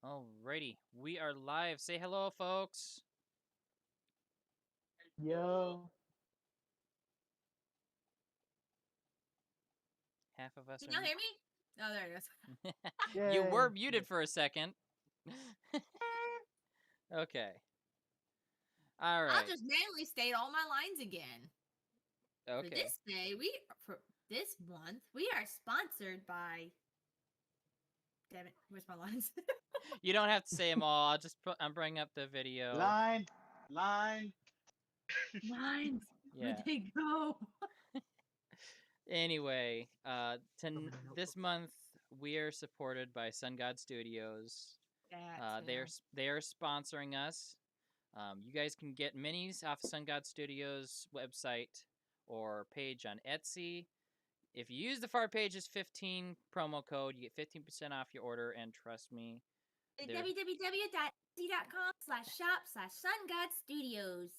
Alrighty, we are live. Say hello, folks. Yo. Half of us Can are. y'all hear me? Oh, there it is. You were Yay. muted for a second. Okay. All I'll right. just manually state all my lines again. For Okay. this day, for this month, we are sponsored by. Damn it, where's my lines? You don't have to say them all. I'm bringing up the video. Line. Lines. Yeah. Where'd they go? Anyway, Over the this notebook. month we are supported by Sun God Studios. They are sponsoring us. You guys can get minis off of Sun God Studios website or page on Etsy. If you use the Far Pages 15 promo code, you get 15% off your order, and trust me, www.etsy.com/shop/sungodstudios.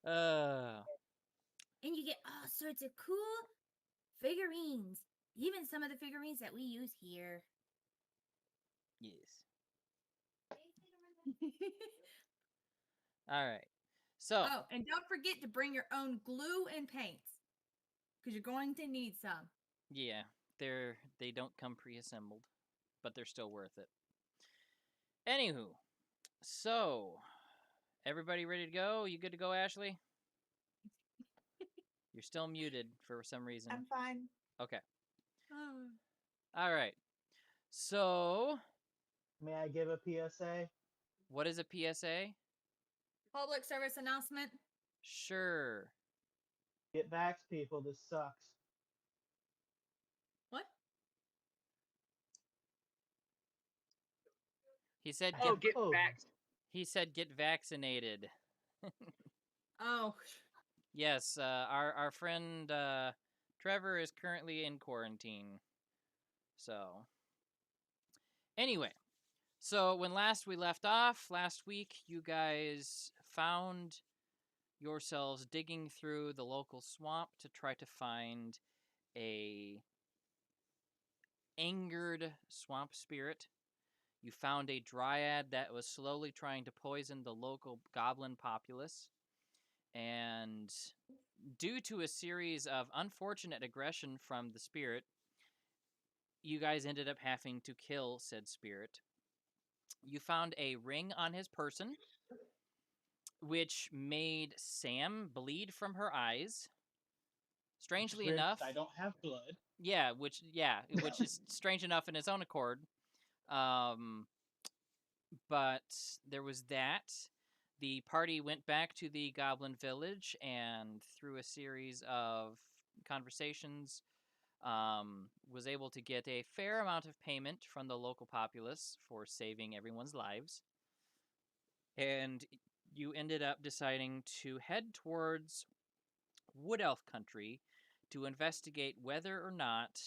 uh, And you get all sorts of cool figurines. Even some of the figurines that we use here. yes. All right. So, Oh, and don't forget to bring your own glue and paints. Because you're going to need some. yeah, they don't come pre-assembled, but they're still worth it. Anywho, so everybody ready to go? You good to go, Ashley? You're still muted for some reason. I'm fine. Okay. Oh. All right. So, May I give a PSA? what is a PSA? Public service announcement. Sure. Get vax, people. This sucks. What? He said Oh, get COVID. He said get vaccinated. Oh. Yes, our friend Trevor is currently in quarantine. So, anyway, so when last we left off, last week, you guys found yourselves digging through the local swamp to try to find a angered swamp spirit. You found a dryad that was slowly trying to poison the local goblin populace. And due to a series of unfortunate aggression from the spirit, you guys ended up having to kill said spirit. You found a ring on his person, which made Sam bleed from her eyes. Strangely Weird, enough, I don't have blood. which is strange enough in its own accord. But there was that. The party went back to the Goblin Village, and through a series of conversations, was able to get a fair amount of payment from the local populace for saving everyone's lives. And you ended up deciding to head towards Wood Elf country to investigate whether or not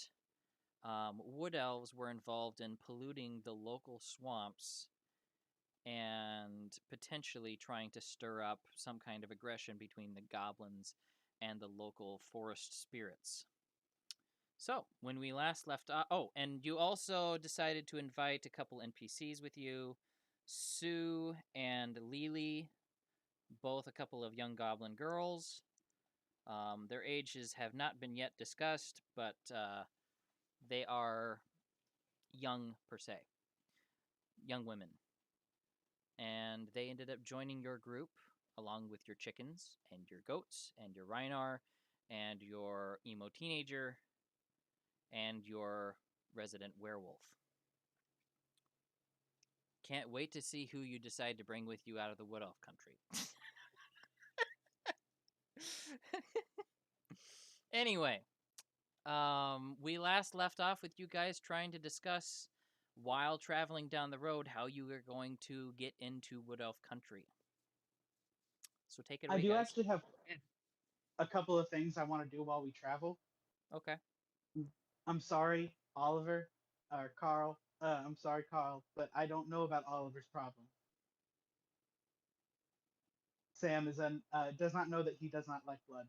Wood Elves were involved in polluting the local swamps and potentially trying to stir up some kind of aggression between the goblins and the local forest spirits. So, when we last left off, and you also decided to invite a couple NPCs with you, Sue and Lily, both a couple of young goblin girls. Their ages have not been yet discussed, but they are young per se, young women. And they ended up joining your group along with your chickens and your goats and your Rhinar and your emo teenager and your resident werewolf. Can't wait to see who you decide to bring with you out of the Wood Elf country. Anyway, we last left off with you guys trying to discuss while traveling down the road how you are going to get into Wood Elf country. So take it away, I do guys. actually have a couple of things I want to do while we travel. Okay. I'm sorry, Oliver, or Carl. I'm sorry, Carl, but I don't know about Oliver's problem. Sam does not know that he does not like blood.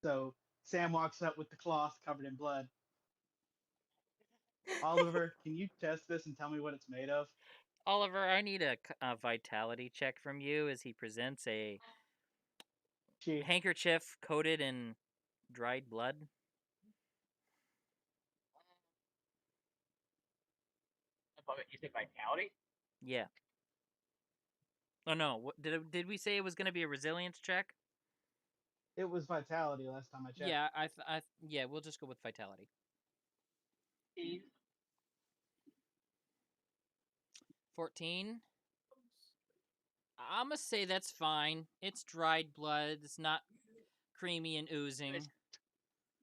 So Sam walks up with the cloth covered in blood. Oliver, can you test this and tell me what it's made of? Oliver, I need a vitality check from you as he presents a She. handkerchief coated in dried blood. You said vitality? Yeah. Oh no, did we say it was going to be a resilience check? It was vitality last time I checked. Yeah, yeah, we'll just go with vitality. 14. I'm gonna say that's fine. It's dried blood. It's not creamy and oozing.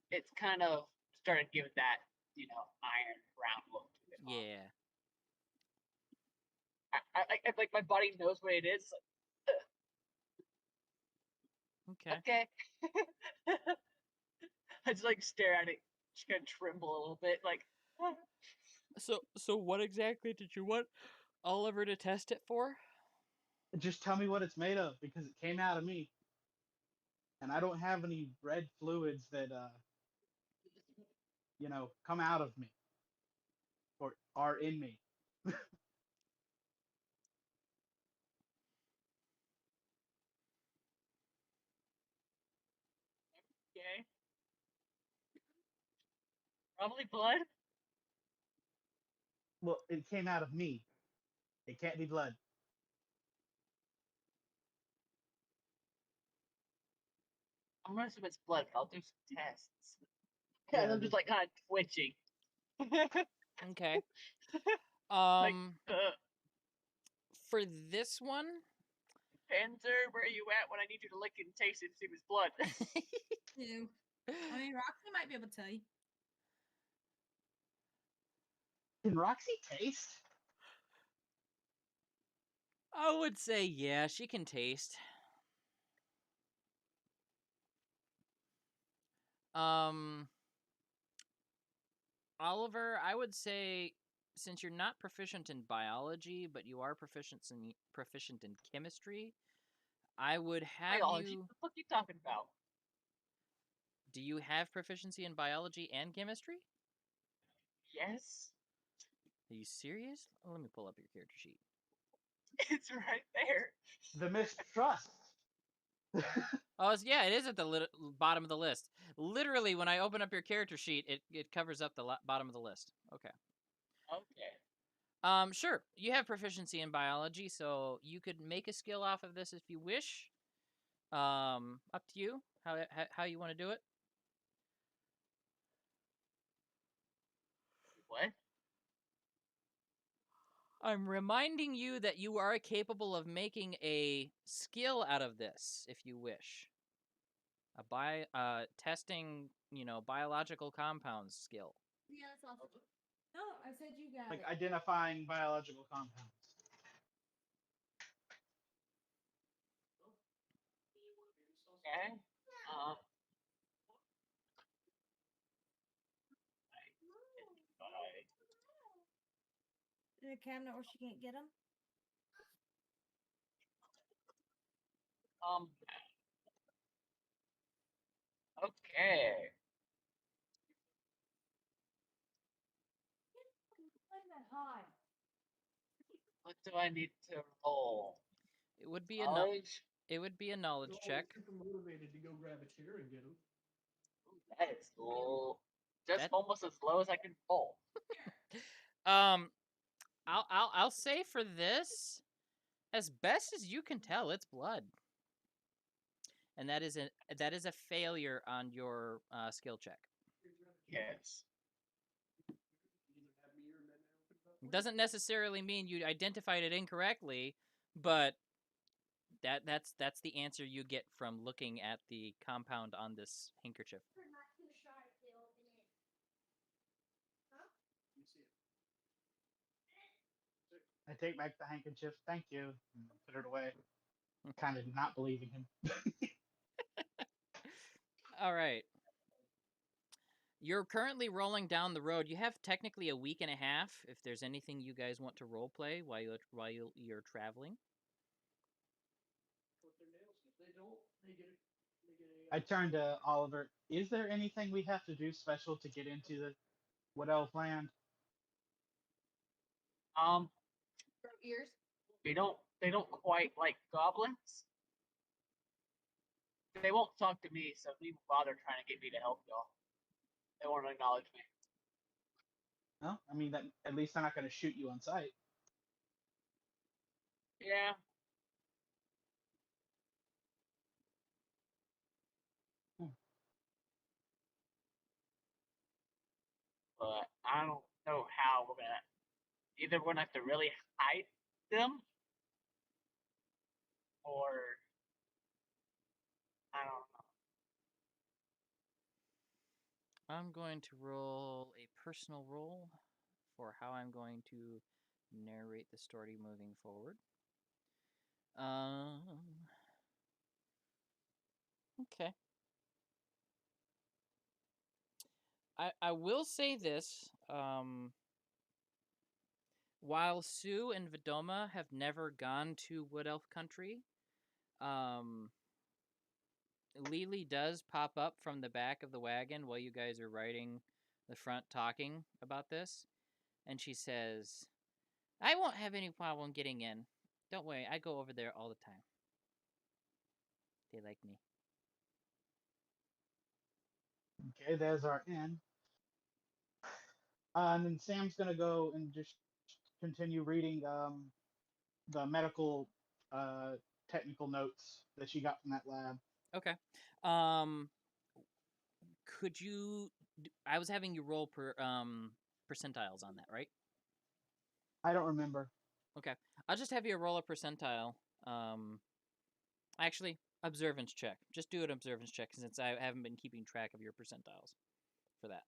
It's kind of started giving that, iron brown look to it. Yeah. I like my body knows what it is. Okay. Okay. I just like stare at it, just kind of tremble a little bit, like. So what exactly did you want Oliver to test it for? Just tell me what it's made of because it came out of me. And I don't have any red fluids that come out of me or are in me. Okay. Probably blood. Well, it came out of me. It can't be blood. I'm gonna assume it's blood, but I'll do some tests. Yeah, And I'm just like kind of twitching. Okay. Like, For this one, Panzer, where are you at when I need you to lick and taste it to see if it's blood? Ew. I mean, Roxy might be able to tell you. can Roxy taste? I would say yeah, she can taste. Oliver, I would say since you're not proficient in biology, but you are proficient in chemistry, I would have Biology? you. What the fuck are you talking about? Do you have proficiency in biology and chemistry? Yes. Are you serious? Let me pull up your character sheet. It's right there. The mistrust. Oh, yeah, it is at the bottom of the list. Literally, when I open up your character sheet, it covers up the bottom of the list. Okay. Okay. Sure. You have proficiency in biology, so you could make a skill off of this if you wish. Up to you. How you want to do it. What? I'm reminding you that you are capable of making a skill out of this if you wish. Testing, biological compounds skill. Yeah, that's awesome. No, I said you got Like it. identifying biological compounds. Okay. Uh, In a cabinet where she can't get them. um. Okay. What do I need to roll? It would be Knowledge? it would be a knowledge check. Super motivated to go grab a chair and get them. That is low. Just That- almost as low as I can roll. I'll say for this, as best as you can tell, it's blood, and that is a failure on your skill check. Yes. Doesn't necessarily mean you identified it incorrectly, but that's the answer you get from looking at the compound on this handkerchief. I take back the handkerchief. Thank you. And put it away. Kind of not believing him. All right. You're currently rolling down the road. You have technically a week and a half if there's anything you guys want to role play while you're traveling. I turn to Oliver. Is there anything we have to do special to get into the Wood Elf land? Grow ears. They don't quite like goblins. They won't talk to me, so don't even bother trying to get me to help y'all. They won't acknowledge me. Well, I mean that at least they're not going to shoot you on sight. Yeah. Hmm. But I don't know how we're gonna. Either we're gonna have to really hide them, or I don't know. I'm going to roll a personal roll for how I'm going to narrate the story moving forward. Okay. I will say this. While Sue and Vidoma have never gone to Wood Elf Country, Lily does pop up from the back of the wagon while you guys are riding the front talking about this. And she says, I won't have any problem getting in. Don't worry, I go over there all the time. They like me. Okay, there's our inn. And then Sam's going to go and just continue reading the medical technical notes that she got from that lab. Okay. Could you? I was having you roll percentiles on that, right? I don't remember. Okay. I'll just have you roll a percentile. Actually, observance check. Just do an observance check since I haven't been keeping track of your percentiles for that.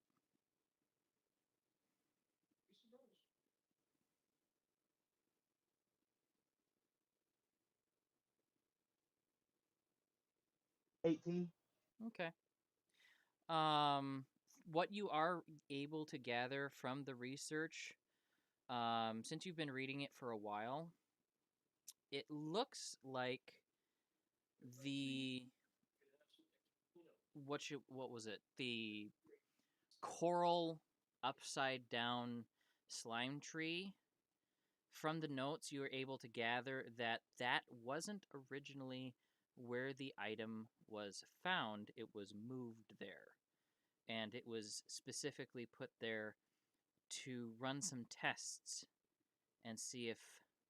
18. Okay. What you are able to gather from the research, since you've been reading it for a while, it looks like the what was it? The coral upside down slime tree. From the notes, you were able to gather that that wasn't originally where the item was found. It was moved there. And it was specifically put there to run some tests and see if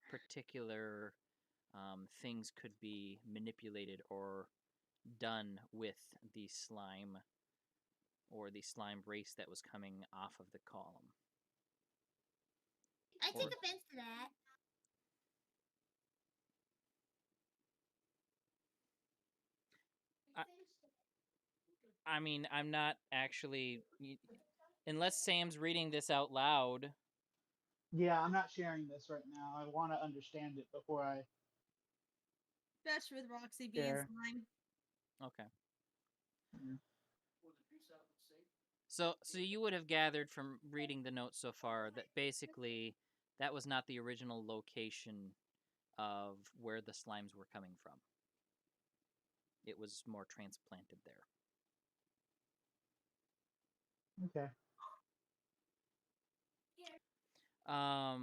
particular things could be manipulated or done with the slime or the slime race that was coming off of the column. I take Or- offense to that. I mean, I'm not actually, unless Sam's reading this out loud. Yeah, I'm not sharing this right now. I want to understand it before I Best with Roxy being share. slime. Okay. Yeah. So you would have gathered from reading the notes so far that basically that was not the original location of where the slimes were coming from. It was more transplanted there. Okay. That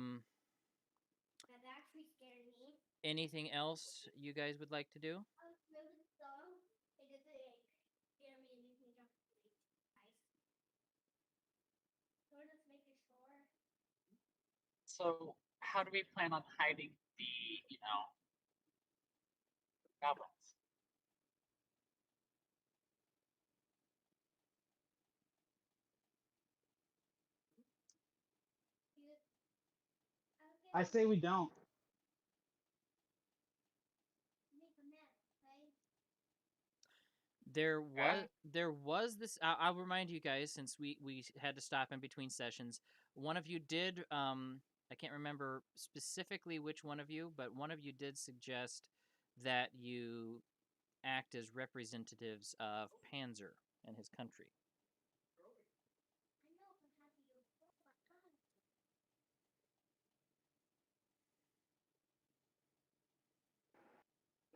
actually scared me. Anything else you guys would like to do? There was a song. It doesn't like scare me and make me jump ice. So just making sure. So how do we plan on hiding the, goblins? I say we don't. Make a mess, okay? There was this. I'll remind you guys since we had to stop in between sessions. One of you did. I can't remember specifically which one of you, but one of you did suggest that you act as representatives of Panzer and his country. I know, but how do you?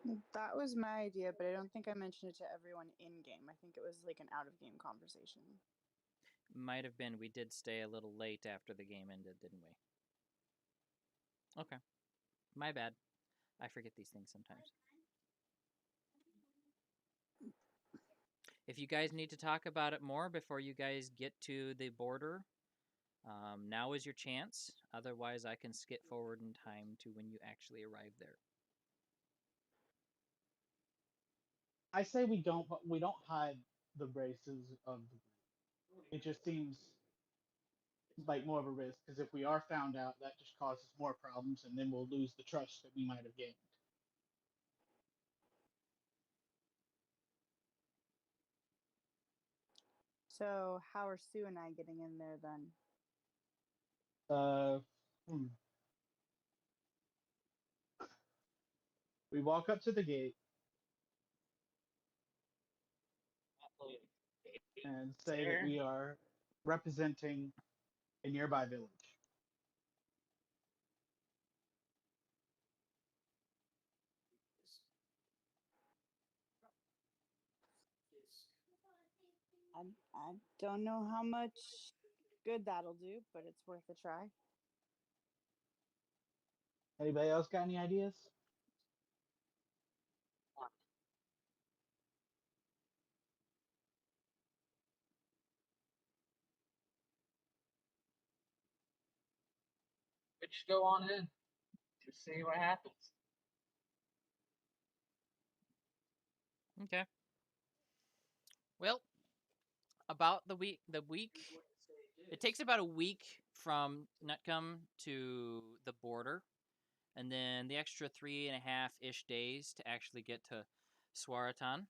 Oh my god. That was my idea, but I don't think I mentioned it to everyone in game. I think it was like an out of game conversation. Might have been. We did stay a little late after the game ended, didn't we? Okay. My bad. I forget these things sometimes. If you guys need to talk about it more before you guys get to the border, now is your chance. Otherwise, I can skip forward in time to when you actually arrive there. I say we don't hide the races of the group. It just seems like more of a risk because if we are found out, that just causes more problems, and then we'll lose the trust that we might have gained. So how are Sue and I getting in there then? Uh, hmm. We walk up to the gate and say that There. we are representing a nearby village. I don't know how much good that'll do, but it's worth a try. Anybody else got any ideas? We just go on in. Just see what happens. Okay. Well, about the week it takes about a week from Nutcombe to the border, and then the extra 3.5 ish days to actually get to Swaratan,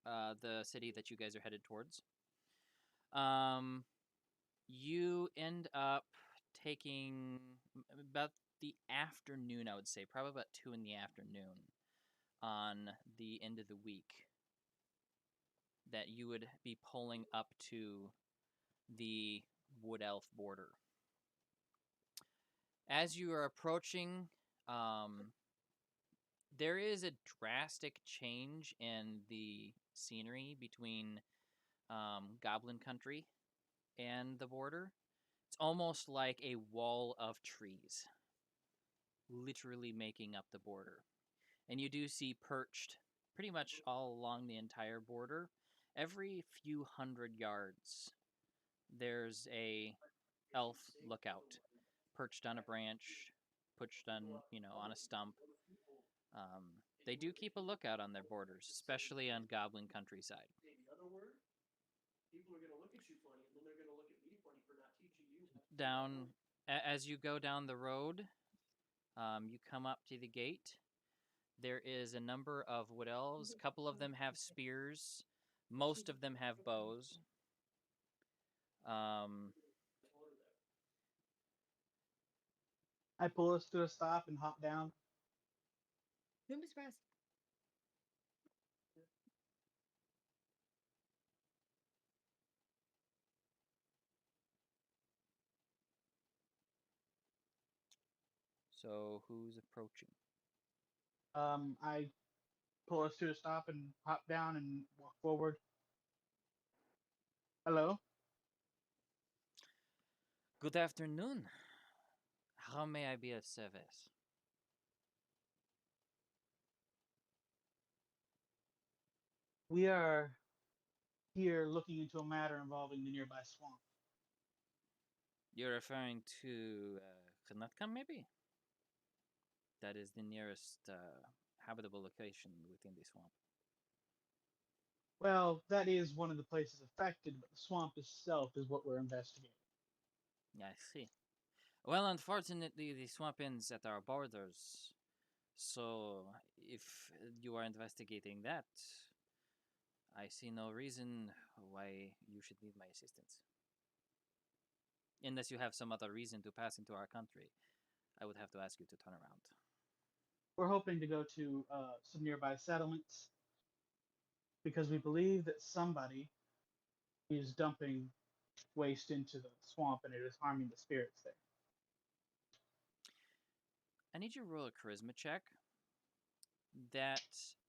the city that you guys are headed towards. Um, you end up taking about the afternoon, I would say, probably about 2 in the afternoon on the end of the week that you would be pulling up to the Wood Elf border. As you are approaching, um, there is a drastic change in the scenery between Goblin Country and the border. It's almost like a wall of trees, literally making up the border. And you do see perched pretty much all along the entire border. Every few hundred yards, there's a elf lookout perched on a branch, perched on, on a stump. Um, they do keep a lookout on their borders, especially on Goblin countryside. People are gonna look at you funny, and then they're gonna look at me funny for not teaching you. Down as you go down the road, you come up to the gate. There is a number of wood elves. A couple of them have spears. Most of them have bows. Um, I pull us to a stop and hop down. Don't be surprised. so who's approaching? I pull us to a stop and hop down and walk forward. Hello. Good afternoon. How may I be of service? We are here looking into a matter involving the nearby swamp. You're referring to Kanatka, maybe? That is the nearest habitable location within the swamp. Well, that is one of the places affected, but the swamp itself is what we're investigating. I see. Well, unfortunately, the swamp ends at our borders. So, if you are investigating that, I see no reason why you should need my assistance. Unless you have some other reason to pass into our country, I would have to ask you to turn around. We're hoping to go to some nearby settlements because we believe that somebody is dumping waste into the swamp and it is harming the spirits there. I need you to roll a charisma check. That,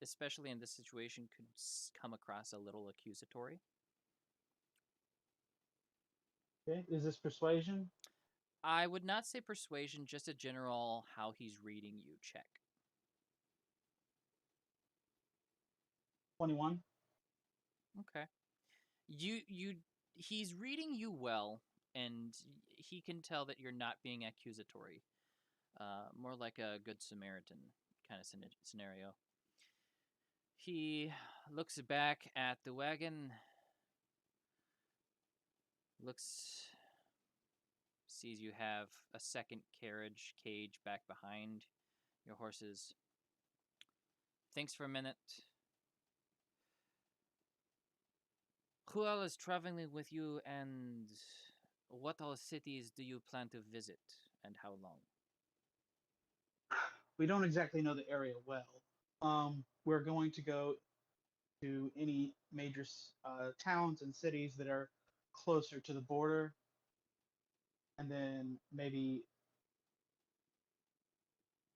especially in this situation, could come across a little accusatory. Okay, is this persuasion? I would not say persuasion, just a general how he's reading you check. 21. Okay. He's reading you well, and he can tell that you're not being accusatory. More like a good Samaritan kind of scenario. He looks back at the wagon, sees you have a second carriage cage back behind your horses. Thinks for a minute. Who all is traveling with you, and what all cities do you plan to visit, and how long? We don't exactly know the area well. We're going to go to any major towns and cities that are closer to the border, and then maybe.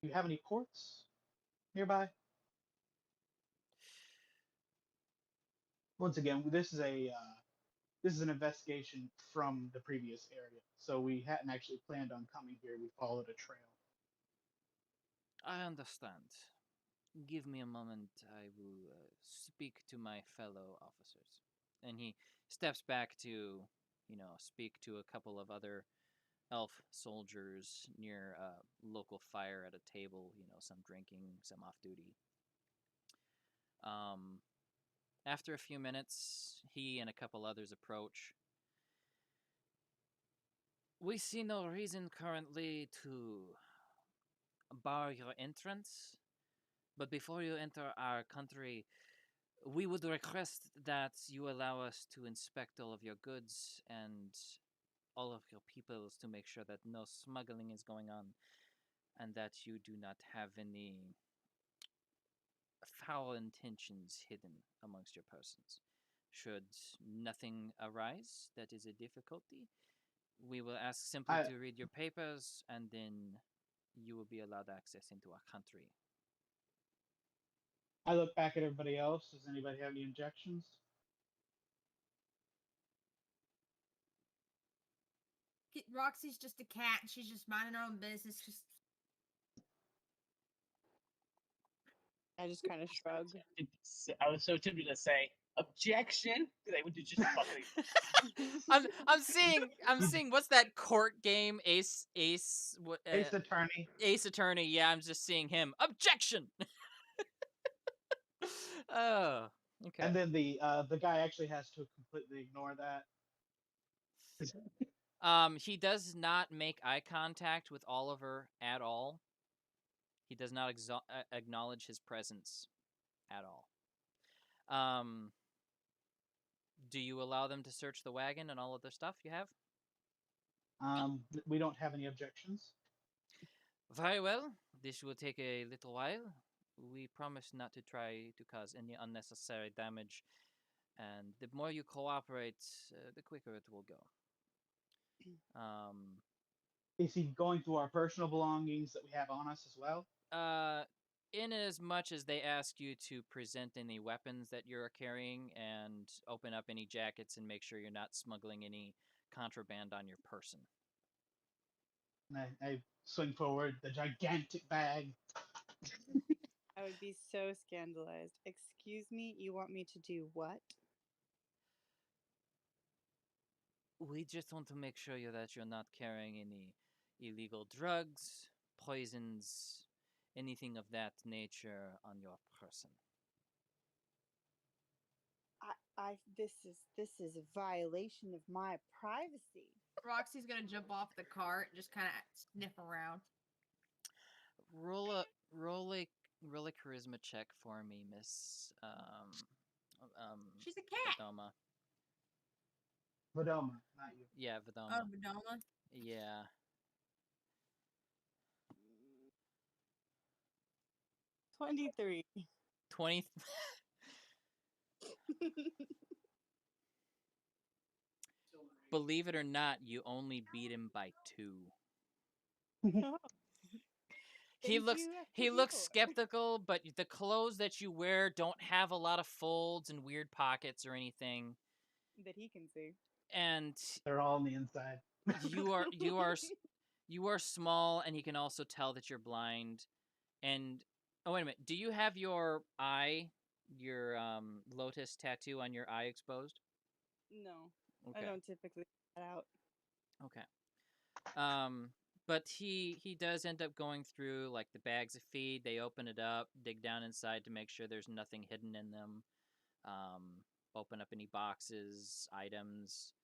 Do you have any ports nearby? Once again, this is an investigation from the previous area, so we hadn't actually planned on coming here. We followed a trail. I understand. Give me a moment. I will speak to my fellow officers. And he steps back to, speak to a couple of other elf soldiers near a local fire at a table, some drinking, some off duty. After a few minutes, he and a couple others approach. We see no reason currently to bar your entrance, but before you enter our country, we would request that you allow us to inspect all of your goods and all of your peoples to make sure that no smuggling is going on and that you do not have any foul intentions hidden amongst your persons. Should nothing arise that is a difficulty, we will ask simply I to read your papers, and then you will be allowed access into our country. I look back at everybody else. Does anybody have any objections? Roxy's just a cat. She's just minding her own business. Just I just kind of shrug. I was so tempted to say objection. They would just fucking. I'm seeing You- what's that court game, Ace Ace Attorney. Ace Attorney. Yeah, I'm just seeing him. Objection. Oh, okay. And then the guy actually has to completely ignore that. He does not make eye contact with Oliver at all. He does not acknowledge his presence at all. Do you allow them to search the wagon and all of the stuff you have? We don't have any objections. Very well. This will take a little while. We promise not to try to cause any unnecessary damage, and the more you cooperate, the quicker it will go. Is he going through our personal belongings that we have on us as well? In as much as they ask you to present any weapons that you're carrying and open up any jackets and make sure you're not smuggling any contraband on your person. And I swing forward the gigantic bag. I would be so scandalized. Excuse me, you want me to do what? We just want to make sure that you're not carrying any illegal drugs, poisons, anything of that nature on your person. This is a violation of my privacy. Roxy's gonna jump off the cart and just kind of sniff around. Roll a charisma check for me, Miss She's a cat. Vadoma. Vadoma, not you. Yeah, Oh, Vadoma. Madonna. Yeah. 23. 20 Believe it or not, you only beat him by 2. Oh, He thank looks you, he looks people. skeptical, but the clothes that you wear don't have a lot of folds and weird pockets or anything. That he can see. And They're all on the inside. you are You are small, and he can also tell that you're blind. And oh, wait a minute. Do you have your lotus tattoo on your eye exposed? No, I Okay. don't typically put that out. Okay. But he does end up going through like the bags of feed. They open it up, dig down inside to make sure there's nothing hidden in them. Open up any boxes, items.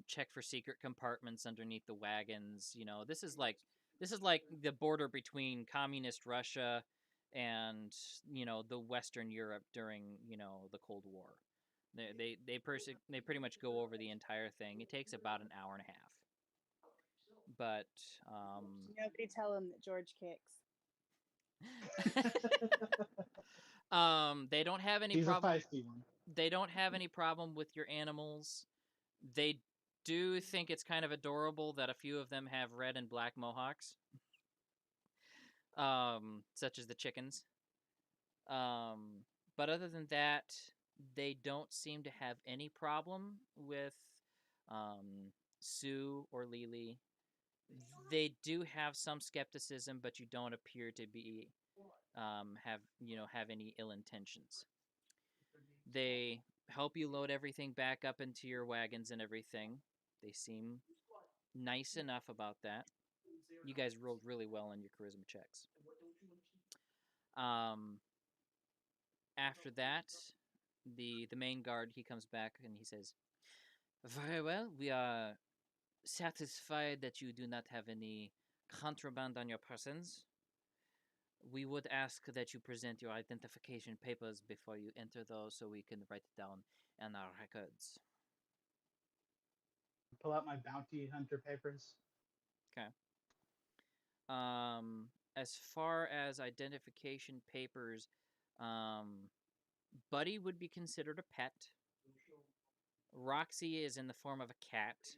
Check for secret compartments underneath the wagons. This is like the border between communist Russia and the Western Europe during the Cold War. They pretty much go over the entire thing. It takes about an hour and a half. But Nobody tell him that George kicks. they don't have any He's problem. a feisty one. They don't have any problem with your animals. They do think it's kind of adorable that a few of them have red and black mohawks, such as the chickens. But other than that, they don't seem to have any problem with Sue or Lily. They do have some skepticism, but you don't appear to be have any ill intentions. They help you load everything back up into your wagons and everything. They seem nice enough about that. You guys rolled really well on your charisma checks. After that, the main guard, he comes back and he says, "Very well, we are satisfied that you do not have any contraband on your persons. We would ask that you present your identification papers before you enter those so we can write it down in our records." Pull out my bounty hunter papers. Okay. As far as identification papers, Buddy would be considered a pet. Roxy is in the form of a cat.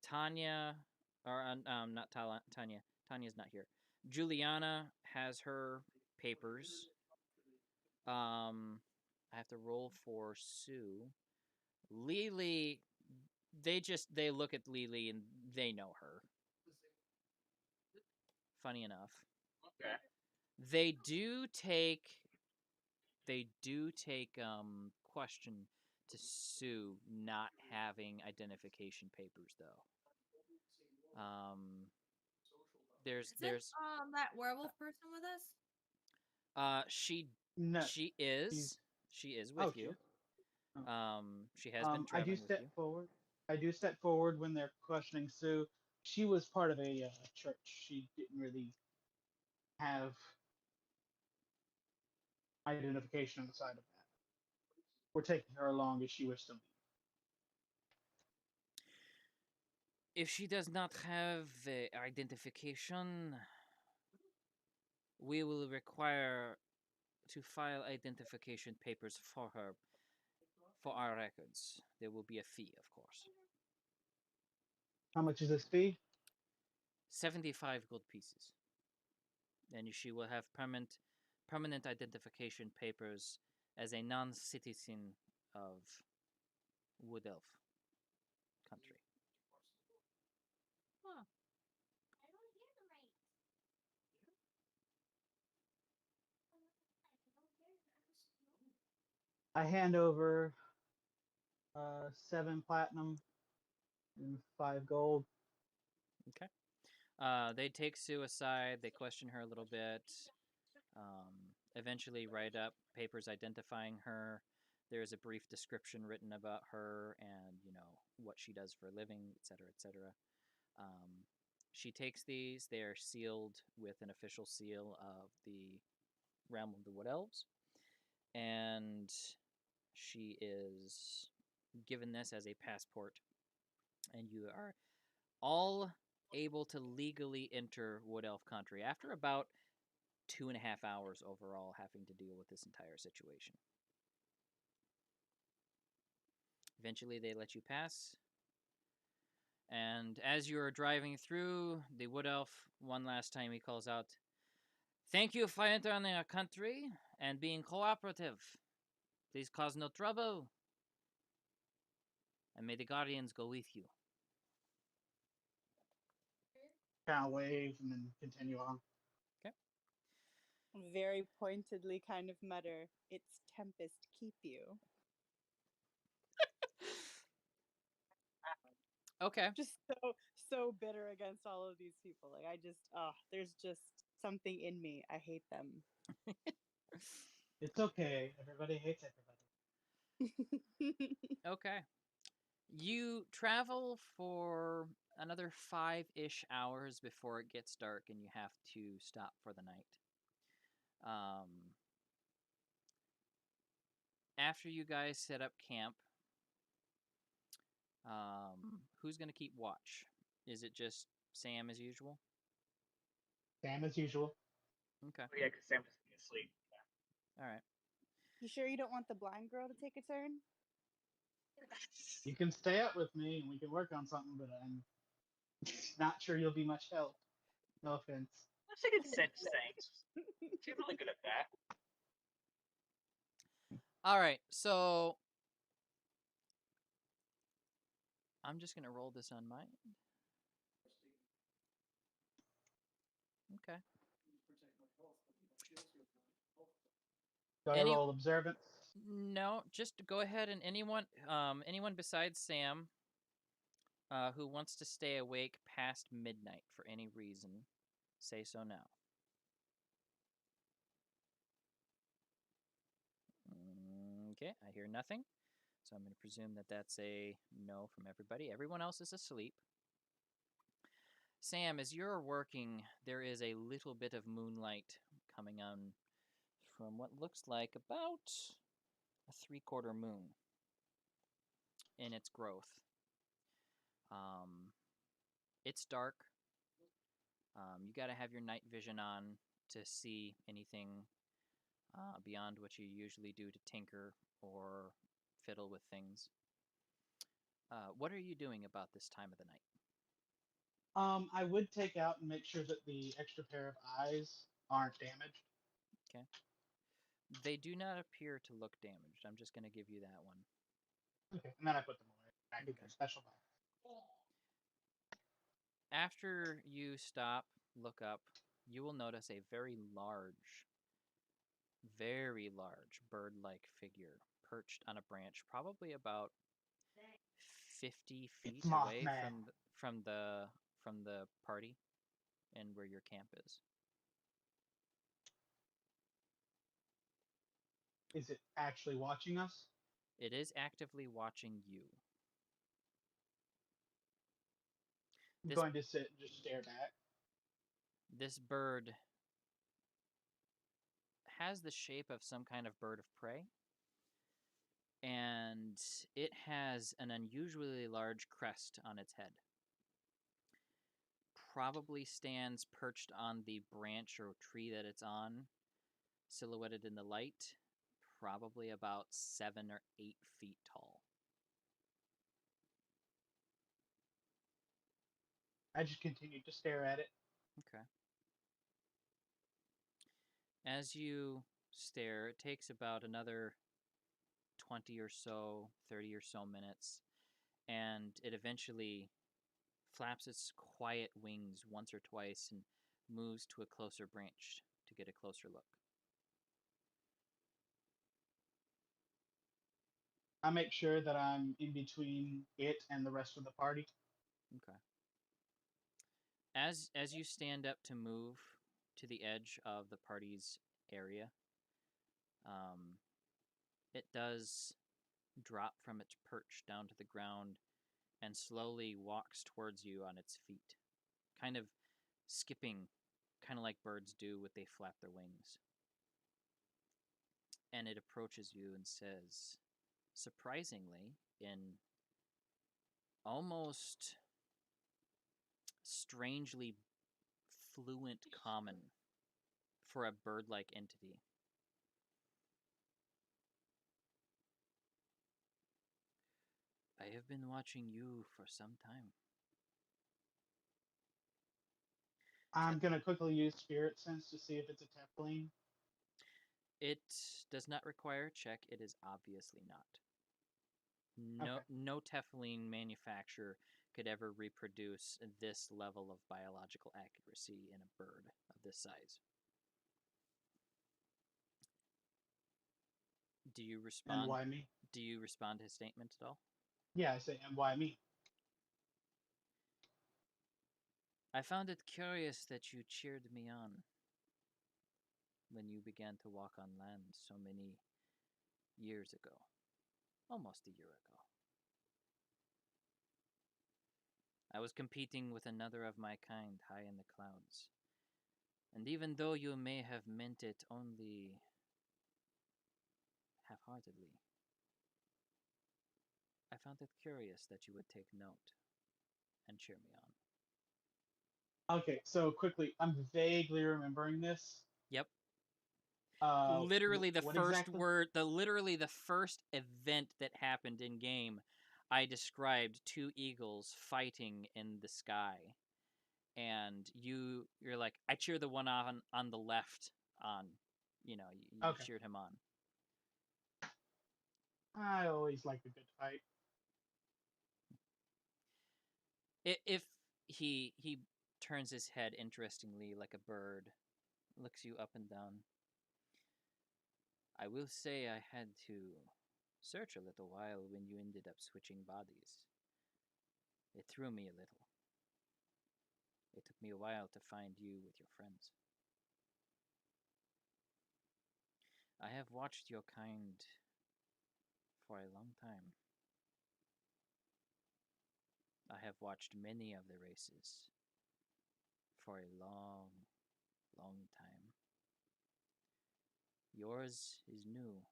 Tanya, or not Tanya. Tanya's not here. Juliana has her papers. I have to roll for Sue. Lily, they look at Lily and they know her. Funny enough. Okay. They do take question to Sue not having identification papers though. There's that werewolf person with us? she No. she is with Oh, you. shit. Oh. She has been I do traveling with step you. forward. I do step forward when they're questioning Sue. She was part of a church. She didn't really have identification on the side of that. We're taking her along as she wished to leave. If she does not have identification, we will require to file identification papers for her for our records. There will be a fee, of course. How much is this fee? 75 gold pieces. And she will have permanent identification papers as a non-citizen of Wood Elf country. Huh. I hand over 7 platinum and 5 gold. Okay. They take Sue aside. They question her a little bit. Eventually write up papers identifying her. There's a brief description written about her and, what she does for a living, etc., etc. She takes these. They are sealed with an official seal of the realm of the Wood Elves. And she is given this as a passport. And you are all able to legally enter Wood Elf country after about 2.5 hours overall having to deal with this entire situation. Eventually, they let you pass. And as you are driving through, the Wood Elf, one last time, he calls out, "Thank you for entering our country and being cooperative. Please cause no trouble. And may the Guardians go with you." kind of wave and then continue on. Very pointedly kind of mutter, "It's Tempest, keep you." Okay. Just so bitter against all of these people. Like I just there's just something in me. I hate them. It's okay. Everybody hates everybody. Okay. You travel for another 5-ish hours before it gets dark and you have to stop for the night. After you guys set up camp, who's going to keep watch? Is it just Sam as usual? Sam as usual. Okay. Oh, yeah, because Sam was going to sleep. All right. You sure you don't want the blind girl to take a turn? You can stay up with me and we can work on something, but I'm not sure you'll be much help. No offense. She can sense things. She's really good at that. All right. So I'm just going to roll this on my end. Okay. Do I Any- roll observance? No, just go ahead and anyone besides Sam who wants to stay awake past midnight for any reason, say so now. Okay, I hear nothing. So I'm going to presume that that's a no from everybody. Everyone else is asleep. Sam, as you're working, there is a little bit of moonlight coming on from what looks like about a 3/4 moon in its growth. It's dark. You got to have your night vision on to see anything beyond what you usually do to tinker or fiddle with things. What are you doing about this time of the night? I would take out and make sure that the extra pair of eyes aren't damaged. Okay. They do not appear to look damaged. I'm just going to give you that one. Okay, and then I put them away back in Okay. their special box. After you stop, look up, you will notice a very large bird-like figure perched on a branch, probably about 50 feet It's away Mothman. from the party and where your camp is. Is it actually watching us? It is actively watching you. I'm This- going to sit and just stare back. This bird has the shape of some kind of bird of prey, and it has an unusually large crest on its head. Probably stands perched on the branch or tree that it's on, silhouetted in the light, probably about 7 or 8 feet tall. I just continued to stare at it. Okay. As you stare, it takes about another 20 or so, 30 or so minutes, and it eventually flaps its quiet wings once or twice and moves to a closer branch to get a closer look. I make sure that I'm in between it and the rest of the party. Okay. As you stand up to move to the edge of the party's area, it does drop from its perch down to the ground and slowly walks towards you on its feet, kind of skipping, kind of like birds do when they flap their wings. And it approaches you and says, surprisingly, in almost strangely fluent common for a bird-like entity, I have been watching you for some time. I'm going to quickly use Spirit Sense to see if it's a Tefling. It does not require a check. It is obviously not. Okay. No Teflon manufacturer could ever reproduce this level of biological accuracy in a bird of this size. Do you And respond? why me? Do you respond to his statement at all? Yeah, I say, and why me? I found it curious that you cheered me on when you began to walk on land so many years ago. Almost a year ago. I was competing with another of my kind high in the clouds. And even though you may have meant it only half-heartedly, I found it curious that you would take note and cheer me on. Okay, so quickly, I'm vaguely remembering this. Yep. Uh, Literally the what first exactly? word, literally the first event that happened in game, I described two eagles fighting in the sky. And you're like, I cheer the one on the left on, you Okay. cheered him on. I always like a good fight. If he turns his head interestingly like a bird, looks you up and down. I will say I had to search a little while when you ended up switching bodies. It threw me a little. It took me a while to find you with your friends. I have watched your kind for a long time. I have watched many of the races for a long, long time. Yours is new,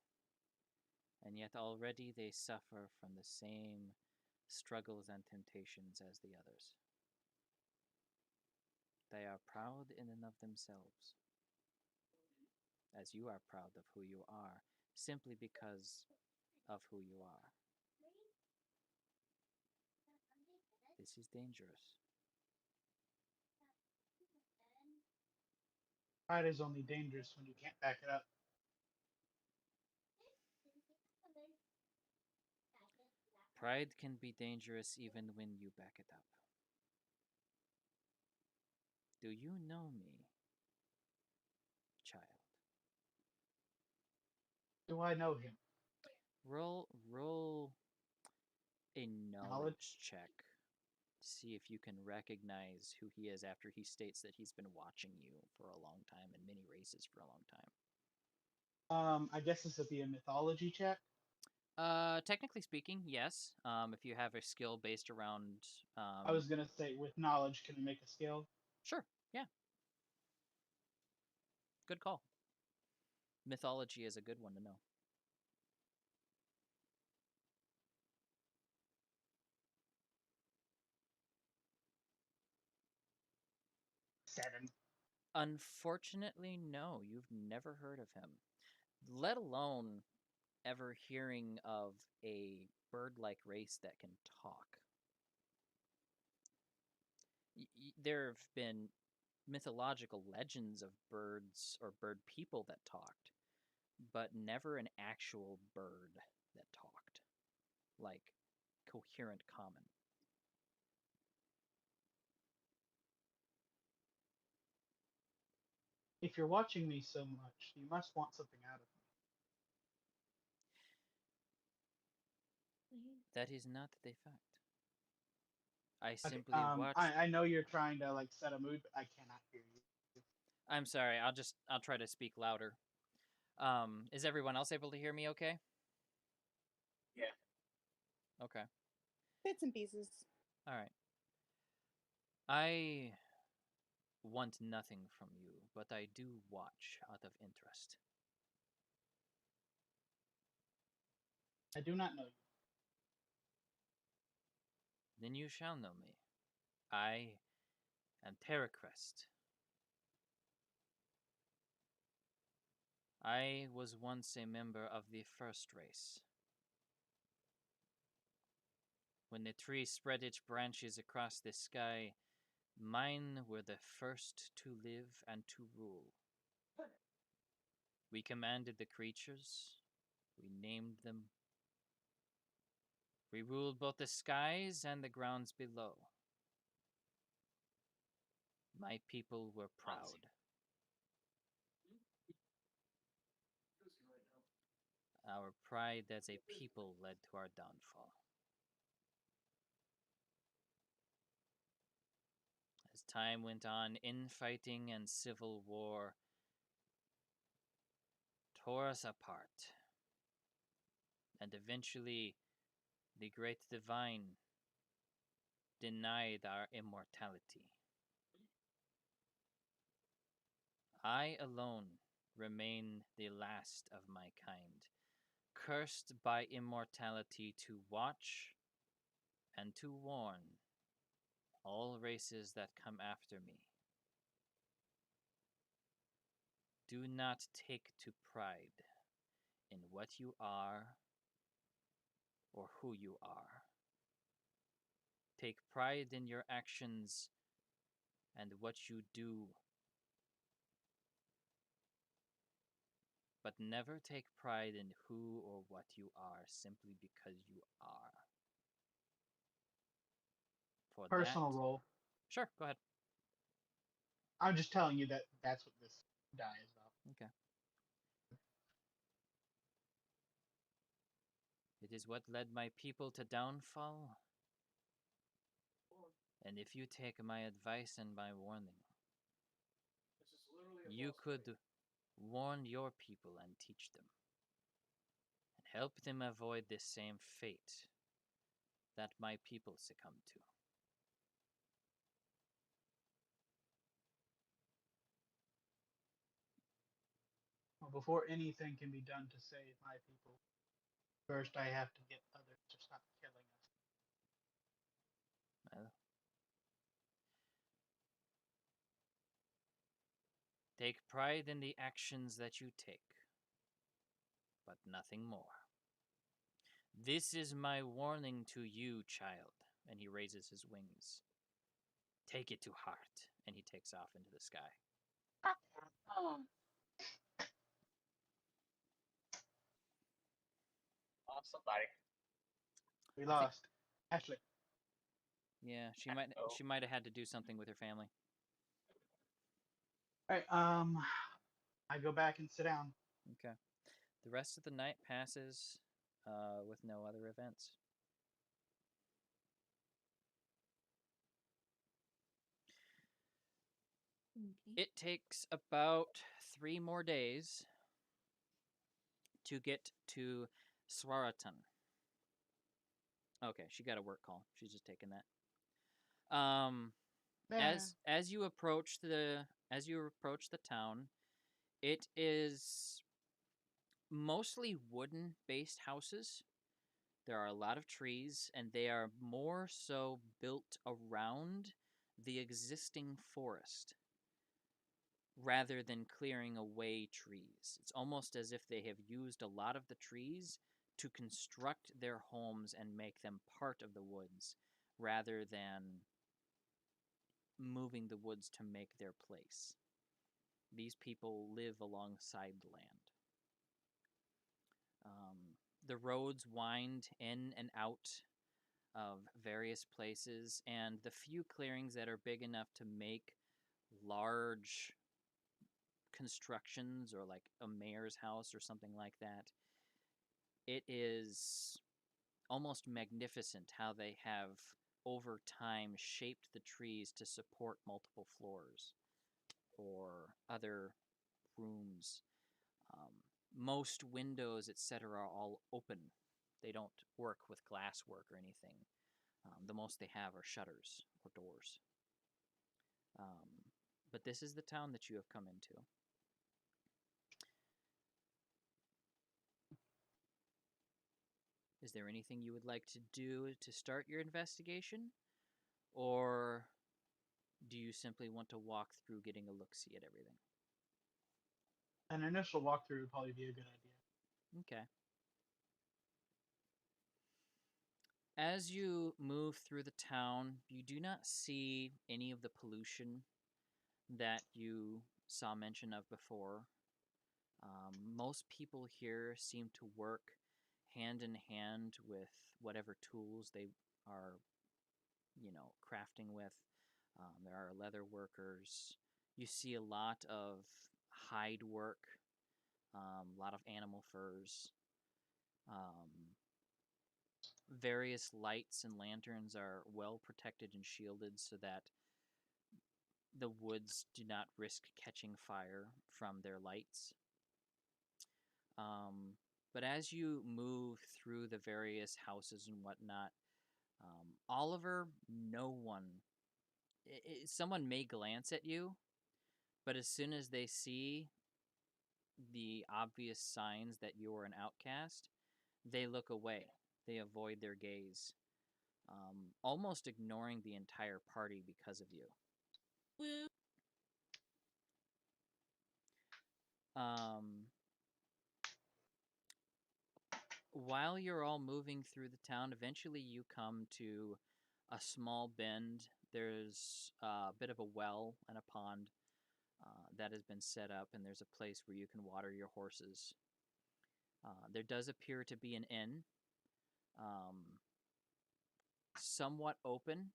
and yet already they suffer from the same struggles and temptations as the others. They are proud in and of themselves, as you are proud of who you are, simply because of who you are. This is dangerous. Pride is only dangerous when you can't back it up. Pride can be dangerous even when you back it up. Do you know me, child? Do I know him? Roll a Knowledge? knowledge check. See if you can recognize who he is after he states that he's been watching you for a long time and many races for a long time. I guess this would be a mythology check. Technically speaking, yes. If you have a skill based around, I was gonna say, with knowledge, can I make a skill? sure, yeah, good call. Mythology is a good one to know. Seven. Unfortunately, no, you've never heard of him, let alone ever hearing of a bird-like race that can talk. There have been mythological legends of birds or bird people that talked, but never an actual bird that talked, like coherent common. If you're watching me so much, you must want something out of me. That is not the fact. I Okay. simply watch. I know you're trying to like set a mood, but I cannot hear you. I'm sorry. I'll try to speak louder. Is everyone else able to hear me okay? Yeah. Okay. Bits and pieces. All right. I want nothing from you, but I do watch out of interest. I do not know you. Then you shall know me. I am Terracrest. I was once a member of the first race. When the tree spread its branches across the sky, mine were the first to live and to rule. We commanded the creatures, we named them, We ruled both the skies and the grounds below. My people were proud. Our pride as a people led to our downfall. As time went on, infighting and civil war tore us apart. And eventually, the great divine denied our immortality. I alone remain the last of my kind, cursed by immortality to watch and to warn all races that come after me. Do not take to pride in what you are or who you are. Take pride in your actions and what you do, but never take pride in who or what you are simply because you are. For Personal that, role. sure, go ahead. I'm just telling you that that's what this die is about. Okay. It is what led my people to downfall. And if you take my advice and my warning, you could warn your people and teach them, and help them avoid the same fate that my people succumbed to. Well, before anything can be done to save my people, first I have to get others to stop killing us. Well, take pride in the actions that you take, but nothing more. This is my warning to you, child. And he raises his wings. Take it to heart. And he takes off into the sky. Oh, somebody. We I think- lost. Ashley. Yeah, she Uh-oh. might have had to do something with her family. Alright, I go back and sit down. Okay. The rest of the night passes with no other events. Okay. It takes about 3 more days to get to Swaratan. Okay, she got a work call. She's just taking that. As you approach the town, it is mostly wooden based houses. There are a lot of trees, and they are more so built around the existing forest rather than clearing away trees. It's almost as if they have used a lot of the trees to construct their homes and make them part of the woods rather than moving the woods to make their place. These people live alongside the land. The roads wind in and out of various places, and the few clearings that are big enough to make large constructions or like a mayor's house or something like that, it is almost magnificent how they have over time shaped the trees to support multiple floors or other rooms. Most windows, etc., are all open. They don't work with glass work or anything. The most they have are shutters or doors. But this is the town that you have come into. Is there anything you would like to do to start your investigation? Or do you simply want to walk through getting a look-see at everything? An initial walkthrough would probably be a good idea. Okay. As you move through the town, you do not see any of the pollution that you saw mention of before. Most people here seem to work hand in hand with whatever tools they are, crafting with. There are leather workers. You see a lot of hide work, a lot of animal furs. Um, Various lights and lanterns are well protected and shielded so that the woods do not risk catching fire from their lights. Um, but as you move through the various houses and whatnot, Oliver, no one, someone may glance at you, but as soon as they see the obvious signs that you're an outcast, they look away. They avoid their gaze, almost ignoring the entire party because of you. Woo. Um, while you're all moving through the town, eventually you come to a small bend. There's a bit of a well and a pond that has been set up, and there's a place where you can water your horses. There does appear to be an inn, um, somewhat open,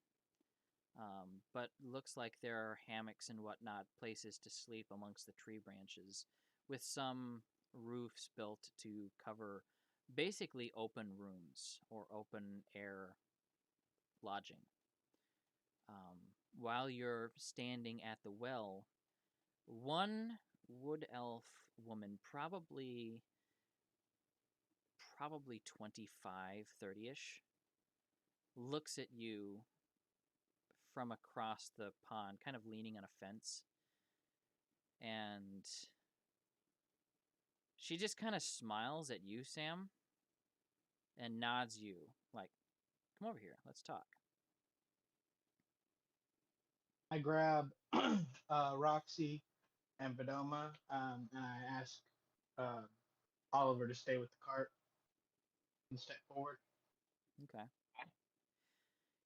but looks like there are hammocks and whatnot, places to sleep amongst the tree branches, with some roofs built to cover basically open rooms or open air lodging. While you're standing at the well, one wood elf woman, probably 25, 30-ish, looks at you from across the pond, kind of leaning on a fence, and she just kind of smiles at you, Sam, and nods you, like, come over here, let's talk. I grab Roxy and Vidoma, and I ask uh, Oliver to stay with the cart and step forward. Okay.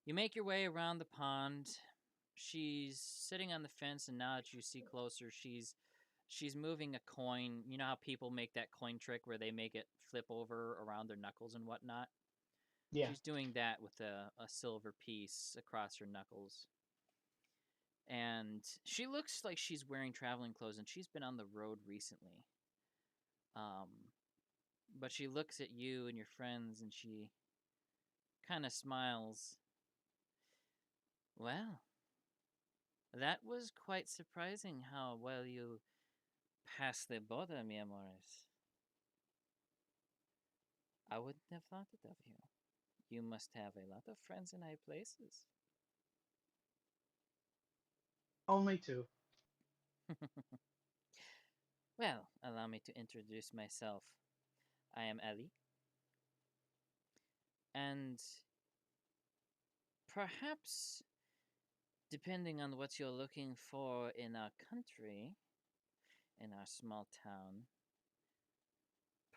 You make your way around the pond. She's sitting on the fence, and now that you see closer, she's moving a coin. You know how people make that coin trick where they make it flip over around their knuckles and whatnot? Yeah. She's doing that with a silver piece across her knuckles. And she looks like she's wearing traveling clothes, and she's been on the road recently. Um, but she looks at you and your friends, and she kind of smiles. Well, that was quite surprising how well you passed the border, mi amores. I wouldn't have thought it of you. You must have a lot of friends in high places. Only two. Well, allow me to introduce myself. I am Ellie. And perhaps, depending on what you're looking for in our country, in our small town,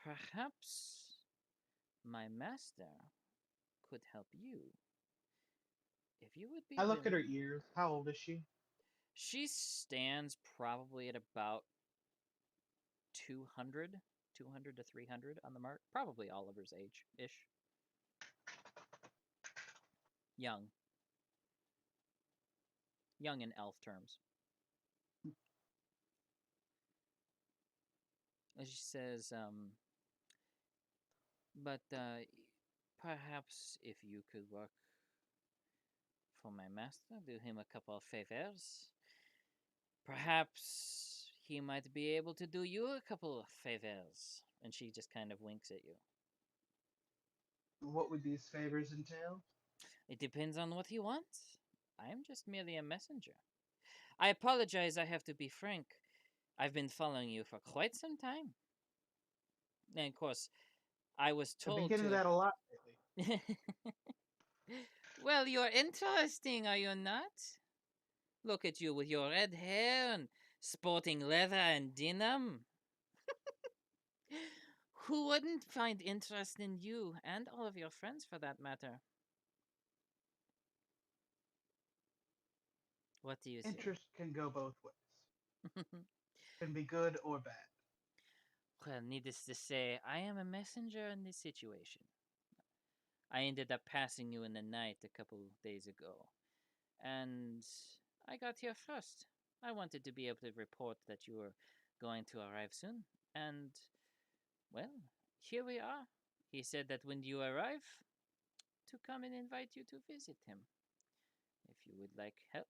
perhaps my master could help you. If you would be I look at her willing. ears. How old is she? She stands probably at about 200, 200 to 300 on the mark. Probably Oliver's age-ish. Young. Young in elf terms. And she says, but perhaps if you could work for my master, do him a couple of favors, perhaps he might be able to do you a couple of favors. And she just kind of winks at you. What would these favors entail? It depends on what he wants. I am just merely a messenger. I apologize, I have to be frank. I've been following you for quite some time. And of course, I was I've been told getting to. that a lot lately. Well, you're interesting, are you not? Look at you with your red hair and sporting leather and denim. Who wouldn't find interest in you and all of your friends for that matter? What do you say? Interest can go both ways. Can be good or bad. Well, needless to say, I am a messenger in this situation. I ended up passing you in the night a couple days ago, and I got here first. I wanted to be able to report that you were going to arrive soon, and, well, here we are. He said that when you arrive, to come and invite you to visit him. If you would like help,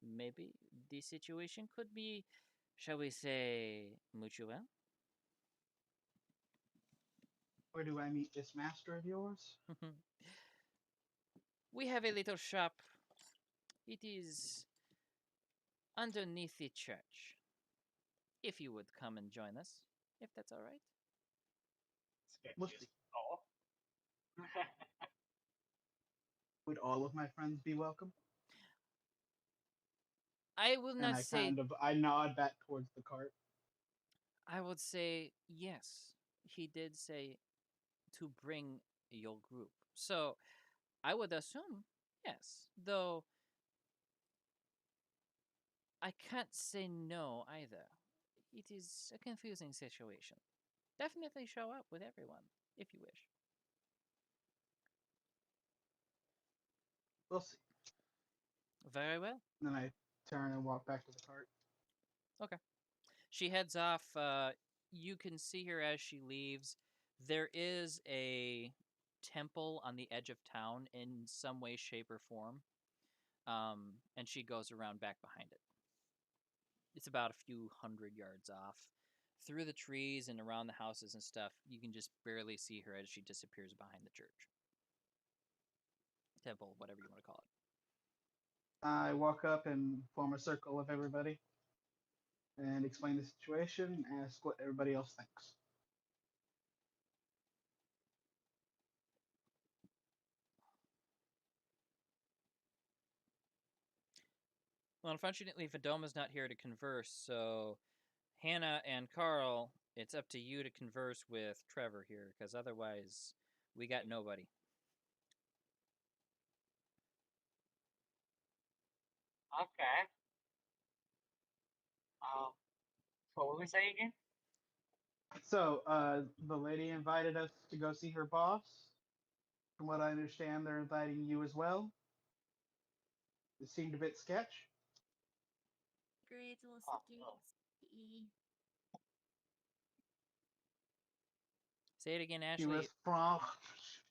maybe the situation could be, shall we say, mutual? Where do I meet this master of yours? We have a little shop. It is underneath the church. If you would come and join us, if that's all right. We'll Sketchy see. as all. Would all of my friends be welcome? I will And not I say. I nod back towards the cart. I would say yes. He did say to bring your group. So I would assume yes. Though I can't say no either. It is a confusing situation. Definitely show up with everyone if you wish. We'll see. Very well. And then I turn and walk back to the cart. Okay. She heads off. You can see her as she leaves. There is a temple on the edge of town in some way, shape, or form. And she goes around back behind it. It's about a few hundred yards off. Through the trees and around the houses and stuff, you can just barely see her as she disappears behind the church. Temple, whatever you want to call it. I walk up and form a circle of everybody and explain the situation, ask what everybody else thinks. Well, unfortunately, Vidoma's not here to converse, so Hannah and Carl, it's up to you to converse with Trevor here, because otherwise, we got nobody. Okay. What were we saying again? So, the lady invited us to go see her boss. From what I understand, they're inviting you as well. It seemed a bit sketch. Agree, it's a little Oh, sticky. Say it again, She was Ashley. franche.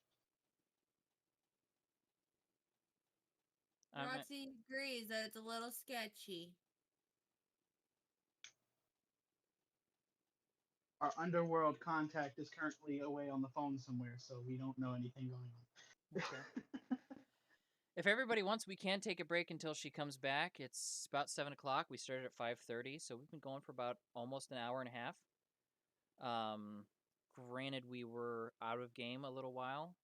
Roxy agrees that it's a little sketchy. Our underworld contact is currently away on the phone somewhere, so we don't know anything going on. Okay. If everybody wants, we can take a break until she comes back. It's about 7 o'clock. We started at 5:30, so we've been going for about almost an hour and a half. Granted, we were out of game a little while,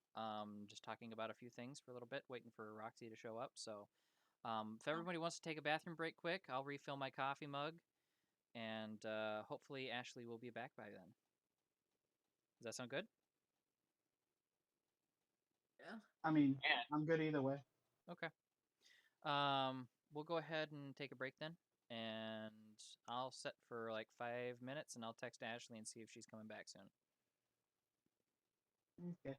just talking about a few things for a little bit, waiting for Roxy to show up. So, if everybody wants to take a bathroom break quick, I'll refill my coffee mug, and hopefully Ashley will be back by then. Does that sound good? Yeah. I mean, yeah. I'm good either way. Okay. We'll go ahead and take a break then, and I'll set for like 5 minutes, and I'll text Ashley and see if she's coming back soon. Okay.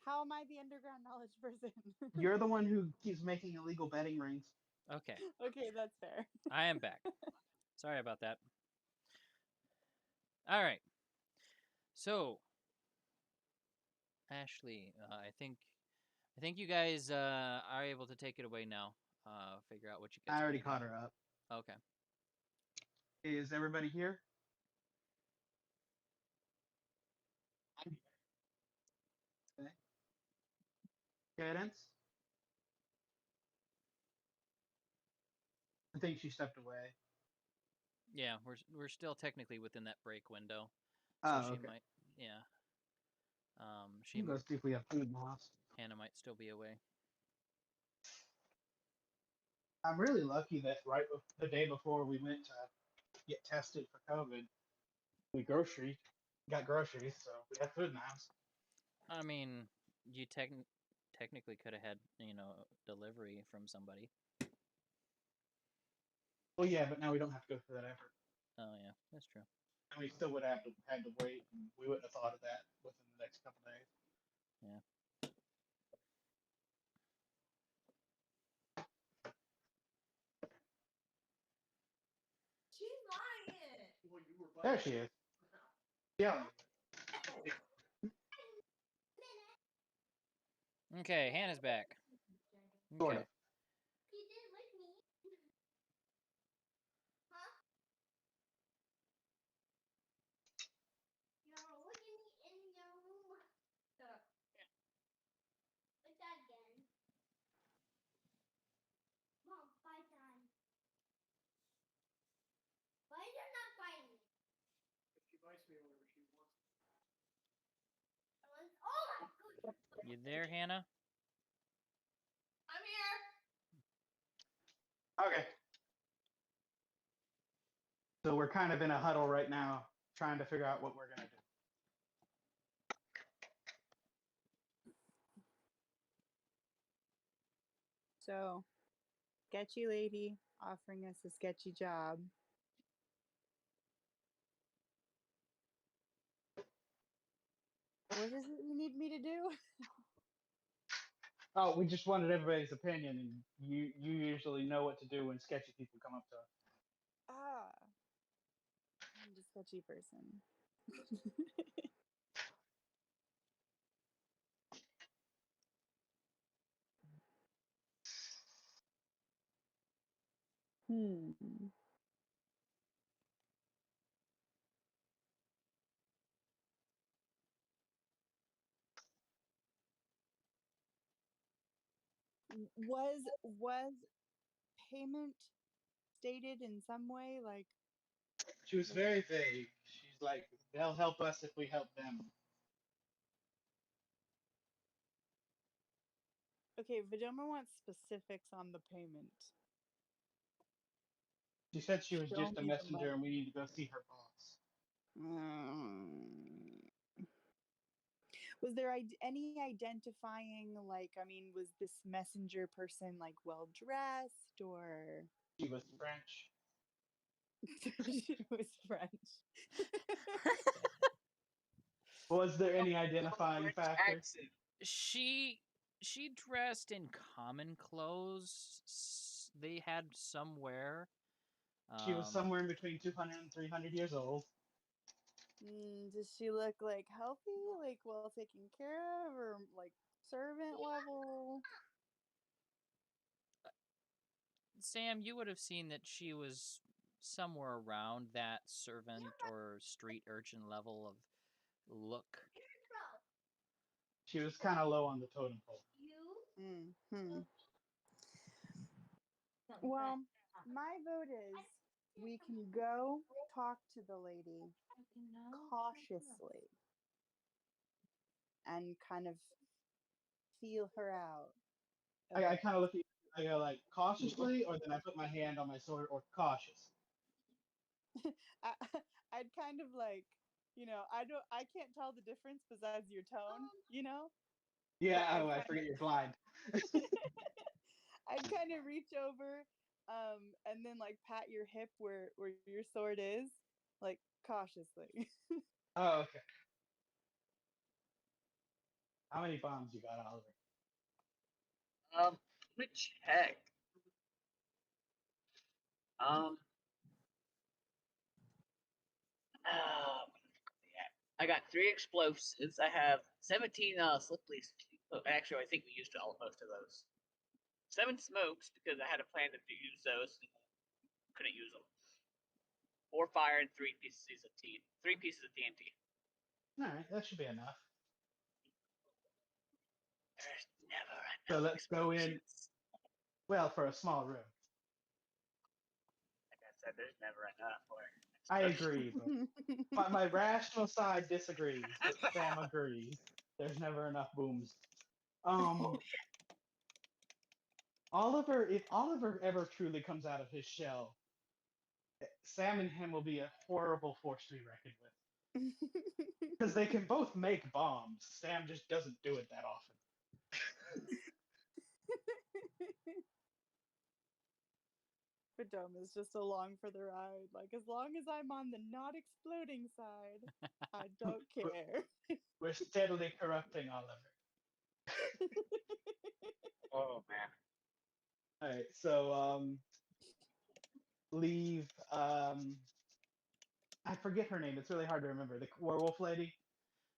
How am I the underground knowledge person? You're the one who keeps making illegal betting rings. Okay, Okay, that's fair. I am back. Sorry about that. All right. So, Ashley, I think you guys are able to take it away now. Figure out what you guys. I already wanna do. caught her up. Okay. Is everybody here? Okay. Cadence? I think she stepped away. Yeah, we're still technically within that break window, so Oh, she okay. might. Yeah. She We'll go see if we have food in the house. Hannah might still be away. I'm really lucky that the day before we went to get tested for COVID, we got groceries, so we have food in the house. I mean, you technically could have had delivery from somebody. Well, yeah, but now we don't have to go through that effort. Oh yeah, that's true. And we still would have had to wait, and we wouldn't have thought of that within the next couple days. Yeah. She's lying. Well, you were There she is. Yeah. Okay, Hannah's back. Sort Okay. of. He didn't lick me. Huh? You're looking in your room. Shut up. Like that again. Mom, bite that. Why are you not biting me? If she bites me whenever she wants. Oh my goodness. You there, Hannah? I'm here. Okay. So we're kind of in a huddle right now, trying to figure out what we're gonna do. So, sketchy lady offering us a sketchy job. What is it you need me to do? Oh, we just wanted everybody's opinion, and you usually know what to do when sketchy people come up to us. Ah, I'm just a sketchy person. Hmm. Was payment stated in some way? Like, She was very vague. She's like, they'll help us if we help them. okay, Vidoma wants specifics on the payment. She said she was Show just a me the messenger, money. and we need to go see her boss. Was there any identifying, like, I mean, was this messenger person like well dressed or She was French. she was French? Was there any Oh, identifying French factor? accent. She dressed in common clothes. They had somewhere. She was somewhere in between 200 and 300 years old. Does she look like healthy, like well taken care of, or like servant level? Sam, you would have seen that she was somewhere around that servant or street urchin level of look. She was kind of low on the totem pole. Hmm. Well, my vote is we can go talk to the lady cautiously and kind of feel her out. a I bit. kind of look at you, I go like, cautiously, or then I put my hand on my sword, or cautious. I, I'd kind of like, I can't tell the difference besides your tone. Yeah, But oh, I forget you're blind. I'd kind of reach over, and then like pat your hip where your sword is, like cautiously. Oh, okay. How many bombs you got, Oliver? Let me check. Yeah. I got 3 explosives. I have 17 slippery. Actually, I think we used most of those. 7 smokes because I had a plan to use those. And couldn't use them. 4 fire and 3 pieces of TNT. 3 pieces of TNT. All right, that should be enough. There's never enough. So let's go in. explosions. Well, for a small room. Like I said, there's never enough. I agree, but my rational side disagrees, but Sam agrees. There's never enough booms. Oliver, if Oliver ever truly comes out of his shell, Sam and him will be a horrible force to be reckoned with. Because they can both make bombs. Sam just doesn't do it that often. Padome is just along for the ride. Like, as long as I'm on the not exploding side, I don't care. We're steadily corrupting Oliver. Oh man. All right, so leave. I forget her name. It's really hard to remember. The werewolf lady,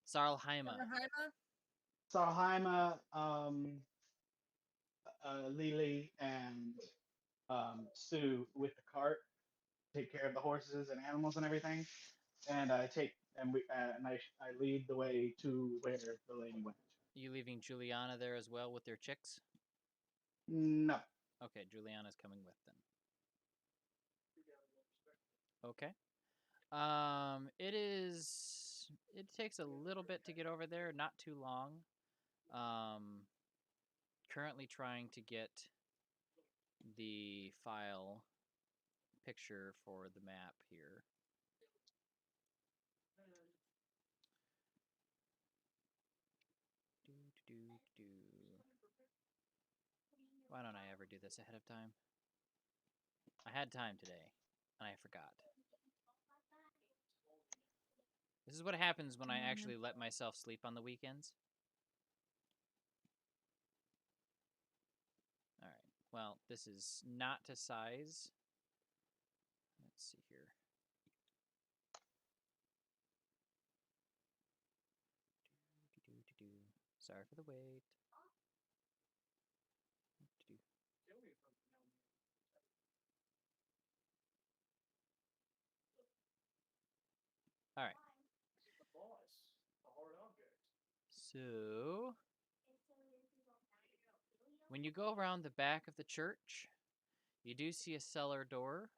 Sarlheima. Sarhaima, Lily, and Sue with the cart, take care of the horses and animals and everything. And I take and we and I lead the way to where the lady went. You leaving Juliana there as well with their chicks? No. Okay, Juliana's coming with them. Okay. It takes a little bit to get over there, not too long. Currently trying to get the file picture for the map here. Why don't I ever do this ahead of time? I had time today, and I forgot. This is what happens when I actually let myself sleep on the weekends. All right. Well, this is not to size. Let's see here. Sorry for the wait. All right. So, when you go around the back of the church, you do see a cellar door,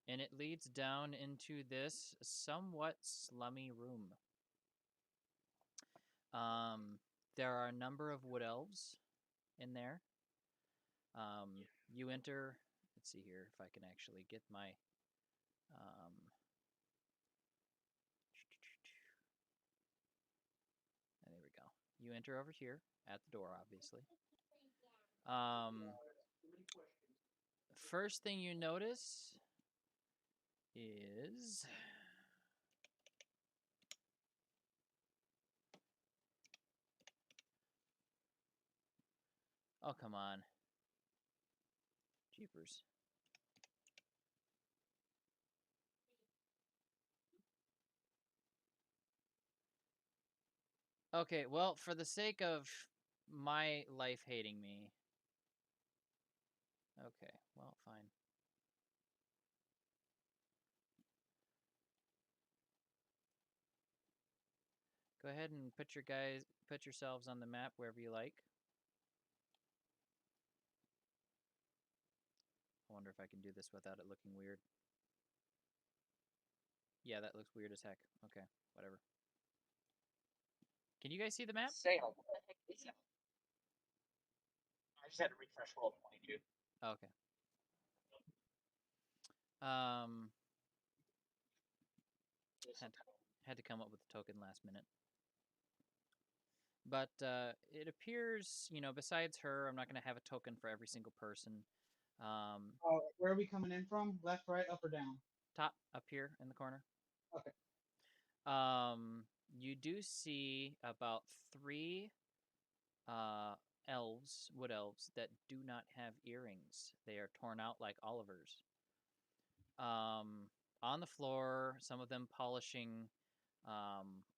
and it leads down into this somewhat slummy room. There are a number of wood elves in there. You enter. Let's see here if I can actually get my. There we go. You enter over here at the door, obviously. First thing you notice is oh, come on. Jeepers. Okay, well, for the sake of my life hating me. Okay, well, fine. Go ahead and put yourselves on the map wherever you like. I wonder if I can do this without it looking weird. Yeah, that looks weird as heck. Okay, whatever. Can you guys see the map? Sail. What the heck is that? I just had to refresh roll 22. Okay. Had to come up with a token last minute. But it appears, besides her, I'm not going to have a token for every single person. Where are we coming in from? Left, right, up, or down? Top, up here in the corner. Okay. you do see about 3 uh, elves, wood elves, that do not have earrings. They are torn out like Oliver's. On the floor, some of them polishing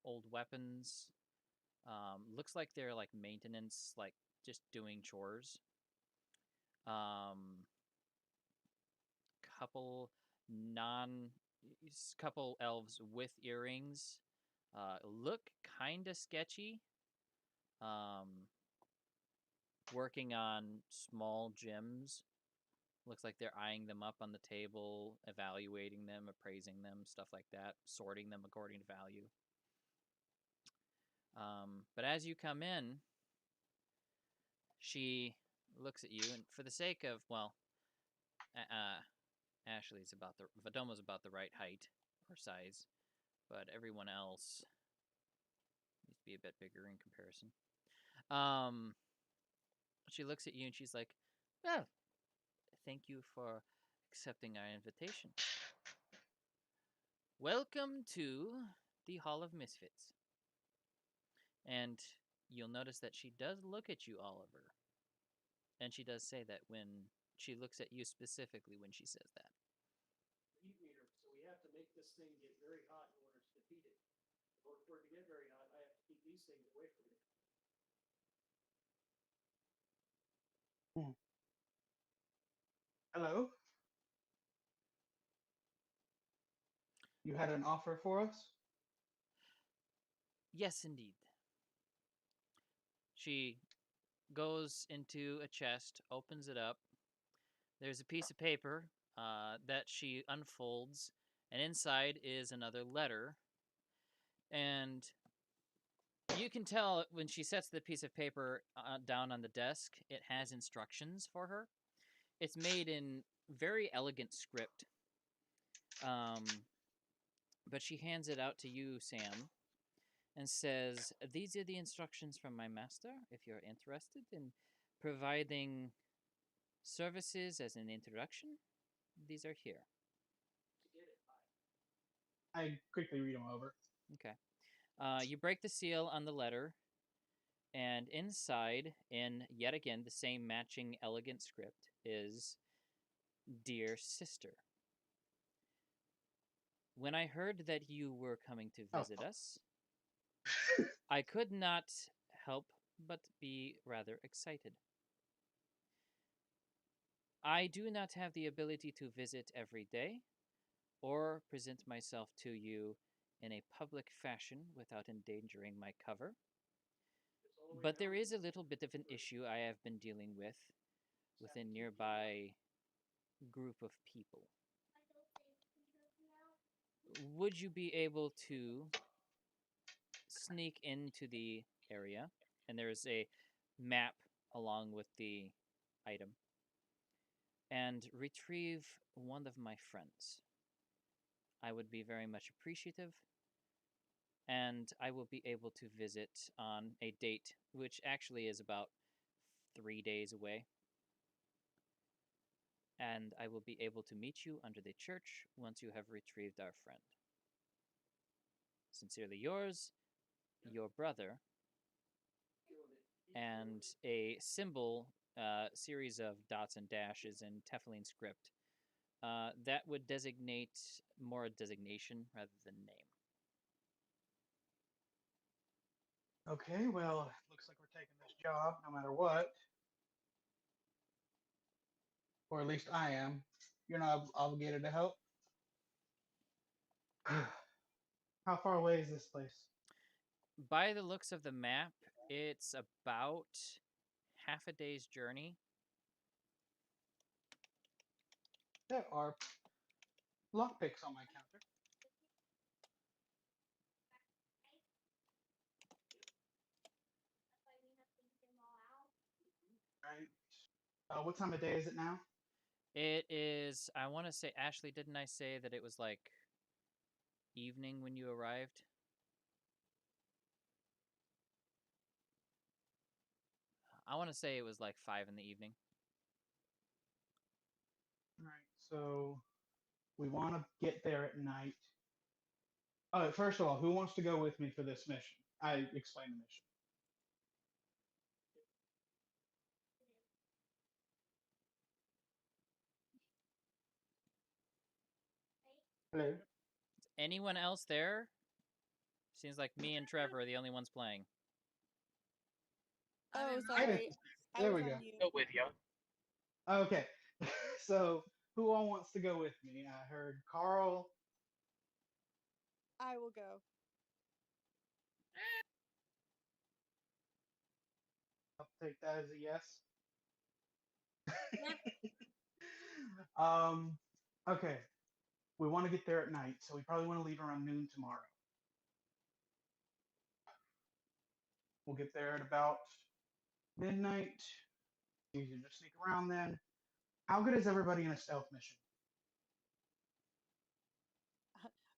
old weapons. Looks like they're like maintenance, like just doing chores. Um, couple non, couple elves with earrings. Look kind of sketchy. Um, working on small gems. Looks like they're eyeing them up on the table, evaluating them, appraising them, stuff like that, sorting them according to value. But as you come in, she looks at you, and for the sake of, well, Ashley's about the, Vadoma's about the right height or size, but everyone else needs to be a bit bigger in comparison. She looks at you and she's like, well, thank you for accepting our invitation. Welcome to the Hall of Misfits. And you'll notice that she does look at you, Oliver. And she does say that when she looks at you specifically when she says that. Heat meter, so we have to make this thing get very hot in order to defeat it. In order for it to get very hot, I have to keep these things away from it. Hello? You had an offer for us? Yes, indeed. She goes into a chest, opens it up. There's a piece of paper that she unfolds, and inside is another letter. And you can tell when she sets the piece of paper down on the desk, it has instructions for her. It's made in very elegant script. But she hands it out to you, Sam, and says, these are the instructions from my master. If you're interested in providing services as an introduction, these are here. I quickly read them over. Okay. You break the seal on the letter, and inside, in yet again the same matching elegant script, is Dear Sister. When I heard that you were coming to visit us, I could not help but be rather excited. I do not have the ability to visit every day or present myself to you in a public fashion without endangering my cover. But there is a little bit of an issue I have been dealing with a nearby group of people. Would you be able to sneak into the area? And there is a map along with the item. And retrieve one of my friends. I would be very much appreciative. And I will be able to visit on a date, which actually is about 3 days away. And I will be able to meet you under the church once you have retrieved our friend. Sincerely yours, your brother, and a symbol, series of dots and dashes in Teflon script. That would designate more a designation rather than name. Okay, well, looks like we're taking this job no matter what. Or at least I am. You're not obligated to help. How far away is this place? By the looks of the map, it's about half a day's journey. There are lockpicks on my counter. Right. What time of day is it now? It is, I want to say, Ashley, didn't I say that it was like evening when you arrived? I want to say it was like 5 in the evening. All right. So we want to get there at night. All right, first of all, who wants to go with me for this mission? I explained the mission. Hello. Anyone else there? Seems like me and Trevor are the only ones playing. I Oh, don't know. sorry. I There was we go. on mute. Go with you. Okay. So, who all wants to go with me? I heard Carl. I will go. I'll take that as a yes. Yep. um, okay. We want to get there at night, so we probably want to leave around noon tomorrow. We'll get there at about midnight. You can just sneak around then. How good is everybody in a stealth mission?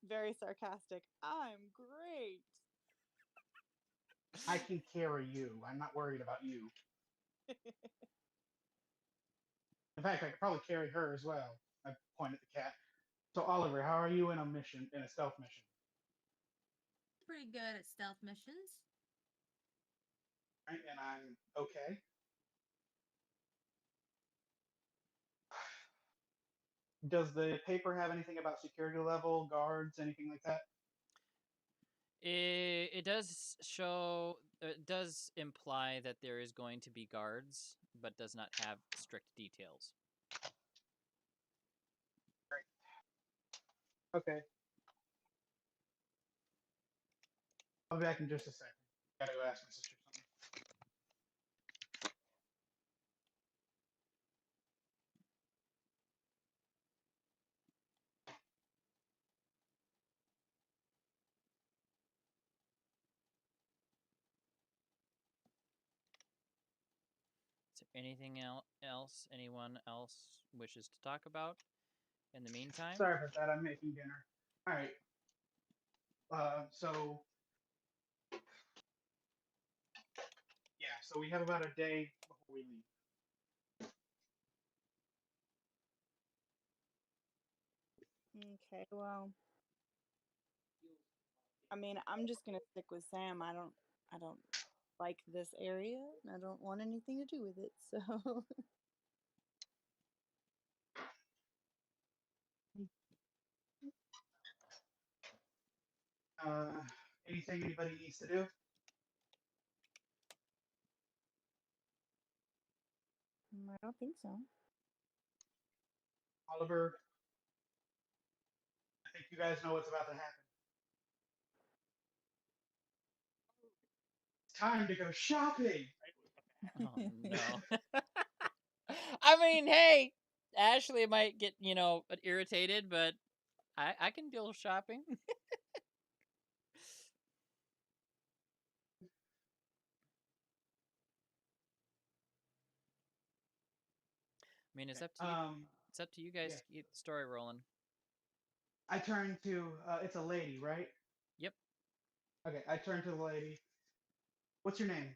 Very sarcastic. I'm great. I can carry you. I'm not worried about you. In fact, I could probably carry her as well. I point at the cat. So, Oliver, how are you in a stealth mission? Pretty good at stealth missions. Right? And I'm okay. Does the paper have anything about security level, guards, anything like that? It does show. It does imply that there is going to be guards, but does not have strict details. Okay. I'll be back in just a second. Gotta go ask my sister something. Is there anything else anyone else wishes to talk about in the meantime? Sorry about that. I'm making dinner. All right. So yeah, so we have about a day before we leave. Okay, well, I mean, I'm just gonna stick with Sam. I don't like this area, and I don't want anything to do with it. So, Anything anybody needs to do? I don't think so. Oliver, I think you guys know what's about to happen. It's time to go shopping. Oh no. I mean, hey, Ashley might get, irritated, but I can deal with shopping. I mean, it's Okay. up to you. It's up to you guys Yeah. to keep the story rolling. I turn to it's a lady, right? Yep. Okay, I turn to the lady. What's your name?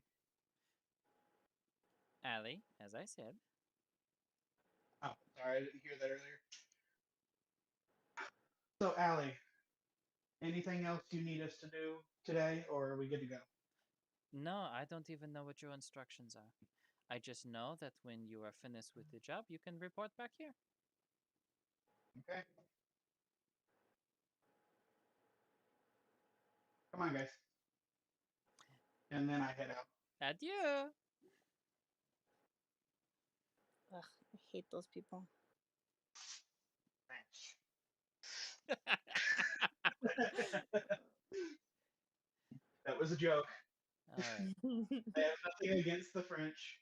Allie, as I said. Oh, sorry, I didn't hear that earlier. So, Allie, anything else you need us to do today, or are we good to go? No, I don't even know what your instructions are. I just know that when you are finished with the job, you can report back here. Okay. Come on, guys. And then I head out. Adieu. Ugh, I hate those people. That was a joke. All right. I have nothing against the French.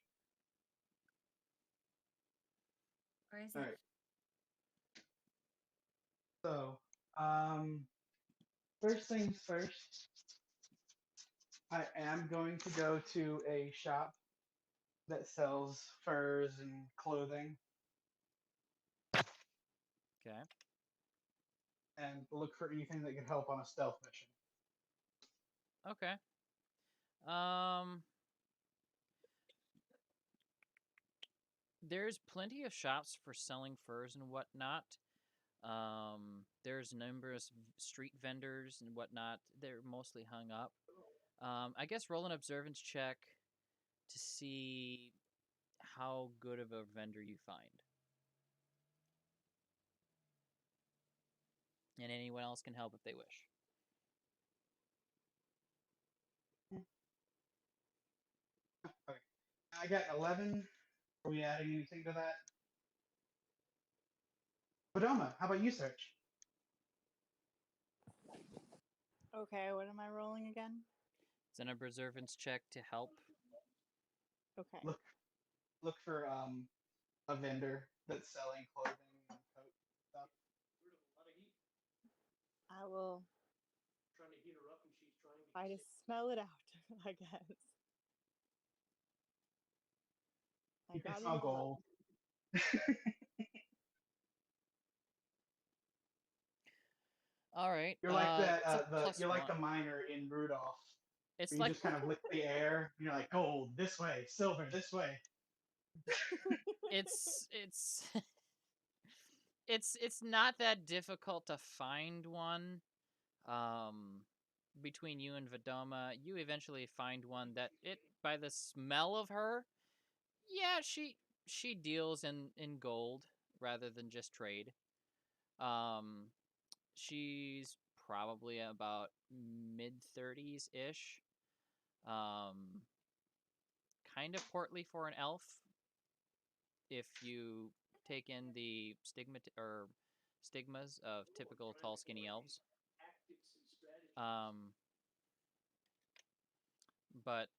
Or is All it? right. So, um, first things first, I am going to go to a shop that sells furs and clothing Okay. and look for anything that could help on a stealth mission. Okay. There's plenty of shops for selling furs and whatnot. There's numerous street vendors and whatnot. They're mostly hung up. I guess roll an observance check to see how good of a vendor you find. And anyone else can help if they wish. Okay. I got 11. Are we adding anything to that? Padoma, how about you search? Okay, what am I rolling again? It's an observance check to help. Okay. Look for a vendor that's selling clothing and coat stuff. Rid of a lot of heat. I will Trying to heat her up, and she's trying to. try to get sick. smell it out, I guess. I You can got smell an 11. gold. All right. You're like that. It's a plus You're like one. the miner in Rudolph. It's Where you like just kind of lick the air. And you're like gold this way, silver this way. it's it's not that difficult to find one. Um, between you and Vidoma, you eventually find one that it by the smell of her, yeah, she deals in gold rather than just trade. Um, she's probably about mid-30s ish. Um, kind of portly for an elf if you take in the stigmas of typical tall skinny elves. Tactics and strategies. But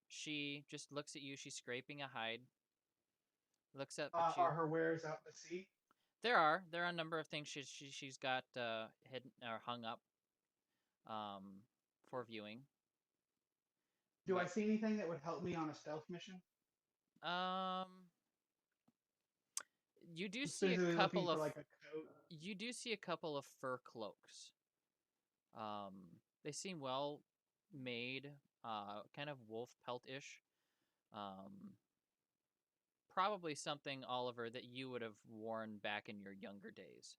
she just looks at you. She's scraping a hide. Looks up at you. Are her wares out to sea? There are a number of things she's got hidden or hung up for viewing. Do I But see anything that would help me on a stealth mission? um, you do see a Specifically looking couple for of like a coat. you do see a couple of fur cloaks. They seem well made, kind of wolf pelt ish. Um, probably something, Oliver, that you would have worn back in your younger days.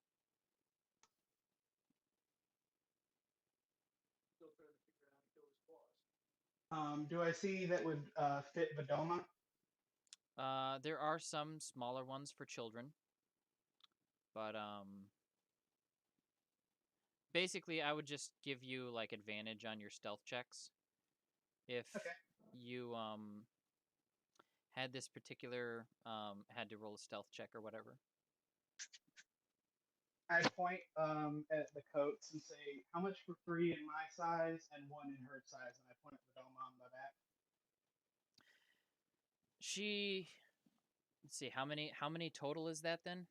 Still trying to figure out how to kill his boss. Do I see that would fit Vidoma? There are some smaller ones for children, but basically, I would just give you like advantage on your stealth checks if Okay. you had this particular had to roll a stealth check or whatever. I point at the coats and say, how much for free in my size and one in her size? And I point at Vidoma on the back. Let's see, how many total is that then?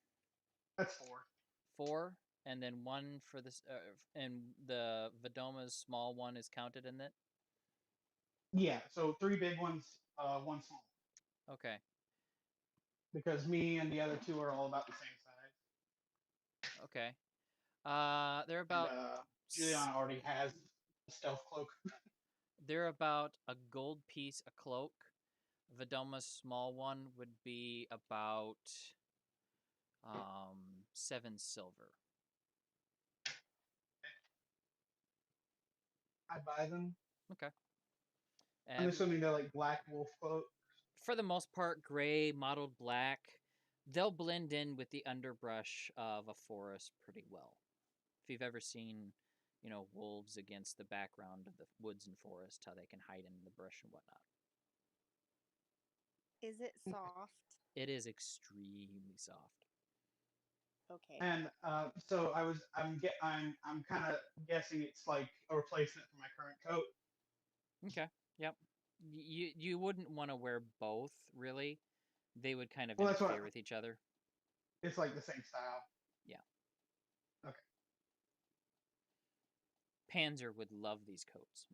That's 4. 4, and then 1 for this, and the Vidoma's small one is counted in it. Yeah, so 3 big ones, 1 small. Okay. Because me and the other 2 are all about the same size. Okay. They're And about Juliana already has a stealth cloak. they're about a gold piece a cloak. Vidoma's small one would be about 7 silver. I buy them. Okay. I'm assuming they're like black wolf cloak. For the most part, gray, mottled black. They'll blend in with the underbrush of a forest pretty well. If you've ever seen, wolves against the background of the woods and forest, how they can hide in the brush and whatnot. Is it soft? It is extremely soft. Okay. And so I'm kind of guessing it's like a replacement for my current coat. Okay. Yep. You wouldn't want to wear both, really. They would kind of Well, that's what interfere with each other. it's like the same style. Yeah. Okay. Panzer would love these coats.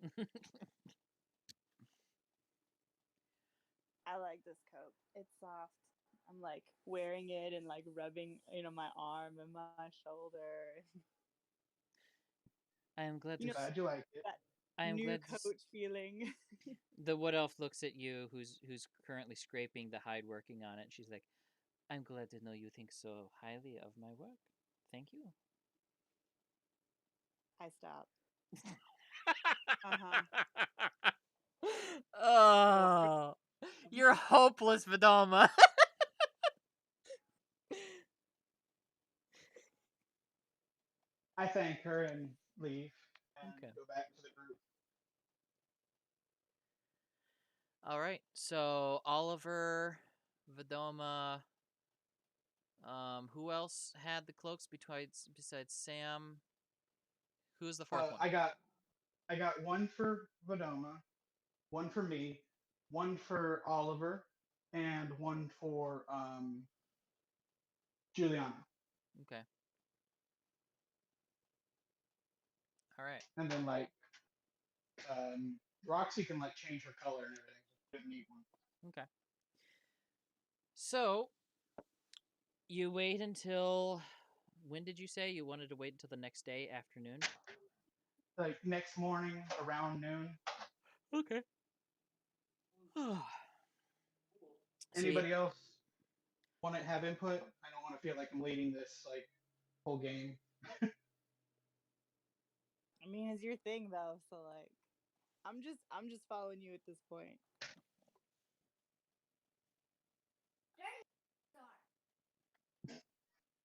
I like this coat. It's soft. I'm like wearing it and like rubbing, my arm and my shoulder. I am glad You to. know, Glad you like it. that I am new glad to. coat feeling. The wood elf looks at you, who's currently scraping the hide, working on it. She's like, I'm glad to know you think so highly of my work. Thank you. I stop. Uh-huh. Oh, you're hopeless, Vidalma. I thank her and leave and Okay. go back to the group. All right. So Oliver, Vidoma. Who else had the cloaks besides Sam? Who's the fourth one? I got one for Vadoma, one for me, one for Oliver, and one for Juliana. Okay. All right. And then like Roxy can like change her color and everything. Didn't need one. Okay. So you wait until when did you say you wanted to wait until the next day afternoon? Like next morning around noon. Okay. See, Anybody else want to have input? I don't want to feel like I'm leading this like whole game. I mean, it's your thing though, so like, I'm just following you at this point.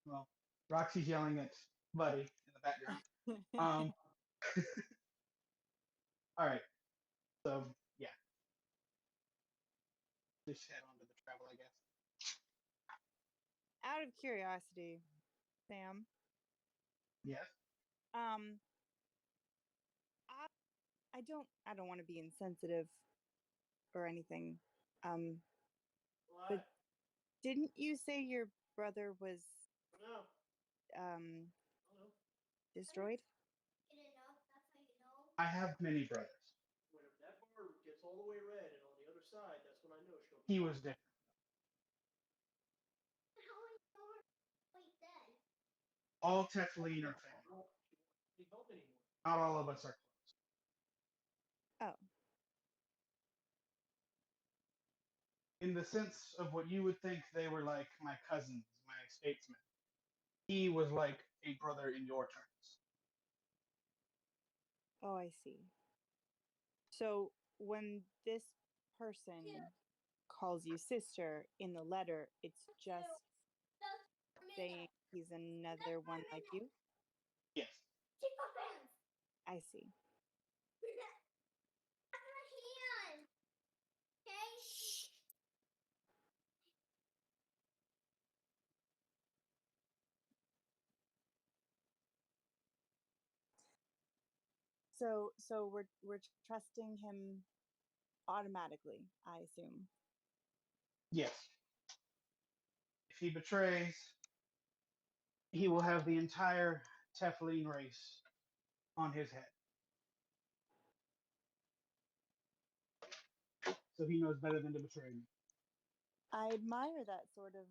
Well, Roxy's yelling at Buddy in the background. Um, all right. So yeah, just head on to the travel, I guess. Out of curiosity, Sam, Yes. um, I don't want to be insensitive or anything, um, but What? didn't you say your brother was No. um No. destroyed? I have many brothers. When that bar gets all the way red and on the other side, that's when I know she'll. He was different. All Teflon are family. She won't need help anymore. Not all of us are close. Oh, In the sense of what you would think they were like my cousins, my statesmen. He was like a brother in your terms. oh, I see. So when this person calls you sister in the letter, it's just saying he's another one like you? Yes. I see. So we're trusting him automatically, I assume. Yes. If he betrays, he will have the entire Teflon race on his head. So he knows better than to betray me. I admire that sort of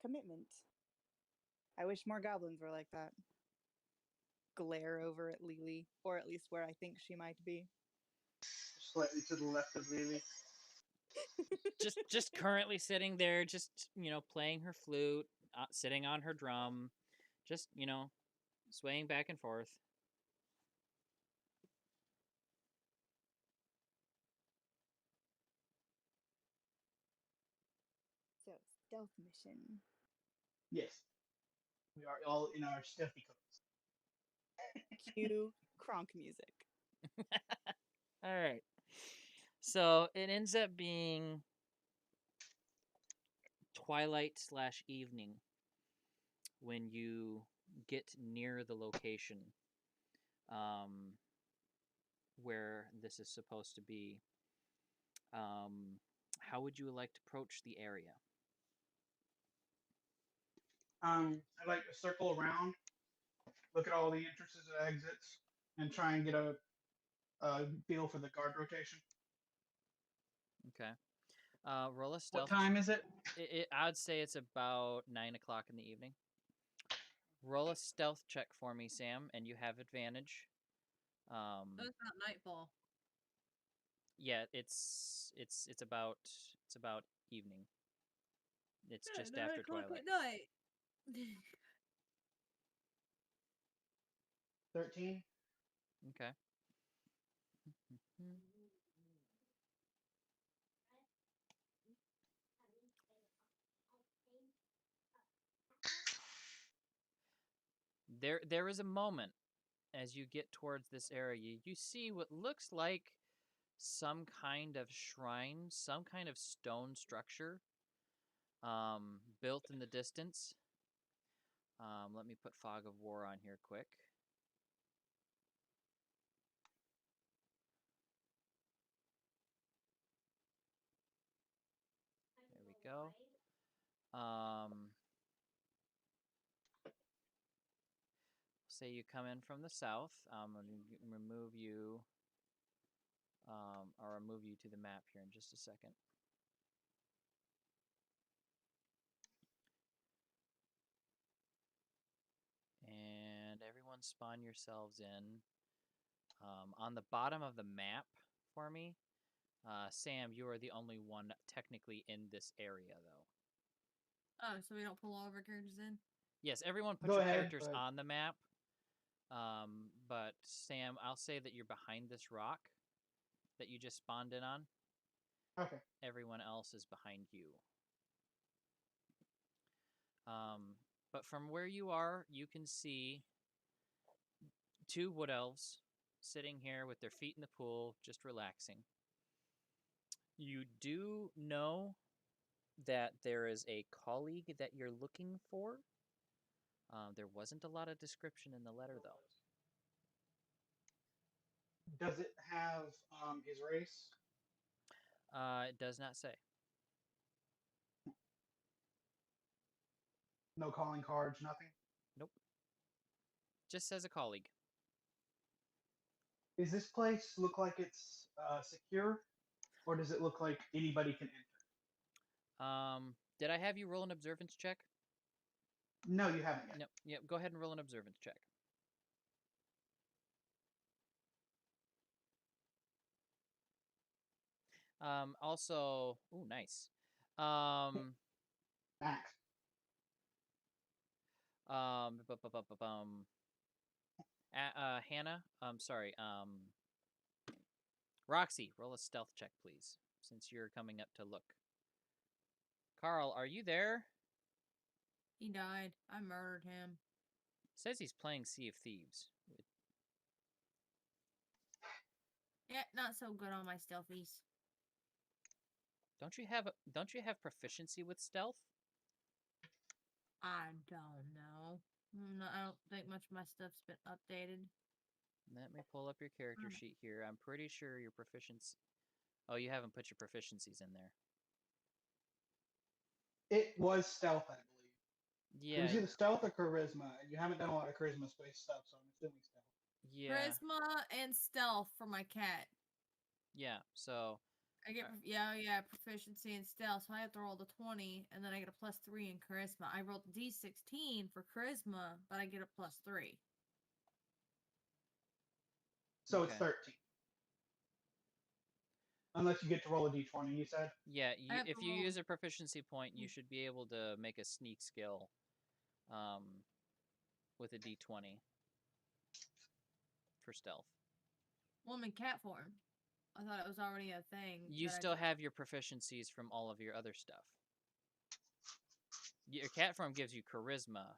commitment. I wish more goblins were like that. Glare over at Lily, or at least where I think she might be. Slightly to the left of Lily. just currently sitting there, just playing her flute, sitting on her drum, just swaying back and forth. So, stealth mission. Yes. We are all in our stealthy coats. Cue Kronk music. All right. So it ends up being twilight/evening when you get near the location um, where this is supposed to be. How would you like to approach the area? I like to circle around, look at all the entrances and exits, and try and get a feel for the guard rotation. Okay. Roll a stealth. What time is it? I would say it's about 9 o'clock in the evening. Roll a stealth check for me, Sam, and you have advantage. Oh, it's not nightfall. Yeah, it's about evening. It's Yeah, just 9 after o'clock twilight. at night. 13. Okay. There is a moment as you get towards this area. You see what looks like some kind of shrine, some kind of stone structure built in the distance. Let me put Fog of War on here quick. There we go. Say you come in from the south. I'm going to remove you, or I'll move you to the map here in just a second. And everyone spawn yourselves in. On the bottom of the map for me, Sam, you are the only one technically in this area, though. Oh, so we don't pull all of our characters in? Yes, everyone put Go your ahead, characters go ahead. on the map. But Sam, I'll say that you're behind this rock that you just spawned in on. Okay. Everyone else is behind you. But from where you are, you can see 2 wood elves sitting here with their feet in the pool, just relaxing. You do know that there is a colleague that you're looking for. There wasn't a lot of description in the letter, though. Does it have his race? It does not say. No calling cards, nothing? Nope. Just says a colleague. Does this place look like it's secure? Or does it look like anybody can enter? Did I have you roll an observance check? No, you haven't yet. No. Yep. Go ahead and roll an observance check. Also, ooh, nice. Max. Hannah. Sorry. Roxy, roll a stealth check, please, since you're coming up to look. Carl, are you there? He died. I murdered him. Says he's playing Sea of Thieves. Yeah, not so good on my stealthies. Don't you have proficiency with stealth? I don't know. I don't think much of my stuff's been updated. Let me pull up your character sheet here. I'm pretty sure your proficiency. Oh, you haven't put your proficiencies in there. It was stealth, I believe. It Yeah, was either stealth or charisma, and you haven't done a lot of charisma space stuff, so I'm assuming stealth. yeah, Charisma and stealth for my cat. yeah. So I get proficiency in stealth, so I have to roll the 20, and then I get a +3 in charisma. I rolled D16 for charisma, but I get a +3. So okay. it's 13. Unless you get to roll a d20, you said? Yeah, I have if to you roll- use a proficiency point, you should be able to make a sneak skill, with a d20 for stealth. Woman cat form. I thought it was already a thing. You that I still could- have your proficiencies from all of your other stuff. Your cat form gives you charisma.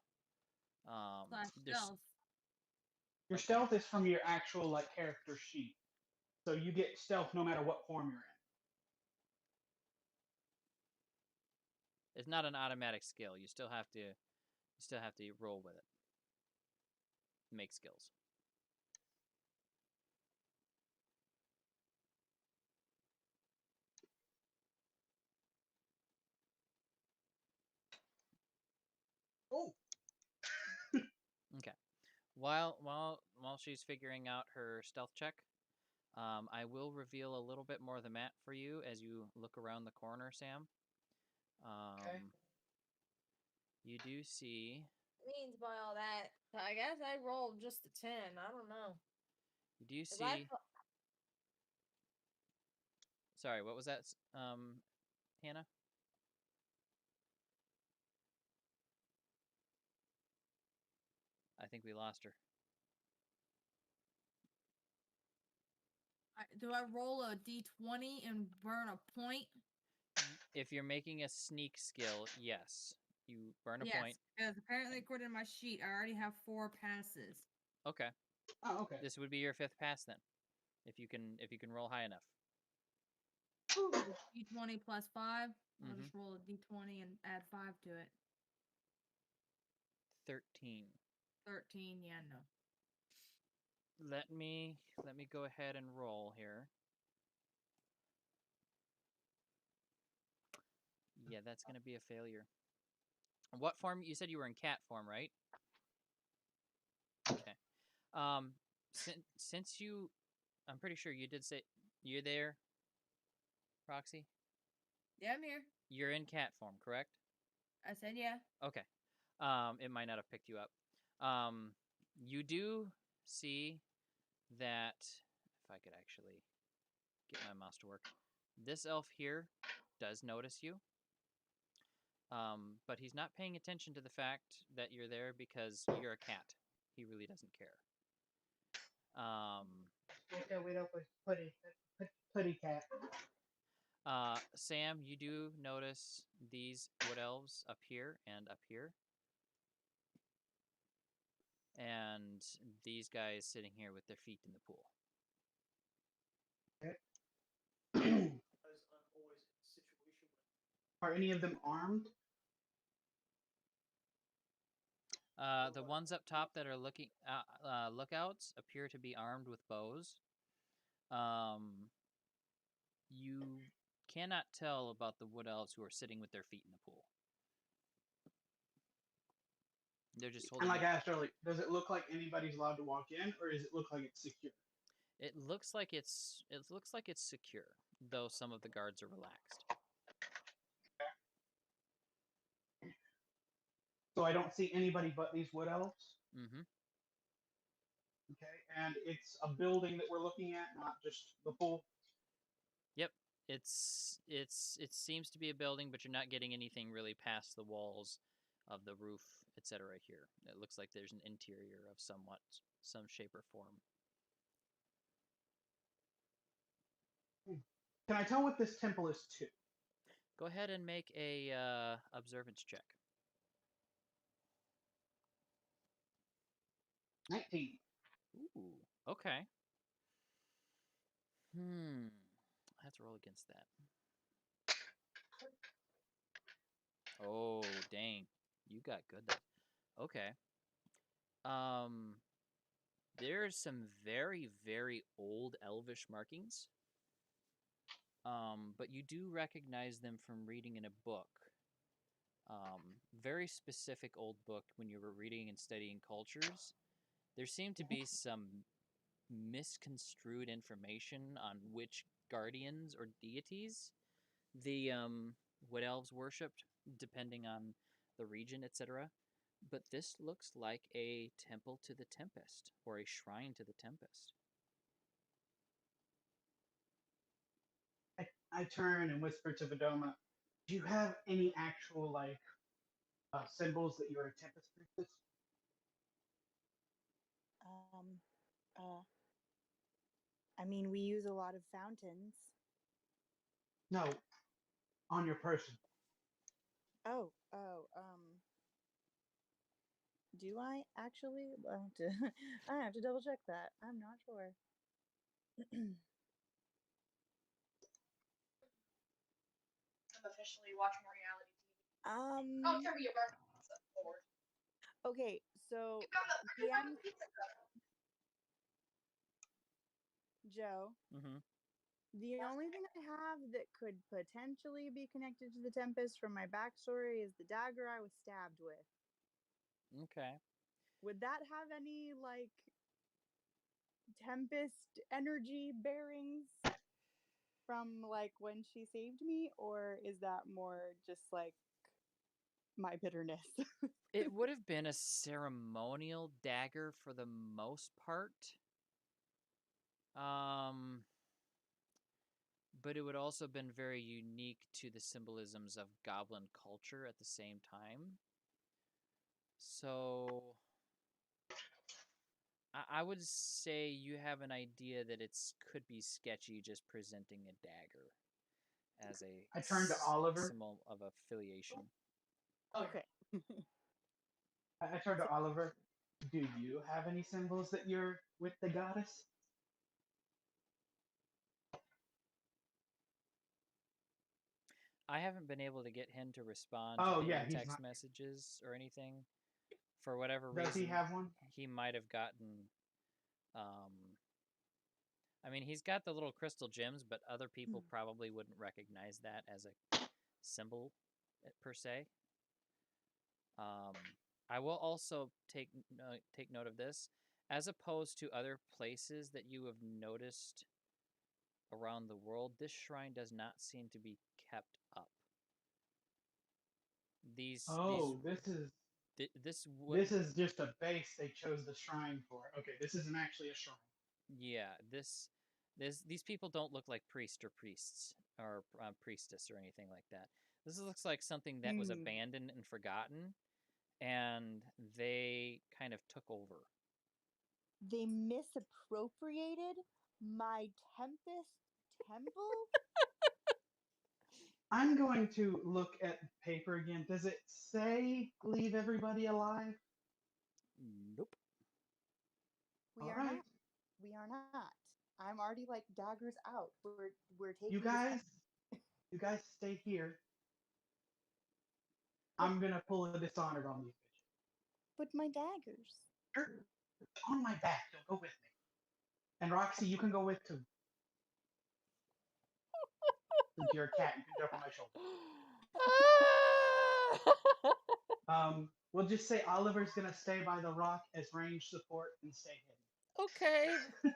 / there's stealth. Your Okay. stealth is from your actual character sheet. So you get stealth no matter what form you're in. It's not an automatic skill. You still have to roll with it. Make skills. Oh. Okay. While she's figuring out her stealth check, I will reveal a little bit more of the map for you as you look around the corner, Sam. Okay. You do see. Means by all that, I guess I rolled just a 10. I don't know. You do see. Sorry, what was that? Hannah. think we lost her. Do I roll a d20 and burn a point? If you're making a sneak skill, yes, you burn a Yes, point. because apparently according to my sheet, I already have 4 passes. Okay, Oh, okay. this would be your 5th pass then, if you can roll high enough. D20 plus 5. I'll Mhm. just roll a d20 and add 5 to it. 13. 13, yeah, no. Let me go ahead and roll here. Yeah, that's gonna be a failure. What form? You said you were in cat form, right? Okay. Since you, I'm pretty sure you did say you're there, Roxy. Yeah, I'm here. You're in cat form, correct? I said yeah. Okay. It might not have picked you up. You do see that if I could actually get my mouse to work, this elf here does notice you. But he's not paying attention to the fact that you're there because you're a cat. He really doesn't care. Okay, we don't putty cat. Sam, you do notice these wood elves up here and up here. And these guys sitting here with their feet in the pool. Because I'm always in a situation when Are any of them armed? The ones up top that are looking lookouts appear to be armed with bows. You cannot tell about the wood elves who are sitting with their feet in the pool. They're just And holding. like I asked earlier, does it look like anybody's allowed to walk in, or does it look like it's secure? It looks like it's secure, though some of the guards are relaxed. So I don't see anybody but these wood elves. Mm-hmm. Okay, and it's a building that we're looking at, not just the pool. Yep. It seems to be a building, but you're not getting anything really past the walls of the roof, etc. Here, it looks like there's an interior of some shape or form. Can I tell what this temple is to? Go ahead and make a observance check. 19. Ooh. Okay. I have to roll against that. Oh, dang. You got good then. Okay. There's some very, very old elvish markings. But you do recognize them from reading in a book. Very specific old book when you were reading and studying cultures. There seemed to be some misconstrued information on which guardians or deities the wood elves worshipped, depending on the region, etc. But this looks like a temple to the Tempest, or a shrine to the Tempest. I turn and whisper to Vidoma, do you have any actual, symbols that you're a Tempest priestess? Uh, I mean, we use a lot of fountains. No, on your person. Do I actually? I have to double check that. I'm not sure. I'm officially watching reality TV. Um. Oh, Toby, you're burning. Lord. Okay, so You found DM the pizza cup. Joe. Mm-hmm. The only thing I have that could potentially be connected to the Tempest from my backstory is the dagger I was stabbed with. Okay. Would that have any Tempest energy bearings from when she saved me, or is that more just my bitterness? It would have been a ceremonial dagger for the most part. But it would also have been very unique to the symbolisms of goblin culture at the same time. So I would say you have an idea that it's could be sketchy just presenting a dagger as a I turn to Oliver. symbol of affiliation. Okay. I turn to Oliver. Do you have any symbols that you're with the goddess? I haven't been able to get him to respond Oh to yeah, any he's text not. messages or anything. For whatever Does he reason, have one? he might have gotten. Um, I mean, he's got the little crystal gems, but other people probably wouldn't recognize that as a symbol per se. Um, I will also take note of this, as opposed to other places that you have noticed around the world. This shrine does not seem to be kept up. Oh, This this is just a base they chose the shrine for. Okay, this isn't actually a shrine. yeah, these people don't look like priest or priests or priestess or anything like that. This looks like something that was abandoned and forgotten, and they kind of took over. They misappropriated my Tempest temple? I'm going to look at the paper again. Does it say leave everybody alive? Nope. We All are right. not. We are not. I'm already like daggers out. We're taking You this guys, you guys stay here. But- I'm gonna pull a dishonored on you. But my daggers. Sure. On my back. You'll go with me. And Roxy, you can go with too. Since you're a cat, you can jump on my shoulder. We'll just say Oliver's gonna stay by the rock as range support and stay hidden. Okay.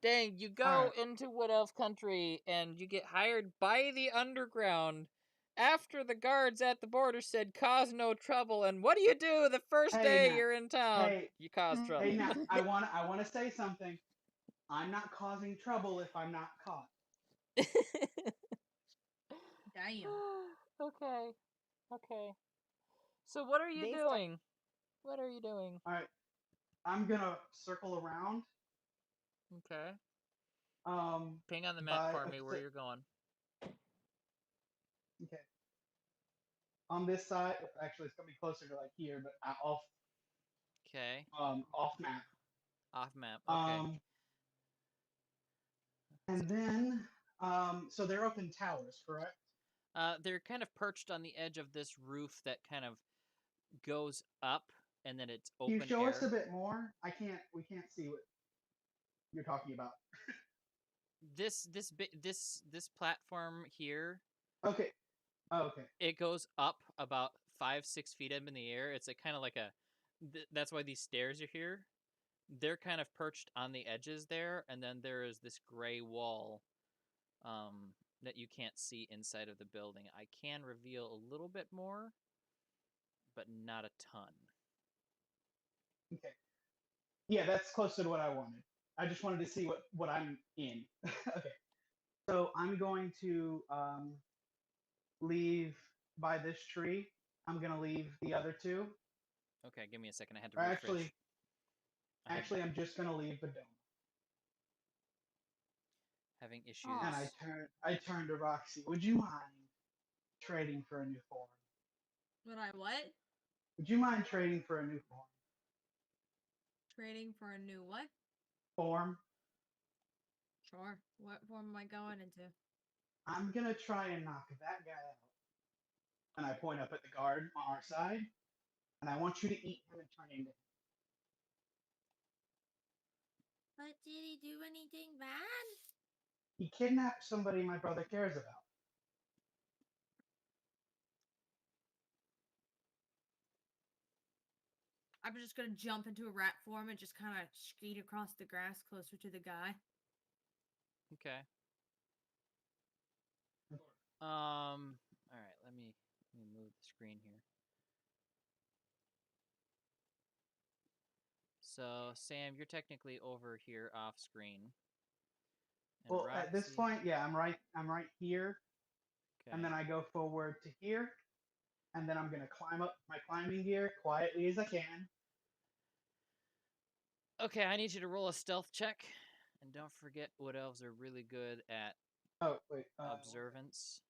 Dang, you go into Wood Elf country and you get hired by the underground after the guards at the border said cause no trouble, and what do the first day you're in town? You cause trouble. Hey, now I wanna say something. I'm not causing trouble if I'm not caught. Damn. Okay. So what are you They doing? What are you doing? All right, I'm gonna circle around. Okay. Um, Ping on the map for me where you're going. Okay. On this side, actually, it's gonna be closer to like here, but off. Okay. Off map. Off map. Okay. And then, so they're up in towers, correct? They're kind of perched on the edge of this roof that kind of goes up, and then it's open Can you show air. us a bit more? We can't see what you're talking about. This platform here. Okay. Oh, okay. It goes up about 5-6 feet up in the air. It's a kind of like a. That's why these stairs are here. They're kind of perched on the edges there, and then there is this gray wall that you can't see inside of the building. I can reveal a little bit more, but not a ton. Okay. Yeah, that's closer to what I wanted. I just wanted to see what I'm in. Okay. So I'm going to leave by this tree. I'm gonna leave the other two. Okay, give me a second. I had to Or refresh. actually, I'm just gonna leave the dome. Having issues. And I turn to Roxy. Would you mind trading for a new form? Would I what? Would you mind trading for a new form? Trading for a new what? Form? Sure. What form am I going into? I'm gonna try and knock that guy out. And I point up at the guard on our side, and I want you to eat him and turn into him. But did he do anything bad? He kidnapped somebody my brother cares about. I'm just gonna jump into a rat form and just kind of skate across the grass closer to the guy. Okay. All right. Let me move the screen here. So Sam, you're technically over here off screen. And well, Roxy, at this point, yeah, I'm right here. Okay. And then I go forward to here, and then I'm gonna climb up my climbing gear quietly as I can. Okay, I need you to roll a stealth check, and don't forget wood elves are really good at Oh wait. observance.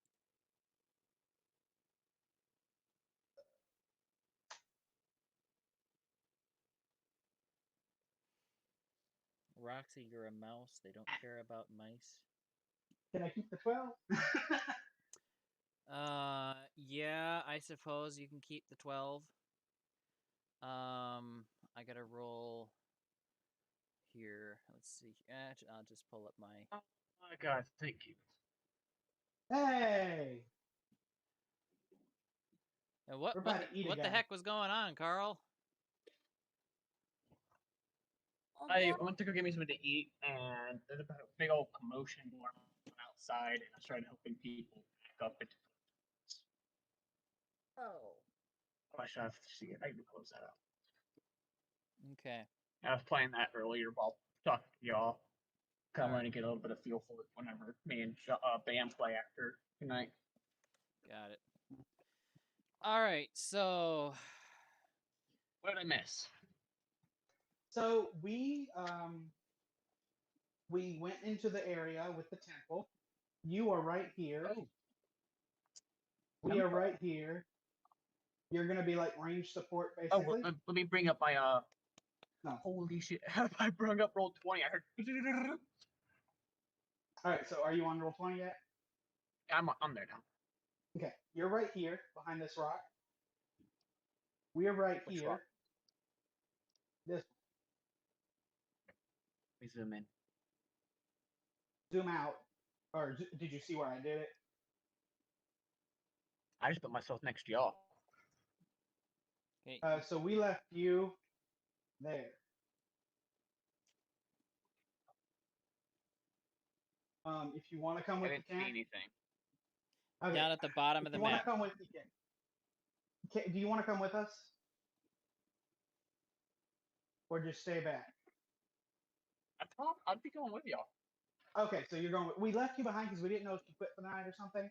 Roxy, you're a mouse. They don't care about mice. Can I keep the 12? Yeah, I suppose you can keep the 12. I gotta roll here. Let's see. I'll just pull up my. Oh my god, thank you. Hey! Now, what We're what about to eat what the again. heck was going on, Carl? I went to go get me something to eat, and there's a big old commotion going on outside, and I started helping people back up into. Oh. I should have to see it. I can close that out. Okay. I was playing that earlier while talking to y'all. Kind of Alright. wanting to get a little bit of feel for it whenever me and Bam play after tonight. Got it. All right. So What did I miss? So we went into the area with the temple. You are right here. Oh, We are temple. right here. You're gonna be like range support Oh, basically. let me bring up my No. Holy shit! I brought up roll 20. I heard. All right. So are you on roll 20 yet? I'm there now. Okay. You're right here behind this rock. We are right Which here. rock? This. Let me zoom in. Zoom out. Or did you see where I did it? I just put myself next to y'all. okay, So we left you there. If you want to come I with, didn't you see can. anything. Okay. down at the bottom If of the you want map. to come with, you can. Do you want to come with us, or just stay back? I'd be going with y'all. Okay, so you're going. We left you behind because we didn't know if you quit for the night or something.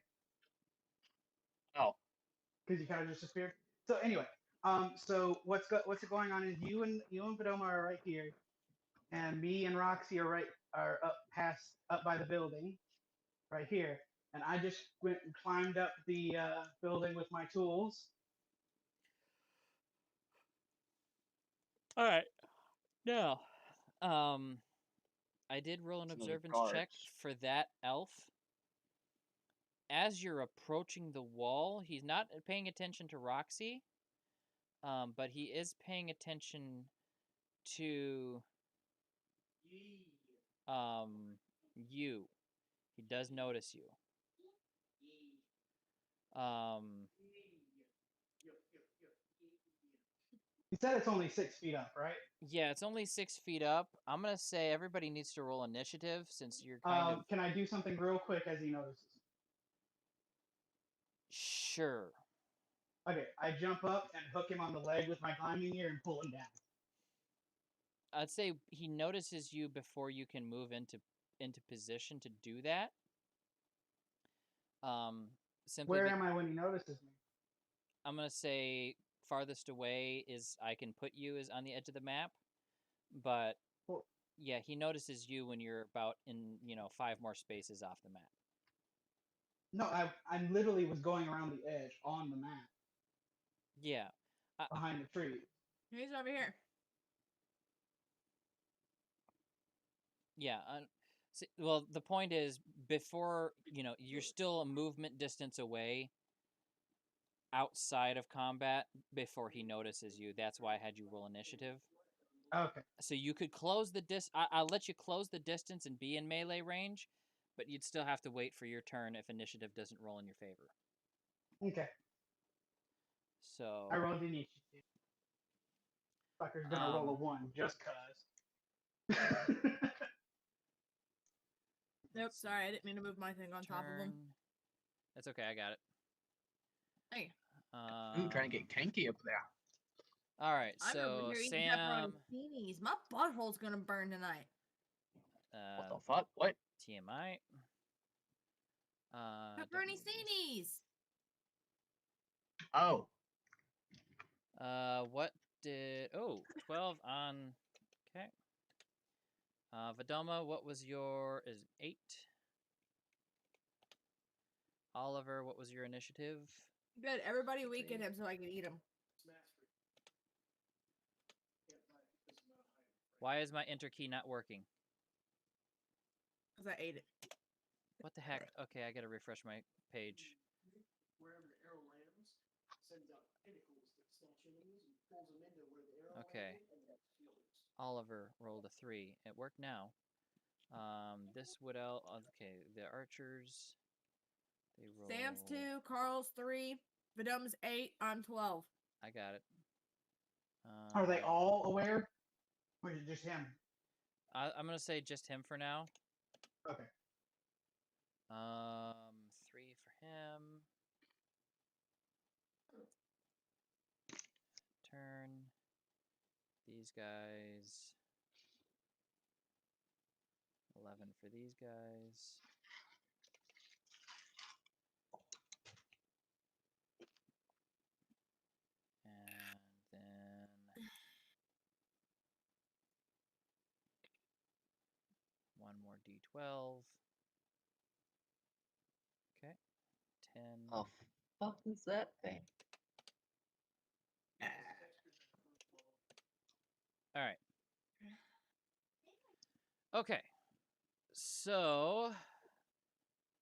Oh, Because you kind of just disappeared. So anyway, so what's going on is you and Padoma are right here, and me and Roxy are up by the building, right here. And I just went and climbed up the building with my tools. All right. Now, I did roll an It's another observance guard. check for that elf. As you're approaching the wall, he's not paying attention to Roxy, but he is paying attention to you. He does notice you. You said it's only 6 feet up, right? Yeah, it's only 6 feet up. I'm gonna say everybody needs to roll initiative since you're kind of Can I do something real quick as he notices? sure. Okay, I jump up and hook him on the leg with my climbing gear and pull him down. I'd say he notices you before you can move into position to do that. Simply Where am I when he notices me? I'm gonna say farthest away is I can put you is on the edge of the map, but Well, yeah, he notices you when you're about in 5 more spaces off the map. no, I literally was going around the edge on the map Yeah, behind the tree. He's over here. yeah. Well, the point is before you're still a movement distance away outside of combat before he notices you. That's why I had you roll initiative. Okay. So you could close the I'll let you close the distance and be in melee range, but you'd still have to wait for your turn if initiative doesn't roll in your favor. Okay. So I rolled initiative. Fucker's gonna roll a 1 just cause. Nope, sorry, I didn't mean to move my thing on top of him. That's okay, I got it. Hey. Ooh, trying to get tanky up there. All right, I'm so over here eating Sam, pepperoni senies. My butthole's gonna burn tonight. What the fuck? What? TMI. Pepperoni senies. Oh, What did 12 on? Okay. Vadoma, what was your is 8? Oliver, what was your initiative? Good. Everybody weaken him so I can eat him. It's mastery. Can't buy it because I'm not a high. Why is my enter key not working? Because I ate it. What the heck? Okay, I gotta refresh my page. Wherever the arrow lands, sends out pinnacles that snatch enemies and pulls them into where the arrow Okay. landed, and that's shields. Oliver rolled a 3. It worked now. This would okay. The archers. They roll. Sam's 2, Carl's 3, Vadom's 8, I'm 12. I got it. Are they all aware? Or is it just him? I'm gonna say just him for now. Okay. 3 for him. Turn. These guys. 11 for these guys. And then one more D12. Okay. 10. Oh, fuck is that thing? All right. Okay. So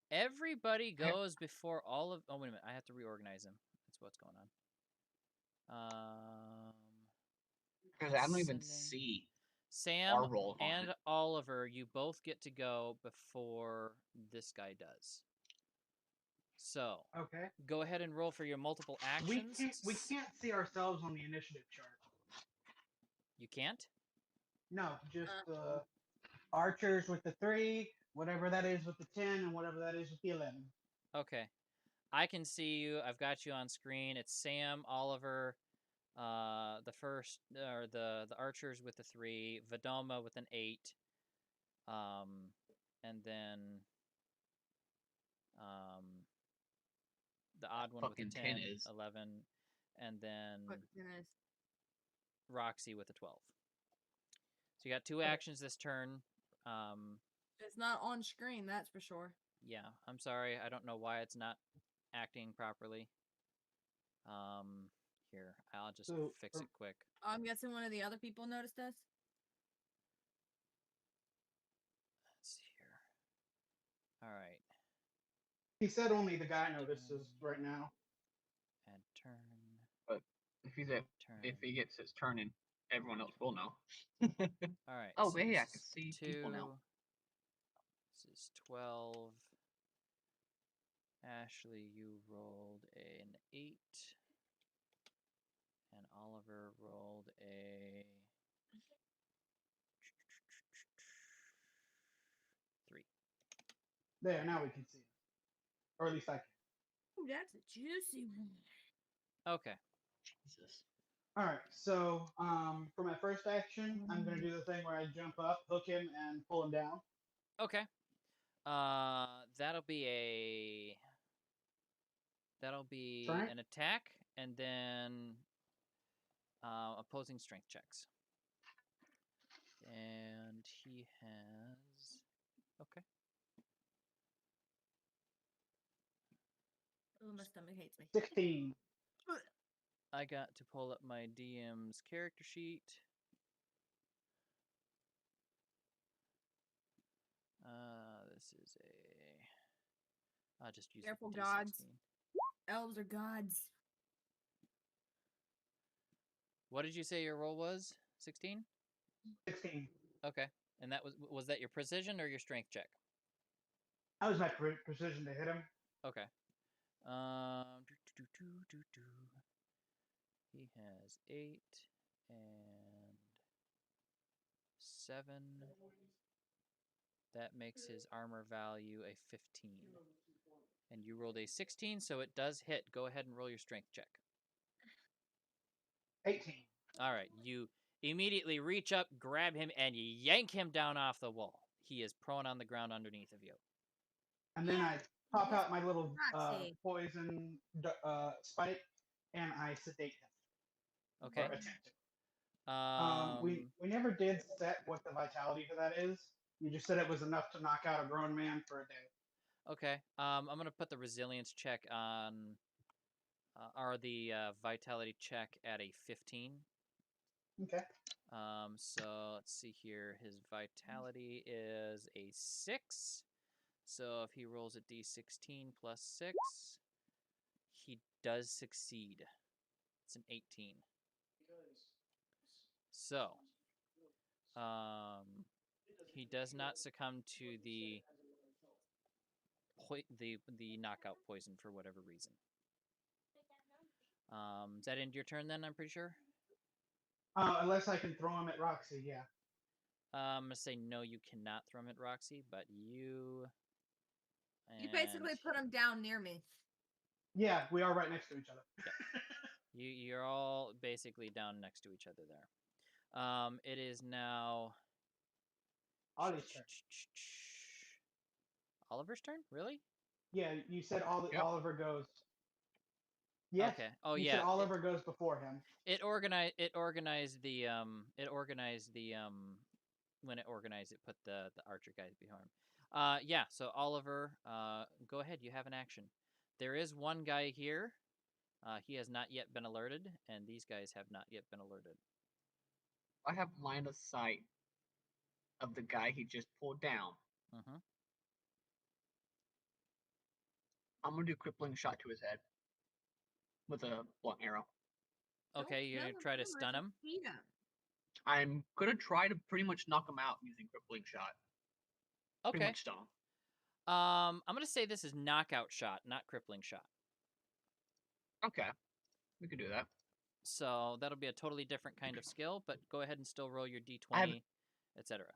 everybody goes before all of. Oh wait a minute! I have to reorganize them. That's what's going on. Because I don't even Sending. see Sam our roll on and it. Oliver, you both get to go before this guy does. So Okay. go ahead and roll for your multiple We actions. can't see ourselves on the initiative chart. You can't? No, just the archers with the 3, whatever that is with the 10, and whatever that is with the 11. Okay. I can see you. I've got you on screen. It's Sam, Oliver, the first or the archers with the 3, Vadoma with an 8, and then the odd one with a Fucking 10, 10 is. 11, and then What goodness. Roxy with a 12. So you got 2 actions this turn. It's not on screen, that's for sure. Yeah, I'm sorry. I don't know why it's not acting properly. Here, I'll just fix it quick. I'm guessing one of the other people noticed us. Let's see here. All right. He said only the guy notices right now. Add turn. But if he's turn. if he gets his turn in, everyone else will know. All right. Oh, so yeah, I this can is see 2. people now. This is 12. Ashley, you rolled an 8. And Oliver rolled a 3. There, now we can see it. Or at least I can. Ooh, that's a juicy one. Okay. Jesus. Alright, so for my first action, I'm going to do the thing where I jump up, hook him, and pull him down. Okay. That'll be Strength? an attack, and then opposing strength checks. And he has. Okay. Oh, my stomach hates me. 16. I got to pull up my DM's character sheet. This is I'll just use Careful, the gods. D16. Elves are gods. What did you say your roll was? 16? 16. Okay. And that was that your precision or your strength check? That was my precision to hit him. Okay. He has 8 and 7. That makes his armor value a 15. And you rolled a 16, so it does hit. Go ahead and roll your strength check. 18. All right. You immediately reach up, grab him, and you yank him down off the wall. He is prone on the ground underneath of you. And then I pop out my little Roxy. poison spike, and I sedate him. Okay. Or attempt to. We never did set what the vitality for that is. You just said it was enough to knock out a grown man for a day. Okay. I'm gonna put the resilience check on, or the vitality check at a 15. Okay. So let's see here. His vitality is a 6. So if he rolls a d16 plus 6, he does succeed. It's an 18. So, he does not succumb to the knockout poison for whatever reason. Does that end your turn then? I'm pretty sure. Unless I can throw him at Roxy, yeah. I'm gonna say no. You cannot throw him at Roxy, but you. You basically put him down near me. Yeah, we are right next to each other. You're all basically down next to each other there. It is now Ollie's turn. Oliver's turn? Really? Yeah, you said Yep. Oliver goes. Yes. Okay. Oh you yeah. said Oliver goes before him. It organized the when it organized it put the archer guys behind him. Yeah, so Oliver, go ahead, you have an action. There is one guy here. He has not yet been alerted, and these guys have not yet been alerted. I have line of sight of the guy he just pulled down. Mm-hmm. I'm gonna do crippling shot to his head with a blunt arrow. Okay, you're gonna try to stun him? I'm gonna try to pretty much knock him out using crippling shot. Pretty Okay. much stun him. I'm gonna say this is knockout shot, not crippling shot. Okay, we can do that. So that'll be a totally different kind of skill, but go ahead and still roll your d20, etc.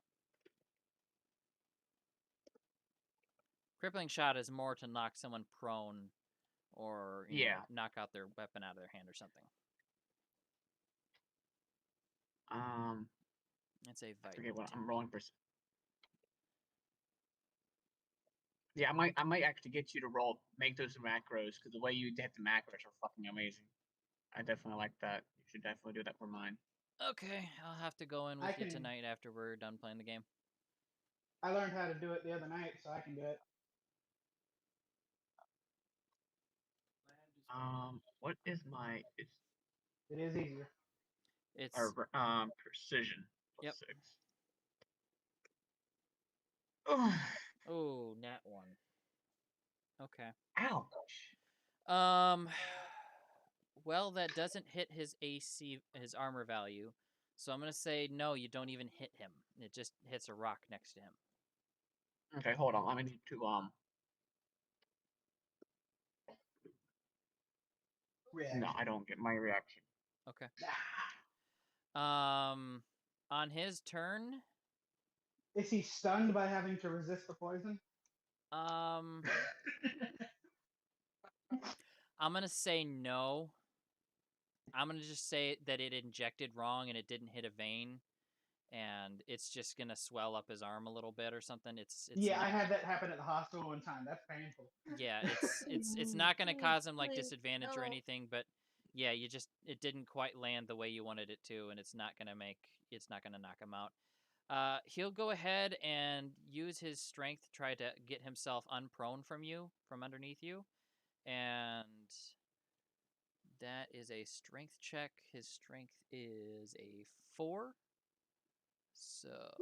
Crippling shot is more to knock someone prone or knock out their weapon out of their hand or something. It's a vital. Okay, well, I'm rolling for. Yeah, I might actually get you to make those macros, because the way you hit the macros are fucking amazing. I definitely like that. You should definitely do that for mine. Okay, I'll have to go in with you tonight after we're done playing the game. I learned how to do it the other night, so I can do it. What is my? It is easier. It's precision plus Yep. 6. Oh, nat 1. Okay. Ouch. Well, that doesn't hit his AC, his armor value. So I'm gonna say no. You don't even hit him. It just hits a rock next to him. Okay, hold on. I need to Reaction. No, I don't get my reaction. Okay. On his turn. Is he stunned by having to resist the poison? I'm gonna say no. I'm gonna just say that it injected wrong and it didn't hit a vein, and it's just gonna swell up his arm a little bit or something. It's yeah, not, I had that happen at the hospital one time. That's painful. Yeah, it's not gonna cause him like disadvantage or anything, but yeah, it didn't quite land the way you wanted it to, and it's not gonna knock him out. He'll go ahead and use his strength to try to get himself unprone from underneath you, and that is a strength check. His strength is a 4. So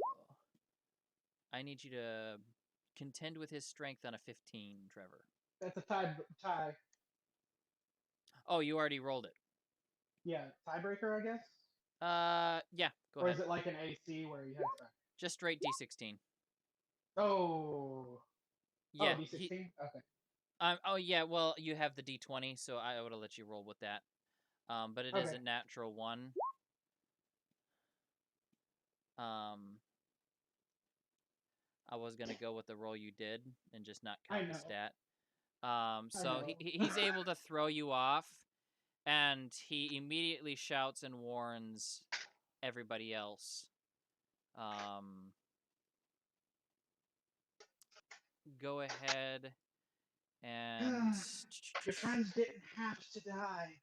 I need you to contend with his strength on a 15, Trevor. That's a tie. Oh, you already rolled it. Yeah, tiebreaker, I guess. Yeah, go or ahead. Or is it like an AC where you have to? Just straight D16. Oh. Yeah. Oh, D16. Okay. Oh yeah. Well, you have the D20, so I would have let you roll with that. But it is a natural 1. I was gonna go with the roll you did and just not count the stat. So he's able to throw you off, and he immediately shouts and warns everybody else. Go ahead and your friends didn't have to die.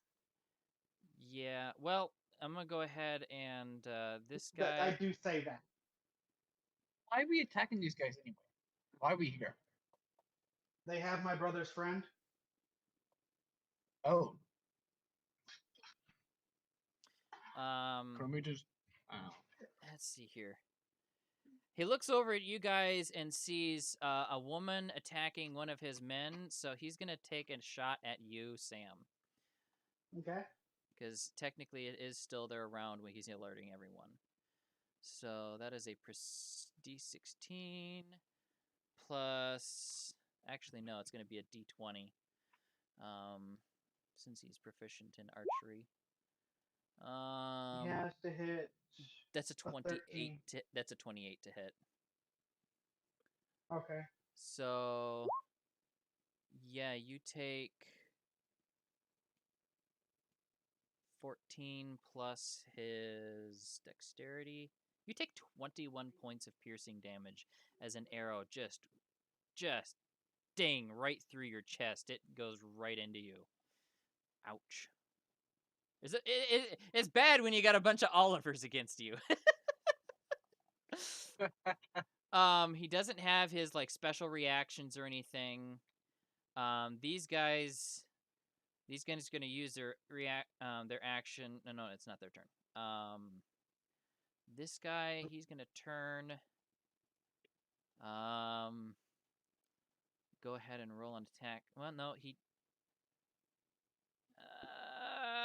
Yeah, well, I'm gonna go ahead and this But I guy. do say that. Why are we attacking these guys anyway? Why are we here? They have my brother's friend. Oh, Um, we just? Oh. let's see here. He looks over at you guys and sees a woman attacking one of his men, so he's gonna take a shot at you, Sam, Okay. because technically it is still there around when he's alerting everyone. So that is a D16 plus. Actually, no, it's gonna be a D20. Since he's proficient in archery. He has to hit. That's a a 28. 13. That's a 28 to hit. Okay. So, yeah, you take 14 plus his dexterity. You take 21 points of piercing damage as an arrow just ding right through your chest. It goes right into you. Ouch. It's bad when you got a bunch of Olivers against you. He doesn't have his like special reactions or anything. These guys gonna use their action. No, it's not their turn. This guy, he's gonna turn. Go ahead and roll an attack. Well, no, he.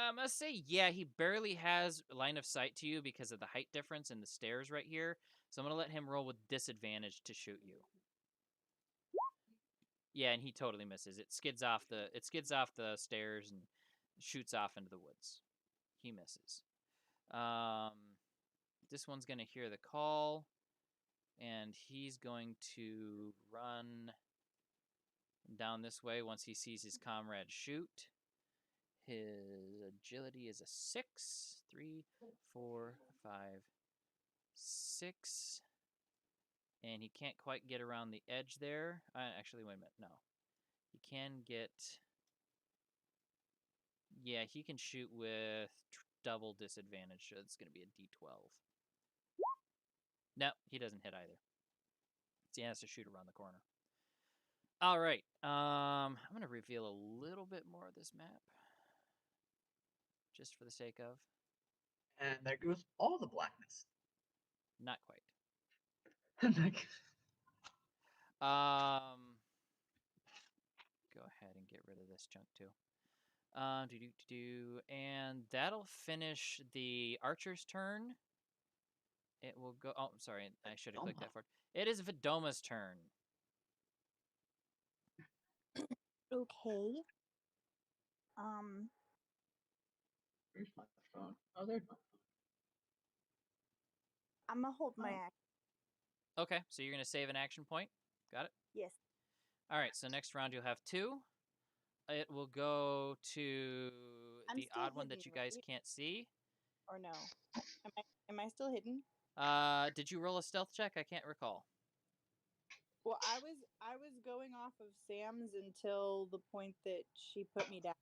I'm gonna say he barely has line of sight to you because of the height difference and the stairs right here. So I'm gonna let him roll with disadvantage to shoot you. Yeah, and he totally misses. It skids off the stairs and shoots off into the woods. He misses. This one's gonna hear the call, and he's going to run down this way once he sees his comrade shoot. His agility is a 6. 3, 4, 5, 6. And he can't quite get around the edge there. Actually, wait a minute. No. He can get. Yeah, he can shoot with double disadvantage, so it's going to be a D12. No, he doesn't hit either. So he has to shoot around the corner. All right. I'm going to reveal a little bit more of this map, just for the sake of. And there goes all the blackness. Not quite. Go ahead and get rid of this junk too. And that'll finish the archer's turn. It will go. Oh, sorry, I should have clicked that for. It is Vidoma's turn. Okay. Where's my phone? Oh, there's my phone. I'm gonna hold my Oh. action. Okay, so you're gonna save an action point. Got it. Yes. All right. So next round you'll have 2. It will go to I'm the still odd one that hidden, you guys right? can't see. Or no? Am I still hidden? Did you roll a stealth check? I can't recall. Well, I was going off of Sam's until the point that she put me down.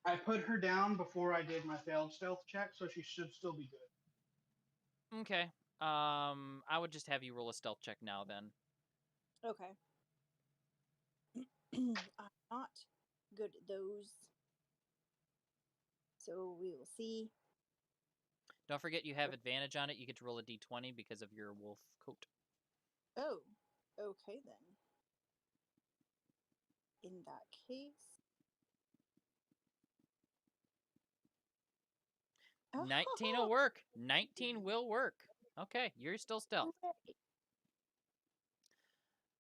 I put her down before I did my failed stealth check, so she should still be good. Okay. I would just have you roll a stealth check now then. Okay. I'm not good at those. So we will see. Don't forget you have advantage on it. You get to roll a d20 because of your wolf coat. Oh, okay then. In that case. 19 will work. 19 will work. Okay, you're still stealth. Hooray.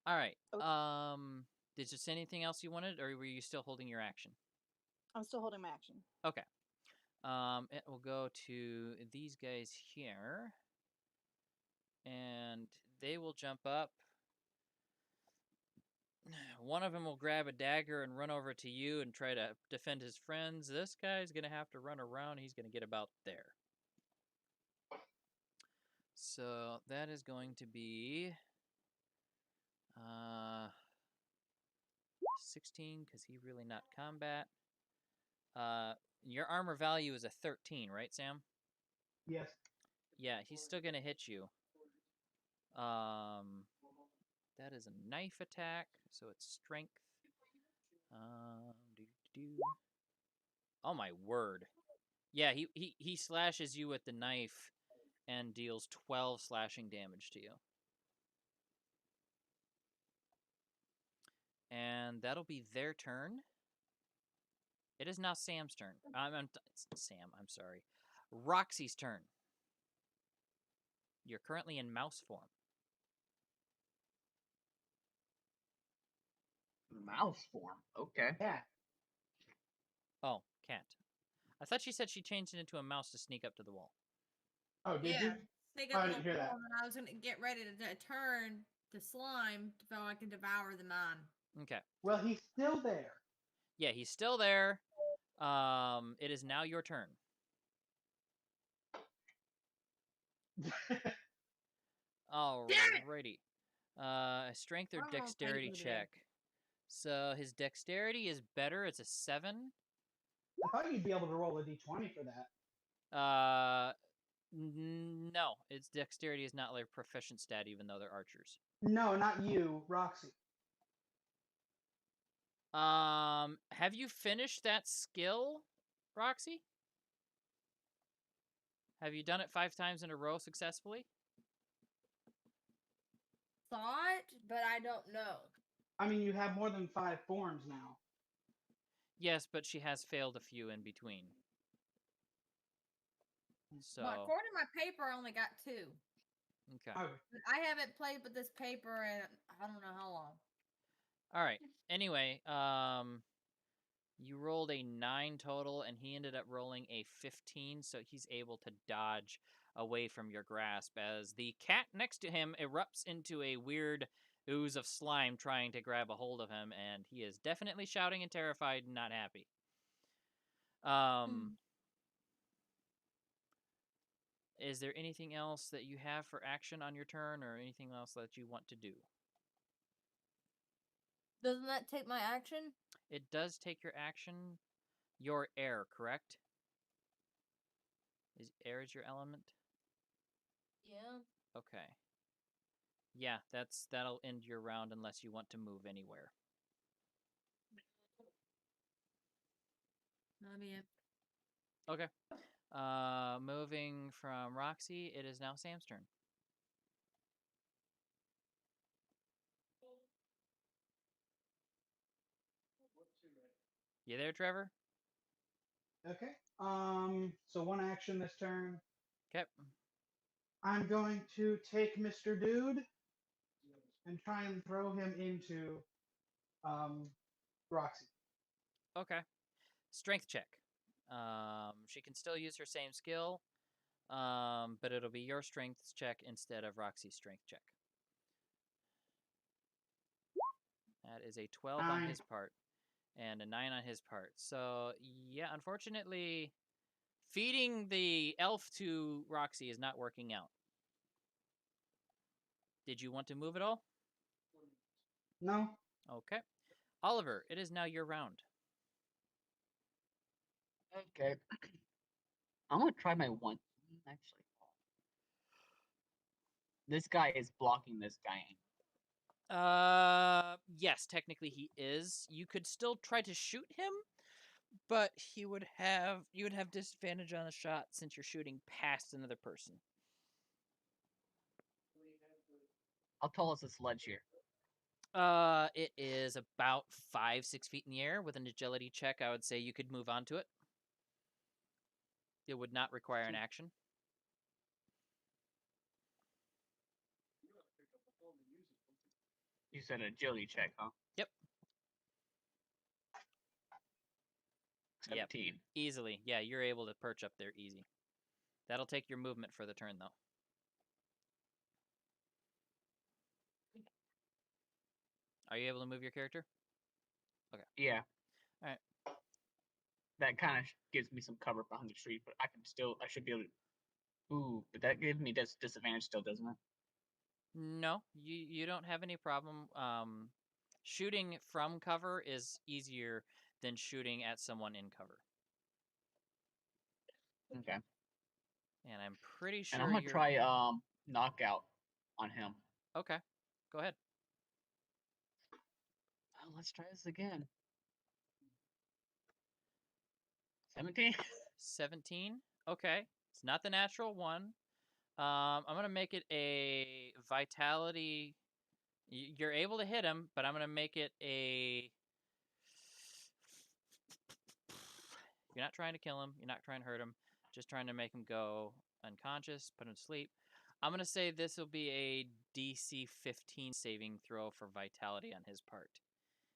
All right. Okay. Did you say anything else you wanted, or were you still holding your action? I'm still holding my action. Okay. It will go to these guys here, and they will jump up. One of them will grab a dagger and run over to you and try to defend his friends. This guy's going to have to run around. He's going to get about there. So that is going to be 16 because he really not combat. Your armor value is a 13, right, Sam? Yes. Yeah, he's still gonna hit you. That is a knife attack, so it's strength. Do. Oh my word! Yeah, he slashes you with the knife and deals 12 slashing damage to you. And that'll be their turn. It is now Sam's turn. Sam, I'm sorry. Roxy's turn. You're currently in mouse form. Mouse form. Okay. Yeah. Oh, cat. I thought she said she changed it into a mouse to sneak up to the wall. Oh, did Yeah. you? Sneak Oh, up I on didn't the hear that. wall, and then I was gonna get ready to turn to slime so I can devour the man. Okay. Well, he's still there. Yeah, he's still there. It is now your turn. Alrighty. Strength or I'm on dexterity paper today. check. So his dexterity is better. It's a 7. I thought you'd be able to roll a d20 for that. No, its dexterity is not like a proficient stat, even though they're archers. No, not you, Roxy. Have you finished that skill, Roxy? Have you done it 5 times in a row successfully? Thought, but I don't know. I mean, you have more than 5 forms now. Yes, but she has failed a few in between. So, But according to my paper, I only got 2. okay. Oh, But I haven't played with this paper in I don't know how long. All right. Anyway, you rolled a 9 total, and he ended up rolling a 15, so he's able to dodge away from your grasp as the cat next to him erupts into a weird ooze of slime trying to grab a hold of him, and he is definitely shouting and terrified and not happy. Is there anything else that you have for action on your turn, or anything else that you want to do? Doesn't that take my action? It does take your action. Your air, correct? Is air is your element? Yeah. Okay. Yeah, that'll end your round unless you want to move anywhere. That'll be it. Okay. Moving from Roxy, it is now Sam's turn. You there, Trevor? okay. So one action this turn. Okay. I'm going to take Mr. Dude and try and throw him into Roxy. Okay. Strength check. She can still use her same skill, but it'll be your strength check instead of Roxy's strength check. That is a 12 on 9. his part and a 9 on his part. So, yeah, unfortunately, feeding the elf to Roxy is not working out. Did you want to move at all? No. Okay. Oliver, it is now your round. Okay. I'm gonna try my one. Actually, this guy is blocking this guy. Yes, technically he is. You could still try to shoot him, but you would have disadvantage on the shot since you're shooting past another person. How tall is this ledge here? It is about 5-6 feet in the air. With an agility check, I would say you could move onto it. It would not require an action. You said agility check, huh? Yep. 17. Yep. Easily. Yeah, you're able to perch up there easy. That'll take your movement for the turn, though. Are you able to move your character? Okay. Yeah. All right. That kind of gives me some cover behind the tree, but I should be able to. Ooh, but that gives me disadvantage still, doesn't it? No, you don't have any problem. Shooting from cover is easier than shooting at someone in cover. Okay. And I'm pretty sure And I'm gonna you're try knockout on him. okay. Go ahead. Well, let's try this again. 17. 17. Okay. It's not the natural one. I'm gonna make it a vitality. You're able to hit him, but I'm gonna make it a. You're not trying to kill him. You're not trying to hurt him. Just trying to make him go unconscious, put him to sleep. I'm gonna say this will be a DC 15 saving throw for vitality on his part,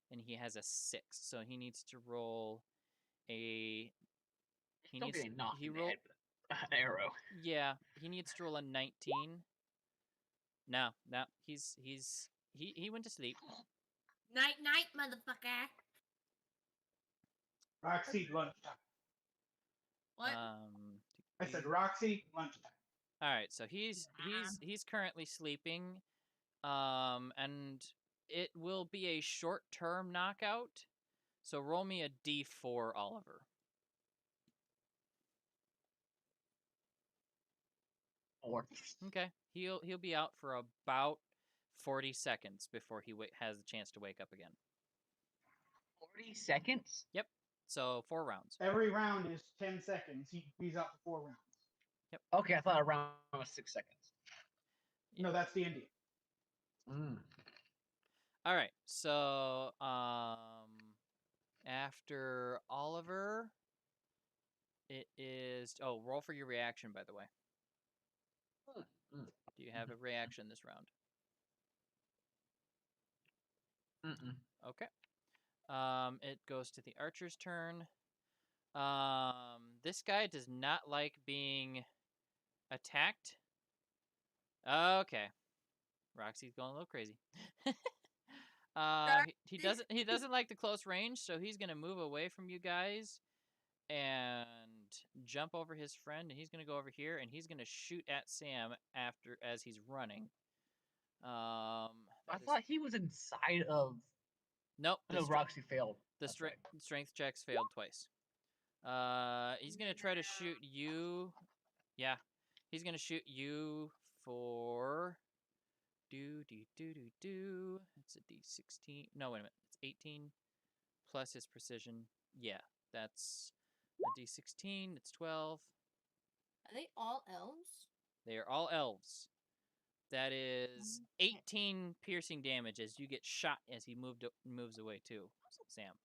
and he has a 6, so he needs to roll a. He Still needs getting knocked he in the roll. head with an arrow. Yeah, he needs to roll a 19. No, he went to sleep. Night, night, motherfucker. Roxy, lunchtime. What? I said Roxy, lunchtime. All right, so he's currently sleeping, and it will be a short-term knockout. So roll me a d4, Oliver. 4. Okay, he'll be out for about 40 seconds before he has a chance to wake up again. 40 seconds? Yep. So 4 rounds. Every round is 10 seconds. He's out for 4 rounds. Okay, I thought a round was 6 seconds. No, that's the Indian. All right. So after Oliver, it is. Oh, roll for your reaction, by the way. Do you have a reaction this round? Okay. It goes to the archer's turn. This guy does not like being attacked. Okay. Roxy's going a little crazy. He doesn't like the close range, so he's gonna move away from you guys and jump over his friend, and he's gonna go over here and he's gonna shoot at Sam as he's running. I thought he was inside of. Nope. No, Roxy failed. The strength checks failed twice. He's gonna try to shoot you. Yeah, he's gonna shoot you for. It's a D16. No, wait a minute. It's 18 plus his precision. Yeah, that's a D16. It's 12. Are they all elves? They are all elves. That is 18 piercing damage as you get shot as he moves away too, Sam.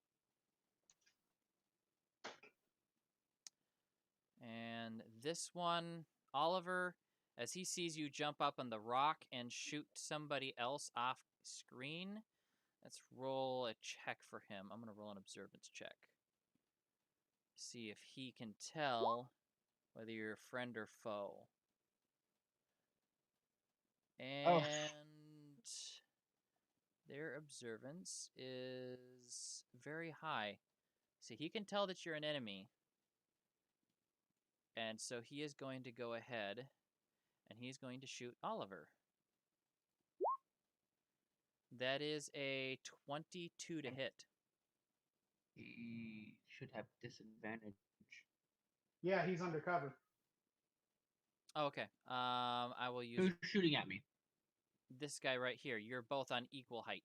And this one, Oliver, as he sees you jump up on the rock and shoot somebody else off screen, let's roll a check for him. I'm going to roll an observance check. See if he can tell whether you're a friend or foe. And their observance is very high. So he can tell that you're an enemy. And so he is going to go ahead and he's going to shoot Oliver. That is a 22 to hit. He should have disadvantage. Yeah, he's undercover. Okay. I will use Who's shooting at me? this guy right here. You're both on equal height.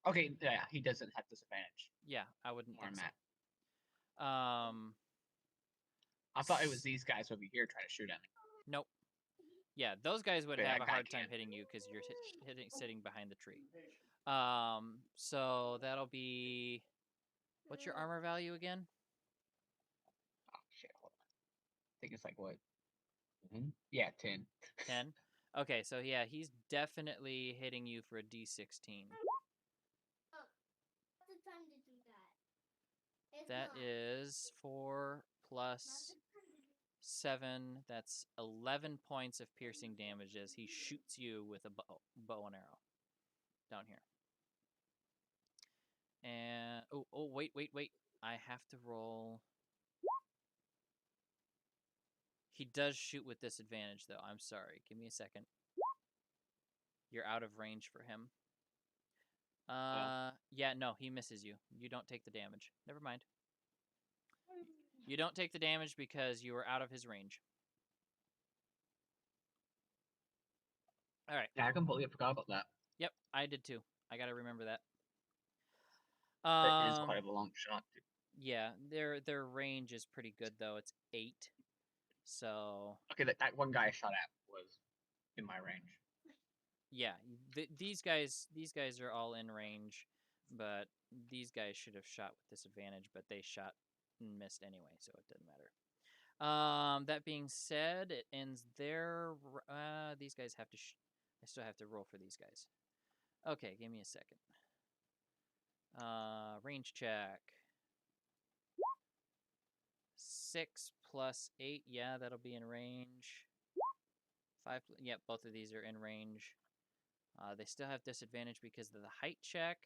Okay, yeah, he doesn't have disadvantage. Yeah, I wouldn't Where think I'm so. at. I thought it was these guys over here trying to shoot at me. Nope. Yeah, those guys would Yeah, have that a guy hard time can't. hitting you because you're sitting behind the tree. So that'll be. What's your armor value again? Oh shit! Hold on. I think it's like what? 10? Yeah, 10. 10. Okay, so yeah, he's definitely hitting you for a D16. That is 4 plus 7. That's 11 points of piercing damage as he shoots you with a bow and arrow down here. And wait. I have to roll. He does shoot with disadvantage, though. I'm sorry. Give me a second. You're out of range for him. Yeah, no, he misses you. You don't take the damage. Never mind. You don't take the damage because you are out of his range. All right. Yeah, I completely forgot about that. Yep, I did too. I got to remember that. That is quite a long shot. Yeah, their range is pretty good though. It's 8. So Okay, that one guy I shot at was in my range. yeah, these guys are all in range, but these guys should have shot with disadvantage, but they shot and missed anyway, so it doesn't matter. That being said, it ends there. These guys have to. I still have to roll for these guys. Okay, give me a second. Range check. 6 plus 8. Yeah, that'll be in range. 5. Yep, both of these are in range. They still have disadvantage because of the height check.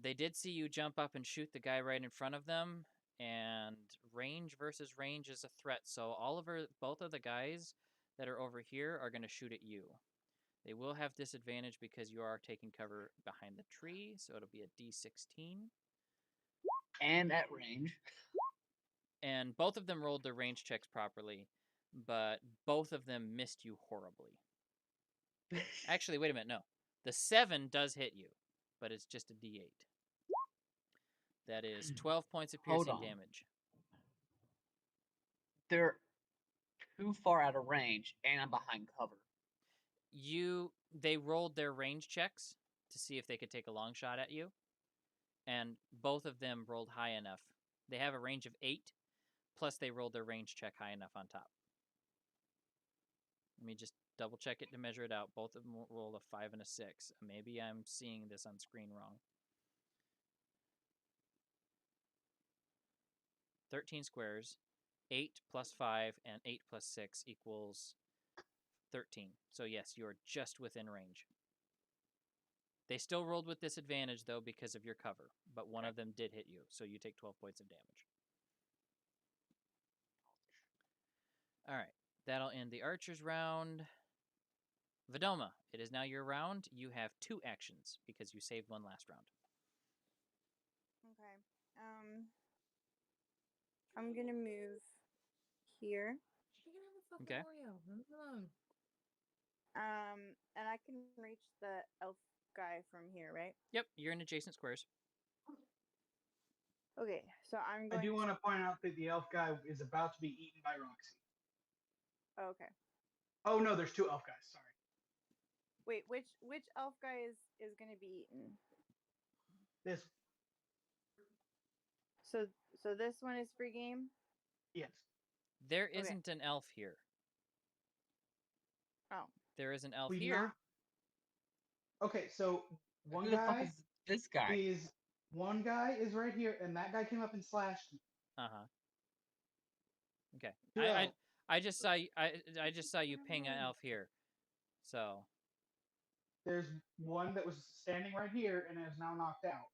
They did see you jump up and shoot the guy right in front of them, and range versus range is a threat. So both of the guys that are over here are going to shoot at you. They will have disadvantage because you are taking cover behind the tree, so it'll be a D16. And at range. And both of them rolled their range checks properly, but both of them missed you horribly. Actually, wait a minute, no. The 7 does hit you, but it's just a D8. That is 12 points of Hold piercing on. damage. They're too far out of range, and I'm behind cover. They rolled their range checks to see if they could take a long shot at you, and both of them rolled high enough. They have a range of 8, plus they rolled their range check high enough on top. Let me just double check it to measure it out. Both of them rolled a 5 and a 6. Maybe I'm seeing this on screen wrong. 13 squares. 8 plus 5 and 8 plus 6 equals 13. So yes, you are just within range. They still rolled with disadvantage, though, because of your cover, but one of them did hit you, so you take 12 points of damage. All right, that'll end the archer's round. Vidoma, it is now your round. You have 2 actions because you saved one last round. Okay. I'm gonna move here. You're gonna have a fucking Okay. Oreo. Leave me alone. And I can reach the elf guy from here, right? Yep, you're in adjacent squares. Okay, so I'm I going. do want to point out that the elf guy is about to be eaten by Roxy. Okay. Oh no, there's 2 elf guys. Sorry. Wait, which elf guy is gonna be eaten? This. So this one is free game. Yes. There isn't an elf here. Oh. There is an elf We here. not. Okay, so one Who the fuck guy is this guy? is right here, and that guy came up and slashed me. Okay. 2 elves. I just saw you ping an elf here. So There's one that was standing right here and is now knocked out.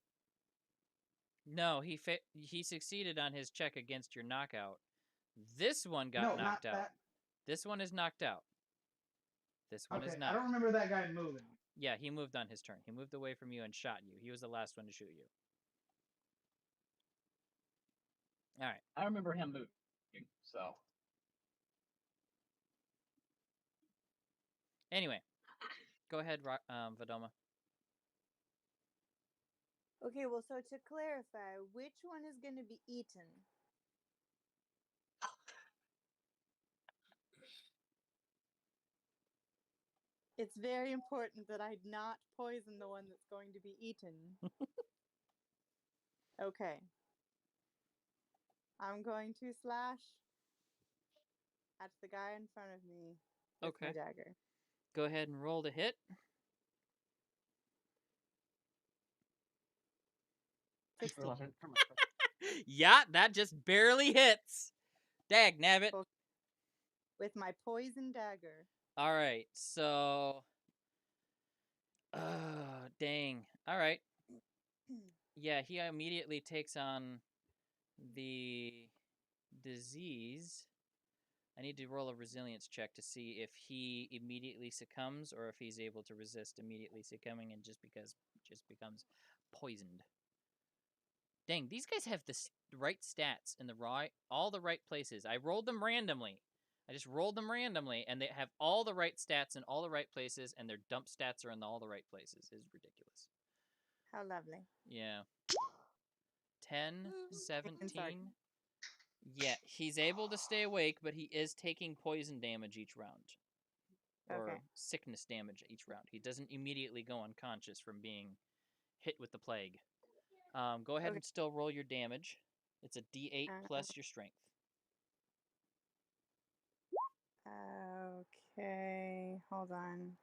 no, he succeeded on his check against your knockout. This one got No, knocked not out. that. This one is knocked out. This one Okay, is not. I don't remember that guy moving. Yeah, he moved on his turn. He moved away from you and shot you. He was the last one to shoot you. All right. I remember him moving, so. Anyway, go ahead, Vidoma. Okay, well, so to clarify, which one is gonna be eaten? It's very important that I not poison the one that's going to be eaten. Okay. I'm going to slash at the guy in front of me with my Okay. dagger. Go ahead and roll to hit. 16. Yeah, that just barely hits. Dag nabbit. With my poison dagger. All right, so. Dang. All right. Yeah, he immediately takes on the disease. I need to roll a resilience check to see if he immediately succumbs or if he's able to resist immediately succumbing and just becomes poisoned. Dang, these guys have the right stats in all the right places. I rolled them randomly. I just rolled them randomly, and they have all the right stats in all the right places, and their dump stats are in all the right places. It's ridiculous. How lovely. Yeah. 10, And sorry. 17. Yeah, he's able to stay awake, but he is taking poison damage each round. Or Okay. sickness damage each round. He doesn't immediately go unconscious from being hit with the plague. Go ahead Okay. and still roll your damage. It's a D8 Uh, plus your strength. Okay, hold on.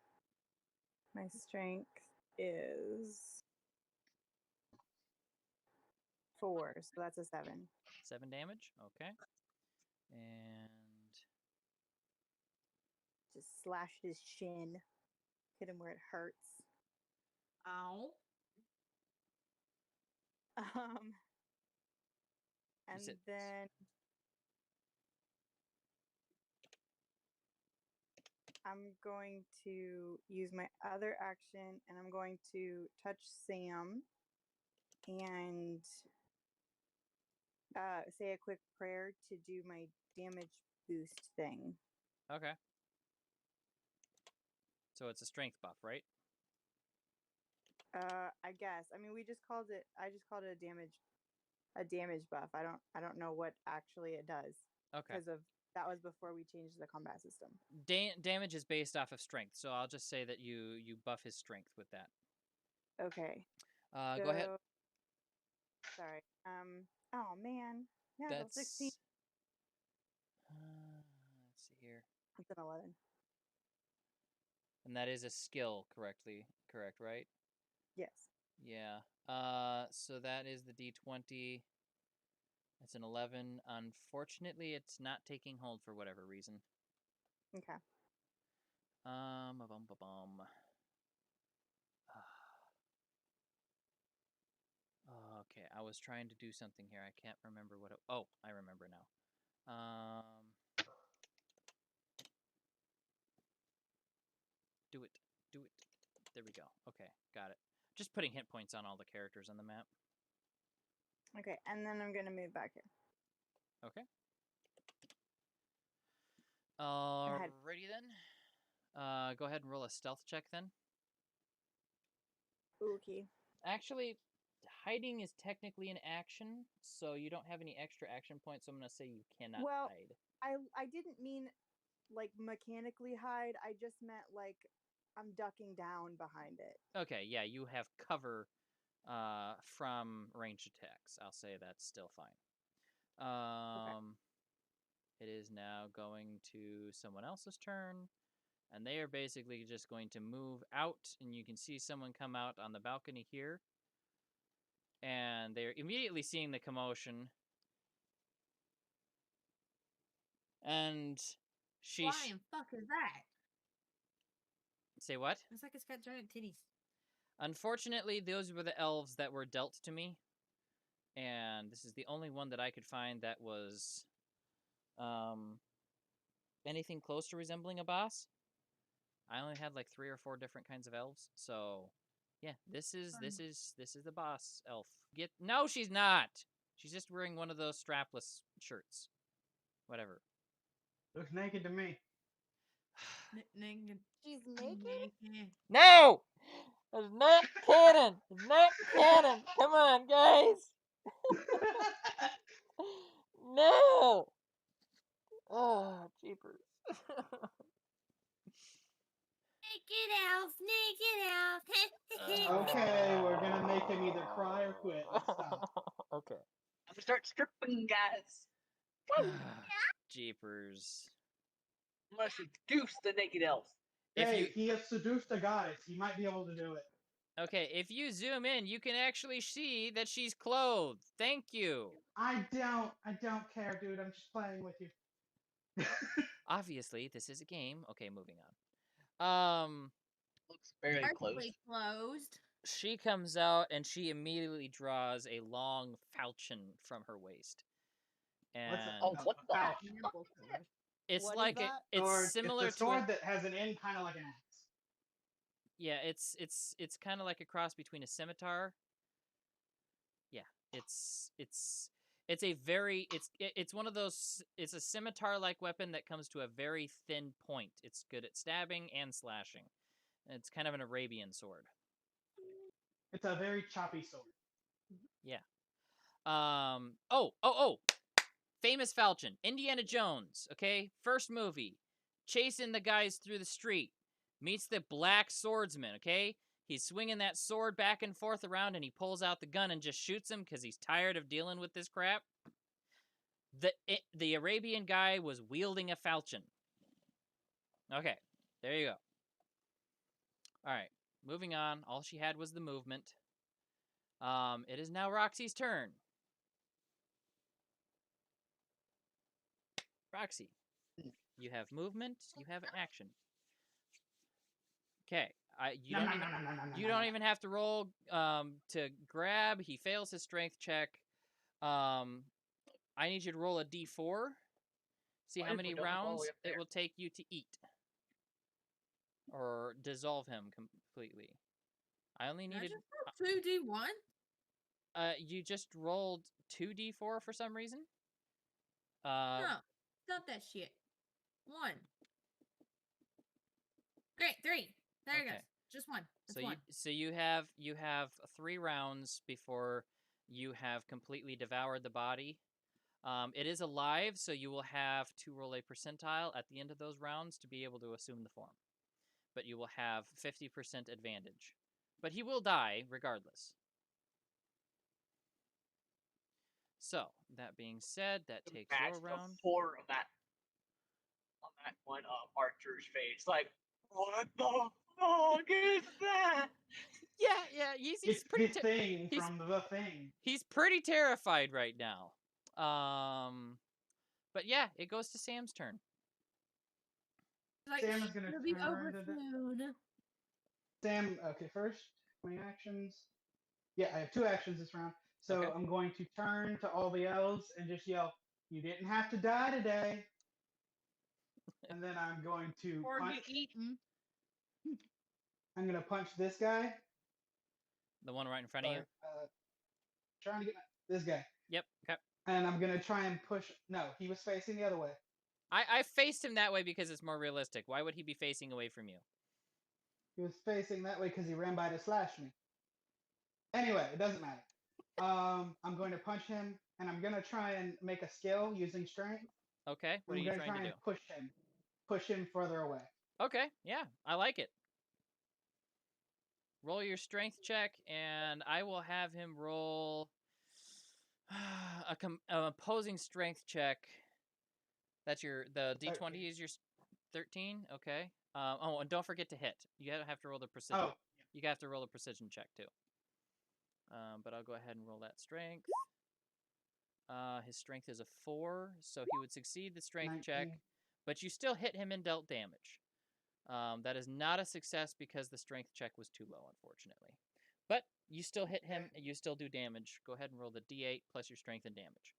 My strength is 4, so that's a 7. 7 damage. Okay. And Just slashed his shin. Hit him where it hurts. Ow. And said- then I'm going to use my other action and I'm going to touch Sam and say a quick prayer to do my damage boost thing. Okay. So it's a strength buff, right? I guess. I mean, I just called it a damage buff. I don't know what actually it does. Okay. Because of that was before we changed the combat system. Damage is based off of strength, so I'll just say that you buff his strength with that. Okay. Go ahead. Sorry. Oh man. Natural 16. Let's see here. It's an 11. And that is a skill, correct, right? Yes. Yeah. So that is the D20. That's an 11. Unfortunately, it's not taking hold for whatever reason. Okay. Okay, I was trying to do something here. I can't remember what oh, I remember now. Do it. There we go. Okay, got it. Just putting hit points on all the characters on the map. Okay, and then I'm gonna move back here. Okay. Alrighty then. Go ahead and roll a stealth check then. Okay. Actually, hiding is technically an action, so you don't have any extra action points, so I'm going to say you cannot hide. I didn't mean like mechanically hide. I just meant like I'm ducking down behind it. Okay, yeah, you have cover from ranged attacks. I'll say that's still fine. It is now going to someone else's turn, and they are basically just going to move out, and you can see someone come out on the balcony here, and they're immediately seeing the commotion. And she Why in fuck is that? say what? It's like it's got giant titties. Unfortunately, those were the elves that were dealt to me, and this is the only one that I could find that was anything close to resembling a boss. I only had like 3 or 4 different kinds of elves, so yeah, this is the boss elf. No, she's not. She's just wearing one of those strapless shirts. Whatever. Looks naked to me. Naked. She's naked? No! It's not canon! It's not canon! Come on, guys! No! Oh, jeepers. Naked elf. Okay, we're gonna make him either cry or quit. Let's stop. Okay. I'm gonna start stripping, guys. Jeepers. I'm gonna seduce the naked elf. Hey, he has seduced the guys. He might be able to do it. Okay, if you zoom in, you can actually see that she's clothed. Thank you. I don't care, dude. I'm just playing with you. Obviously, this is a game. Okay, moving on. Looks fairly close. Partially closed. She comes out and she immediately draws a long falchion from her waist. And Oh, what the? Nipple fillers. It's What is like that? it's Sword. similar It's a to sword that has an end kind of like an axe. yeah, it's kind of like a cross between a scimitar. Yeah, it's a very it's one of those it's a scimitar like weapon that comes to a very thin point. It's good at stabbing and slashing. It's kind of an Arabian sword. It's a very choppy sword. Yeah. Oh. Famous Falchion, Indiana Jones, okay? First movie. Chasing the guys through the street. Meets the black swordsman, okay? He's swinging that sword back and forth around and he pulls out the gun and just shoots him because he's tired of dealing with this crap. The Arabian guy was wielding a falchion. Okay, there you go. All right, moving on. All she had was the movement. It is now Roxy's turn. Roxy, you have movement, you have action. Okay, you don't even have to roll to grab. He fails his strength check. I need you to roll a d4. See how many rounds it will take you to eat or dissolve him completely. I only needed. I just rolled 2d1. You just rolled 2d4 for some reason. No, stop that shit. 1. Great, 3. There it Okay. goes. Just 1. That's So 1. you have 3 rounds before you have completely devoured the body. It is alive, so you will have to roll a percentile at the end of those rounds to be able to assume the form. But you will have 50% advantage. But he will die regardless. So, that being said, that takes your round. The horror of that on that one archer's face, like, what the fuck is that? Yeah, he's It's pretty the thing from the thing. He's pretty terrified right now. But yeah, it goes to Sam's turn. Like, Sam is gonna it'll be turn over to the- soon. Sam, okay, first, 20 actions. Yeah, I have 2 actions this round. So Okay. I'm going to turn to all the elves and just yell, "You didn't have to die today." And then I'm going to Or punch. get eaten. I'm going to punch this guy. The one right in front of you? Trying to get this guy. Yep, okay. And I'm going to try and push. No, he was facing the other way. I faced him that way because it's more realistic. Why would he be facing away from you? He was facing that way because he ran by to slash me. Anyway, it doesn't matter. I'm going to punch him, and I'm going to try and make a skill using strength. Okay, what are you trying to do? Push him further away. Okay, yeah, I like it. Roll your strength check, and I will have him roll an opposing strength check. That's the D20 13. is your 13. Okay. And don't forget to hit. You have to roll the precision. Oh. You have to roll a precision check too. But I'll go ahead and roll that strength. His strength is a 4, so he would succeed the strength 19. check, but you still hit him and dealt damage. That is not a success because the strength check was too low, unfortunately. But you still hit him, and you still do damage. Go ahead and roll the D8 plus your strength and damage.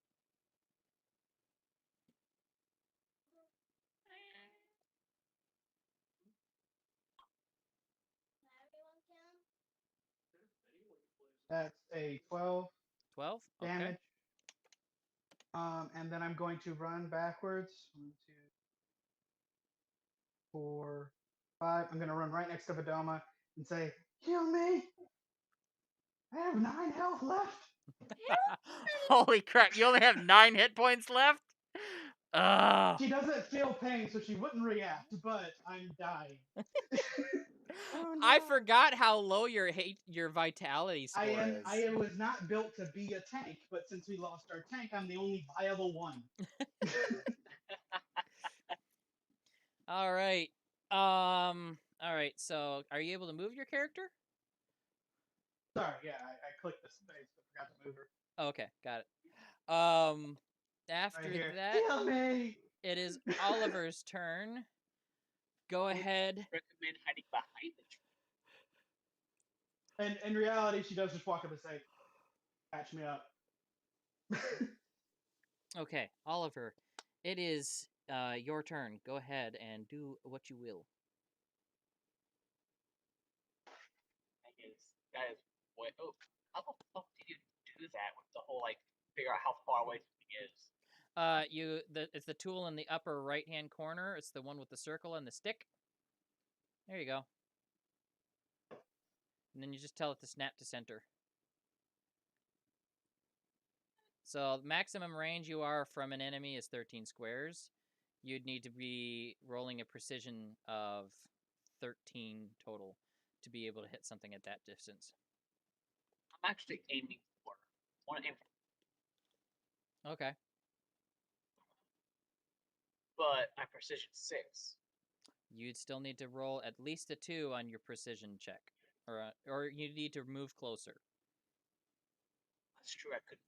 That's a 12 12? Okay. damage. And then I'm going to run backwards. 1, 2, 4, 5. I'm going to run right next to Vidoma and say, "Heal me! I have 9 health left." Holy crap, you only have 9 hit points left? She doesn't feel pain, so she wouldn't react, but I'm dying. Oh, no. I forgot how low your vitality score is. I was not built to be a tank, but since we lost our tank, I'm the only viable one. All right. So are you able to move your character? Sorry, yeah, I clicked the space, but forgot to move her. Okay, got it. After Right here. that, Heal me! it is Oliver's turn. Go ahead. Recommend hiding behind the tree. And in reality, she does just walk up and say, "Patch me up." Okay, Oliver. It is Your turn. Go ahead and do what you will. That is way. Oh, how the fuck did you do that with the whole like figure out how far away something is? It's the tool in the upper right hand corner. It's the one with the circle and the stick. There you go. And then you just tell it to snap to center. So maximum range you are from an enemy is 13 squares. You'd need to be rolling a precision of 13 total to be able to hit something at that distance. I'm actually aiming for. I want to aim for, Okay. but my precision 6. You'd still need to roll at least a 2 on your precision check, or you need to move closer. That's true. I could.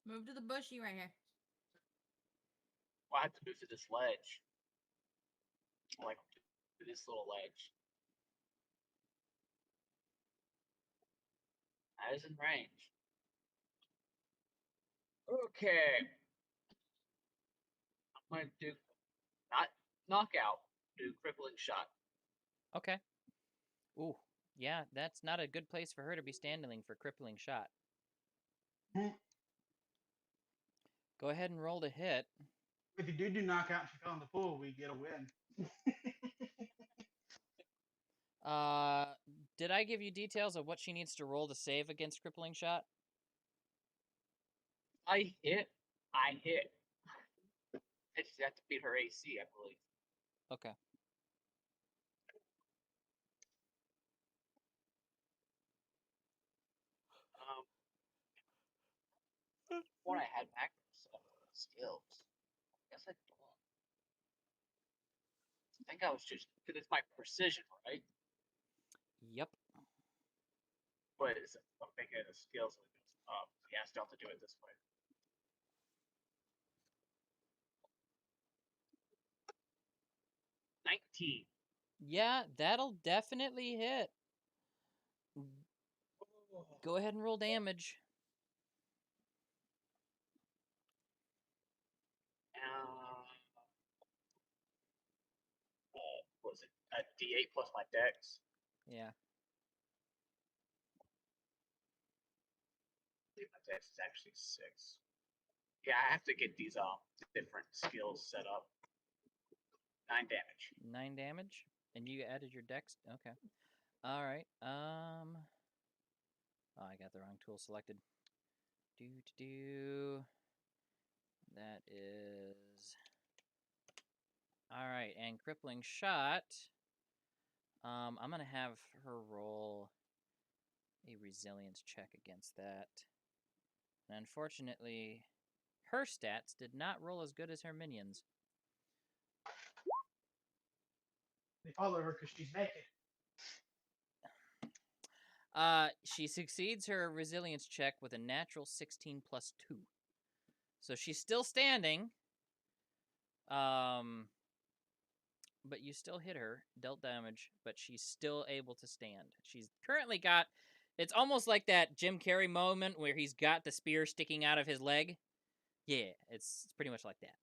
Move to the bushy right here. Well, I have to move to this ledge. Like to this little ledge. That is in range. Okay. I'm going to do not knockout. Do crippling shot. Okay. Ooh, yeah, that's not a good place for her to be standing for crippling shot. Go ahead and roll to hit. If you do knockout and she fell in the pool, we get a win. Did I give you details of what she needs to roll to save against crippling shot? I hit. I hit. I just have to beat her AC, I believe. Okay. When I had macro skills. I guess I don't. I think I was just because it's my precision, right? Yep. But I'm thinking of the skills. Yeah, I still have to do it this way. $19. Yeah, that'll definitely hit. Go ahead and roll damage. What was it? A D8 plus my dex. Yeah. I believe my dex is actually 6. Yeah, I have to get these different skills set up. 9 damage. 9 damage? And you added your dex? Okay. All right. Oh, I got the wrong tool selected. That is... All right, and crippling shot. I'm going to have her roll a resilience check against that. And unfortunately, her stats did not roll as good as her minions. They follow her because she's naked. She succeeds her resilience check with a natural 16 plus 2. So she's still standing. But you still hit her, dealt damage, but she's still able to stand. She's currently got... It's almost like that Jim Carrey moment where he's got the spear sticking out of his leg. Yeah, it's pretty much like that.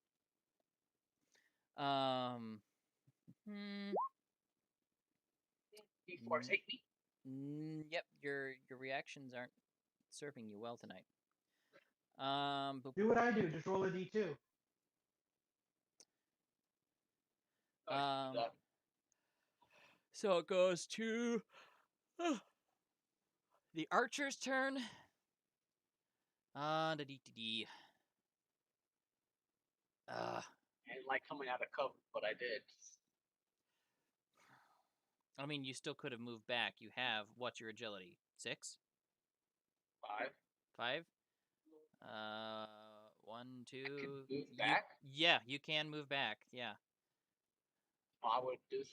D4s hate me. Yep, your reactions aren't serving you well tonight. Do what I do, just roll a d2. So it goes to the archer's turn. And like coming out of cover, but I did. I mean, you still could have moved back. You have, what's your agility? 6? 5. 5? 1, 2. I can move back? Yeah, you can move back. Yeah. I would do.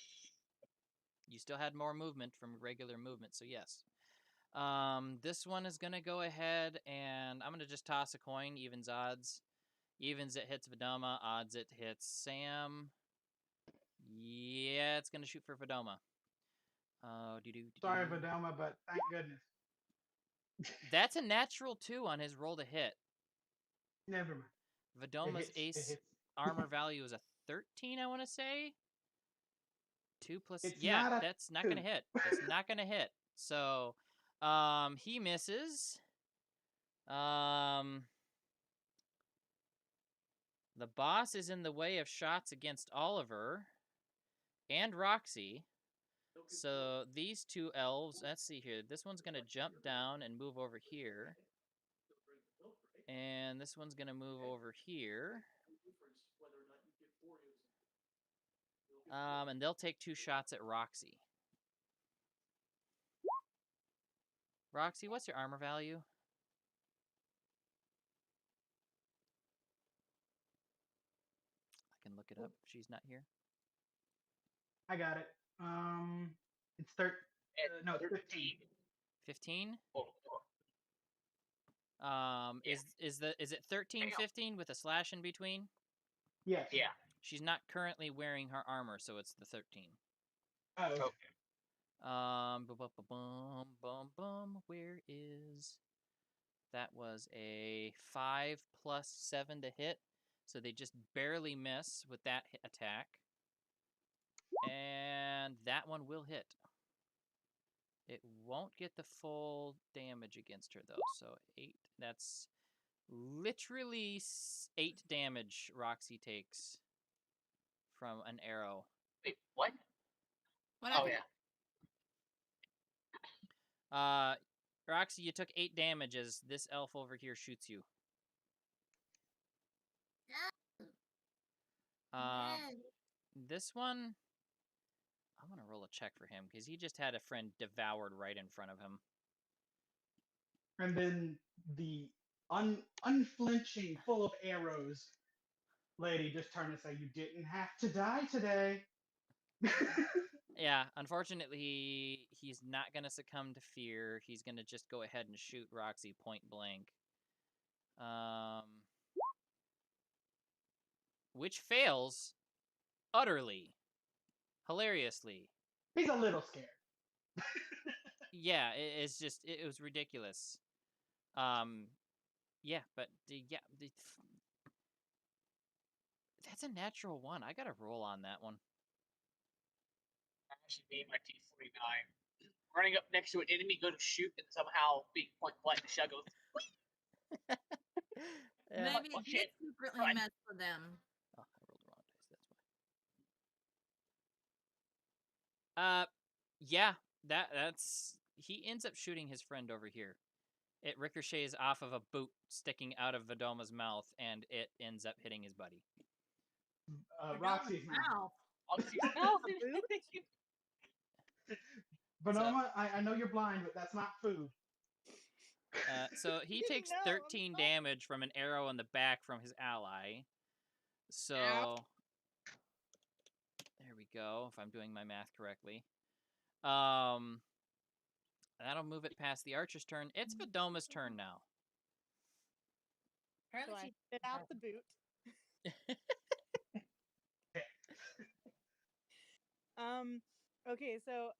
You still had more movement from regular movement, so yes. This one is going to go ahead, and I'm going to just toss a coin, evens odds. Evens, it hits Vidoma. Odds, it hits Sam. Yeah, it's going to shoot for Vidoma. Sorry, Vidoma, but thank goodness. That's a natural 2 on his roll to hit. Never mind. Vidoma's It ace. hits. armor value is a 13, I want to say. 2 plus. It's yeah, not a that's not going to 2. hit. It's not going to hit. So, he misses. The boss is in the way of shots against Oliver and Roxy. So these two elves, let's see here. This one's going to jump down and move over here. And this one's going to move over here. And they'll take 2 shots at Roxy. Roxy, what's your armor value? I can look it up. She's not here. I got it. It's no, it's 15. 15? Oh, Is it 13, 15 with a slash in between? Yes. yeah. She's not currently wearing her armor, so it's the 13. Oh, okay. Where is... That was a 5 plus 7 to hit, so they just barely miss with that attack. And that one will hit. It won't get the full damage against her, though, so 8. That's literally 8 damage Roxy takes from an arrow. Wait, what? What Oh, happened? yeah. Roxy, you took 8 damage as this elf over here shoots you. This one, I'm going to roll a check for him because he just had a friend devoured right in front of him. And then the unflinching, full of arrows lady just turned and said, "You didn't have to die today." Yeah, unfortunately, he's not going to succumb to fear. He's going to just go ahead and shoot Roxy point blank. Which fails utterly. Hilariously. He's a little scared. Yeah, it's just, it was ridiculous. Yeah, but, that's a natural 1. I got to roll on that one. Actually, being my T49. Running up next to an enemy, go to shoot, and somehow being point blank, the shot goes. Yeah. Maybe Oh, it did shit. secretly Run. mess with them. Oh, I rolled the wrong dice, that's why. Yeah, that's... He ends up shooting his friend over here. It ricochets off of a boot sticking out of Vidoma's mouth, and it ends up hitting his buddy. Roxy's mouth. Obviously, no, Vidoma, I know you're blind, but that's not food. So he takes No, I'm 13 not. damage from an arrow in the back from his ally. So Ow. there we go, if I'm doing my math correctly. That'll move it past the archer's turn. It's Vidoma's turn now. So I spit out the boot. Okay, so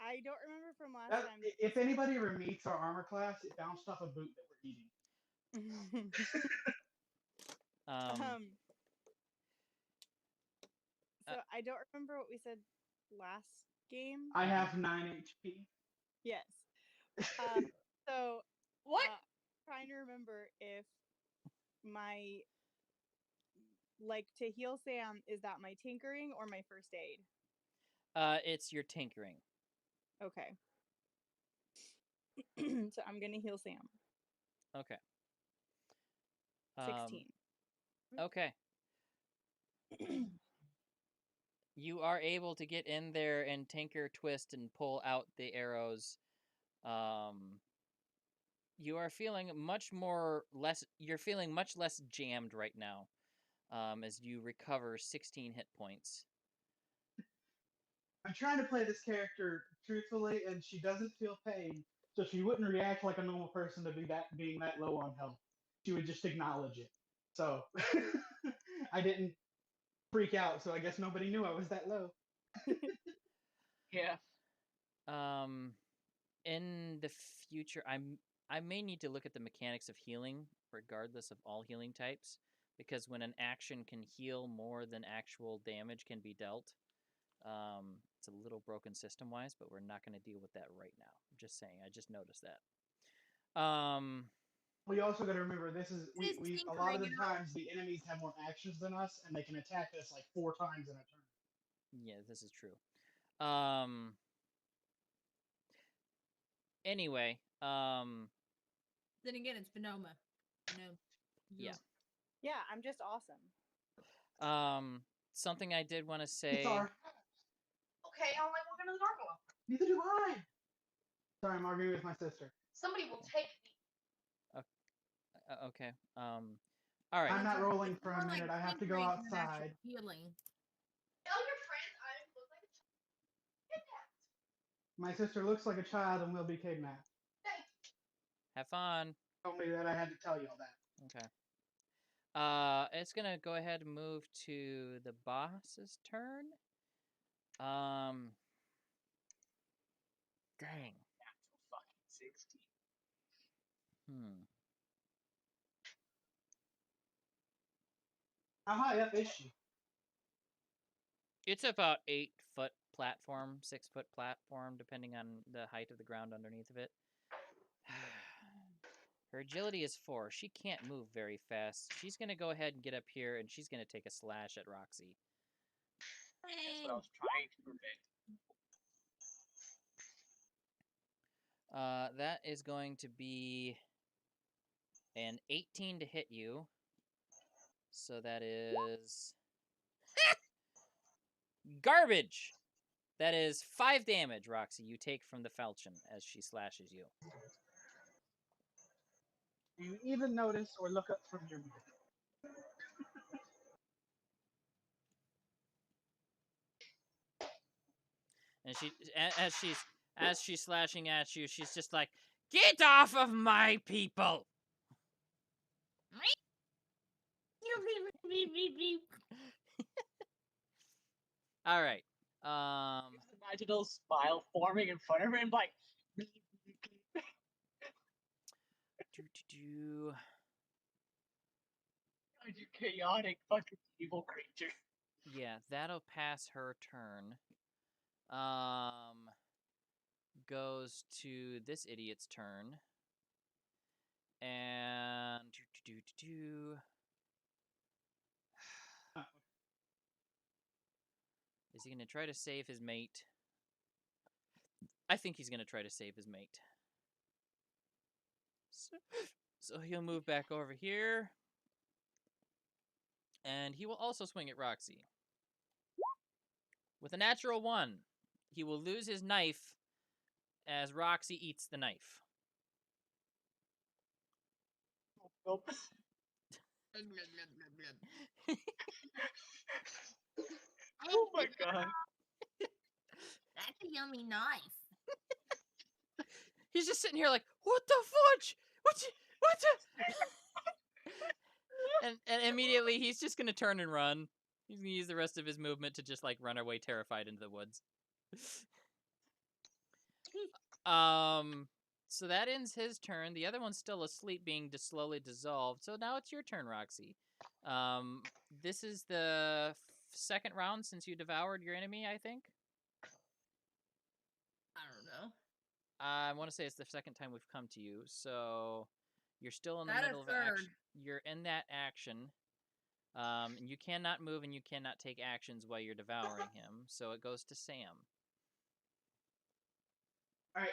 I don't remember from last time. If anybody ever meets our armor class, it bounced off a boot that we're eating. So I don't remember what we said last game. I have 9 HP. Yes. So What? Trying to remember if my to heal Sam, is that my tinkering or my first aid? It's your tinkering. Okay. So I'm gonna heal Sam. Okay. 16. Okay. You are able to get in there and tinker, twist, and pull out the arrows. You are feeling you're feeling much less jammed right now, as you recover 16 hit points. I'm trying to play this character truthfully, and she doesn't feel pain, so she wouldn't react like a normal person to being that low on health. She would just acknowledge it. So I didn't freak out, so I guess nobody knew I was that low. Yeah. In the future, I may need to look at the mechanics of healing, regardless of all healing types. because when an action can heal more than actual damage can be dealt, it's a little broken system wise, but we're not going to deal with that right now. I'm just saying. I just noticed that. We also got to remember this is This we a lot of the times the enemies have more actions than us, and they can attack us like 4 times in a turn. Yeah, this is true. Anyway, Then again, it's Bonoma. No. yeah. Yeah, I'm just awesome. Something I did want to It's say. our Okay, I don't like walking to the dark alone. neither do I. Sorry, I'm arguing with my sister. Somebody will take me. Okay. All right. I'm not rolling It's for a more like minute. I have to go tinkering than actual outside. healing. Tell your friends I look like a kidnapped. My sister looks like a child and will be kidnapped. Thank you. Have fun. Told me that I had to tell you all that. Okay. It's gonna go ahead and move to the boss's turn. Dang. Natural fucking 60. How high up is she? It's about 8-foot platform, 6-foot platform, depending on the height of the ground underneath of it. Her agility is 4. She can't move very fast. She's gonna go ahead and get up here, and she's gonna take a slash at Roxy. That's what I was trying to prevent. That is going to be an 18 to hit you. So that is garbage. That is 5 damage, Roxy, you take from the falchion as she slashes you. Do you even notice or look up from your mirror? And as she's slashing at you, she's just like, "Get off of my people!" All right. Imagine those smile forming in front of her and like. You chaotic fucking evil creature. Yeah, that'll pass her turn. Goes to this idiot's turn. And is he gonna try to save his mate? I think he's gonna try to save his mate. So he'll move back over here. And he will also swing at Roxy. With a natural 1, he will lose his knife as Roxy eats the knife. Nope. Oh my god. That's a yummy knife. He's just sitting here like, what the fudge? What? And immediately he's just gonna turn and run. He's gonna use the rest of his movement to just like run away terrified into the woods. So that ends his turn. The other one's still asleep, being slowly dissolved. So now it's your turn, Roxy. This is the second round since you devoured your enemy, I think. I don't know. I want to say it's the second time we've come to you. So you're still in the That middle is of action. third. You're in that action. And you cannot move and you cannot take actions while you're devouring him. So it goes to Sam. All right,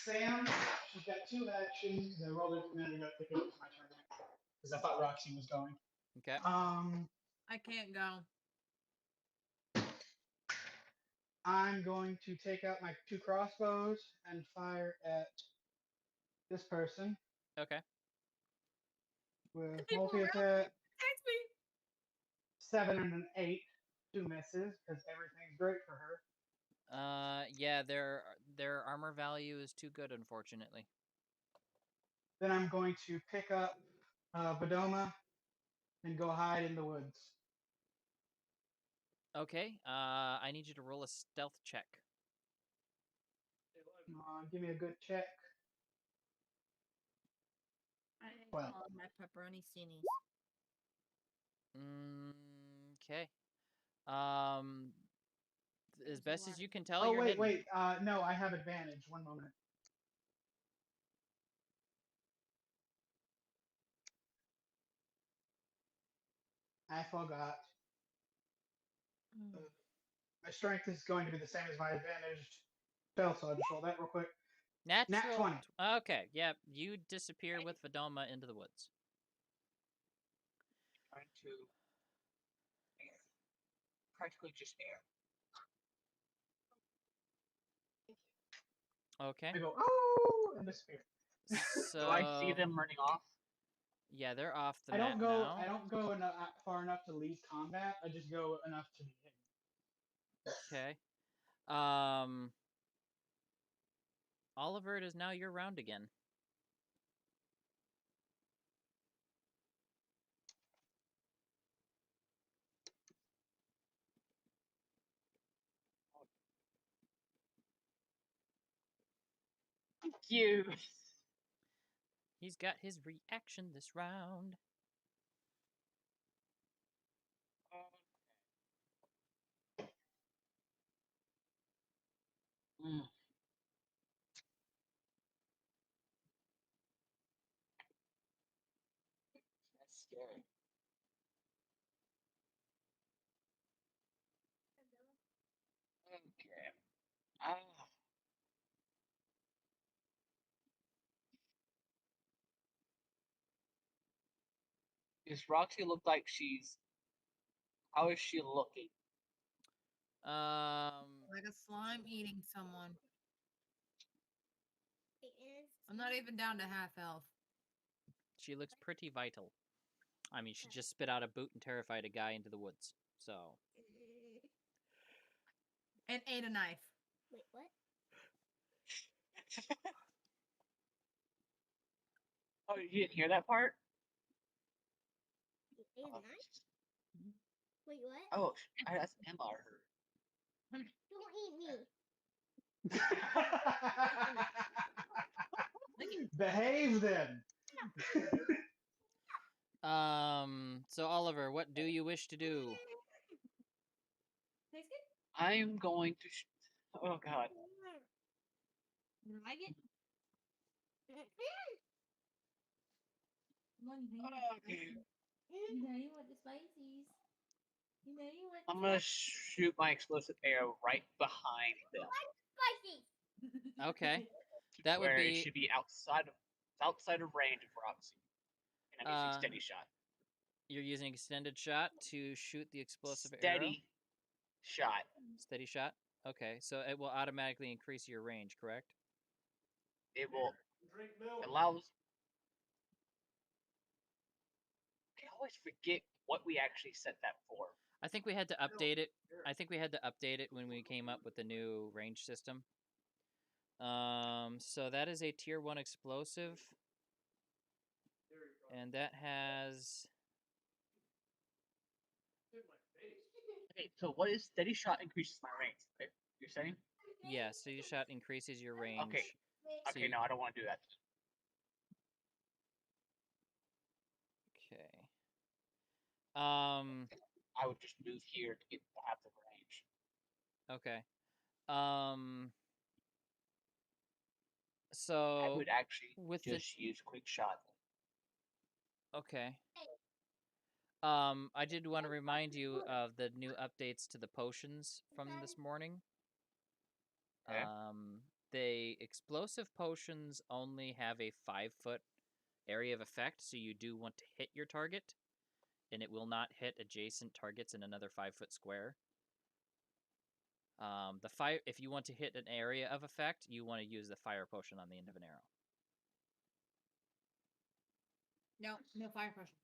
Sam. She's got 2 actions. I rolled it, and then I got to pick it up. It's my turn because I thought Roxy was going. Okay. I can't go. I'm going to take out my 2 crossbows and fire at this person Okay. with People multi around attack. Text me. 7 and an 8. 2 misses because everything's great for her. Yeah, their armor value is too good, unfortunately. Then I'm going to pick up Bodoma and go hide in the woods. Okay. I need you to roll a stealth check. Come on, give me a good check. I Well. call my pepperoni sinies. Okay. Um, as There's a best lot as of you can tell, Oh you're wait, hidden. wait. No, I have advantage. One moment. I forgot. Mm. My strength is going to be the same as my advantage spell, so I'll just roll that real quick. Nat Natural. 20. Okay, yeah, you disappear with Vidoma into the woods. Trying to air. Practically just air. Okay. I go, oh, and disappear. So Do I see them running off? yeah, they're off the I map don't go. now. I don't go far enough to leave combat. I just go enough to be hidden. Okay. Oliver, it is now your round again. Thank you. He's got his reaction this round. Mm. That's scary. Okay. Ah. Does Roxy look like she's? How is she looking? Like a slime eating someone. I'm not even down to half elf. She looks pretty vital. I mean, she just spit out a boot and terrified a guy into the woods. So And ate a knife. Wait, what? Oh, you didn't hear that part? You ate a Oh, knife? Wait, what? oh, that's Emma. I heard. Don't eat me. Behave then. So Oliver, what do you wish to do? Tastes good? I'm going to. Oh God. You like it? Come on, you know Okay. you know you want the spices. You know you want I'm gonna shoot my explosive arrow right behind them, spicy. Okay, that would where it be should be outside of range of Roxy, and I'm using steady shot. you're using extended shot to shoot the explosive arrow. Steady shot. Steady shot. Okay, so it will automatically increase your range, correct? It will Drink milk. allows. I always forget what we actually set that for. I think we had to update it. I think we had to update it when we came up with the new range system. So that is a tier 1 explosive, and that has Okay, so what is steady shot increases my range? Right? You're saying? yeah, steady shot increases your range. Okay. So Okay, no, I don't want to do that. Okay. I would just move here to get to have the range. Okay. I So would actually with just use quick shot. okay. I did want to remind you of the new updates to the potions from this morning. Okay. The explosive potions only have a 5-foot area of effect, so you do want to hit your target, and it will not hit adjacent targets in another 5-foot square. If you want to hit an area of effect, you want to use the fire potion on the end of an arrow. No, no fire potion.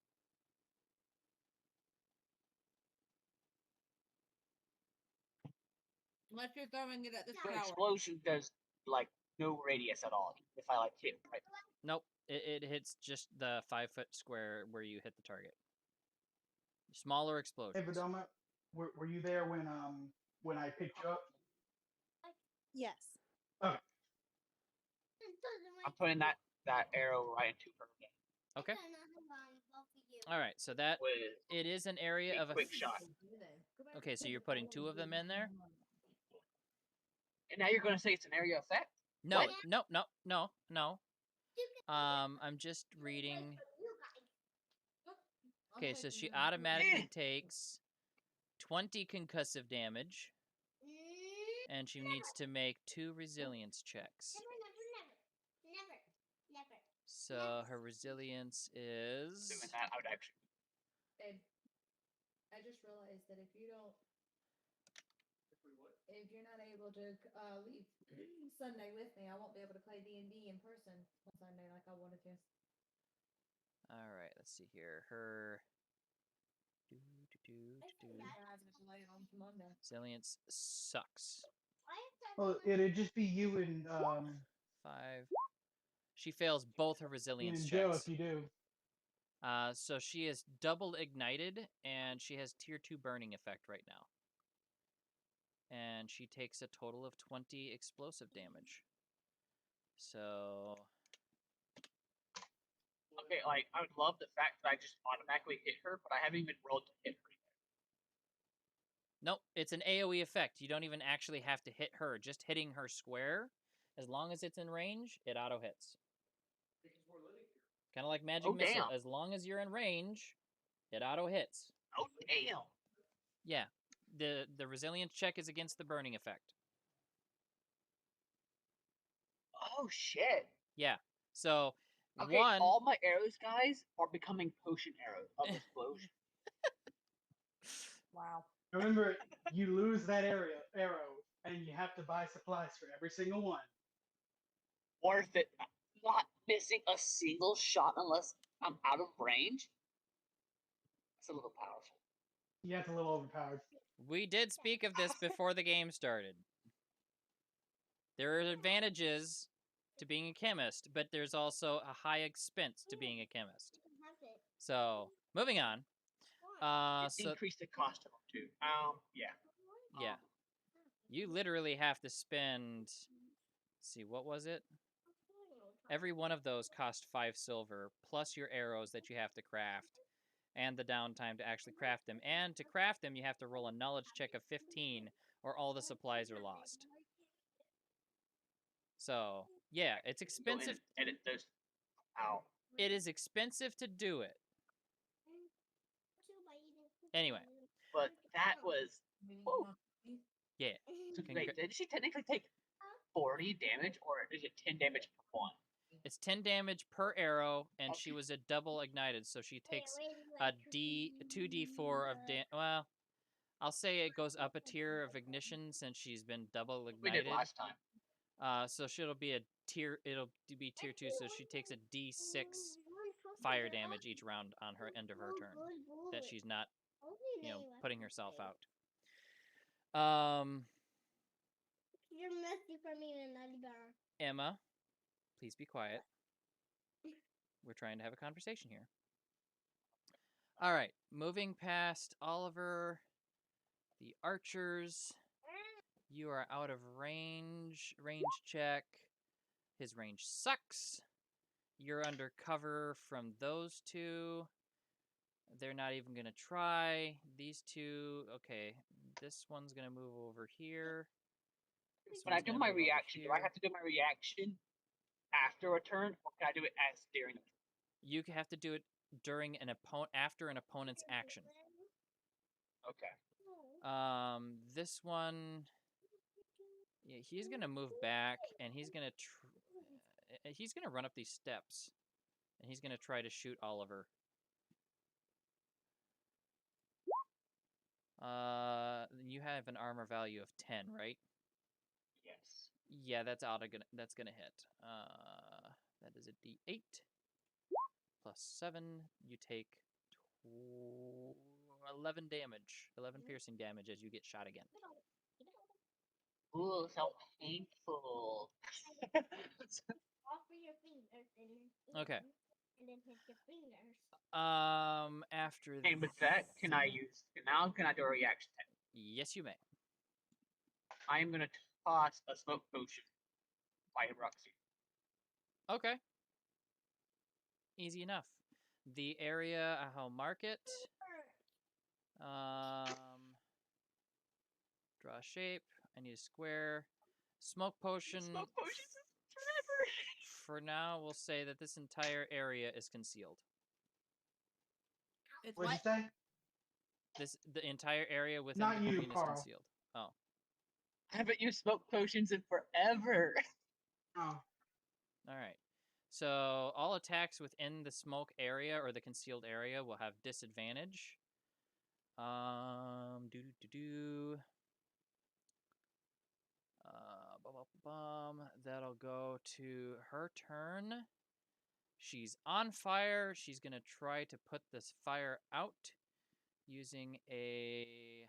Unless you're throwing it at the The shower. explosion does like no radius at all. If I like hit right. Nope, it hits just the 5-foot square where you hit the target. Smaller Hey, explosions. Vidoma, were you there when I picked you up? Yes. Okay. I'm putting that arrow right into her. Okay. All right, so that with it is an area a of quick shot. Okay, so you're putting 2 of them in there? And now you're going to say it's an area effect? No, What? no. I'm just reading. Okay, so she automatically takes 20 concussive damage, and she needs to make 2 resilience checks. So her resilience is. Doing that, I would actually. Babe, I just realized that if you're not able to leave Sunday with me, I won't be able to play D&D in person on Sunday like I wanted to. All right, let's see here. Her resilience sucks. Well, it'd just be you and 5. She fails both her you resilience and Joe checks. if you do. So she is double ignited, and she has tier 2 burning effect right now. And she takes a total of 20 explosive damage. So. Okay, like, I would love the fact that I just automatically hit her, but I haven't even rolled to hit her. Nope, it's an AoE effect. You don't even actually have to hit her. Just hitting her square, as long as it's in range, it auto hits. Kind of like magic missile. Damn. As long as you're in range, it auto hits. Oh, damn. Yeah, the resilience check is against the burning effect. Oh, shit. Yeah, so Okay, one. all my arrows, guys, are becoming potion arrows of explosion. Wow. Remember, you lose that arrow, and you have to buy supplies for every single one. Worth it. Not missing a single shot unless I'm out of range. It's a little powerful. Yeah, it's a little overpowered. We did speak of this before the game started. There are advantages to being a chemist, but there's also a high expense to being a chemist. So, moving on. Increase the cost of them too. Yeah. Yeah. You literally have to spend. Let's see, what was it? Every one of those cost 5 silver, plus your arrows that you have to craft, and the downtime to actually craft them. And to craft them, you have to roll a knowledge check of 15, or all the supplies are lost. So, yeah, it's expensive. Go in and edit those out. It is expensive to do it. Anyway. But that was. Woo. Yeah. So, wait, did she technically take 40 damage, or is it 10 damage per one? It's 10 damage per arrow, and Okay. she was a double ignited, so she takes a 2d4 of damage. Well, I'll say it goes up a tier of ignition since she's been double ignited. We did last time. So it'll be tier 2, so she takes a d6 fire damage each round on her end of her turn. That she's not, putting herself out. You're messy for me and I bar. Emma, please be quiet. We're trying to have a conversation here. All right, moving past Oliver, the archers. You are out of range. Range check. His range sucks. You're under cover from those two. They're not even going to try. These two, okay. This one's going to move over here. When I do my reaction, do I have to do my reaction after a turn, or can I do it as during a turn? You have to do it during after an opponent's action. Okay. This one, yeah, he's gonna move back, and he's gonna run up these steps, and he's gonna try to shoot Oliver. You have an armor value of 10, right? Yes. Yeah, that's gonna hit. That is a D8 plus 7. You take 11 damage, 11 piercing damage as you get shot again. Ooh, so painful. Offer your fingers and Okay. And then hit your fingers. After And with that, can I do a reaction? Yes, you may. I am gonna toss a smoke potion by Roxy. Okay. Easy enough. The area, I'll mark it. Draw a shape. I need a square. Smoke potion. Smoke potions is forever. For now, we'll say that this entire area is concealed. It's What'd what? you say? The entire area within Not the you, building is Carl. concealed. Oh, I haven't used smoke potions in forever. Oh, all right. So all attacks within the smoke area or the concealed area will have disadvantage. Do do do do. That'll go to her turn. She's on fire. She's gonna try to put this fire out using a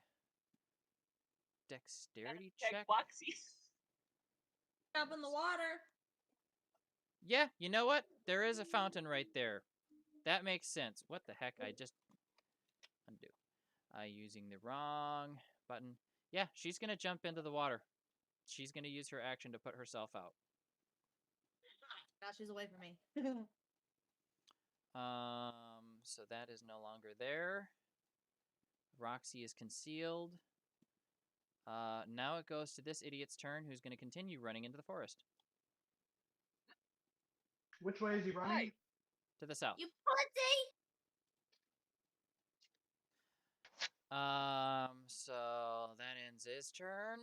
dexterity check. Boxies. Up in the water. Yeah, you know what? There is a fountain right there. That makes sense. What the heck? I just undo. Using the wrong button. Yeah, she's gonna jump into the water. She's gonna use her action to put herself out. Now she's away from me. So that is no longer there. Roxy is concealed. Now it goes to this idiot's turn, who's going to continue running into the forest. which way is he running? To the south. You pussy! So that ends his turn.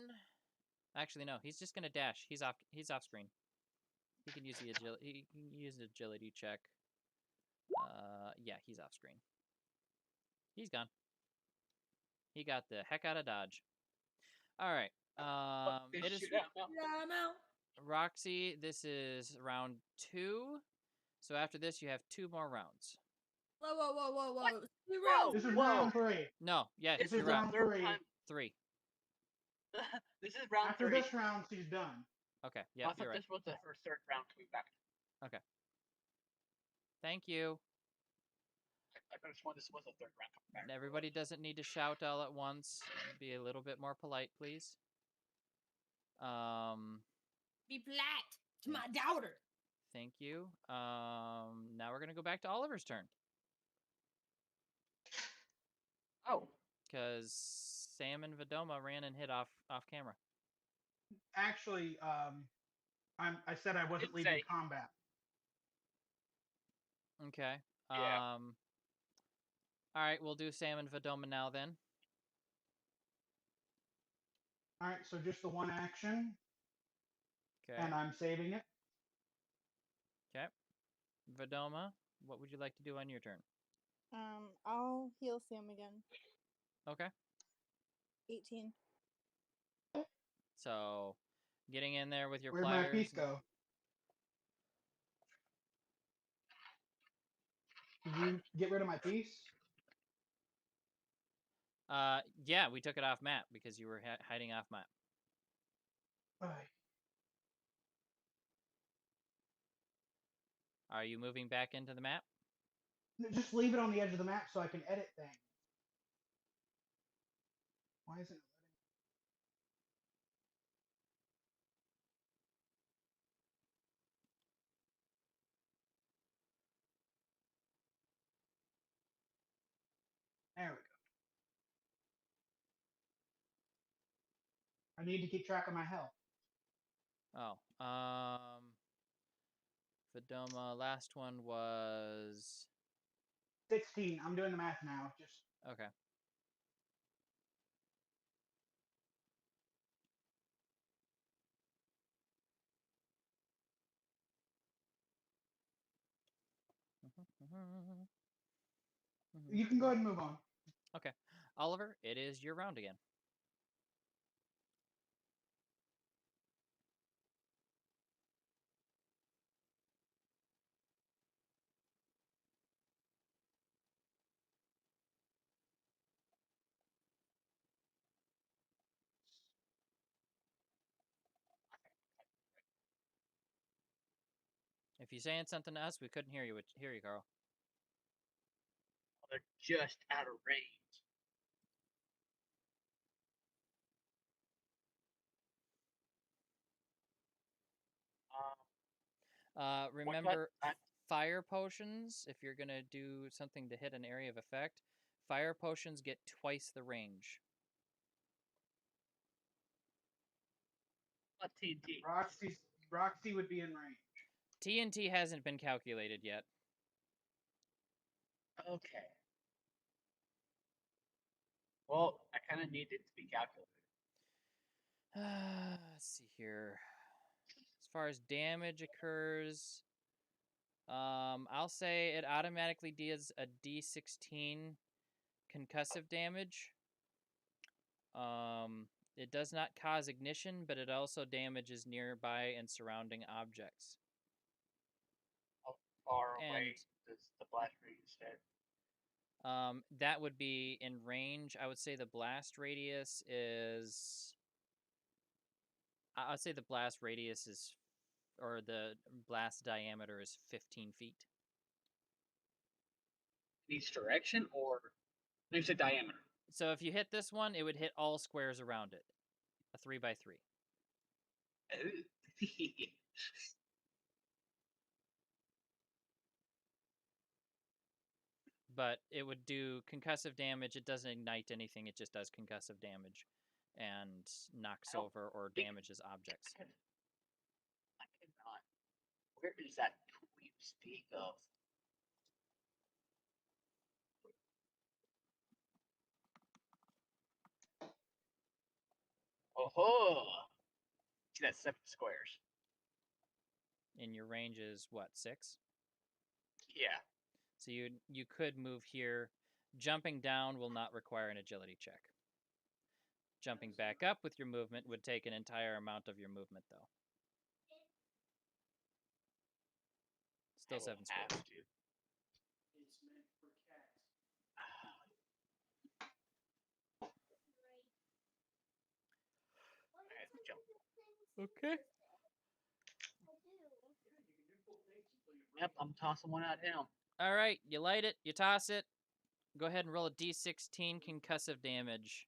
Actually, no, he's just gonna dash. He's off screen. He can use the agility. He can use an agility check. Yeah, he's off screen. He's gone. He got the heck out of Dodge. All right. It is Roxy. This is round 2. So after this, you have 2 more rounds. Whoa. 2 Whoa. rounds. This is Whoa. round 3. No, yeah, This you're is right. round 3. 3. This is round After 3. this round, she's done. Okay, I yeah, thought you're right. this was her third round coming back. Okay. Thank you. I could have sworn this was the third round coming back. Everybody doesn't need to shout all at once. Be a little bit more polite, please. Be polite to my daughter. Thank you. Now we're gonna go back to Oliver's turn Oh. because Sam and Vidoma ran and hid off camera. Actually, I said I wasn't Didn't leaving say. combat. Okay. Yeah. All right, we'll do Sam and Vidoma now then. All right, so just the one action, Okay. and I'm saving it. Okay. Vidoma, what would you like to do on your turn? I'll heal Sam again. Okay. 18. So, getting in there with your Where'd pliers. my piece go? Did you get rid of my piece? Yeah, we took it off map because you were hiding off map. Are you moving back into the map? Just leave it on the edge of the map so I can edit things. Why isn't it letting? There we go. I need to keep track of my health. Oh, Vidoma, last one was 16. I'm doing the math now. Just okay. you can go ahead and move on. Okay, Oliver, it is your round again. If you're saying something to us, we couldn't hear you. Carl. They're just out of range. Remember, fire potions, if you're gonna do something to hit an area of effect, fire potions get twice the range. What TNT? Roxy would be in range. TNT hasn't been calculated yet. Okay. Well, I kind of need it to be calculated. Let's see here. As far as damage occurs, I'll say it automatically does a D16 concussive damage. It does not cause ignition, but it also damages nearby and surrounding objects. How far And away does the blast radius hit? that would be in range. I would say the blast radius is. I'd say the blast radius is, or the blast diameter is 15 feet. In each direction, or you said diameter? So if you hit this one, it would hit all squares around it. A 3x3. But it would do concussive damage. It doesn't ignite anything. It just does concussive damage and knocks over or damages objects. I cannot. Where is that tool you speak of? Oh, see that's 7 squares. And your range is what, 6? Yeah. So you could move here. Jumping down will not require an agility check. Jumping back up with your movement would take an entire amount of your movement, though. Still 7 squares. Have to. It's meant for cats. I had to jump. Okay. Yep, I'm tossing one at him. All right, you light it, you toss it. Go ahead and roll a D16 concussive damage.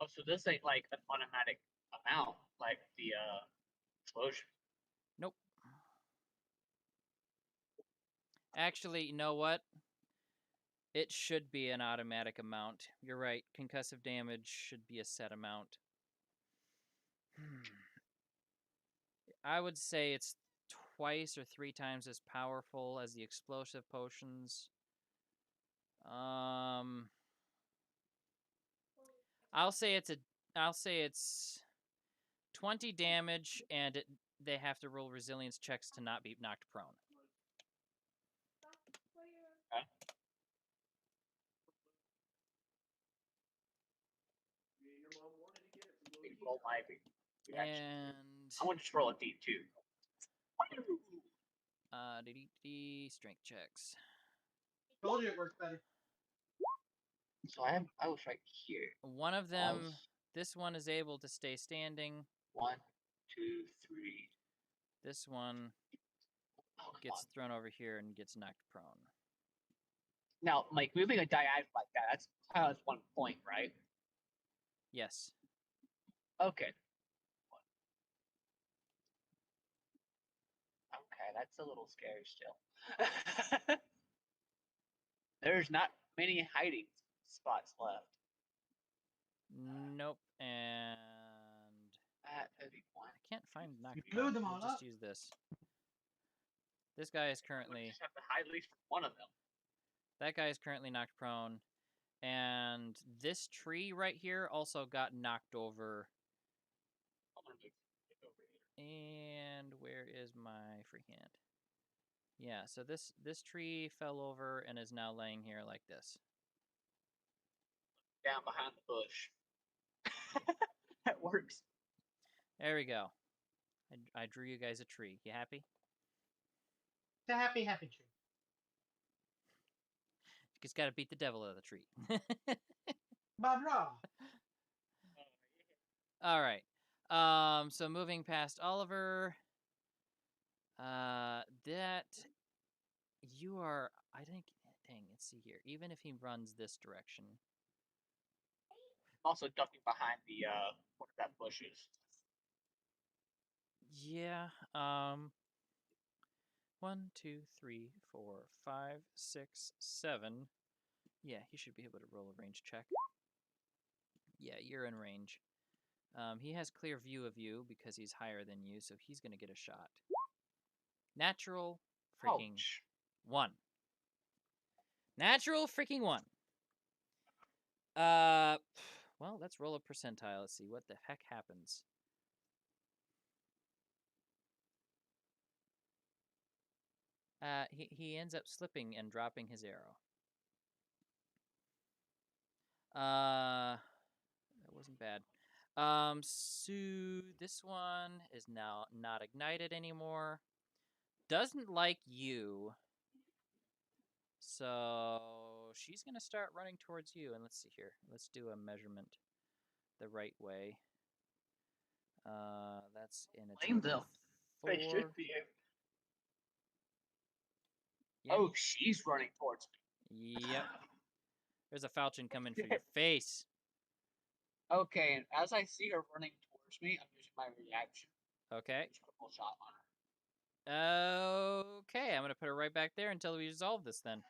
Oh, so this ain't like an automatic amount, like the explosion. Nope. Actually, you know what? It should be an automatic amount. You're right. Concussive damage should be a set amount. I would say it's twice or 3 times as powerful as the explosive potions. I'll say it's 20 damage, and they have to roll resilience checks to not be knocked prone. Okay. Roll my reaction. And I'm gonna just roll a D2. strength checks. Told you it works better. So I was right here. One of them, this one is able to stay standing. 1, 2, 3. This one gets thrown over here and gets knocked prone. Now, like moving a diagonal like that, that's 1 point, right? Yes. Okay. Okay, that's a little scary still. There's not many hiding spots left. Nope. And That'd be one. I can't find knocked You prone. blew them We'll all just up. use this. This guy is We currently just have to hide at least one of them. that guy is currently knocked prone, and this tree right here also got knocked over. I'm gonna move it over here. And where is my free hand? Yeah, so this tree fell over and is now laying here like this. Down behind the bush. That works. There we go. I drew you guys a tree. You happy? It's a happy, happy tree. You just got to beat the devil out of the tree. Blah, blah. All right. So moving past Oliver, that you are. I think. Dang. Let's see here. Even if he runs this direction, I'm also ducking behind the one of that bushes. Yeah. 1, 2, 3, 4, 5, 6, 7. Yeah, he should be able to roll a range check. Yeah, you're in range. He has clear view of you because he's higher than you, so he's gonna get a shot. Natural freaking Ouch. 1. Natural freaking 1. Well, let's roll a percentile. Let's see what the heck happens. He ends up slipping and dropping his arrow. That wasn't bad. So this one is now not ignited anymore. Doesn't like you. So she's gonna start running towards you, and let's see here. Let's do a measurement the right way. That's in a Blame total them. of They 4. should be. Yeah. Oh, she's running towards me. Yep. There's a falchion coming for your face. Okay, and as I see her running towards me, I'm using my reaction. Okay. Triple shot on her. Okay, I'm gonna put her right back there until we resolve this then.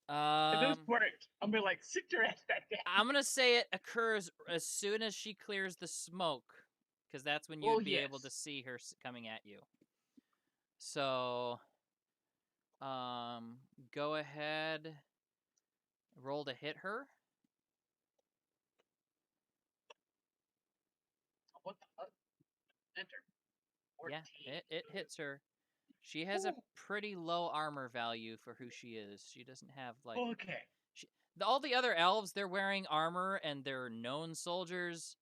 At this point, I'm gonna like sit your ass back down. I'm gonna say it occurs as soon as she clears the smoke, because that's when you'd be able to see her coming at you. So, go ahead, roll to hit her. What the fuck? Enter. 14. Yeah, it hits her. She has a pretty low armor value for who she is. She doesn't have like Okay. all the other elves. They're wearing armor and they're known soldiers.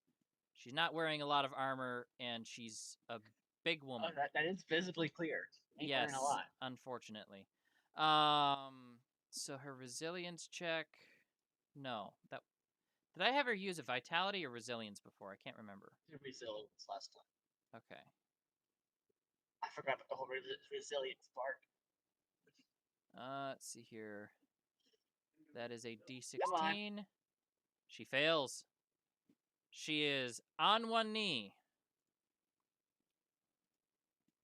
She's not wearing a lot of armor, and she's a big woman. Oh, that is visibly clear. Ain't Yes, wearing a lot. unfortunately. So her resilience check. No, that did I have her use a vitality or resilience before? I can't remember. Resilience last time. Okay. I forgot about the whole resilience part. Let's see here. That is a D16. She fails. She is on one knee.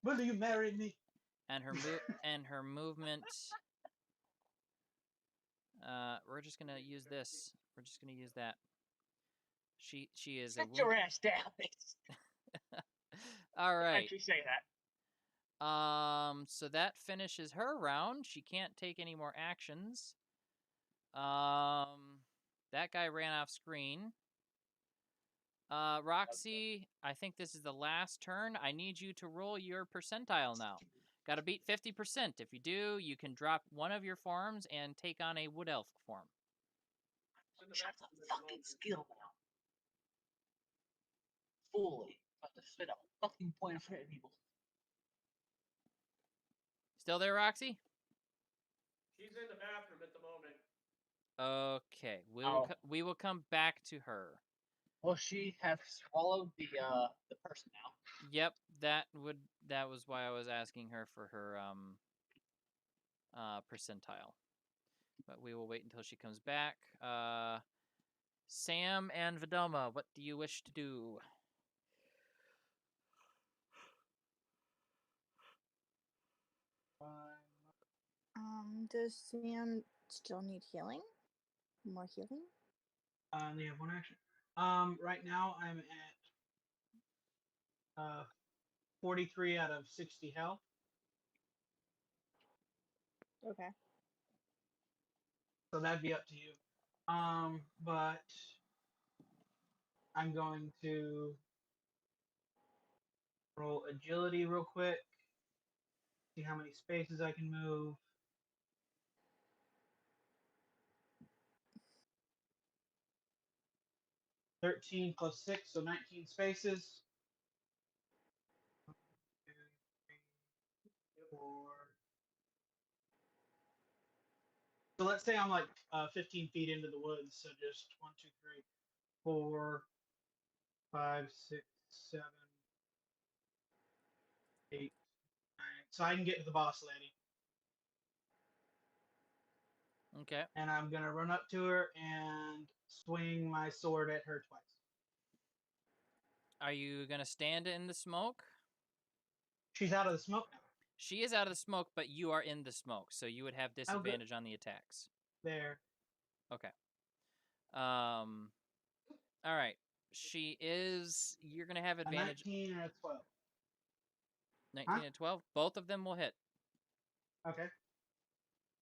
Will you marry me? And her movement. We're just gonna use this. We're just gonna use that. She is Sit your ass down. All right. Actually say that. So that finishes her round. She can't take any more actions. That guy ran off screen. Roxy, I think this is the last turn. I need you to roll your percentile now. Got to beat 50%. If you do, you can drop one of your forms and take on a wood elf form. Shut the fucking skill now. Fully. About to spit a fucking point for people. Still there, Roxy? She's in the bathroom at the moment. Okay, we will come back to her. Well, she has swallowed the person now. Yep, that was why I was asking her for her percentile. But we will wait until she comes back. Sam and Vidoma, what do you wish to do? Does Sam still need healing? More healing? They have one action. Right now I'm at 43 out of 60 health. Okay. So that'd be up to you. But I'm going to roll agility real quick. See how many spaces I can move. $13 plus 6, so 19 spaces. 1, 2, 3, 4. So let's say I'm like 15 feet into the woods. So just 1, 2, 3, 4, 5, 6, 7, 8, 9. So I can get to the boss lady. Okay. And I'm gonna run up to her and swing my sword at her twice. Are you gonna stand in the smoke? She's out of the smoke now. She is out of the smoke, but you are in the smoke, so you would have disadvantage on the attacks. There. Okay. All right. She is. You're gonna have A advantage. 19 and a 12. 19 and 12. Both of them will hit. Okay.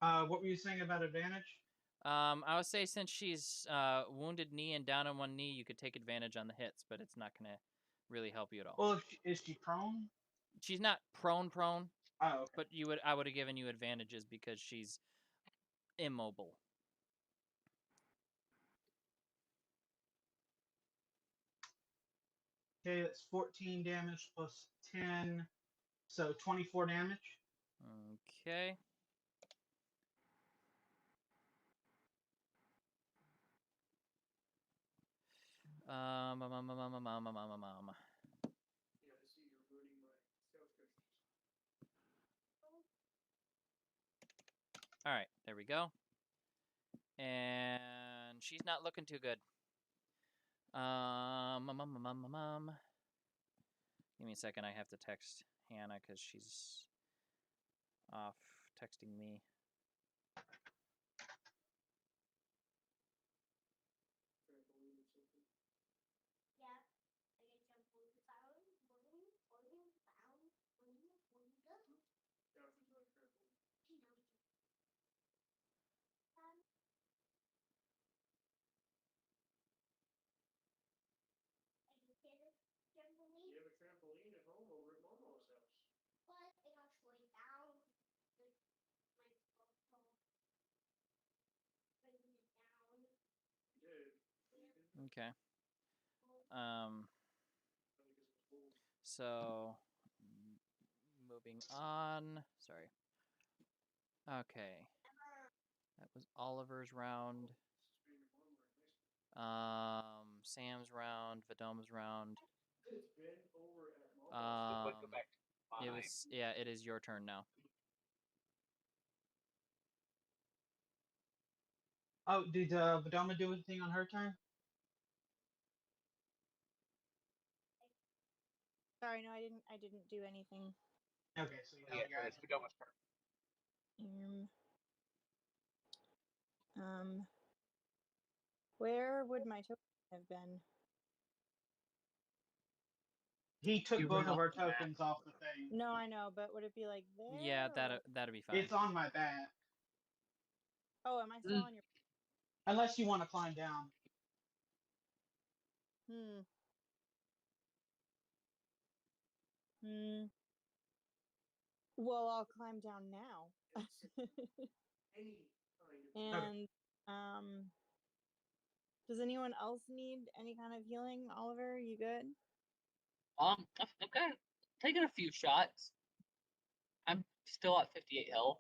What were you saying about advantage? I would say since she's wounded knee and down on one knee, you could take advantage on the hits, but it's not gonna really help you at all. Well, is she prone? She's not prone, Oh, okay. but I would have given you advantages because she's immobile. Okay, that's 14 damage plus 10, so 24 damage. Okay. Yeah, I see you're ruining my sales cushions. All right, there we go. And she's not looking too good. Give me a second. I have to text Hannah because she's off texting me. Trampoline or something. Yeah. I get trampoline sound, boing, boing, sound, boing, boing, go. Yeah, she's on a trampoline. She knows. I can get a trampoline, You have a trampoline at home over at Momo's house. but it got slowed down. Like, my phone bringing it down. You did. Okay. Probably because it was old. So moving on. Sorry. Okay. That was Oliver's round. This is being warmer in high school. Sam's round. Vadom's round. It's been over at Momo's. Let's go back to It mine. was it is your turn now. Oh, did Vidoma do anything on her turn? Sorry, no, I didn't do anything. Okay, so Yeah, so it's Padoma's turn. Where would my token have been? he took You both ran of off our the map. tokens off the thing. No, I know, but would it be like there? Yeah, or- that'd be fine. It's on my back. Oh, am I still on your? Unless you want to climb down. Hmm. Hmm. Well, I'll climb down now. Any kind of. And does anyone else need any kind of healing? Oliver, you good? I've got taken a few shots. I'm still at 58 health.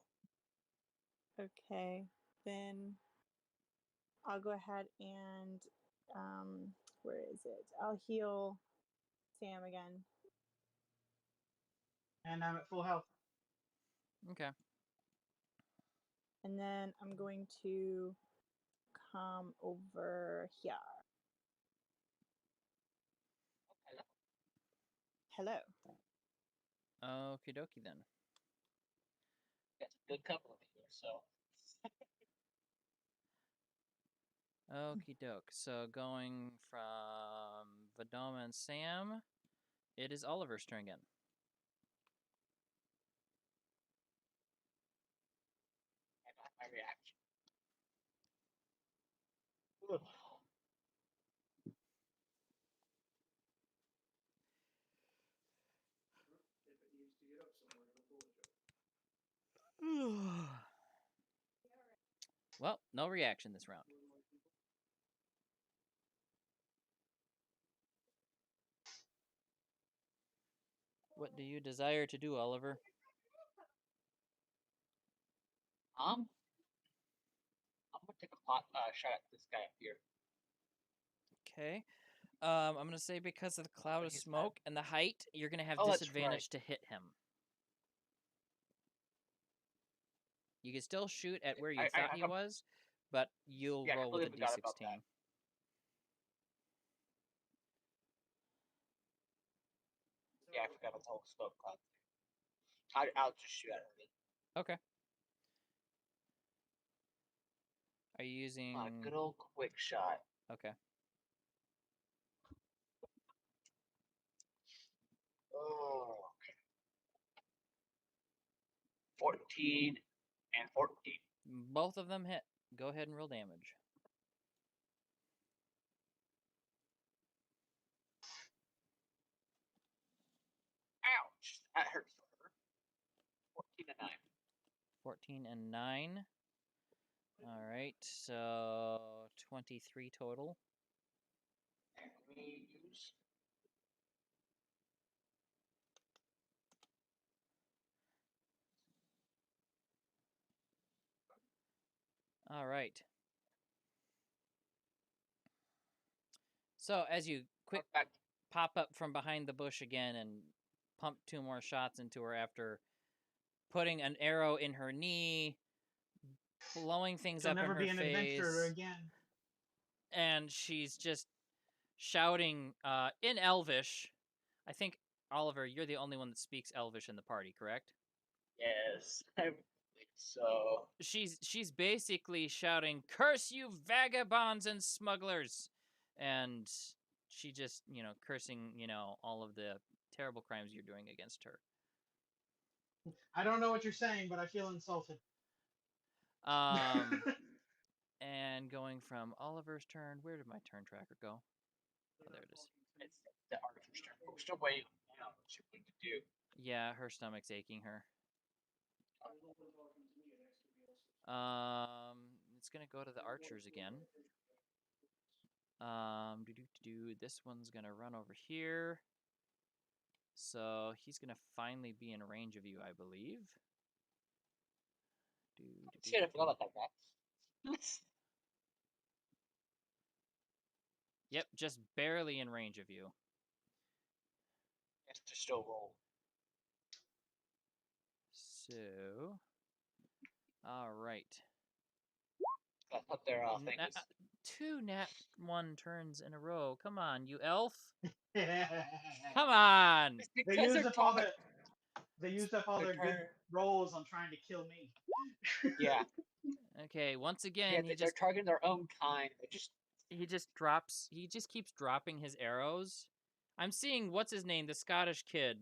Okay, then I'll go ahead and where is it? I'll heal Sam again. And I'm at full health. Okay. And then I'm going to come over here. Hello. Okie dokie then. Got a good couple of here, so. Okie doke. So going from Vadoma and Sam, it is Oliver's turn again. I don't have my reaction. Ugh. If it needs to get up somewhere, it'll bullet jump. Well, no reaction this round. More than most people. What do you desire to do, Oliver? I'm gonna take a pot shot at this guy up here. Okay. I'm gonna say because of the cloud of he's smoke and the height, you're gonna have Oh, that's disadvantage to hit him. You can still shoot at where you thought he was, but you'll Yeah, I roll with a completely forgot about D16. Yeah, I forgot about the whole smoke cloud thing. I'll just shoot at it. Okay. Are you using? Good old quick shot. Okay. Oh. 14 and 14. Both of them hit. Go ahead and roll damage. Ouch! That hurts for her. 14 and 9. 14 and 9. All right, so 23 total. And we use. All right. So as you quick pop up from behind the bush again and pump 2 more shots into her after putting an arrow in her knee, blowing things She'll up never in her be an adventurer face, again. and she's just shouting in Elvish. I think, Oliver, you're the only one that speaks Elvish in the party, correct? Yes, I think so. She's basically shouting, "Curse you, vagabonds and smugglers!" And she just, cursing, all of the terrible crimes you're doing against her. I don't know what you're saying, but I feel insulted. And going from Oliver's turn, where did my turn tracker go? Oh, there it is. It's the archer's turn. We're still waiting on what she wanted to do. Yeah, her stomach's aching her. It's gonna go to the archers again. This one's gonna run over here. So he's gonna finally be in range of you, I believe. Shit, I forgot about that guy. Yep, just barely in range of you. Yes, to still roll. So, all right. That's what their thing is. 2 nat 1 turns in a row. Come on, you elf. Come on. They used up all their good rolls on trying to kill me. Yeah. Okay, once again, they're targeting their own kind. He just keeps dropping his arrows. I'm seeing what's his name, the Scottish kid.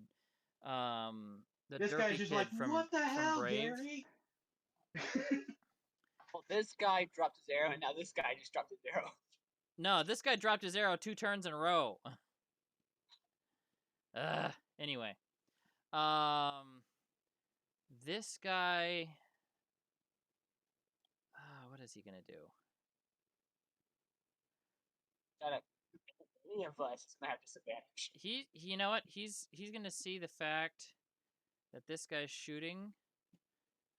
This guy's just like, what the hell, Brave. Gary? Well, this guy dropped his arrow, and now this guy just dropped his arrow. No, this guy dropped his arrow 2 turns in a row. Anyway. This guy... what is he gonna do? Any of us is gonna have disadvantage. You know what? He's gonna see the fact that this guy's shooting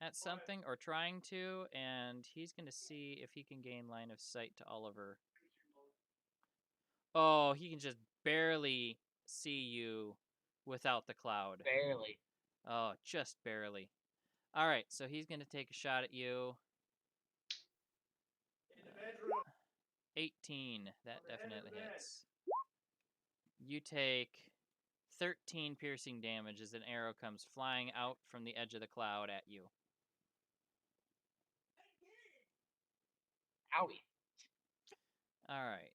at something or trying to, and he's gonna see if he can gain line of sight to Oliver. Oh, he can just barely see you without the cloud. Barely. Oh, just barely. All right, so he's gonna take a shot at you. 18. That definitely hits. You take 13 piercing damage as an arrow comes flying out from the edge of the cloud at you. Owie. All right.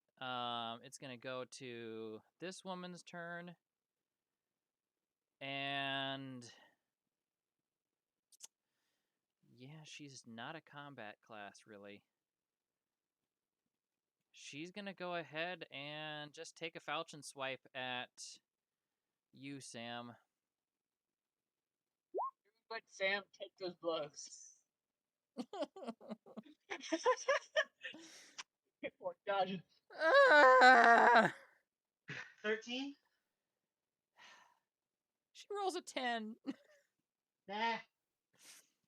It's going to go to this woman's turn. And yeah, she's not a combat class, really. She's going to go ahead and just take a falchion swipe at you, Sam. But Sam, take those blows. Poor dodging. 13? She rolls a 10. Nah.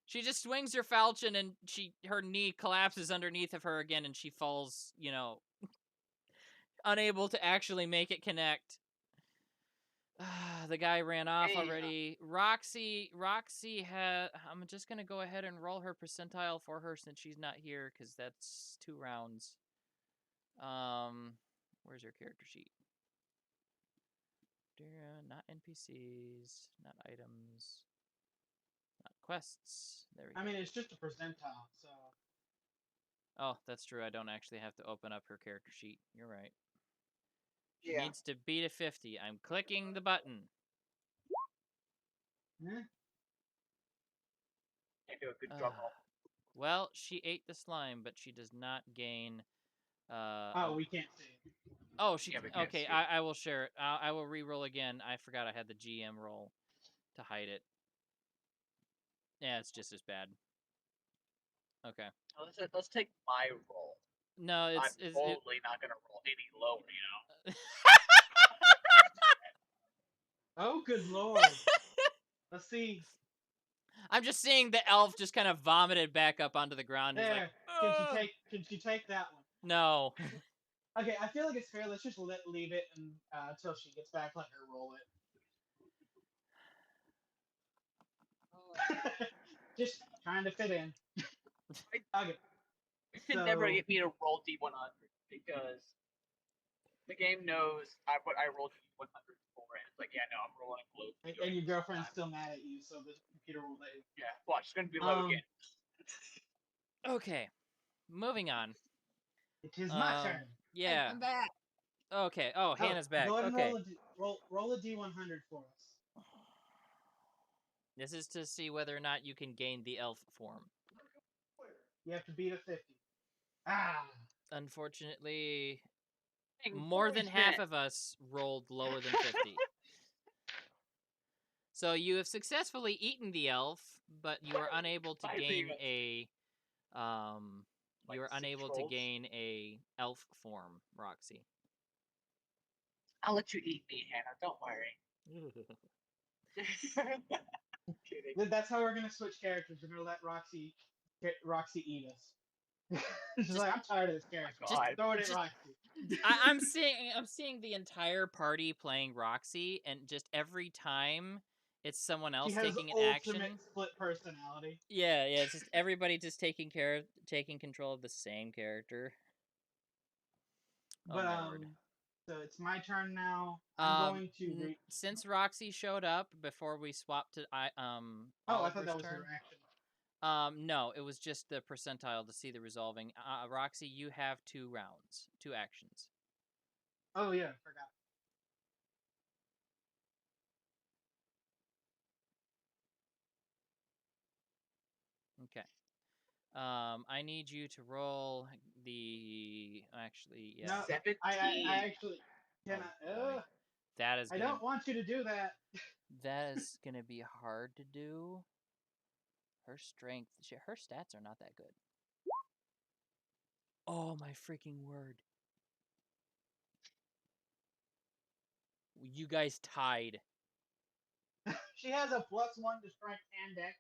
She just swings her falchion and her knee collapses underneath of her again and she falls, unable to actually make it connect. The guy ran off already. Roxy I'm just going to go ahead and roll her percentile for her since she's not here because that's 2 rounds. Where's her character sheet? Not NPCs, not items, not quests. There we go. I mean, it's just a percentile, so. Oh, that's true. I don't actually have to open up her character sheet. You're right. She Yeah. needs to beat a 50. I'm clicking the button. Eh. Can't do a good drum roll. Well, she ate the slime, but she does not gain. Oh, we can't see. Oh, she. Yeah, we can't Okay, see it. I will share it. I will re-roll again. I forgot I had the GM roll to hide it. Yeah, it's just as bad. Okay. Let's take my roll. No, I'm it's totally not gonna roll any lower, you know. Oh, good lord. Let's see. I'm just seeing the elf just kind of vomited back up onto the ground. He's There. like, Can she "Ugh." take that one? No. Okay, I feel like it's fair. Let's just leave it and until she gets back. Let her roll it. Just trying to fit in. Okay. You can never get me to roll D100 because the game knows what I rolled D100 for, and it's like, yeah, no, I'm rolling low. And your girlfriend's still mad at you, so the computer will let you. Yeah, watch, it's gonna be low again. Okay. Moving on. It is my turn. Yeah. I'm back. Okay. Oh, Hannah's back. Go ahead and Okay. roll a D100 for us. This is to see whether or not you can gain the elf form. You have to beat a 50. Ah. Unfortunately, Dang, more than encouragement. half of us rolled lower than 50. So you have successfully eaten the elf, but you are unable to Five gain even. a Like you are 6 unable to rolls? gain a elf form, Roxy. I'll let you eat me, Hannah. Don't worry. I'm kidding. That's how we're gonna switch characters. We're gonna let Roxy eat us. She's like, I'm tired of this character. Oh my God. Throw it at just- Roxy. I'm seeing the entire party playing Roxy, and just every time it's someone else She has taking an ultimate action. split personality. Yeah, it's just everybody just taking control of the same character. But oh my word. so it's my turn now. I'm going to since Roxy showed up before we swapped to I Oliver's thought that was turn. her action. No, it was just the percentile to see the resolving. Roxy, you have 2 rounds, 2 actions. Oh yeah, forgot. Okay. I need you to roll the actually, yeah. No, 17. I actually can. Oh, boy. That is I gonna, don't want you to do that. that is gonna be hard to do. Her strength, her stats are not that good. Oh my freaking word! You guys tied. She has a +1 to strength and dex.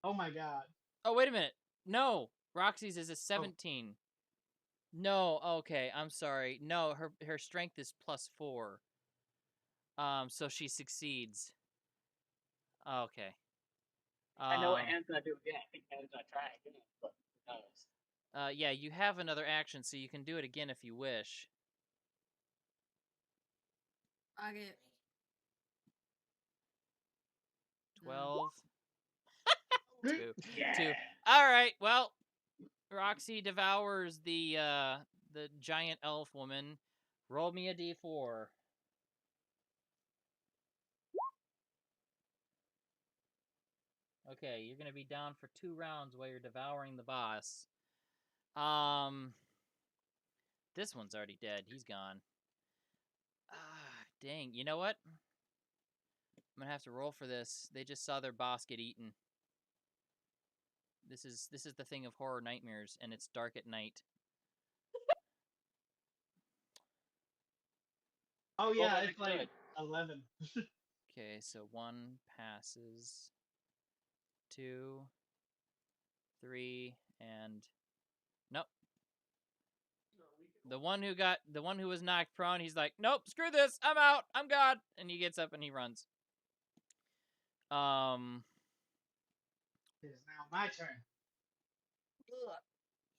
Oh my god. Oh wait a minute. No, Roxy's is a 17. No, okay, I'm sorry. No, her strength is +4. So she succeeds. Okay. I know what Hannah's gonna do again. I think Hannah's gonna try again, but who knows? Yeah, you have another action, so you can do it again if you wish. I get 12. Two. Yeah. 2. All right. Well, Roxy devours the giant elf woman. Roll me a d4. Okay, you're gonna be down for 2 rounds while you're devouring the boss. This one's already dead. He's gone. Dang. You know what? I'm gonna have to roll for this. They just saw their boss get eaten. This is the thing of horror nightmares, and it's dark at night. Oh yeah, Well, it's like 11. Okay, so 1 passes. 2, 3, and nope. The one who was knocked prone, he's like, nope, screw this, I'm out, I'm God, and he gets up and he runs. It is now my turn.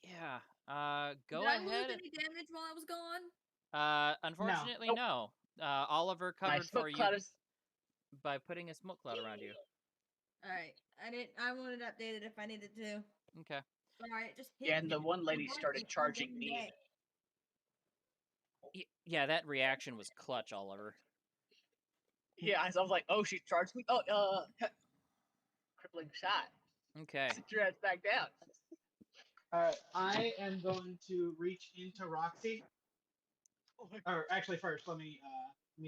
Yeah. Go Did I ahead. lose any damage while I was gone? Unfortunately, no. Oliver My covered smoke for you cloud is by putting a smoke cloud around you. All right. I wanted updated if I needed to. Okay. All right, just hit yeah, and the me. one lady You're started working all charging damn me. day. Yeah, that reaction was clutch, Oliver. Yeah, I was like, oh, she charged me. Oh, crippling shot. Okay. Sit your ass back down. I am going to reach into Roxy. Or actually, first, let me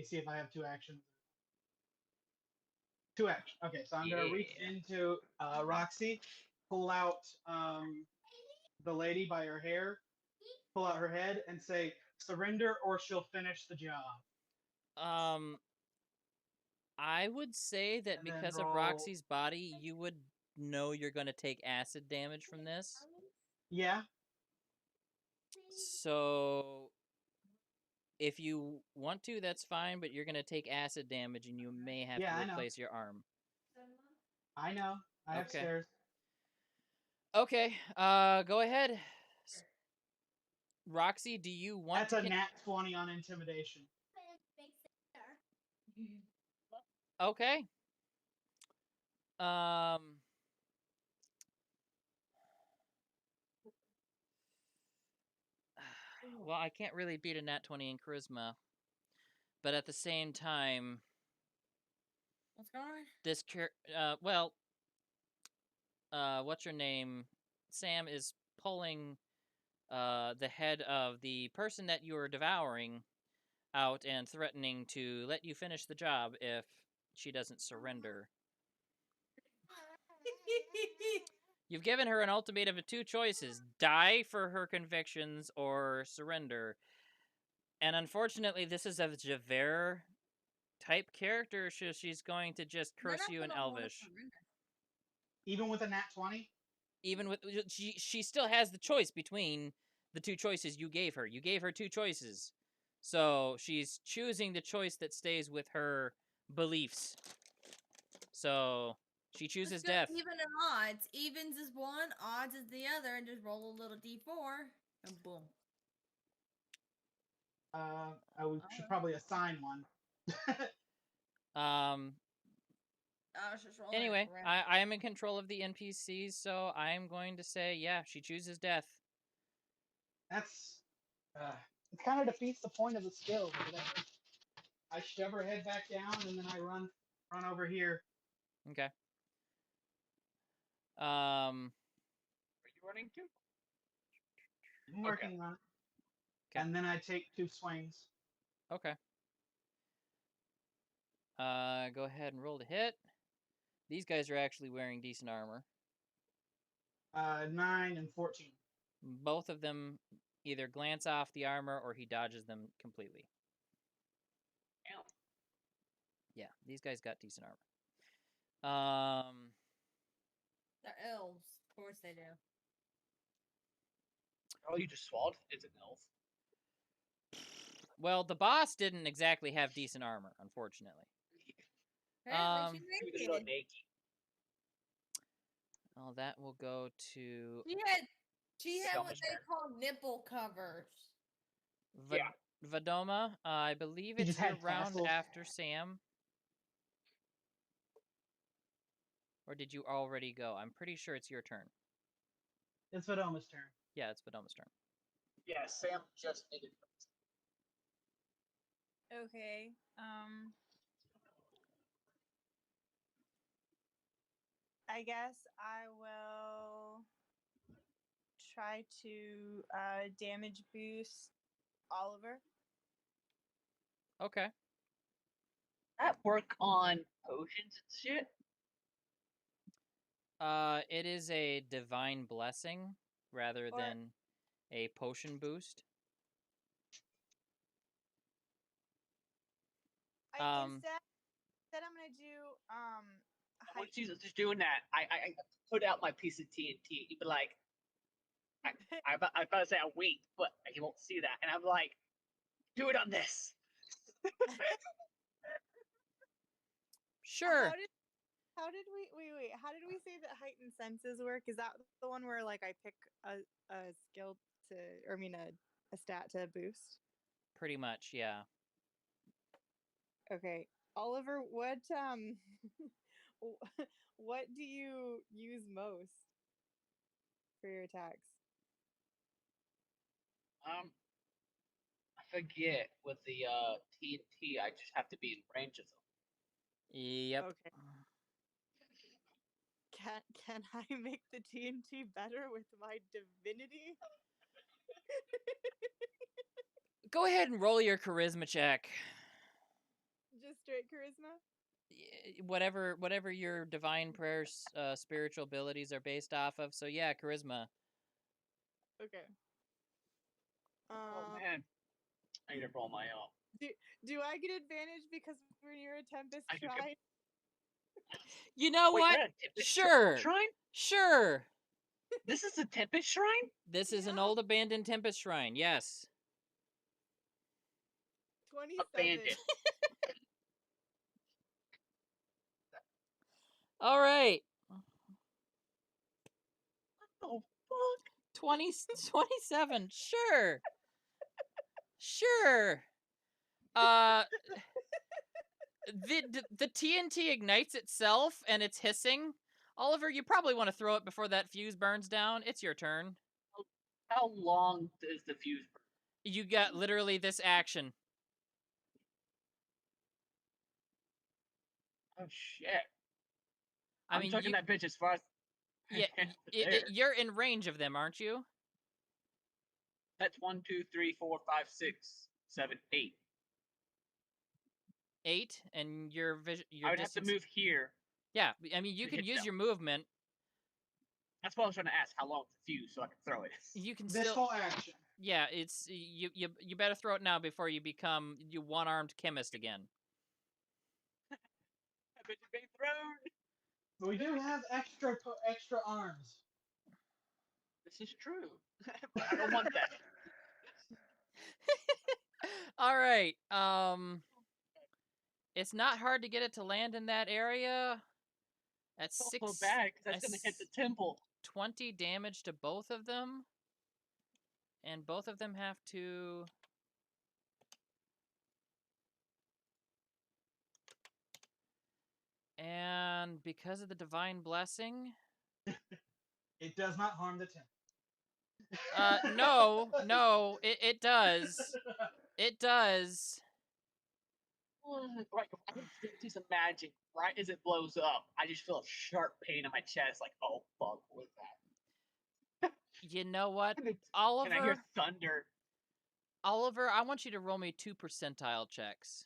see if I have two actions. Two actions. Okay, so I'm gonna reach Yeah. into Roxy, pull out the lady by her hair, pull out her head, and say, "Surrender, or she'll finish the job." I would say that And then because of roll. Roxy's body, you would know you're going to take acid damage from this. Yeah. So if you want to, that's fine, but you're going to take acid damage and you may have Yeah, to I know. replace your arm. I know. I have Okay. stairs. Okay, go ahead. Roxy, do you want That's to a nat 20 on intimidation. Okay. Um well, I can't really beat a nat 20 in charisma. But at the same time, What's going on? this what's your name? Sam is pulling the head of the person that you are devouring out and threatening to let you finish the job if she doesn't surrender. You've given her an ultimatum of two choices: die for her convictions or surrender. And unfortunately, this is a Javert type character, so she's going to just They're curse not you in gonna wanna Elvish. surrender. Even with a nat 20? Even with she still has the choice between the two choices you gave her. You gave her two choices. So she's choosing the choice that stays with her beliefs. So she chooses Let's go death. even and odds. Evens is one, odds is the other, and just roll a little d4 and boom. I should probably assign one. I was just rolling Anyway, around. I am in control of the NPCs, so I'm going to say, yeah, she chooses death. That's it kind of defeats the point of the skill. I shove her head back down and then I run over here. Okay. Are you running too? I'm working on it. Okay. And then I take two swings. Okay. Go ahead and roll to hit. These guys are actually wearing decent armor. 9 and 14. Both of them either glance off the armor or he dodges them completely. Ow. Yeah, these guys got decent armor. They're elves. Of course they do. Oh, you just swallowed? It's an elf. Well, the boss didn't exactly have decent armor, unfortunately. Apparently She was she's so naked. naked. Oh, that will go to She had what Selfish they character. call nipple covers. Yeah. Vadoma. I believe He it's just your had round tassels. after Sam. Or did you already go? I'm pretty sure it's your turn. It's Vadoma's turn. Yeah, it's Vadoma's turn. Yeah, Sam just ended. Okay. I guess I will try to damage boost Oliver. Okay. That work on potions and shit? It is a divine blessing rather Or- than a potion boost. Instead I'm gonna do When she's just doing that, I put out my piece of TNT. You'd be like, I about to say I wait, but he won't see that, and I'm like, do it on this. Sure. How did we wait? How did we say that heightened senses work? Is that the one where like I pick a skill to, or I mean a stat to boost? Pretty much, yeah. Okay, Oliver, what what do you use most for your attacks? I forget with the TNT. I just have to be in range of them. Yep. Okay. Can I make the TNT better with my divinity? Go ahead and roll your charisma check. Just straight charisma? Whatever your divine prayers, spiritual abilities are based off of. So yeah, charisma. Okay. Oh man, I need to roll my own. Do I get advantage because we're near a Tempest I do get- Shrine? You know Wait, what? we're at a Tempest Sure. Shrine? Sure. This is a Tempest Shrine? This is an Yeah. old abandoned Tempest Shrine. Yes. 27. Abandoned. All right. Oh fuck! 27. Sure. Sure. Uh, the TNT ignites itself and it's hissing. Oliver, you probably want to throw it before that fuse burns down. It's your turn. How long does the fuse burn? You got literally this action. Oh shit! I I'm mean, chucking that bitch as far as yeah, you're in range of them, aren't you? That's 1, 2, 3, 4, 5, 6, 7, 8. 8, and your vision. I would have to move here. Yeah, I mean, you to can hit use them. your movement. That's what I was trying to ask. How long is the fuse so I can throw it? You can This still. whole action. Yeah, it's you better throw it now before you become one-armed chemist again. That bitch is being thrown. But we do have extra arms. This is true, but I don't want that. All right. It's not hard to get it to land in that area. That's It's 6. so bad because that's gonna hit the temple. 20 damage to both of them, and both of them have to. And because of the divine blessing, It does not harm the temple. no, it does. It does. Right, I can just imagine right as it blows up, I just feel a sharp pain in my chest. Like, oh fuck, what was that? You know what, And I hear Oliver? thunder. Oliver, I want you to roll me 2 percentile checks.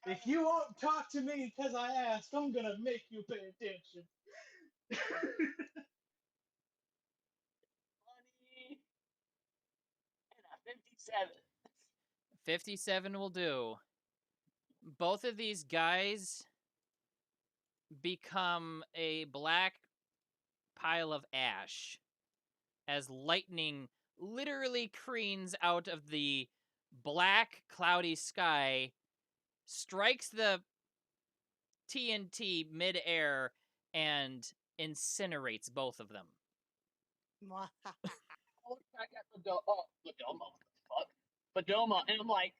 If you won't talk to me because I asked, I'm gonna make you pay attention. 20 and a 57. 57 will do. Both of these guys become a black pile of ash as lightning literally careens out of the black, cloudy sky, strikes the TNT midair, and incinerates both of them. I look back at Badoma, fuck, Badoma, and I'm like,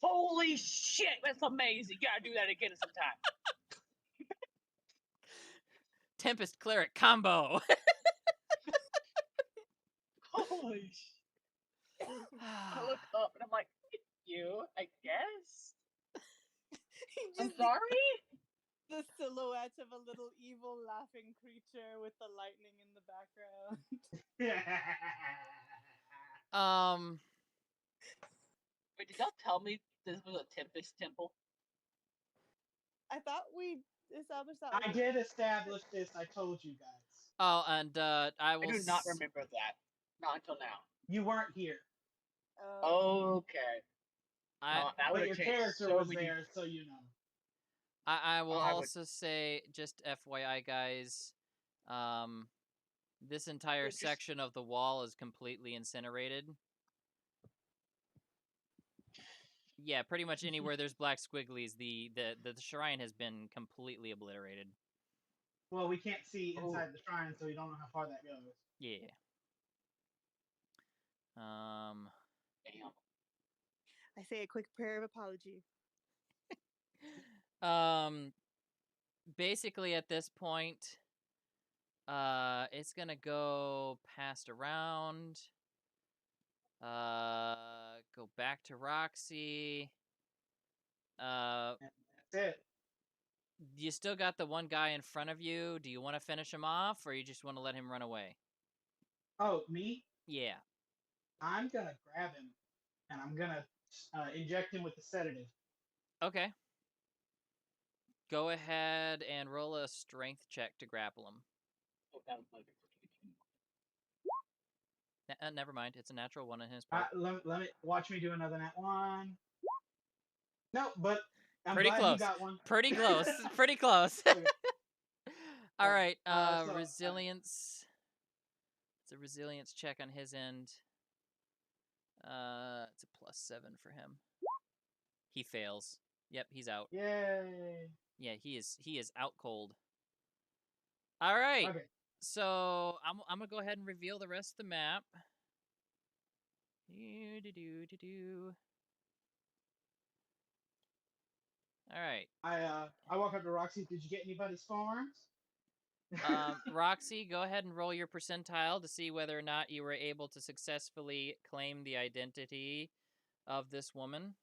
holy shit, that's amazing. Gotta do that again sometime. Tempest Cleric combo. Holy shit. I look up and I'm like, you, I guess. I'm sorry? The silhouette of a little evil laughing creature with the lightning in the background. Wait, did y'all tell me this was a Tempest temple? I thought we established that. I did establish this. I told you guys. Oh, and I will. I do not remember that. Not until now. You weren't here. Okay. That But would your change character so was many. there, so you know. I will I would- also say, just FYI, guys, this entire Just- section of the wall is completely incinerated. Yeah, pretty much anywhere there's black squigglies, the shrine has been completely obliterated. Well, we can't see inside the shrine, so we don't know how far that goes. Yeah. Damn. I say a quick prayer of apology. Basically at this point, it's gonna go past around. Go back to Roxy. And that's it. You still got the one guy in front of you. Do you want to finish him off, or you just want to let him run away? Oh, me? Yeah. I'm gonna grab him and I'm gonna inject him with the sedative. Okay. Go ahead and roll a strength check to grapple him. Oh, that was my- Never mind. It's a natural one on his part. Let me watch me do another nat one. No, but I'm Pretty glad close. you got one. Pretty close. Pretty close. Okay. All right. So, Resilience. It's a resilience check on his end. It's a +7 for him. He fails. Yep, he's out. yay. Yeah, he is out cold. All right. Okay. So I'm gonna go ahead and reveal the rest of the map. Do. All right. I walk up to Roxy. Did you get anybody's farms? Roxy, go ahead and roll your percentile to see whether or not you were able to successfully claim the identity of this woman.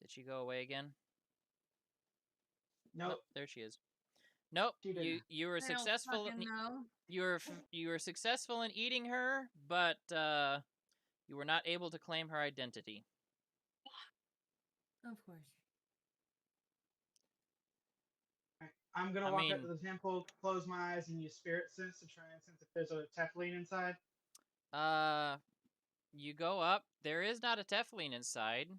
Did she go away again? Nope. There she is. Nope. She didn't. You were I don't successful. fucking know. You were successful in eating her, but you were not able to claim her identity. Of course. I'm gonna I walk up mean- to the temple, close my eyes, and use spirit sense to try and sense if there's a Teflon inside. You go up. There is not a Teflon inside,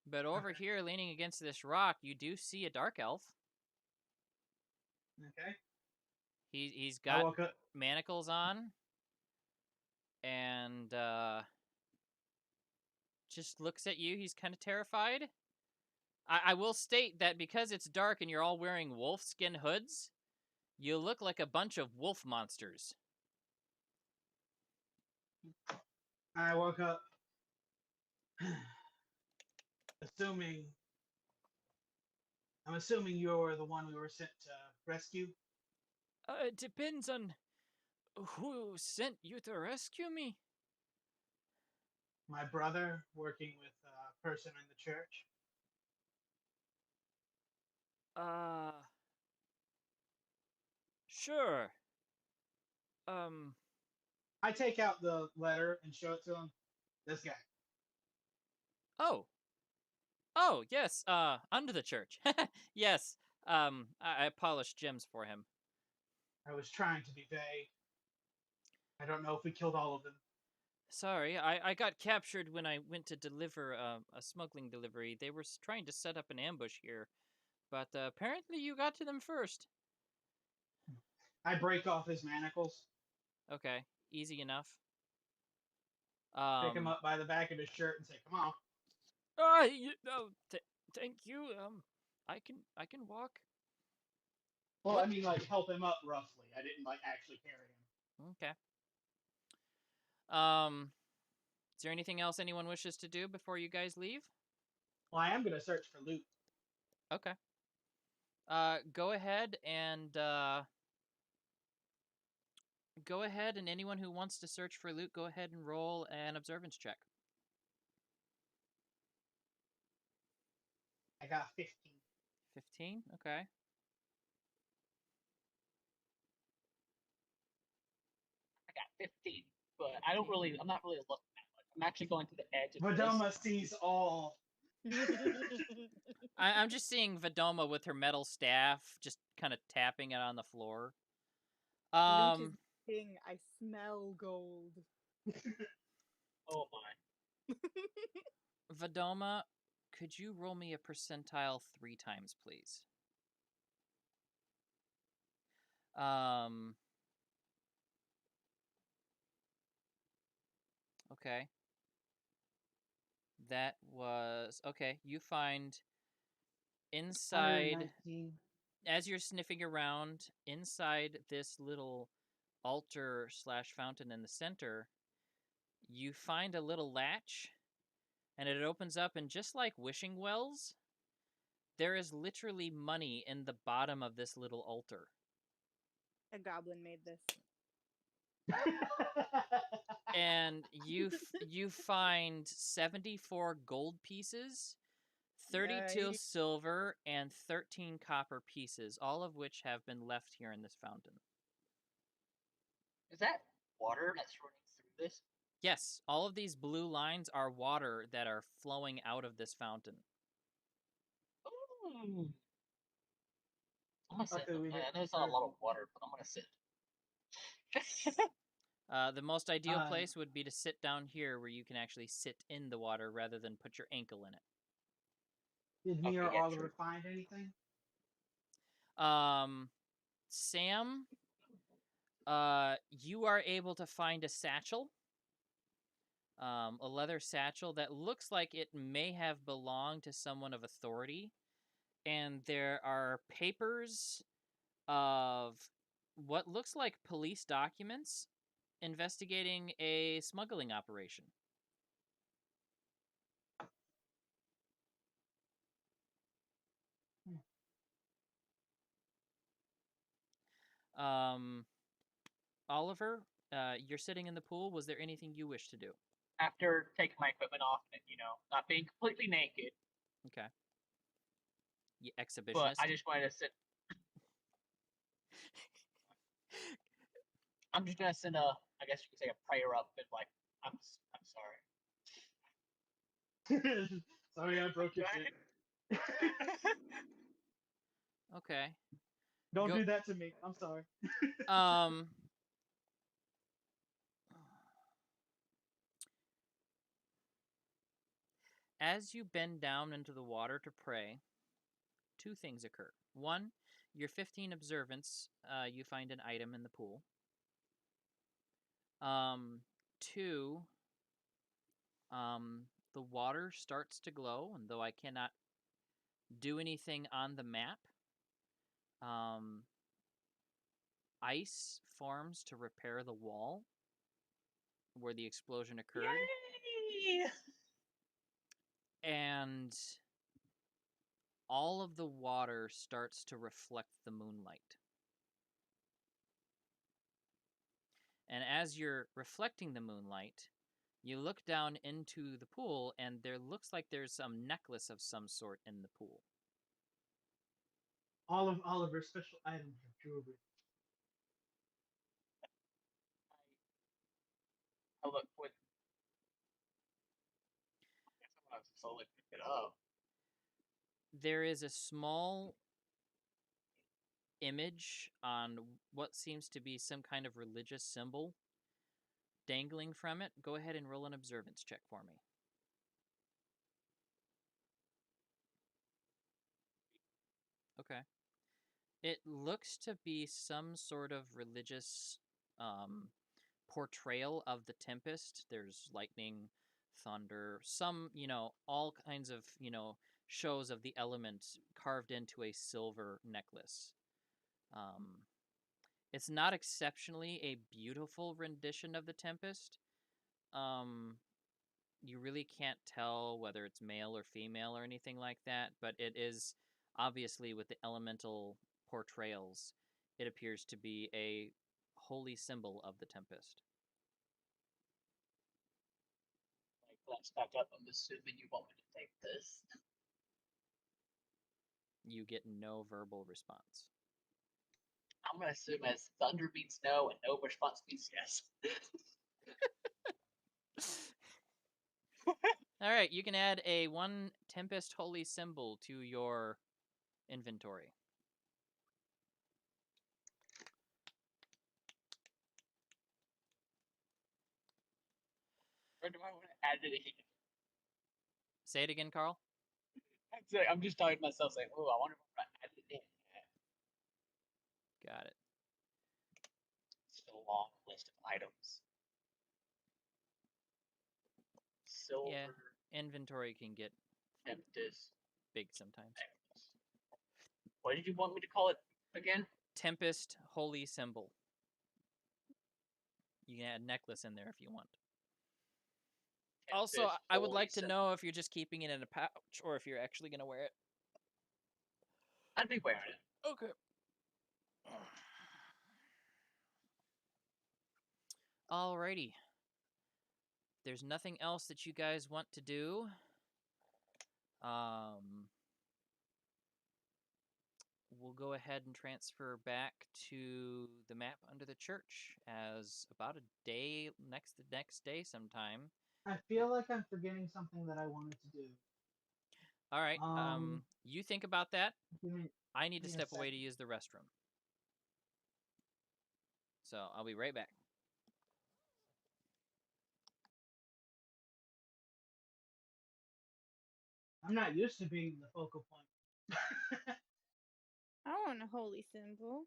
but over Okay. here, leaning against this rock, you do see a dark elf. Okay. He's I got walk up. manacles on, and just looks at you. He's kind of terrified. I will state that because it's dark and you're all wearing wolf skin hoods, you look like a bunch of wolf monsters. I walk up. I'm assuming you're the one we were sent to rescue. It depends on who sent you to rescue me. My brother working with a person in the church. Sure. I take out the letter and show it to him. This guy. Oh, yes, under the church. Yes, I polished gems for him. I was trying to be vague. I don't know if we killed all of them. Sorry, I got captured when I went to deliver a smuggling delivery. They were trying to set up an ambush here, but apparently you got to them first. I break off his manacles, Okay, easy enough. pick him up by the back of his shirt, and say, "Come on." Thank you. I can walk. Well, What? I mean, like help him up roughly. I didn't like actually carry him. Okay. Is there anything else anyone wishes to do before you guys leave? Well, I am gonna search for loot. Okay. Go ahead and anyone who wants to search for loot, go ahead and roll an observance check. I got 15. 15. Okay. I got 15, but I'm not really looking that much. I'm actually going to the edge of Vadoma this. sees all. I'm just seeing Vadoma with her metal staff, just kind of tapping it on the floor. Loot is king. I smell gold. Oh my. Vadoma, could you roll me a percentile 3 times, please? Okay. That was okay. You find inside 119. as you're sniffing around inside this little altar / fountain in the center, You find a little latch, and it opens up, and just like wishing wells, there is literally money in the bottom of this little altar. A goblin made this. And you find 74 gold pieces, 32 Nice. silver, and 13 copper pieces, all of which have been left here in this fountain. Is that water that's running through this? Yes, all of these blue lines are water that are flowing out of this fountain. Ooh. I'm gonna sit. Okay, we I didn't know it's not a serve lot of you. water, but I'm gonna sit. The most ideal Uh, place would be to sit down here where you can actually sit in the water rather than put your ankle in it. Did me Okay, or yeah, Oliver true. find anything? Sam, you are able to find a satchel, a leather satchel that looks like it may have belonged to someone of authority, and there are papers of what looks like police documents investigating a smuggling operation. Oliver, you're sitting in the pool. Was there anything you wish to do? After taking my equipment off and not being completely naked, Okay. You but exhibitionist. I just wanted to sit. I'm just gonna send I guess you could say a prayer up, but like, I'm sorry. Sorry, I broke your shit. Okay. Don't Go. do that to me. I'm sorry. Um. As you bend down into the water to pray, two things occur. One, your 15 observance, you find an item in the pool. Two, the water starts to glow, and though I cannot do anything on the map, ice forms to repair the wall where the explosion occurred. Yay! And all of the water starts to reflect the moonlight. And as you're reflecting the moonlight, you look down into the pool, and there looks like there's some necklace of some sort in the pool. All of Oliver's special items of jewelry. I look with. I guess I'm gonna slowly pick it up. There is a small image on what seems to be some kind of religious symbol dangling from it. Go ahead and roll an observance check for me. Okay. It looks to be some sort of religious portrayal of the Tempest. There's lightning, thunder, some, all kinds of, shows of the elements carved into a silver necklace. It's not exceptionally a beautiful rendition of the Tempest. You really can't tell whether it's male or female or anything like that, but it is obviously with the elemental portrayals, it appears to be a holy symbol of the Tempest. Like, glance back up. I'm assuming you want me to take this. You get no verbal response. I'm gonna assume as thunder means no and no response means yes. All right, you can add a 1 Tempest holy symbol to your inventory. Or do I want to add it in? Say it again, Carl. I'm just talking to myself saying, "Oh, I wonder if I add it in." Got it. It's a long list of items. Silver. Yeah, inventory can get Tempest. big sometimes. What did you want me to call it again? Tempest holy symbol. You can add necklace in there if you want. Also, fist, I would holy like to symbol. know if you're just keeping it in a pouch or if you're actually going to wear it. I'd be wearing it. Okay. Alrighty. There's nothing else that you guys want to do. We'll go ahead and transfer back to the map under the church as about a day the next day sometime. I feel like I'm forgetting something that I wanted to do. All right. You think about that. I need to give me a step away to second. use the restroom. So I'll be right back. I'm not used to being the focal point. I want a holy symbol.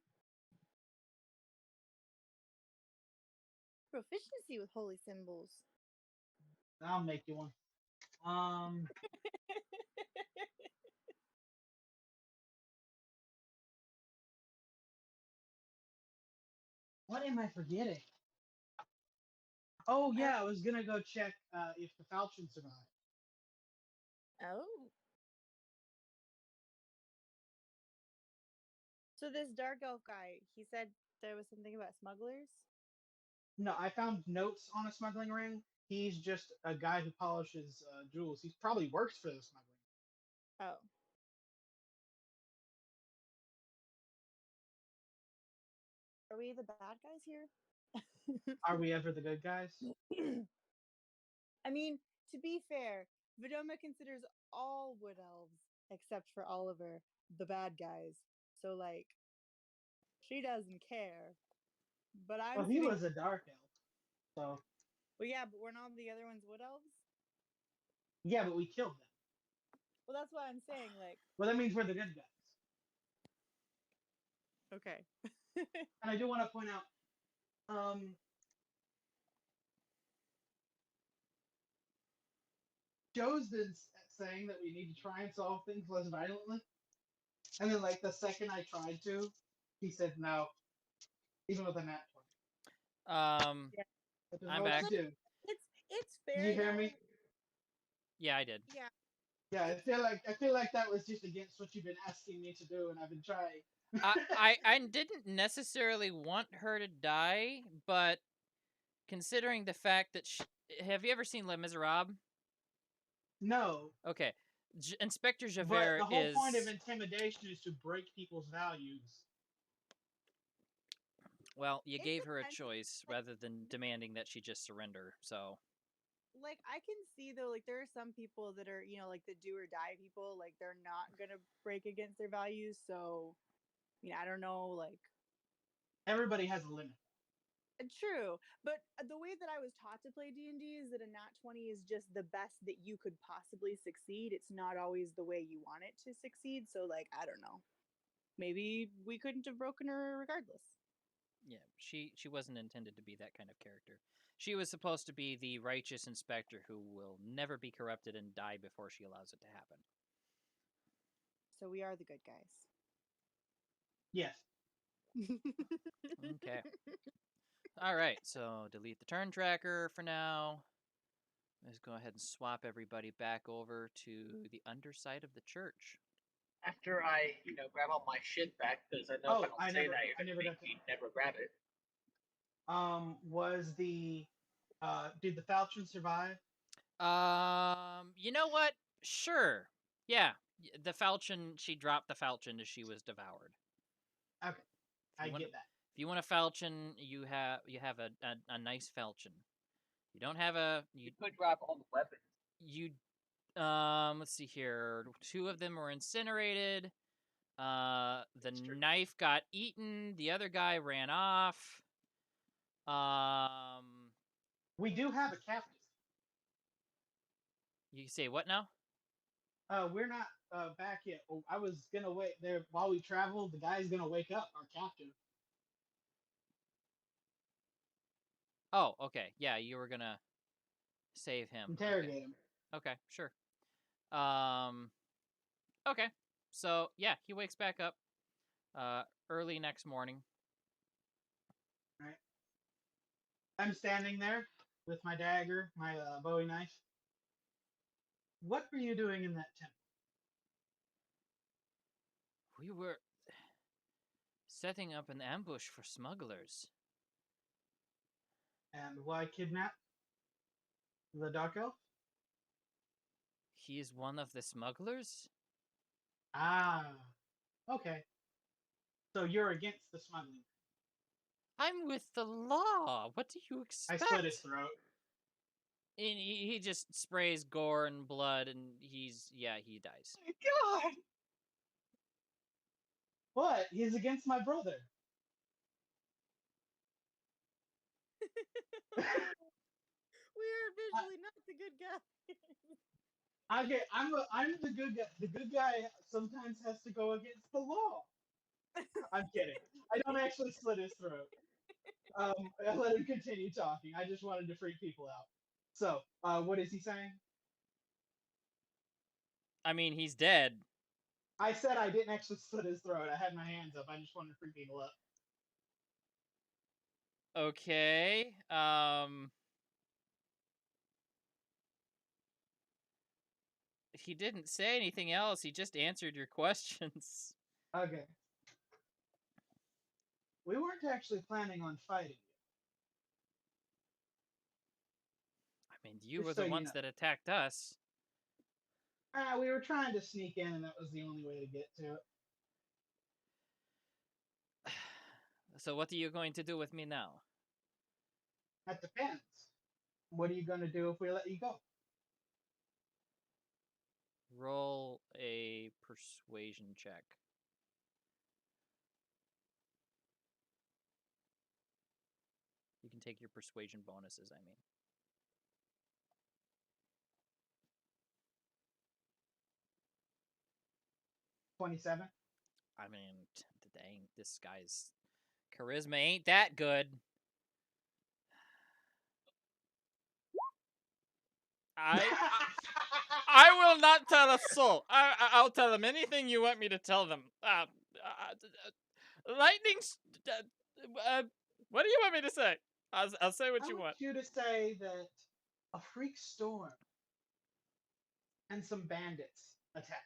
Proficiency with holy symbols. I'll make you one. What am I forgetting? Oh yeah, I was gonna go check if the falchion survived. Oh. So this dark elf guy, he said there was something about smugglers? No, I found notes on a smuggling ring. He's just a guy who polishes jewels. He probably works for the smuggling. Oh. Are we the bad guys here? Are we ever the good guys? I mean, to be fair, Vidoma considers all wood elves, except for Oliver, the bad guys. So, like, she doesn't care. But I'm Well, he sitting. was a dark elf, so Well, yeah, but weren't all the other ones wood elves? yeah, but we killed them. Well, that's why I'm saying, like, Well, that means we're the good guys. okay. And I do want to point out, Joe's been saying that we need to try and solve things less violently, and then like the second I tried to, he said no, even with a nat 20. Yeah. Which is I'm what back. to do. It's Did fair. you hear though. me? Yeah, I did. Yeah. Yeah, I feel like that was just against what you've been asking me to do, and I've been trying. I didn't necessarily want her to die, but considering the fact that have you ever seen Les Miserables? No, Okay, Inspector but Javert the whole is point of intimidation is to break people's values. well, you It gave her a depends, choice like- rather than demanding that she just surrender. So Like, I can see, though, like, there are some people that are, like, the do or die people. Like, they're not going to break against their values. So, I don't know, like, Everybody has a limit. true, but the way that I was taught to play D&D is that a nat 20 is just the best that you could possibly succeed. It's not always the way you want it to succeed. So, like, I don't know. Maybe we couldn't have broken her regardless. yeah, she wasn't intended to be that kind of character. She was supposed to be the righteous inspector who will never be corrupted and die before she allows it to happen. So we are the good guys. Yes. Okay. All right, so delete the turn tracker for now. Let's go ahead and swap everybody back over to the underside of the church. After I, grab all my shit back, because I know if I Oh, don't I say never- that, I you're going never to got make to- me never grab it. Was the did the falchion survive? You know what? Sure. Yeah, the falchion. She dropped the falchion as she was devoured. Okay, If you I want, get that. if you want a falchion, you have a nice falchion. You don't have a You could drop all the weapons. you let's see here. 2 of them were incinerated. The knife got eaten. The other guy ran off. We do have a captive. You say what now? We're not back yet. Oh, I was gonna wait there while we travel. The guy's gonna wake up our captive. Oh, okay. Yeah, you were gonna save him. Interrogate him. Okay, sure. Okay. So yeah, he wakes back up early next morning. Right. I'm standing there with my dagger, my Bowie knife. What were you doing in that temple? We were setting up an ambush for smugglers. And why kidnap the Dark Elf? He is one of the smugglers? Ah, okay. So you're against the smuggling. I'm with the law. What do you I expect? slit his throat. And he just sprays gore and blood, and he dies. My God! What? He's against my brother. We are visually not the good guy. I'm the good guy. The good guy sometimes has to go against the law. I'm kidding. I don't actually slit his throat. I let him continue talking. I just wanted to freak people out. So, what is he saying? I mean, he's dead. I said I didn't actually slit his throat. I had my hands up. I just wanted to freak people up. Okay. He didn't say anything else. He just answered your questions. Okay. We weren't actually planning on fighting you. I mean, you Just were so the you ones know. that attacked us. We were trying to sneak in, and that was the only way to get to it. So what are you going to do with me now? That depends. What are you going to do if we let you go? Roll a persuasion check. You can take your persuasion bonuses, I mean. 27. I mean, dang, this guy's charisma ain't that good. I will not tell a soul. I'll tell them anything you want me to tell them. Lightning. What do you want me to say? I'll say what I you want want. you to say that a freak storm and some bandits attacked.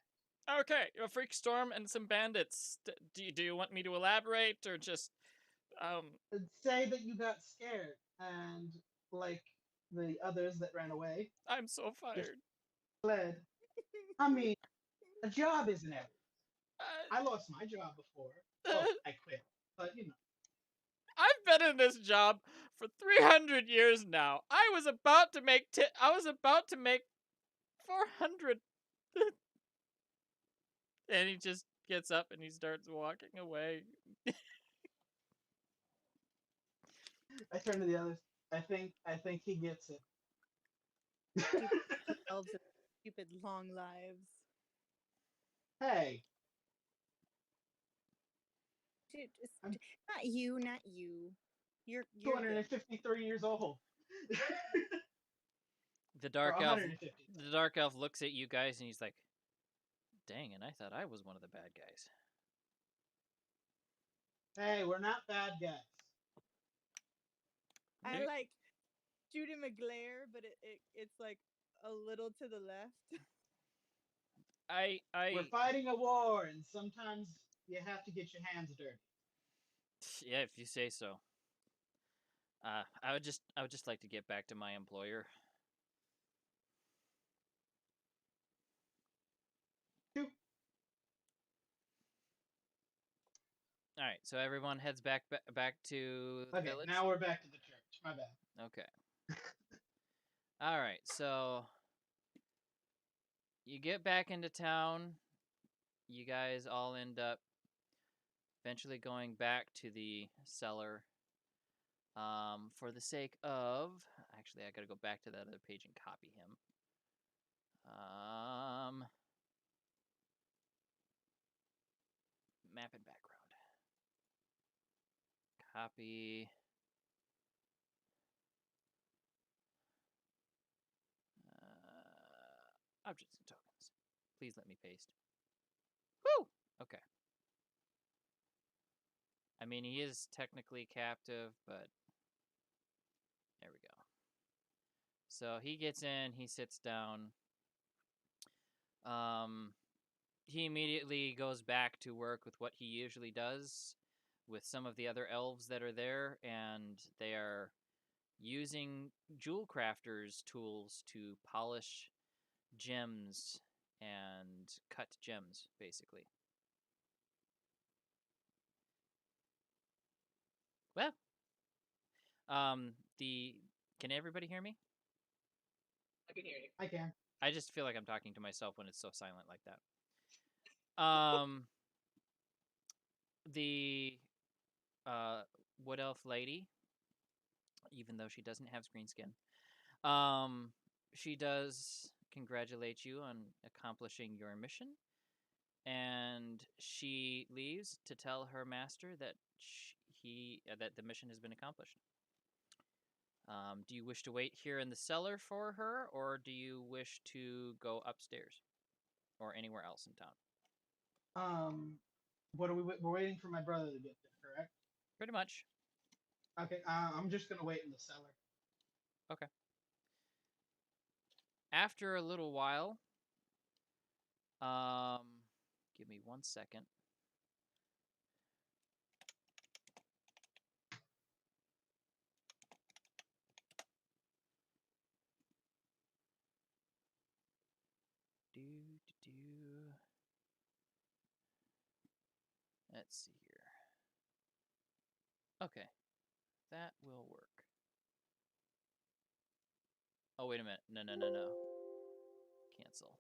Okay, a freak storm and some bandits. Do you want me to elaborate or just Say that you got scared and, like the others that ran away, I'm so just fired. fled. I mean, a job isn't everything. Uh, I lost my job before. Well, I quit, but you know. I've been in this job for 300 years now. I was about to make 400. And he just gets up and he starts walking away. I turn to the others. I think he gets it. Elves have stupid long lives. Hey, Dude, I'm not you, not you. You're good. 253 years old. The Or dark elf 150. the dark elf looks at you guys and he's like, "Dang, and I thought I was one of the bad guys." Hey, we're not bad guys. I like shoot him a glare, but it's like a little to the left. We're fighting a war, and sometimes you have to get your hands dirty. Yeah, if you say so. I would just like to get back to my employer. Two. All right, so everyone heads back to the Okay, village. now we're back to the church. My bad. Okay. All right, so you get back into town. You guys all end up eventually going back to the cellar. For the sake of, actually, I gotta go back to that other page and copy him. Map and background. Copy. Objects and tokens. Please let me paste. Woo! Okay. I mean, he is technically captive, but there we go. So he gets in, he sits down. He immediately goes back to work with what he usually does with some of the other elves that are there, and they are using jewel crafters tools to polish gems and cut gems, basically. Well, the can everybody hear me? I can hear you. I can. I just feel like I'm talking to myself when it's so silent like that. The wood elf lady, even though she doesn't have green skin, she does congratulate you on accomplishing your mission, and she leaves to tell her master that that the mission has been accomplished. Do you wish to wait here in the cellar for her, or do you wish to go upstairs or anywhere else in town? What are we're waiting for my brother to get there, correct? Pretty much. Okay. I'm just gonna wait in the cellar. Okay. After a little while, give me 1 second. Do do do. Let's see here. Okay, that will work. Oh, wait a minute. No. Cancel.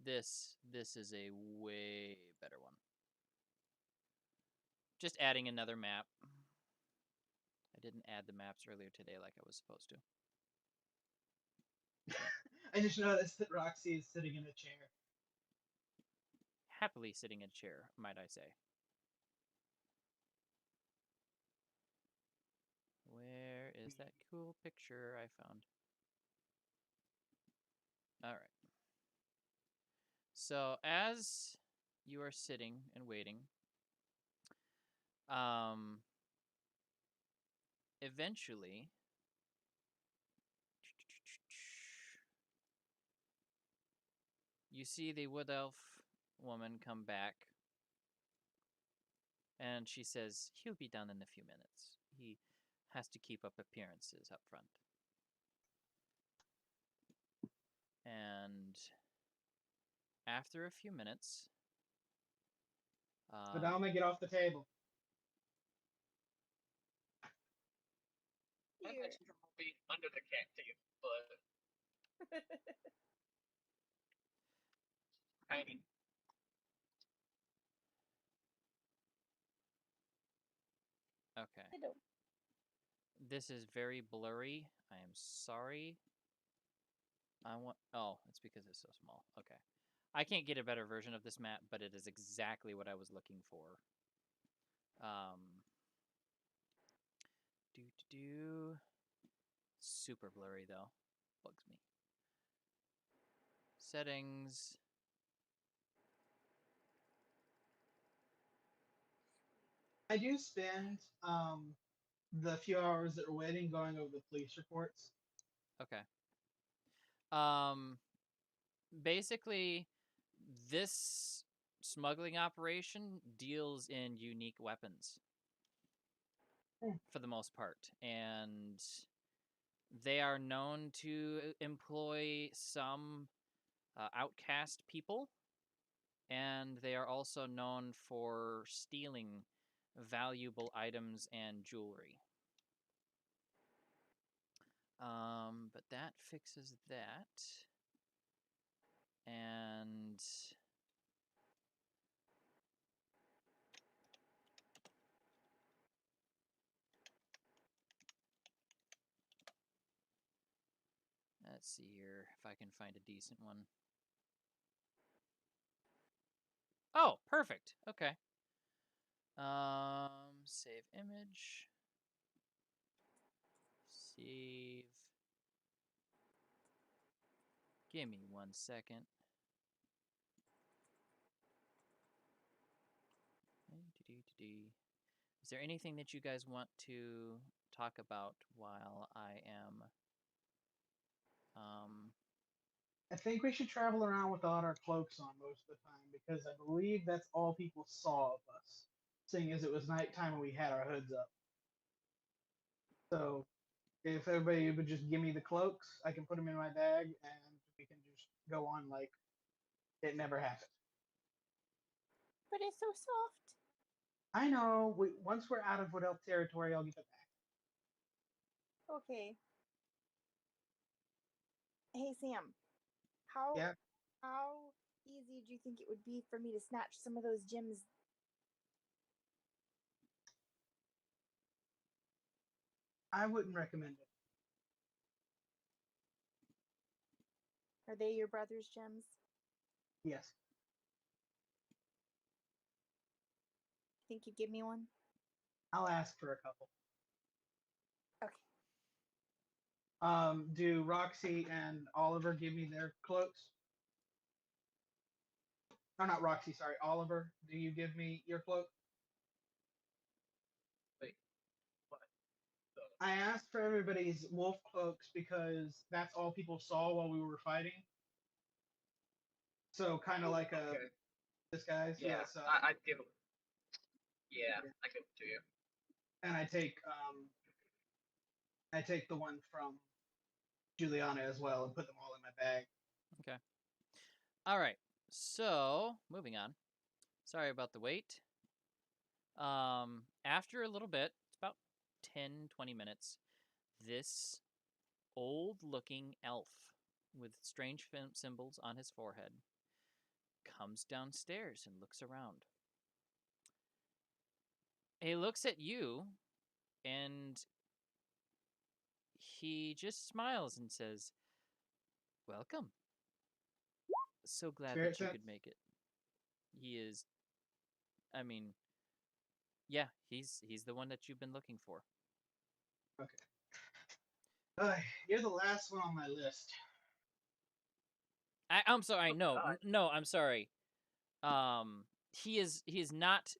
This is a way better one. Just adding another map. I didn't add the maps earlier today like I was supposed to. I just noticed that Roxy is sitting in a chair. Happily sitting in a chair, might I say. Where is that cool picture I found? All right. So as you are sitting and waiting, eventually, you see the wood elf woman come back, and she says, "He'll be done in a few minutes. He has to keep up appearances up front." And after a few minutes, Madame, get off the table. I'm actually from being under the cat table, but tiny. okay. I don't. This is very blurry. I am sorry. Oh, it's because it's so small. Okay. I can't get a better version of this map, but it is exactly what I was looking for. Do. Super blurry though. Bugs me. Settings. I do spend the few hours that we're waiting going over the police reports. Okay. Basically, this smuggling operation deals in unique weapons for the most part, and they are known to employ some outcast people, and they are also known for stealing valuable items and jewelry. But that fixes that. And let's see here if I can find a decent one. Oh, perfect. Okay. Save image. Save. Give me 1 second. Is there anything that you guys want to talk about while I am I think we should travel around without our cloaks on most of the time because I believe that's all people saw of us, seeing as it was nighttime and we had our hoods up. So if everybody would just give me the cloaks, I can put them in my bag and we can just go on like it never happened. But it's so soft. I know. Once we're out of Wood Elf territory, I'll give it back. Okay. Hey Sam, how Yeah, how easy do you think it would be for me to snatch some of those gems? I wouldn't recommend it. Are they your brother's gems? Yes, Think you'd give me one? I'll ask for a couple. Okay. Do Roxy and Oliver give me their cloaks? Oh, not Roxy. Sorry, Oliver. Do you give me your cloak? Wait, what? I asked for everybody's wolf cloaks because that's all people saw while we were fighting. So kind of like a Okay. disguise. Yeah, So I'd give them. Yeah, Yeah. I give them to you. and I take the one from Juliana as well and put them all in my bag. Okay. All right. So moving on. Sorry about the wait. After a little bit, it's about 10, 20 minutes, this old looking elf with strange symbols on his forehead comes downstairs and looks around. He looks at you and he just smiles and says, "Welcome. So glad Spirit that you sense. could make it." He is, I mean, yeah, he's the one that you've been looking for. Okay. You're the last one on my list. I'm sorry. Oh No, God. no, I'm sorry. He is not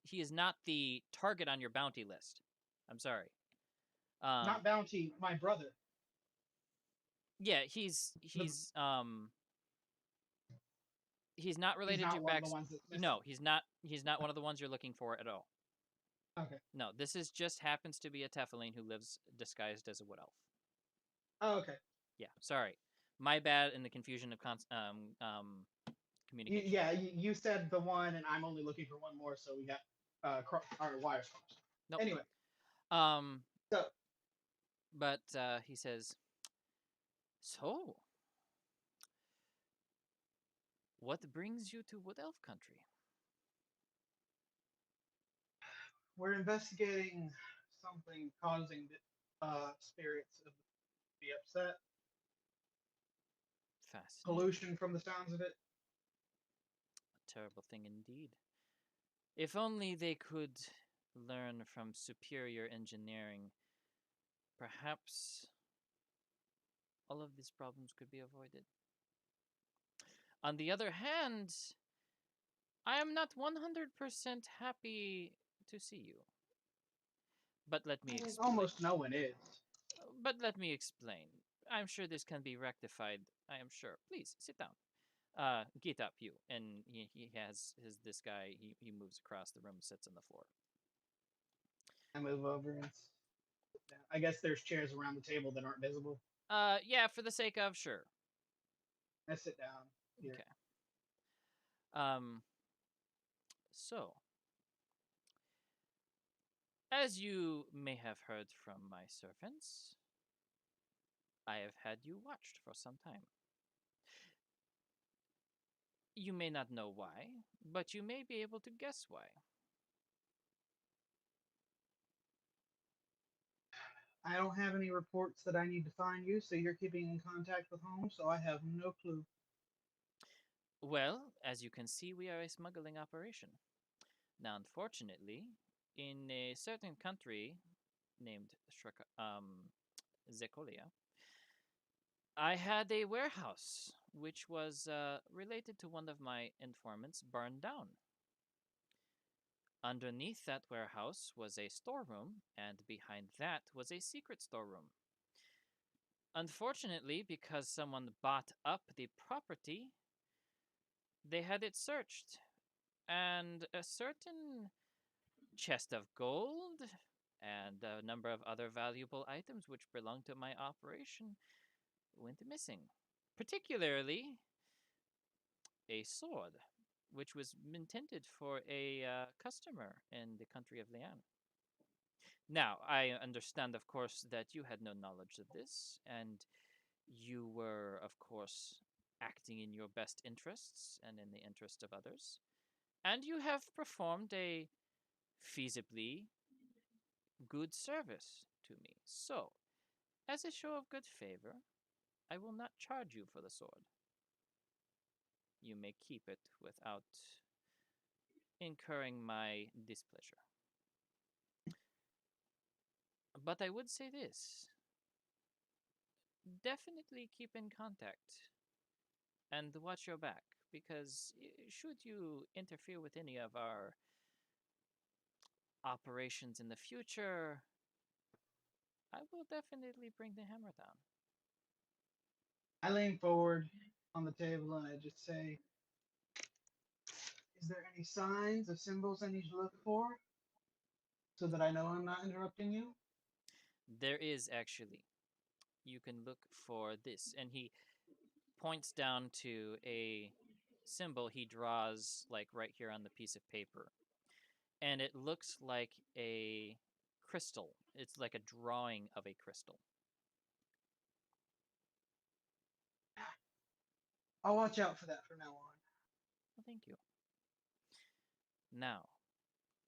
the target on your bounty list. I'm sorry. Not Bounty, my brother. Yeah, he's not He's related to not your one of the back. ones that's missing. No, he's not one of the ones you're looking for at all. Okay. No, this is just happens to be a Tefilline who lives disguised as a wood elf. Oh, okay. Yeah, sorry. My bad in the confusion of communication. You said the one, and I'm only looking for one more, so we got our wires crossed. Nope. Anyway, Um, so but he says, "So, what brings you to Wood Elf country?" we're investigating something causing the spirits of to be upset. Fascinating. Pollution from the sounds of it. A terrible thing indeed. If only they could learn from superior engineering, perhaps all of these problems could be avoided. On the other hand, I am not 100% happy to see you. But let me I mean, explain. almost no one is. But let me explain. I'm sure this can be rectified. I am sure. Please sit down. Get up, you. And he has this guy. He moves across the room, sits on the floor. I move over and sit down. I guess there's chairs around the table that aren't visible. Yeah, for the sake of sure. I sit down here. Okay. So, as you may have heard from my servants, I have had you watched for some time. You may not know why, but you may be able to guess why. I don't have any reports that I need to find you, so you're keeping in contact with home, so I have no clue. Well, as you can see, we are a smuggling operation. Now, unfortunately, in a certain country named Zekolia, I had a warehouse which was related to one of my informants burned down. Underneath that warehouse was a storeroom, and behind that was a secret storeroom. Unfortunately, because someone bought up the property, they had it searched, and a certain chest of gold and a number of other valuable items which belonged to my operation went missing. Particularly a sword, which was intended for a customer in the country of Lian. Now, I understand, of course, that you had no knowledge of this, and you were, of course, acting in your best interests and in the interest of others. And you have performed a feasibly good service to me. So, as a show of good favor, I will not charge you for the sword. You may keep it without incurring my displeasure. But I would say this, definitely keep in contact and watch your back, because should you interfere with any of our operations in the future, I will definitely bring the hammer down. I lean forward on the table and I just say, "Is there any signs or symbols I need to look for so that I know I'm not interrupting you?" There is actually. You can look for this. And he points down to a symbol he draws, like right here on the piece of paper. And it looks like a crystal. It's like a drawing of a crystal. I'll watch out for that from now on. Well, thank you. Now,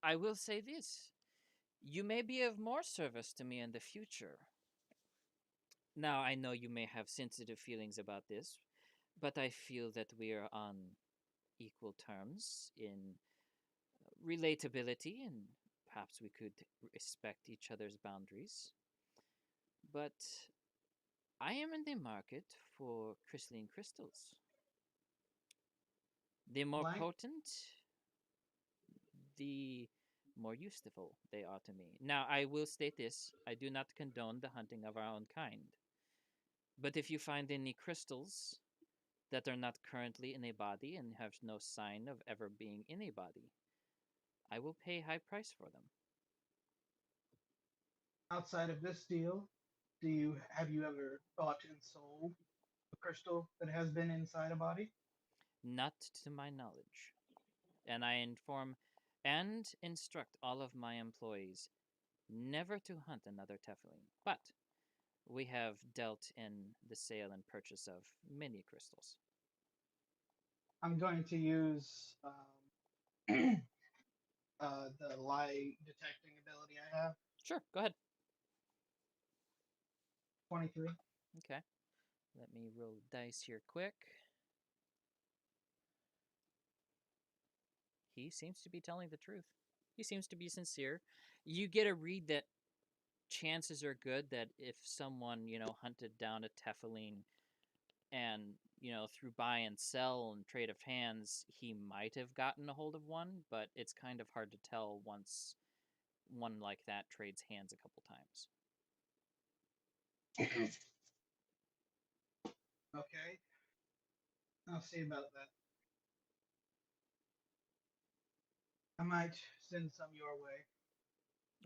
I will say this. You may be of more service to me in the future. Now, I know you may have sensitive feelings about this, but I feel that we are on equal terms in relatability, and perhaps we could respect each other's boundaries. But I am in the market for crystalline crystals. The more Like, potent, the more useful they are to me. Now, I will state this, I do not condone the hunting of our own kind. But if you find any crystals that are not currently in a body and have no sign of ever being in a body, I will pay a high price for them. outside of this deal, have you ever bought and sold a crystal that has been inside a body? Not to my knowledge. And I inform and instruct all of my employees never to hunt another Teflon. But we have dealt in the sale and purchase of many crystals. I'm going to use the lie detecting ability I have. Sure, go ahead. 23. Okay. Let me roll dice here quick. He seems to be telling the truth. He seems to be sincere. You get a read that chances are good that if someone, hunted down a Teflon and, through buy and sell and trade of hands, he might have gotten a hold of one, but it's kind of hard to tell once one like that trades hands a couple times. Okay. I'll see about that. I might send some your way.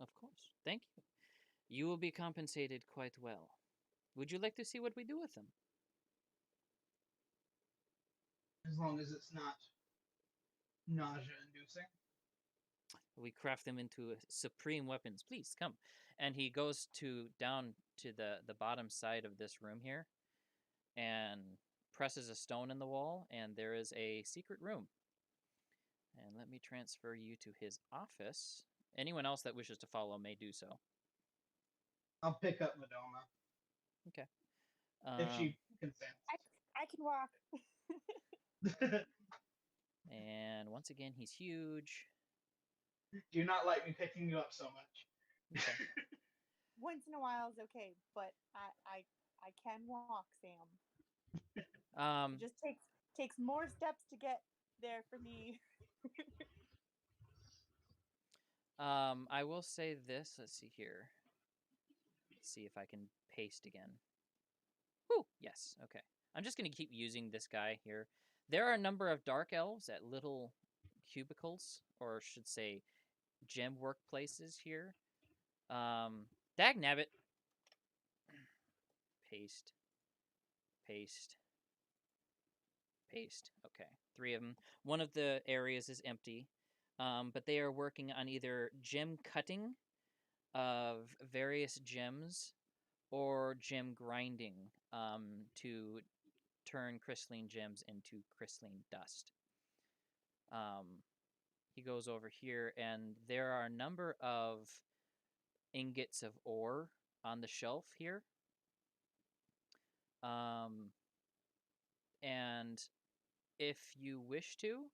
Of course. Thank you. You will be compensated quite well. Would you like to see what we do with them? As long as it's not nausea inducing. We craft them into supreme weapons. Please come. And he goes down to the bottom side of this room here and presses a stone in the wall, and there is a secret room. And let me transfer you to his office. Anyone else that wishes to follow may do so. I'll pick up Madonna Okay. if she consents. I can walk. And once again, he's huge. Do you not like me picking you up so much? Okay. Once in a while is okay, but I can walk, Sam. Um, It just takes more steps to get there for me. I will say this. Let's see here. Let's see if I can paste again. Whew, yes, okay. I'm just going to keep using this guy here. There are a number of dark elves at little cubicles, or should say gem workplaces here. Dag nabbit. Paste. Paste. Paste. Okay. 3 of them. One of the areas is empty, but they are working on either gem cutting of various gems or gem grinding to turn crystalline gems into crystalline dust. He goes over here, and there are a number of ingots of ore on the shelf here. And if you wish to,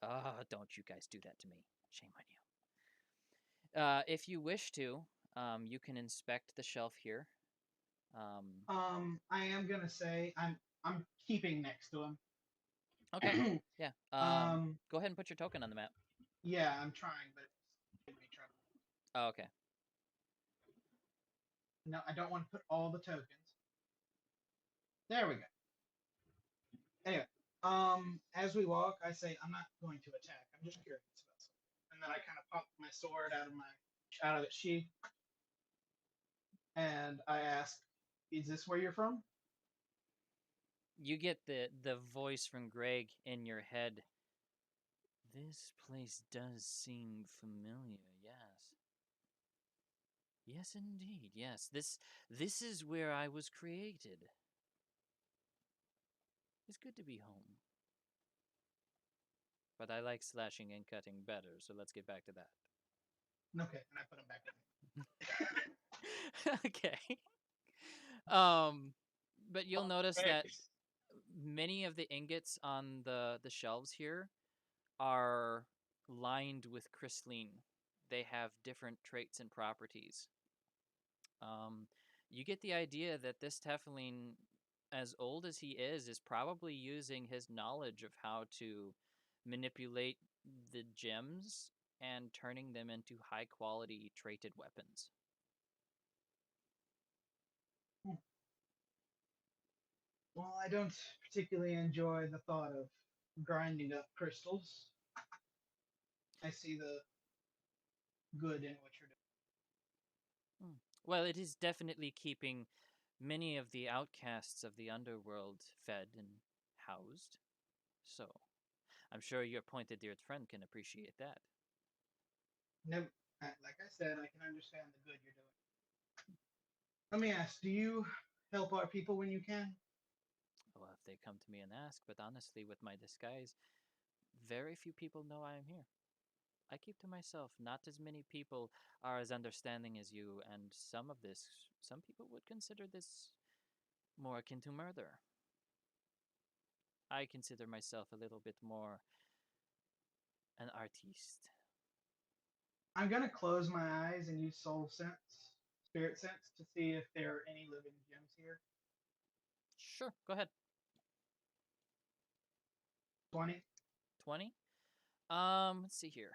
don't you guys do that to me. Shame on you. If you wish to, you can inspect the shelf here. I am gonna say I'm keeping next to him. Okay. Yeah. Um, Go ahead and put your token on the map. yeah, I'm trying, but it's giving me trouble. Oh, okay. No, I don't want to put all the tokens. There we go. Anyway, as we walk, I say I'm not going to attack. I'm just curious about something, and then I kind of pop my sword out of its sheath, and I ask, "Is this where you're from?" You get the voice from Greg in your head. This place does seem familiar. Yes. Yes, indeed. Yes. This is where I was created. It's good to be home. But I like slashing and cutting better, so let's get back to that. Okay, and I put them back down. Okay. But you'll notice that many of the ingots on the shelves here are lined with crystalline. They have different traits and properties. You get the idea that this Teflon, as old as he is probably using his knowledge of how to manipulate the gems and turning them into high quality traded weapons. Well, I don't particularly enjoy the thought of grinding up crystals. I see the good in what you're doing. Well, it is definitely keeping many of the outcasts of the underworld fed and housed. So, I'm sure your pointed-eared friend can appreciate that. No, like I said, I can understand the good you're doing. Let me ask, do you help our people when you can? Well, if they come to me and ask, but honestly, with my disguise, very few people know I am here. I keep to myself. Not as many people are as understanding as you, and some people would consider this more akin to murder. I consider myself a little bit more an artiste. I'm gonna close my eyes and use soul sense, spirit sense, to see if there are any living gems here. Sure, go ahead. 20. 20. Let's see here.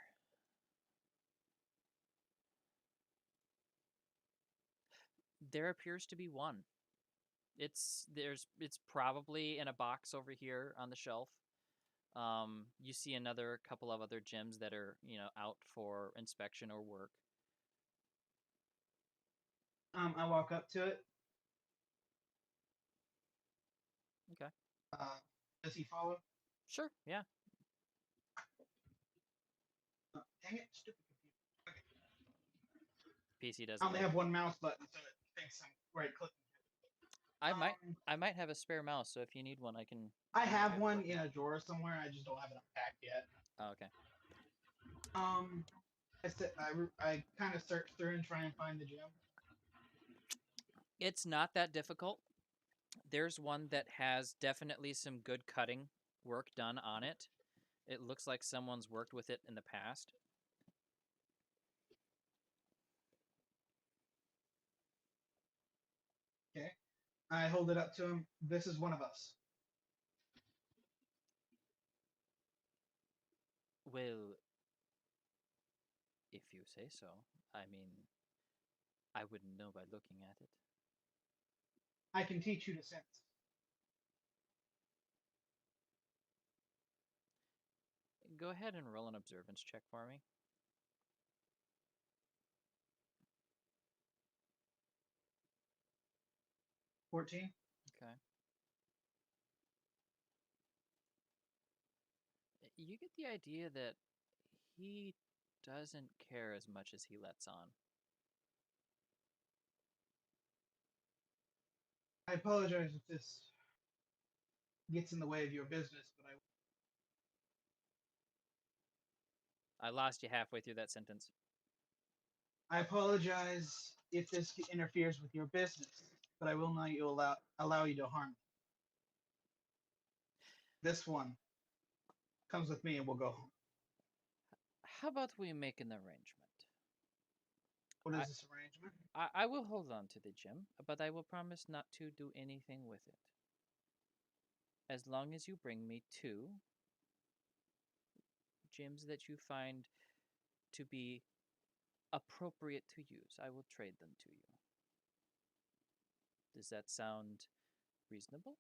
There appears to be one. It's probably in a box over here on the shelf. You see another couple of other gems that are, out for inspection or work. I walk up to it. Okay. Does he follow? Sure, yeah. Dang it, stupid computer. Okay. PC doesn't I only like have one mouse button, so it thinks I'm right clicking. I might have a spare mouse, so if you need one, I can. I have one in a drawer somewhere. I just don't have it unpacked yet. Oh, okay. I kind of search through and try and find the gem. It's not that difficult. There's one that has definitely some good cutting work done on it. It looks like someone's worked with it in the past. Okay. I hold it up to him. This is one of us. Well, if you say so. I mean, I wouldn't know by looking at it. I can teach you to sense. Go ahead and roll an observance check for me. 14. Okay. You get the idea that he doesn't care as much as he lets on. I apologize if this gets in the way of your business, but I lost you halfway through that sentence. I apologize if this interferes with your business, but I will not allow you to harm me. This one comes with me and we'll go home. How about we make an arrangement? What is I- this arrangement? I will hold on to the gem, but I will promise not to do anything with it. As long as you bring me 2 gems that you find to be appropriate to use, I will trade them to you. Does that sound reasonable?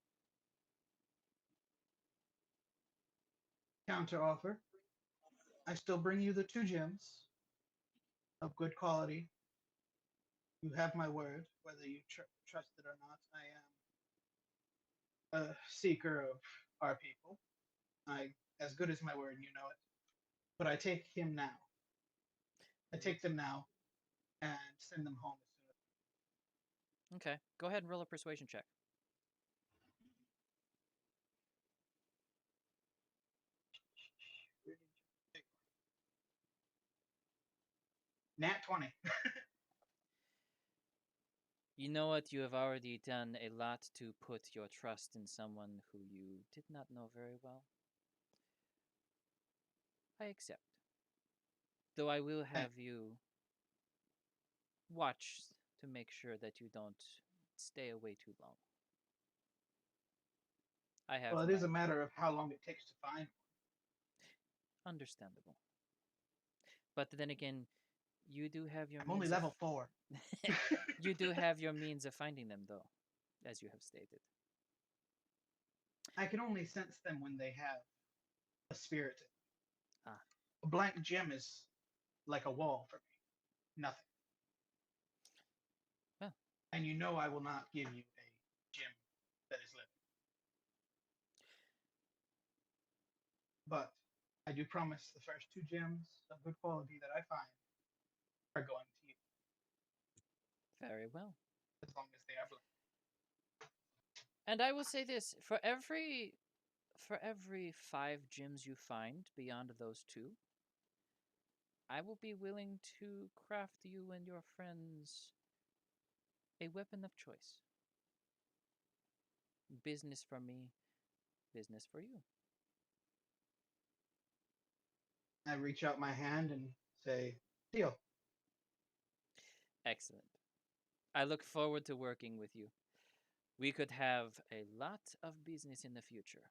Counter offer. I still bring you the 2 gems of good quality. You have my word, whether you trust it or not. I am a seeker of our people. As good as my word, you know it. But I take him now. I take them now and send them home as soon as. Okay, go ahead and roll a persuasion check. Nat 20. You know what? You have already done a lot to put your trust in someone who you did not know very well. I accept. Though I will have you watch to make sure that you don't stay away too long. I have Well, it my is a matter of how long it takes to find one. understandable. But then again, you do have your I'm only means level 4. you do have your means of finding them though, as you have stated. I can only sense them when they have a spirit. Ah. A blank gem is like a wall for me. Nothing. Well. And you know I will not give you a gem that is living. But I do promise the first 2 gems of good quality that I find are going to you. Very well. As long as they are blank. And I will say this, for every 5 gems you find beyond those 2, I will be willing to craft you and your friends a weapon of choice. Business for me, business for you. I reach out my hand and say, deal. Excellent. I look forward to working with you. We could have a lot of business in the future.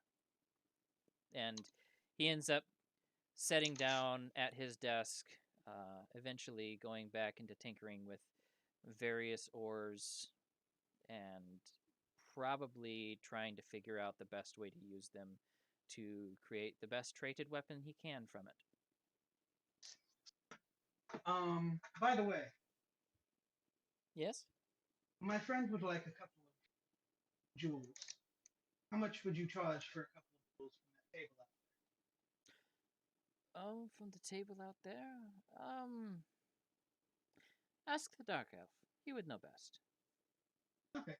And he ends up setting down at his desk, eventually going back into tinkering with various ores and probably trying to figure out the best way to use them to create the best traded weapon he can from it. By the way, Yes? my friend would like a couple of jewels. How much would you charge for a couple of jewels from that table out Oh, from the table out there? Ask the Dark Elf. He would know best. there? Okay.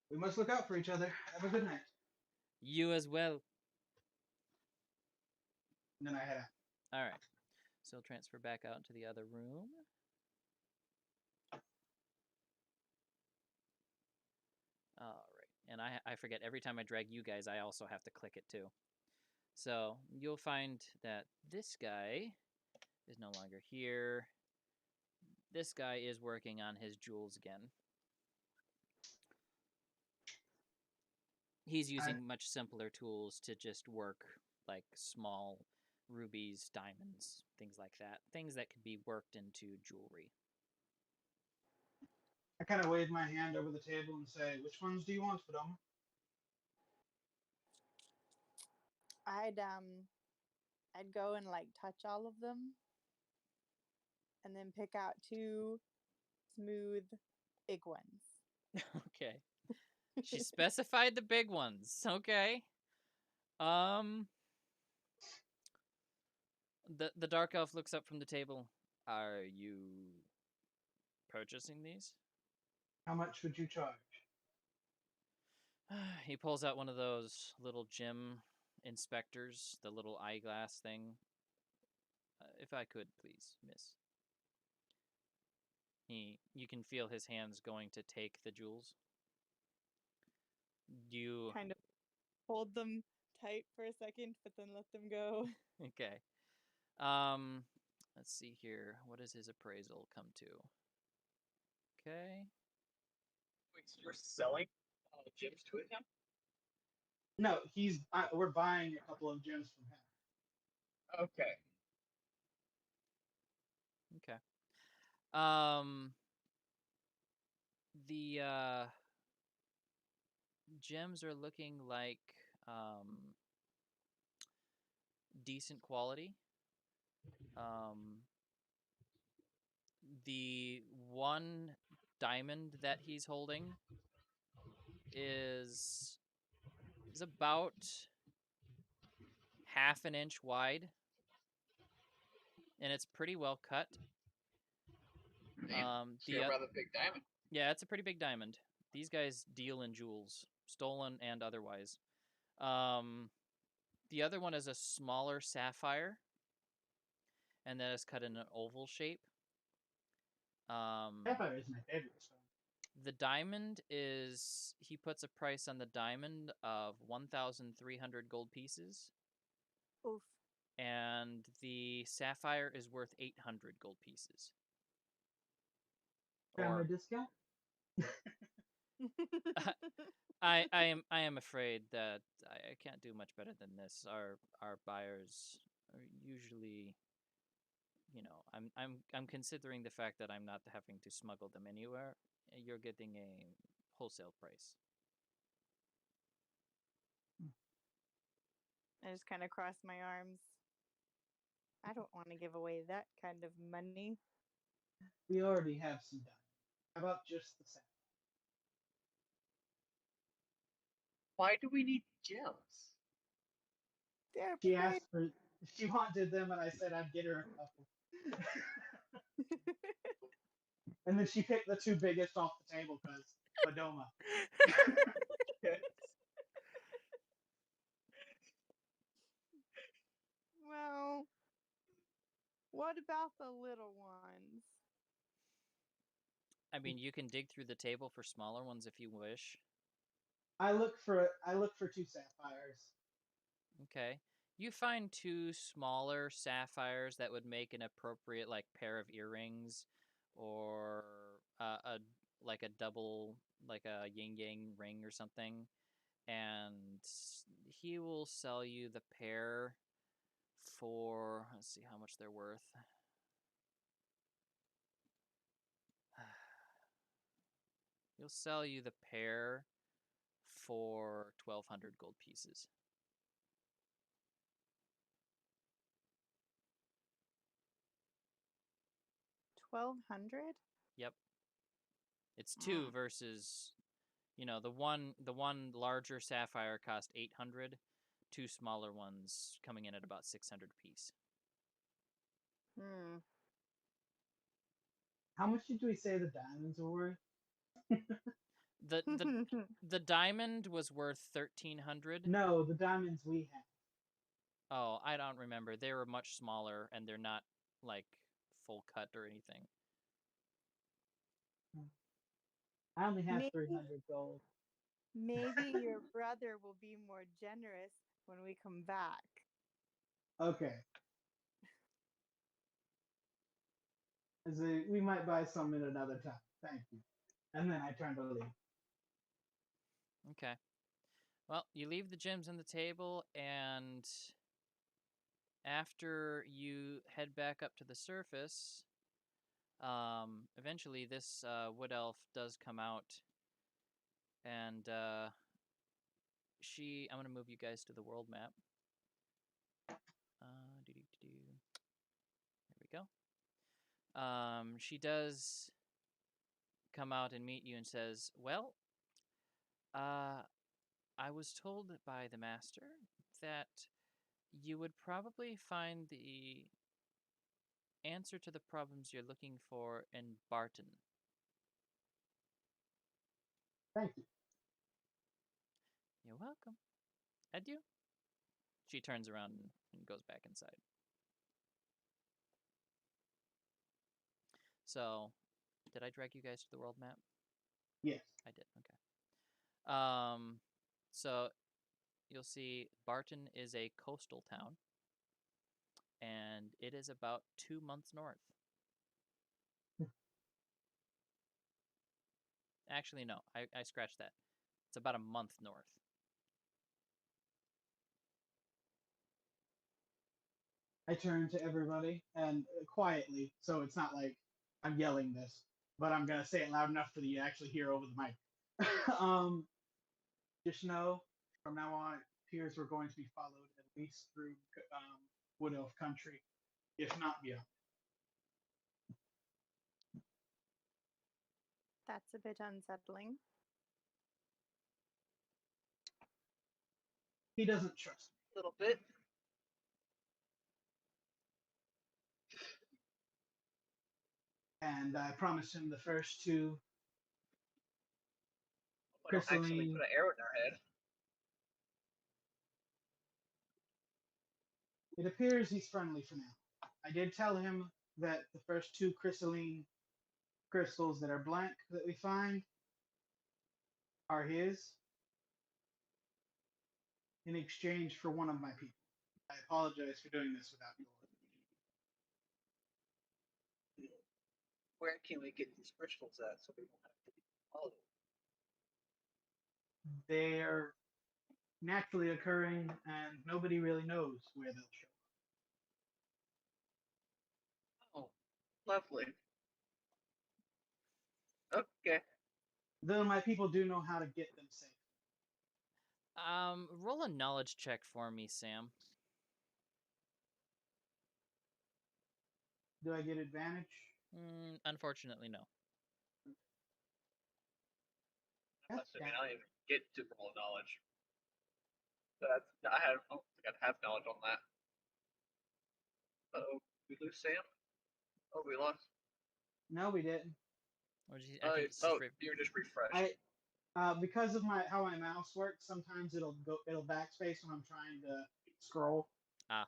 We must look out for each other. Have a good night. You as well. And then I head out. All right. So I'll transfer back out into the other room. All right. And I forget, every time I drag you guys, I also have to click it too. So you'll find that this guy is no longer here. This guy is working on his jewels again. He's using much simpler tools to just work, like small rubies, diamonds, things like that. Things that could be worked into jewelry. kind of wave my hand over the table and say, "Which ones do you want, Fedoma?" I'd go and like touch all of them and then pick out two smooth big ones. Okay. She specified the big ones. Okay. The dark elf looks up from the table. Are you purchasing these? How much would you charge? He pulls out one of those little gym inspectors, the little eyeglass thing. If I could, please, miss. You can feel his hands going to take the jewels. You Kind of hold them tight for a second, but then let them go. okay? Let's see here. What does his appraisal come to? Okay. Wait, so you're selling gems to him? No, we're buying a couple of gems from him. Okay. Okay. The gems are looking like decent quality. The one diamond that he's holding is about half an inch wide, and it's pretty well cut. So you're a rather big diamond. Yeah, it's a pretty big diamond. These guys deal in jewels, stolen and otherwise. The other one is a smaller sapphire, and that is cut in an oval shape. Sapphire is my favorite stone. The diamond is, he puts a price on the diamond of 1,300 gold pieces, Oof. and the sapphire is worth 800 gold pieces. Family Or discount? I am afraid that I can't do much better than this. Our buyers are usually, I'm considering the fact that I'm not having to smuggle them anywhere. You're getting a wholesale price. I just kind of cross my arms. I don't want to give away that kind of money. We already have some diamonds. How about just the sapphire? Why do we need gems? They're She pretty. asked for. She wanted them, and I said I'd get her a couple. And then she picked the two biggest off the table because Fedoma. Well, what about the little ones? I mean, you can dig through the table for smaller ones if you wish. I look for two sapphires. Okay. You find two smaller sapphires that would make an appropriate like pair of earrings, or a like a double, like a yin yang ring or something, and he will sell you the pair for, let's see how much they're worth. He'll sell you the pair for 1,200 gold pieces. 1,200. Yep. It's two versus, the one larger sapphire cost 800, two smaller ones coming in at about 600 apiece. How much did we say the diamonds were worth? The diamond was worth 1,300. No, the diamonds we have. Oh, I don't remember. They were much smaller, and they're not like full cut or anything. I only have Maybe- 300 gold. Maybe your brother will be more generous when we come back. Okay. We might buy some in another time. Thank you. And then I turn to leave. Okay. Well, you leave the gems on the table, and after you head back up to the surface, Eventually, this wood elf does come out, and I'm gonna move you guys to the world map. There we go. She does come out and meet you and says, "Well, I was told by the master that you would probably find the answer to the problems you're looking for in Barton." Thank you. You're welcome. Adieu. She turns around and goes back inside. So, did I drag you guys to the world map? Yes. I did. Okay. So you'll see Barton is a coastal town, and it is about 2 months north. Actually, no, I scratched that. It's about a month north. I turn to everybody and quietly, so it's not like I'm yelling this, but I'm gonna say it loud enough for you to actually hear over the mic. Just know from now on, it appears we're going to be followed at least through Wood Elf country, if not beyond. That's a bit unsettling. He doesn't trust me. A little bit. And I promised him the first two I don't actually crystalline. put an arrow in their head. It appears he's friendly for now. I did tell him that the first two crystalline crystals that are blank that we find are his in exchange for one of my people. I apologize for doing this without your order. Where can we get these crystals at so we don't have to follow them? They're naturally occurring, and nobody really knows where they'll show up. Oh, lovely. Okay. Though my people do know how to get them safe. Roll a knowledge check for me, Sam. Do I get advantage? Unfortunately, no. I'm assuming I don't even get to roll knowledge. But I don't think I'd have knowledge on that. Uh-oh. We lose Sam? Oh, we lost. No, we didn't. Or I think it's you're just refreshed. Because of how my mouse works, sometimes it'll backspace when I'm trying to scroll. Ah.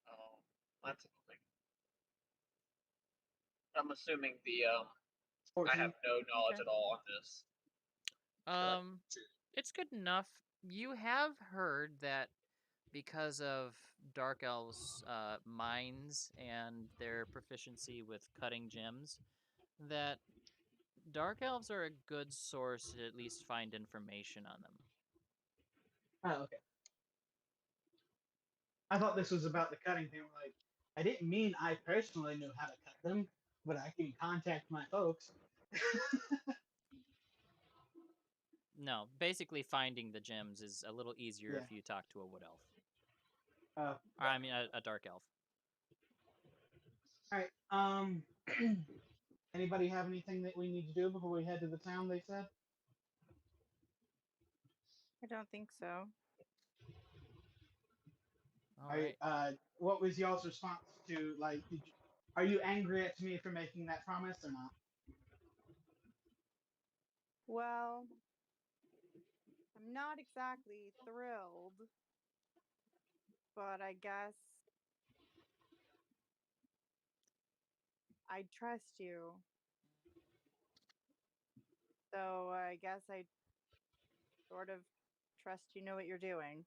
Oh, that's something. I'm assuming I have no knowledge at all on this. It's good enough. You have heard that because of Dark Elves' minds and their proficiency with cutting gems, that Dark Elves are a good source to at least find information on them. Oh, okay. I thought this was about the cutting thing. Like, I didn't mean I personally knew how to cut them, but I can contact my folks. No, basically finding the gems is a little easier if you talk to a wood elf. I mean, a dark elf. All right. Anybody have anything that we need to do before we head to the town? They said. I don't think so. All right. What was y'all's response to are you angry at me for making that promise or not? Well, I'm not exactly thrilled, but I guess I trust you. So I guess I sort of trust you know what you're doing.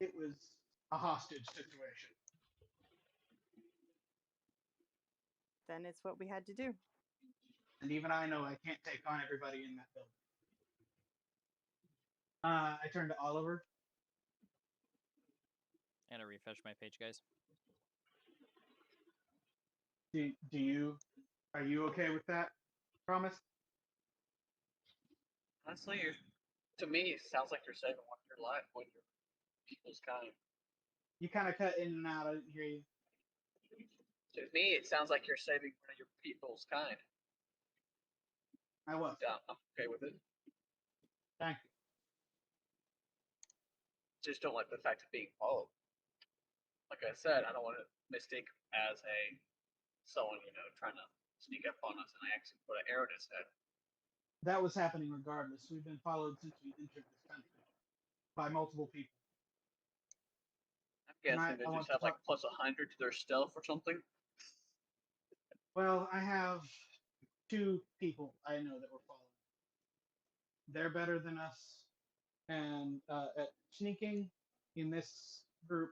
It was a hostage situation. Then it's what we had to do. And even I know I can't take on everybody in that building. I turned to Oliver. I gotta refresh my page, guys. Are you okay with that? Promise. Honestly, to me, it sounds like you're saving one of your life when your people's kind. You kind of cut in and out. I didn't hear you. To me, it sounds like you're saving one of your people's kind. I was. Yeah, I'm okay with it. Thank you. Just don't like the fact of being followed. Like I said, I don't want to mistake as someone trying to sneak up on us and I accidentally put an arrow in his head. That was happening regardless. We've been followed since we entered this country by multiple people. I'm guessing I they want just to have like talk. plus 100 to their stealth or something. Well, I have 2 people I know that were followed. They're better than us, and at sneaking in this group.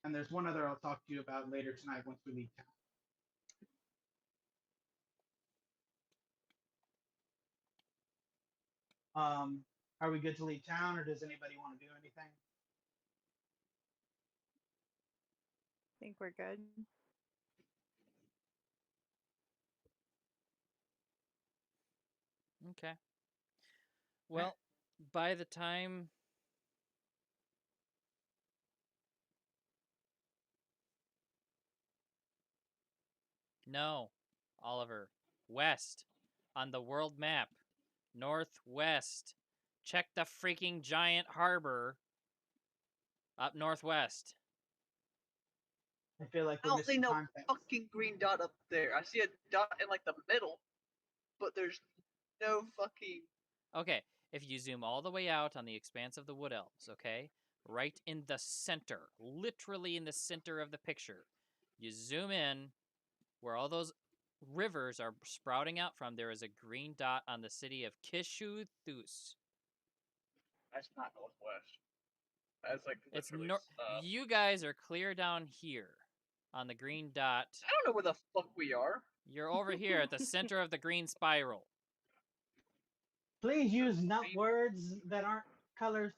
And there's one other I'll talk to you about later tonight once we leave town. Are we good to leave town, or does anybody want to do anything? I think we're good. Okay. Well, by the time No, Oliver. West. On the world map. Northwest. Check the freaking giant harbor up northwest. I feel like I we're don't see missing no context. fucking green dot up there. I see a dot in like the middle, but there's no fucking. Okay, if you zoom all the way out on the expanse of the Wood Elves, okay? Right in the center, literally in the center of the picture. You zoom in, where all those rivers are sprouting out from, there is a green dot on the city of Kishuthus. That's not northwest. That's like It's literally. You guys are clear down here on the green dot. I don't know where the fuck we are. You're over here at the center of the green spiral. Please use not words that aren't colors.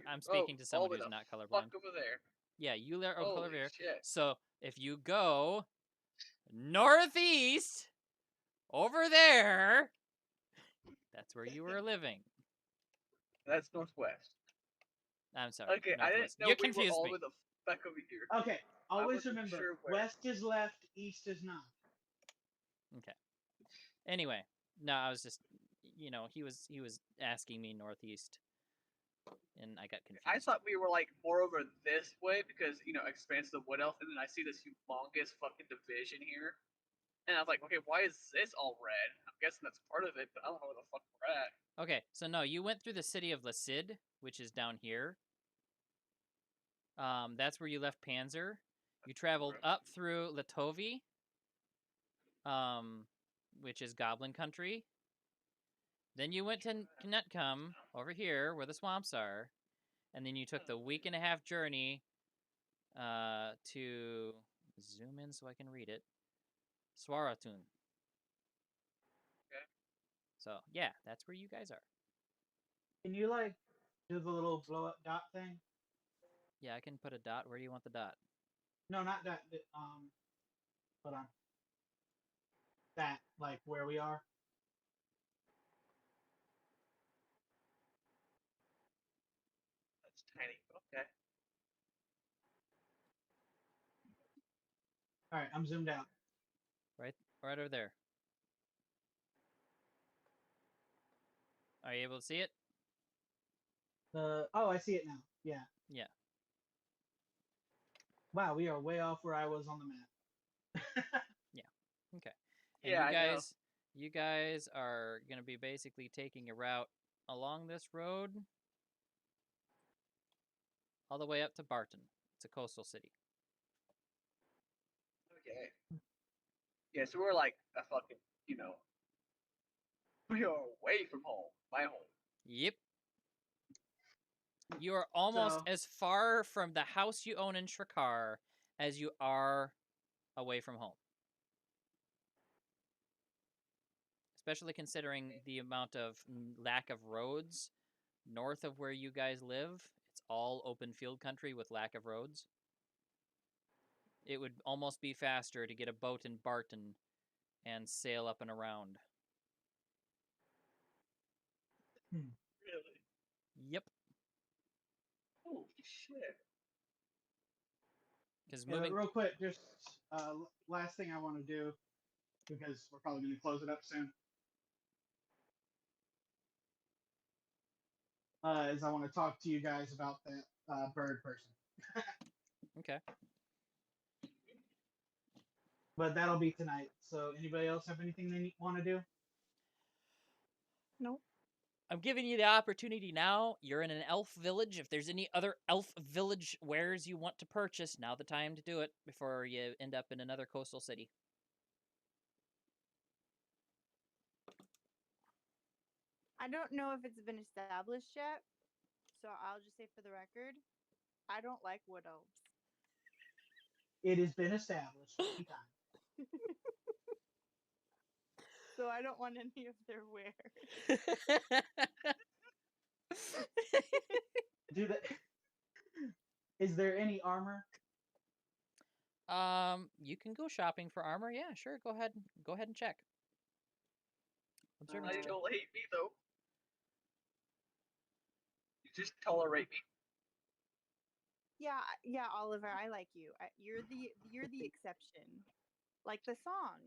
I'm speaking to someone who's not colorblind. Fuck over there. Yeah, you are Holy over here. shit. So if you go northeast over there, that's where you were living. That's northwest. I'm sorry. Okay, I didn't northwest. know You we were confused all me. over the fuck over here. Okay, always wasn't remember, sure where. west is left, east is not. Okay. Anyway, no, I was just, he was asking me northeast, and I got confused. I thought we were like more over this way because expanse of Wood Elf, and then I see this humongous fucking division here, and I was like, okay, why is this all red? I'm guessing that's part of it, but I don't know where the fuck we're at. Okay, so no, you went through the city of Lasid, which is down here. That's where you left Panzer. You traveled up through Latovi, which is Goblin Country. Then you went to Knetcum, over here, where the swamps are. And then you took the week-and-a-half journey to zoom in so I can read it. Swaratun. Okay. So, yeah, that's where you guys are. Can you do the little blow up dot thing? Yeah, I can put a dot. Where do you want the dot? No, not that. Hold on. That, where we are. That's tiny. Okay. All right, I'm zoomed out. Right over there. Are you able to see it? Oh, I see it now. Yeah. Yeah. Wow, we are way off where I was on the map. Yeah. Okay. And Yeah, you guys are going to be basically taking a route along this road all the way up to Barton. It's a coastal city. Okay. Yeah, so we're like a fucking, we are away from home. My home. Yep. You are almost as far from the house you own in Shrikar as you are away from home. Especially considering the amount of lack of roads north of where you guys live. It's all open field country with lack of roads. It would almost be faster to get a boat in Barton and sail up and around. Really? Yep. Oh shit! Because Yeah, but moving. real quick, just last thing I want to do, because we're probably going to close it up soon, is I want to talk to you guys about that bird person. Okay. But that'll be tonight. So anybody else have anything they want to do? Nope. I'm giving you the opportunity now. You're in an elf village. If there's any other elf village wares you want to purchase, now the time to do it before you end up in another coastal city. I don't know if it's been established yet, so I'll just say for the record, I don't like wood elves. It has been established many times. So I don't want any of their wares. Do that. Is there any armor? You can go shopping for armor. Yeah, sure. Go ahead and check. I don't hate me though. You just tolerate me. Yeah, Oliver, I like you. You're the exception, like the song.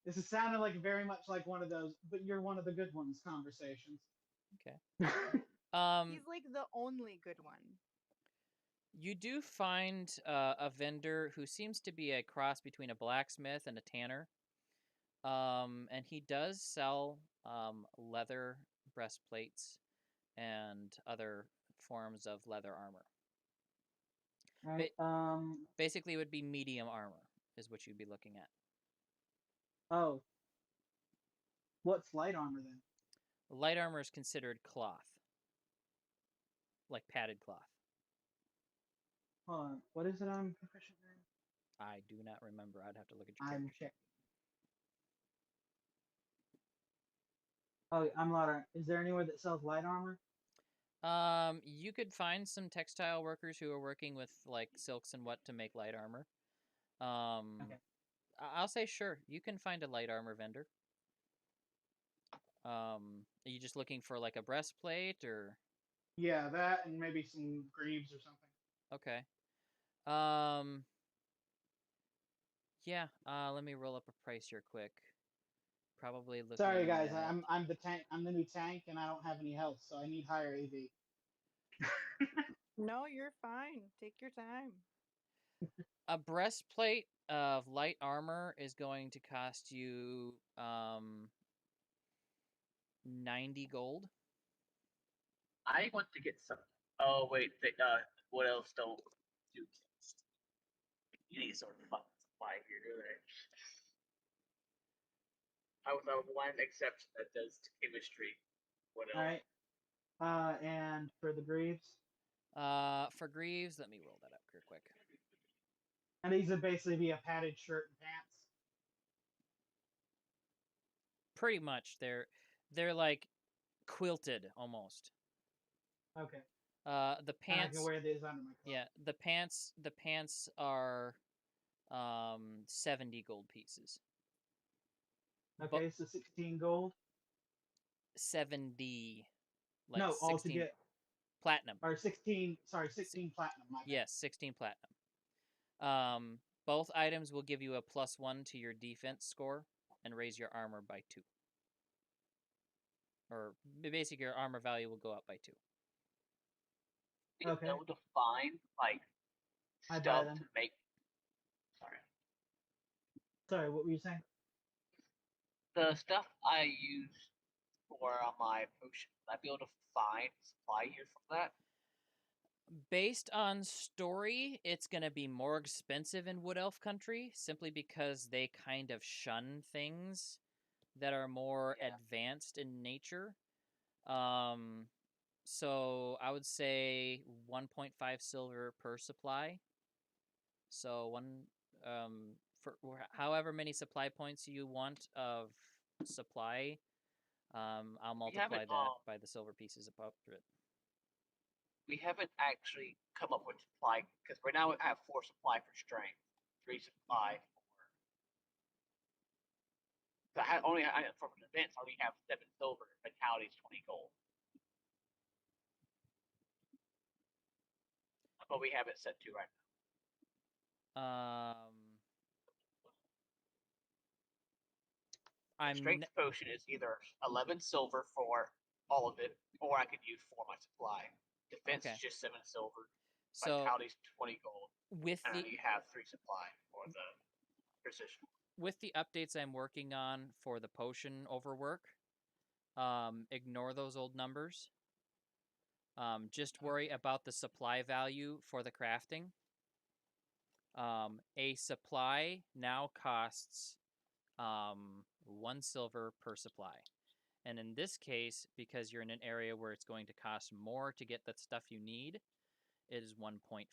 This is sounding like very much like one of those, but you're one of the good ones conversations. Okay. He's like the only good one. You do find a vendor who seems to be a cross between a blacksmith and a tanner. And he does sell leather breastplates and other forms of leather armor. Right. Basically, it would be medium armor is what you'd be looking at. Oh. What's light armor then? Light armor is considered cloth, like padded cloth. Hold on. What is it I'm proficient in? I do not remember. I'd have to look at your I'm character sheet. checking. Oh, I'm light armor. Is there anywhere that sells light armor? You could find some textile workers who are working with like silks and what to make light armor. Okay. I'll say sure. You can find a light armor vendor. Are you just looking for like a breastplate or? Yeah, that and maybe some greaves or something. Okay. Yeah. Let me roll up a price here quick. Probably looking. Sorry guys, at... I'm the tank. I'm the new tank, and I don't have any health, so I need higher AV. No, you're fine. Take your time. A breastplate of light armor is going to cost you 90 gold. I want to get some. Oh wait, what else don't do? You need sort of fucking supply here, do they? I was one exception that does chemistry. What else? All right. And for the greaves. For greaves, let me roll that up real quick. And these would basically be a padded shirt and pants. Pretty much, they're like quilted almost. Okay. The And I pants. can wear these under my clothes. Yeah, the pants are 70 gold pieces. Okay, so 16 gold. 70. Like No, 16 altogether. platinum. Or 16. Sorry, 16 platinum. My bad. Yes, 16 platinum. Both items will give you a +1 to your defense score and raise your armor by 2. Or basically, your armor value will go up by 2. Do you Okay. know to find like I buy stuff them. to make? Sorry, what were you saying? The stuff I use for my potion. Will I be able to find supply here from that? Based on story, it's going to be more expensive in Wood Elf country simply because they kind of shun things that are more advanced in nature. So I would say 1.5 silver per supply. So for however many supply points you want of supply, I'll multiply that by the silver pieces above it. We haven't actually come up with supply because right now I have 4 supply for strength, 3 supply for. So I only from an advance. I only have 7 silver. Vitality's 20 gold. But we have it set to right now. Strength potion is either 11 silver for all of it, or I could use 4 my supply. Defense is just 7 silver. So Vitality's 20 gold. with And the then you have 3 supply for the precision. with the updates I'm working on for the potion overwork, ignore those old numbers. Just worry about the supply value for the crafting. A supply now costs 1 silver per supply. And in this case, because you're in an area where it's going to cost more to get the stuff you need, it is 1.5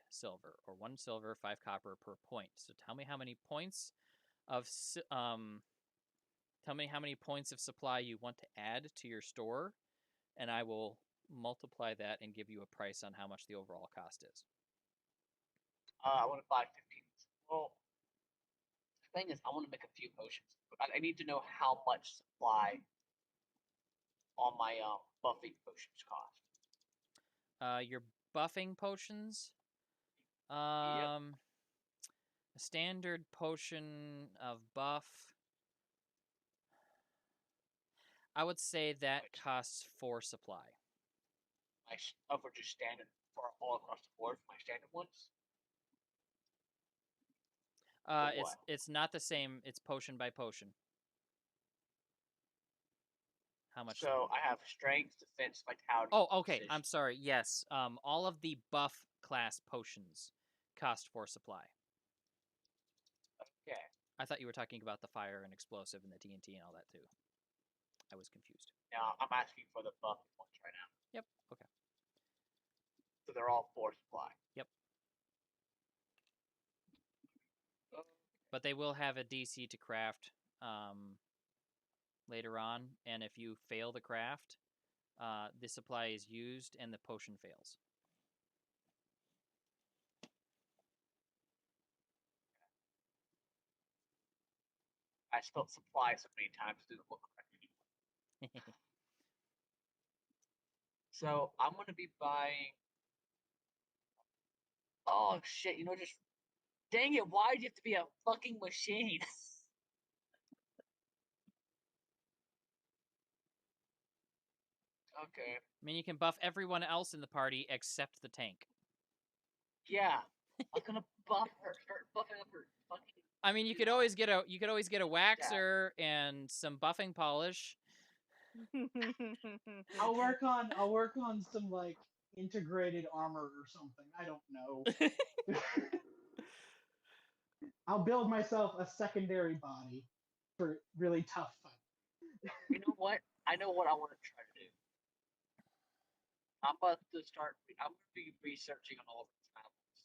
silver, or 1 silver, 5 copper per point. So tell me how many points of supply you want to add to your store, and I will multiply that and give you a price on how much the overall cost is. I want to buy 15. Well, the thing is, I want to make a few potions, but I need to know how much supply all my buffing potions cost. Your buffing potions. Yep. A standard potion of buff. I would say that costs 4 supply. For just standard for all across the board for my standard ones. It's not the same. It's potion by potion. How much? So I have strength, defense, vitality. Oh, okay. Precision. I'm sorry. Yes. All of the buff class potions cost 4 supply. Okay. I thought you were talking about the fire and explosive and the TNT and all that too. I was confused. Now I'm asking for the buff ones right now. Yep. Okay. So they're all 4 supply. Yep. But they will have a DC to craft later on, and if you fail the craft, the supply is used and the potion fails. I spelled supply so many times it didn't look correct anymore. So I'm gonna be buying. Oh shit! Just dang it! Why do you have to be a fucking machine? Okay. I mean, you can buff everyone else in the party except the tank. Yeah, I'm gonna buff her. Start buffing up her fucking. I mean, you could always get a waxer and some buffing polish. I'll work on some like integrated armor or something. I don't know. I'll build myself a secondary body for really tough fight. You know what? I know what I want to try to do. I'm about to start. I'm going to be researching on all of the travels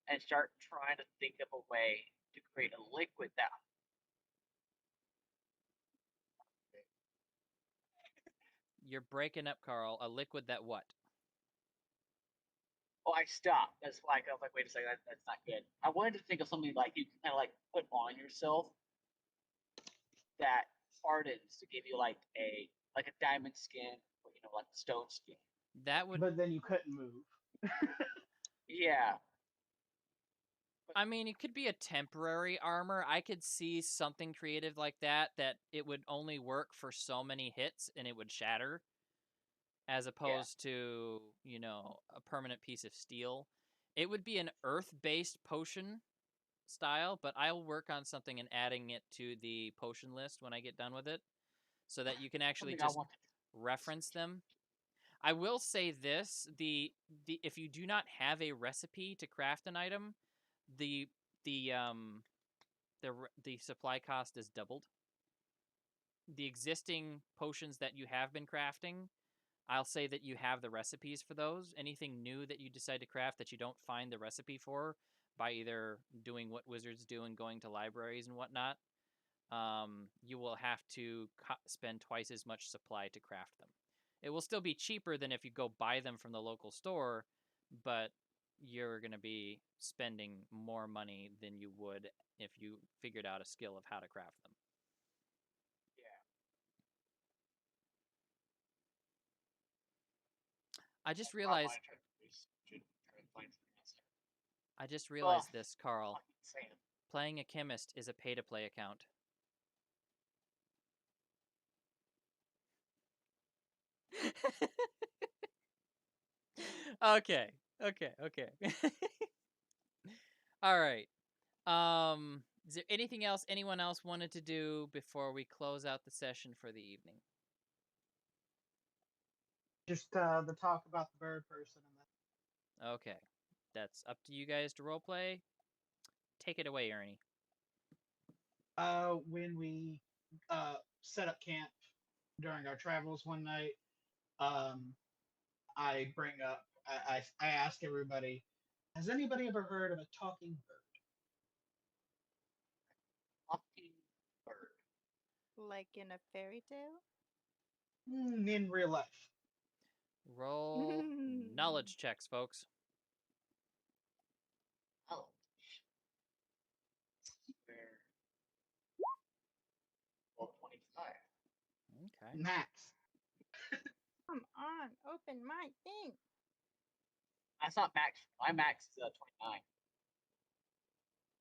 and start trying to think of a way to create a liquid that. You're breaking up, Carl. A liquid that what? Oh, I stopped. That's why I was like, wait a second, that's not good. I wanted to think of something like you can kind of like put on yourself that hardens to give you like a diamond skin, or, like stone skin. That would. But then you couldn't move. Yeah. I mean, it could be a temporary armor. I could see something creative like that it would only work for so many hits and it would shatter, as opposed to, a permanent piece of steel. It would be an earth-based potion style, but I'll work on something and adding it to the potion list when I get done with it, so that you can actually just reference them. I will say this: the if you do not have a recipe to craft an item, the supply cost is doubled. The existing potions that you have been crafting, I'll say that you have the recipes for those. Anything new that you decide to craft that you don't find the recipe for by either doing what wizards do and going to libraries and whatnot, you will have to spend twice as much supply to craft them. It will still be cheaper than if you go buy them from the local store, but you're going to be spending more money than you would if you figured out a skill of how to craft them. Yeah. I just Probably realized should try to find some answer. I just realized this, Fucking Carl. Sam. Playing a chemist is a pay-to-play account. Okay. All right. Is there anything else anyone else wanted to do before we close out the session for the evening? Just the talk about the bird person and that. Okay. That's up to you guys to roleplay. Take it away, Ernie. When we set up camp during our travels one night, I bring up, I ask everybody, has anybody ever heard of a talking bird? Talking bird. Like in a fairy tale? In real life. Roll knowledge checks, folks. Oh. Where? Well, 25. Okay. Max. Come on, open my thing. That's not max. My max is 29.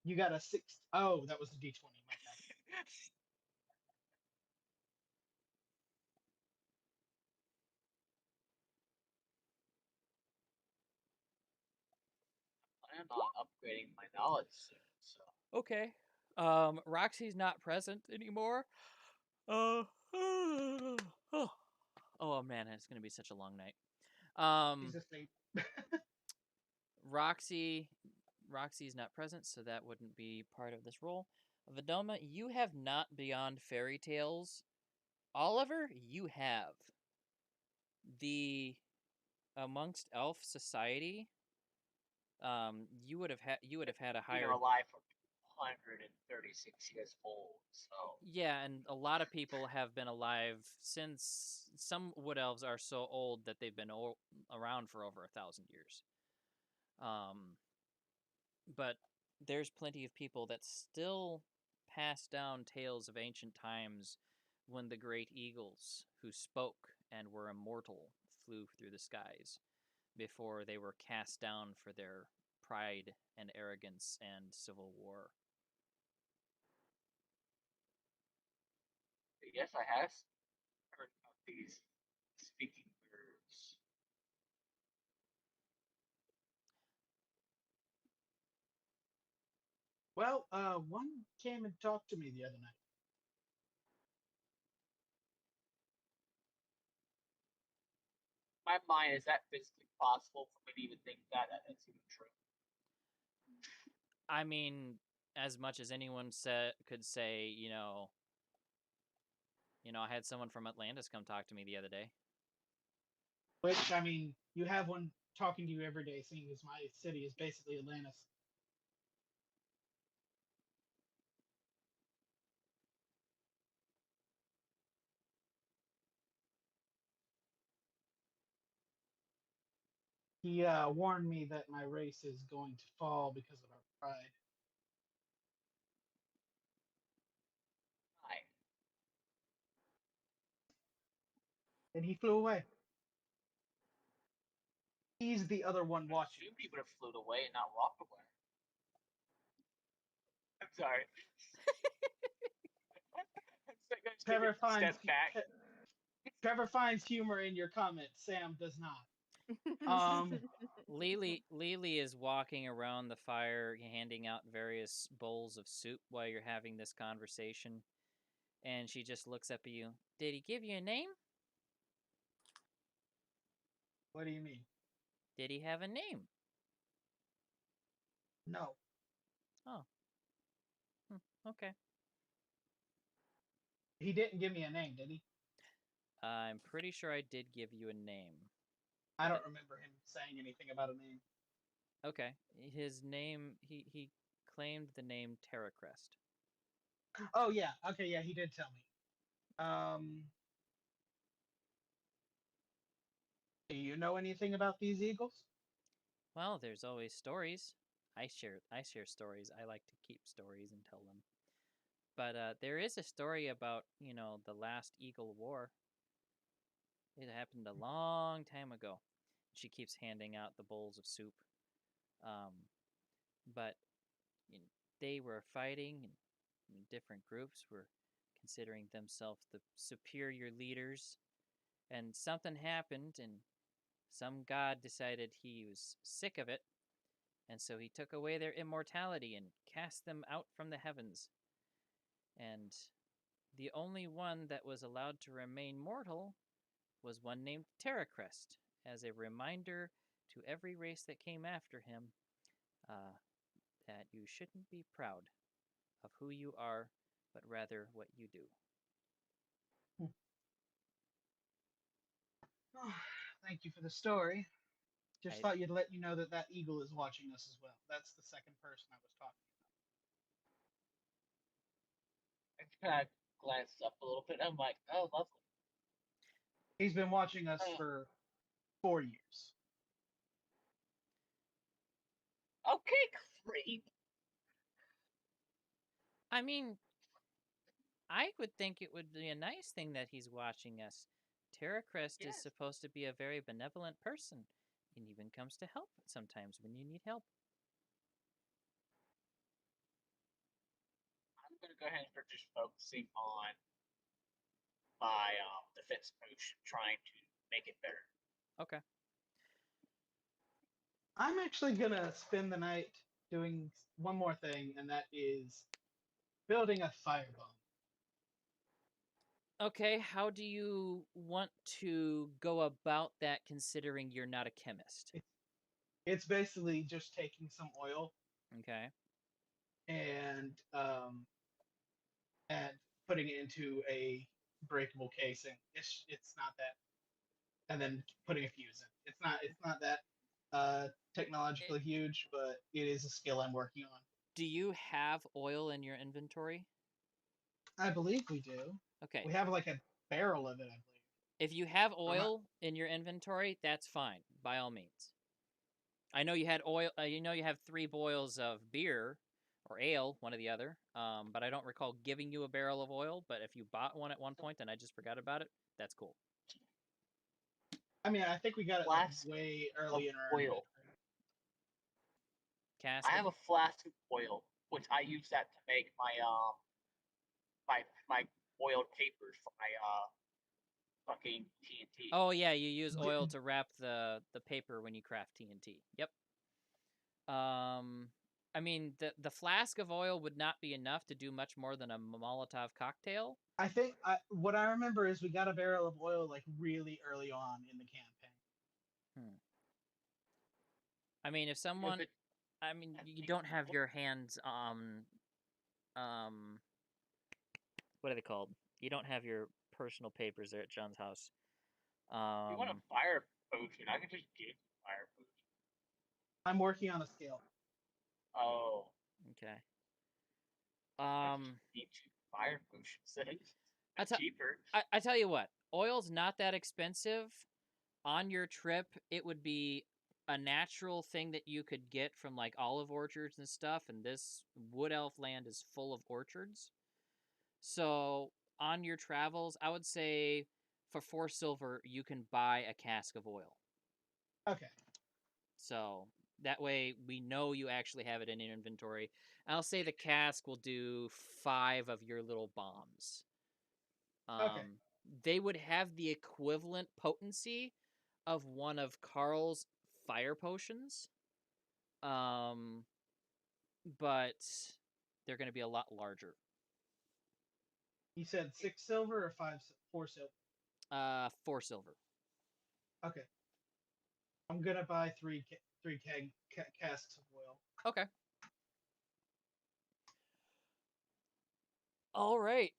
You got a 6. Oh, that was a D20. My bad. I'm not upgrading my knowledge soon, so. Okay. Roxy's not present anymore. Oh man, it's gonna be such a long night. He's asleep. Roxy's not present, so that wouldn't be part of this role. Vidoma, you have not beyond fairy tales. Oliver, you have. The amongst elf society, you would have had a We higher. are alive for 136 years old, so. Yeah, and a lot of people have been alive since some wood elves are so old that they've been around for over 1,000 years. But there's plenty of people that still pass down tales of ancient times when the great eagles who spoke and were immortal flew through the skies before they were cast down for their pride and arrogance and civil war. Yes, I have heard about these speaking birds. Well, one came and talked to me the other night. My mind, is that physically possible for me to even think that that's even true? I mean, as much as anyone could say, I had someone from Atlantis come talk to me the other day. Which, I mean, you have one talking to you every day, seeing as my city is basically Atlantis. He warned me that my race is going to fall because of our pride. Hi. And he flew away. He's the other one I watching. assumed he would have flew away and not walked away. I'm sorry. Trevor finds Step back. Trevor finds humor in your comments. Sam does not. Lily is walking around the fire, handing out various bowls of soup while you're having this conversation, and she just looks up at you. Did he give you a name? What do you mean? Did he have a name? No. Oh. Okay. He didn't give me a name, did he? I'm pretty sure I did give you a name. I don't remember him saying anything about a name. Okay. His name, he claimed the name Terracrest. Oh yeah. Okay, yeah, he did tell me. Do you know anything about these eagles? Well, there's always stories. I share stories. I like to keep stories and tell them. But there is a story about, the last Eagle War. It happened a long time ago. She keeps handing out the bowls of soup. Um, but you know, they were fighting, and different groups were considering themselves the superior leaders. And something happened, and some god decided he was sick of it, and so he took away their immortality and cast them out from the heavens. And the only one that was allowed to remain mortal was one named Terracrest, as a reminder to every race that came after him uh, that you shouldn't be proud of who you are, but rather what you do. Oh, thank you for the story. Just I, thought you'd let you know that that eagle is watching us as well. That's the second person I was talking I kind of glanced up a little bit. I'm like, oh, lovely. about. He's been watching us Uh, for 4 years. okay, great. I mean, I would think it would be a nice thing that he's watching us. Terracrest is Yes. supposed to be a very benevolent person, and even comes to help sometimes when you need help. I'm going to go ahead and start just focusing on my defense potion, trying to make it better. Okay. I'm actually gonna spend the night doing one more thing, and that is building a firebomb. Okay, how do you want to go about that considering you're not a chemist? It's basically just taking some oil Okay. and and putting it into a breakable casing. It's not that, and then putting a fuse in. It's not that technologically huge, but it is a skill I'm working on. Do you have oil in your inventory? I believe we do. Okay. We have like a barrel of it, I believe. If you have Or not- oil in your inventory, that's fine, by all means. I know you had oil. You have 3 boils of beer or ale, one or the other. But I don't recall giving you a barrel of oil. But if you bought one at one point and I just forgot about it, that's cool. I mean, I think we got it like Flask way of early in our oil. inventory. Cask. I have a flask of oil, which I use that to make my oiled papers for my fucking TNT. Oh yeah, you use D- oil to wrap the paper when you craft TNT. Yep. I mean the flask of oil would not be enough to do much more than a Molotov cocktail. I think what I remember is we got a barrel of oil like really early on in the campaign. I mean, if someone, I mean, you don't have your hands what are they called? You don't have your personal papers there at John's house. If you want a fire potion, I can just give you a fire potion. I'm working on a scale. Oh. Okay. I need 2 fire potions. That's cheaper. I tell you what, oil's not that expensive. On your trip, it would be a natural thing that you could get from like olive orchards and stuff, and this wood elf land is full of orchards. So on your travels, I would say for 4 silver, you can buy a cask of oil. Okay. So that way we know you actually have it in your inventory. I'll say the cask will do 5 of your little bombs. Okay. They would have the equivalent potency of one of Carl's fire potions. But they're going to be a lot larger. You said 6 silver or 4 silver? 4 silver. Okay. I'm gonna buy three casks of oil. Okay. All right.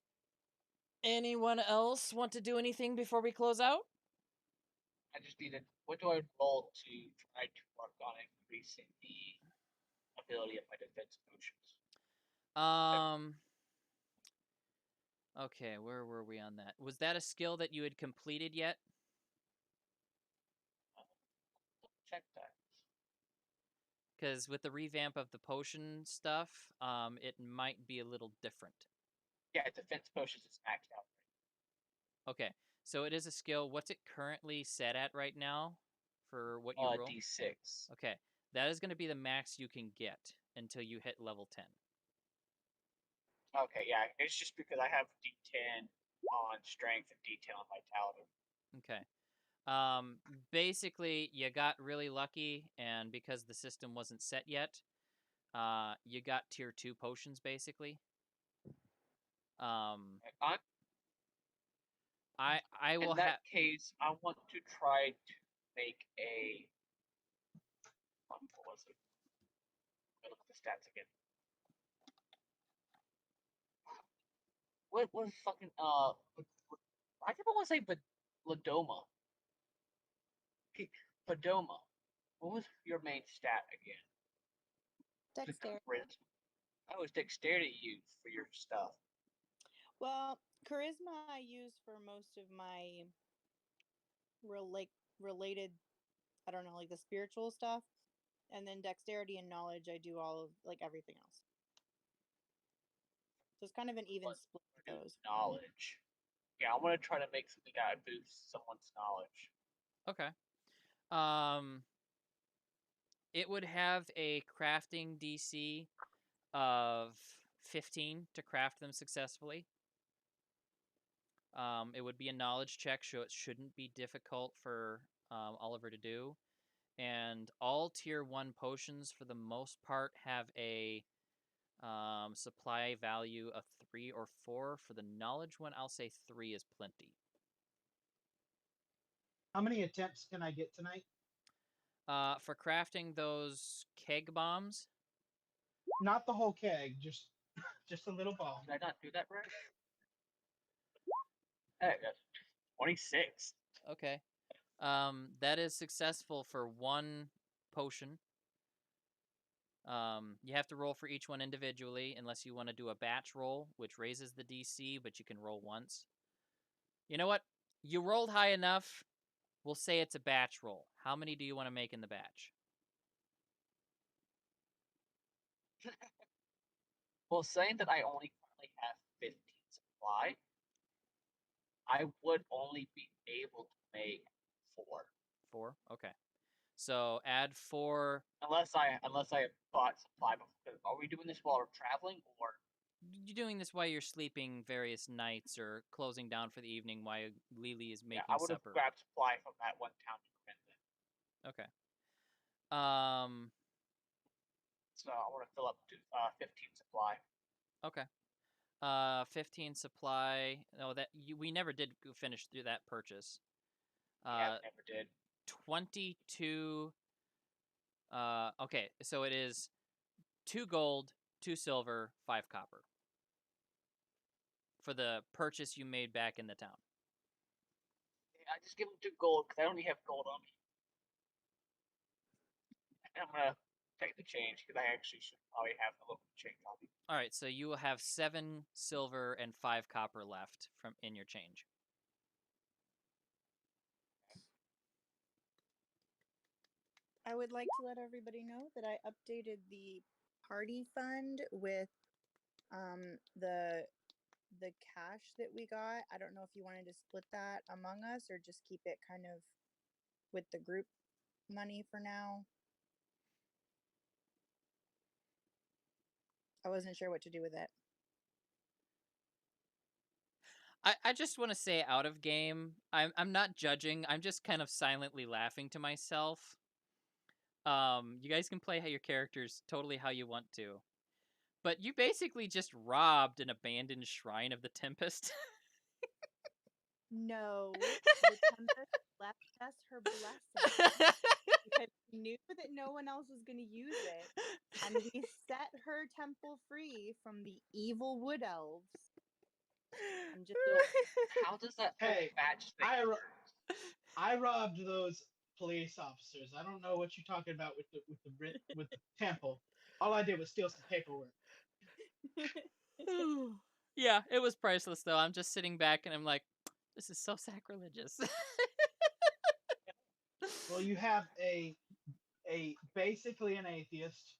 Anyone else want to do anything before we close out? I just need what do I roll to try to work on increasing the ability of my defense potions? Okay, where were we on that? Was that a skill that you had completed yet? check that. Because with the revamp of the potion stuff, it might be a little different. Yeah, defense potions is maxed out. Okay, so it is a skill. What's it currently set at right now for what you roll? D6. Okay, that is going to be the max you can get until you hit level 10. Okay, yeah, it's just because I have D10 on strength and D10 on vitality. Okay. Basically, you got really lucky, and because the system wasn't set yet, you got tier 2 potions, basically. I'm, I will in that case, I want to try to make a. What was it? Let me look at the stats again. What was fucking I keep want to say Ladoma. Padoma. What was your main stat again? Dexterity. That was dexterity you for your stuff. Well, charisma I use for most of my related, I don't know, like the spiritual stuff, and then dexterity and knowledge I do all of like everything else. So it's kind of an even split with those. Knowledge. Yeah, I want to try to make something that boosts someone's knowledge. Okay. It would have a crafting DC of 15 to craft them successfully. It would be a knowledge check, so it shouldn't be difficult for Oliver to do. And all tier 1 potions, for the most part, have a supply value of 3 or 4. For the knowledge one, I'll say 3 is plenty. How many attempts can I get tonight? For crafting those keg bombs? Not the whole keg, just a little bomb. Did I not do that right? Hey, that's 26. Okay. That is successful for 1 potion. You have to roll for each one individually, unless you want to do a batch roll, which raises the DC, but you can roll once. You know what? You rolled high enough. We'll say it's a batch roll. How many do you want to make in the batch? Well, saying that I only currently have 15 supply, I would only be able to make 4. 4? Okay. So add 4. Unless I have bought supply before. Are we doing this while we're traveling, or You're doing this while you're sleeping various nights or closing down for the evening while Lily is making I would have supper. grabbed supply from that one town to prevent it. Okay. So I want to fill up to 15 supply. Okay. 15 supply. No, we never did finish through that purchase. Yeah, never did. 22. Okay, so it is 2 gold, 2 silver, 5 copper for the purchase you made back in the town. Yeah, I just give them 2 gold because I only have gold on me. And I'm gonna take the change because I actually should probably have the local change on me. All right, so you will have 7 silver and 5 copper left in your change. I would like to let everybody know that I updated the party fund with the cash that we got. I don't know if you wanted to split that among us or just keep it kind of with the group money for now. I wasn't sure what to do with it. I just want to say out of game, I'm not judging. I'm just kind of silently laughing to myself. You guys can play your characters totally how you want to. But you basically just robbed an abandoned shrine of the Tempest. No, the Tempest left us her blessing because we knew that no one else was going to use it, and we set her temple free from the evil wood elves. And just How does that Hey, batch thing work? I robbed those police officers. I don't know what you're talking about with the temple. All I did was steal some paperwork. Yeah, it was priceless though. I'm just sitting back and I'm like, this is so sacrilegious. Well, you have a basically an atheist,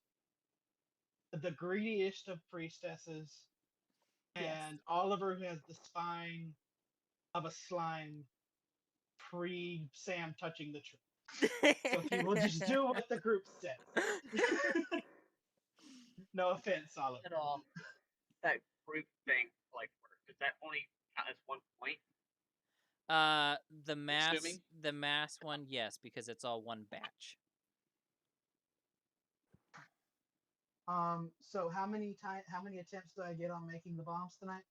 the greediest of priestesses, Yes. and Oliver who has the spine of a slime pre Sam touching the tree. So he will just do what the group says. No offense, Oliver. At all. That group thing like work. Does that only count as 1 point? Assuming? The mass one, yes, because it's all one batch. So how many attempts do I get on making the bombs tonight?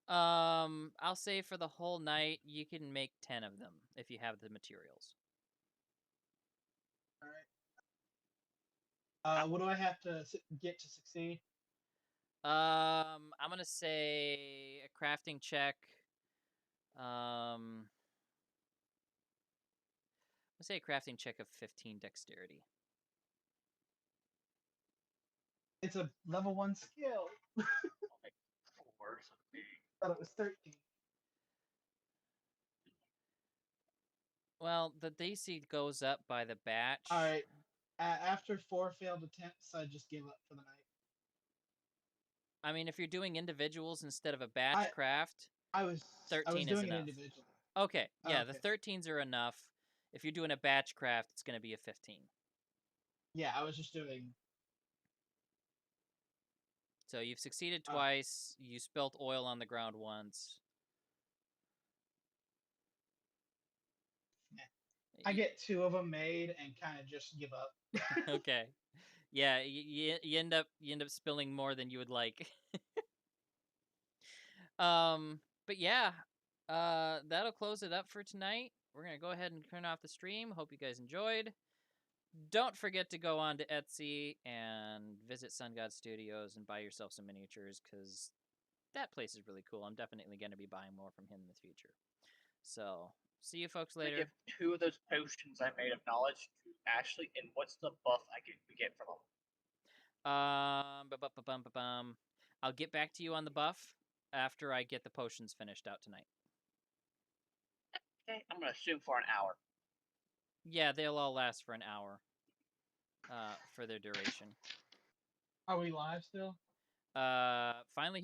I'll say for the whole night, you can make 10 of them if you have the materials. All right. What do I have to get to succeed? I'm gonna say a crafting check. Let's say a crafting check of 15 dexterity. It's a level 1 skill. Like 4 or something. Thought it was 13. Well, the DC goes up by the batch. All right. After 4 failed attempts, I just give up for the night. I mean, if you're doing individuals instead of a batch craft, I was 13 doing is it enough. individually. Okay, yeah, Okay. the 13s are enough. If you're doing a batch craft, it's going to be a 15. Yeah, I was just doing. So you've succeeded twice. You spilt oil on the ground once. I get 2 of them made and kind of just give up. Okay. Yeah, you end up spilling more than you would like. But yeah, that'll close it up for tonight. We're gonna go ahead and turn off the stream. Hope you guys enjoyed. Don't forget to go on to Etsy and visit Sun God Studios and buy yourself some miniatures, because that place is really cool. I'm definitely going to be buying more from him in the future. So, see you folks I later. give 2 of those potions I made of knowledge to Ashley, and what's the buff we get from them? I'll get back to you on the buff after I get the potions finished out tonight. Okay, I'm gonna assume for an hour. Yeah, they'll all last for an hour. For their duration. Are we live still? Finally hit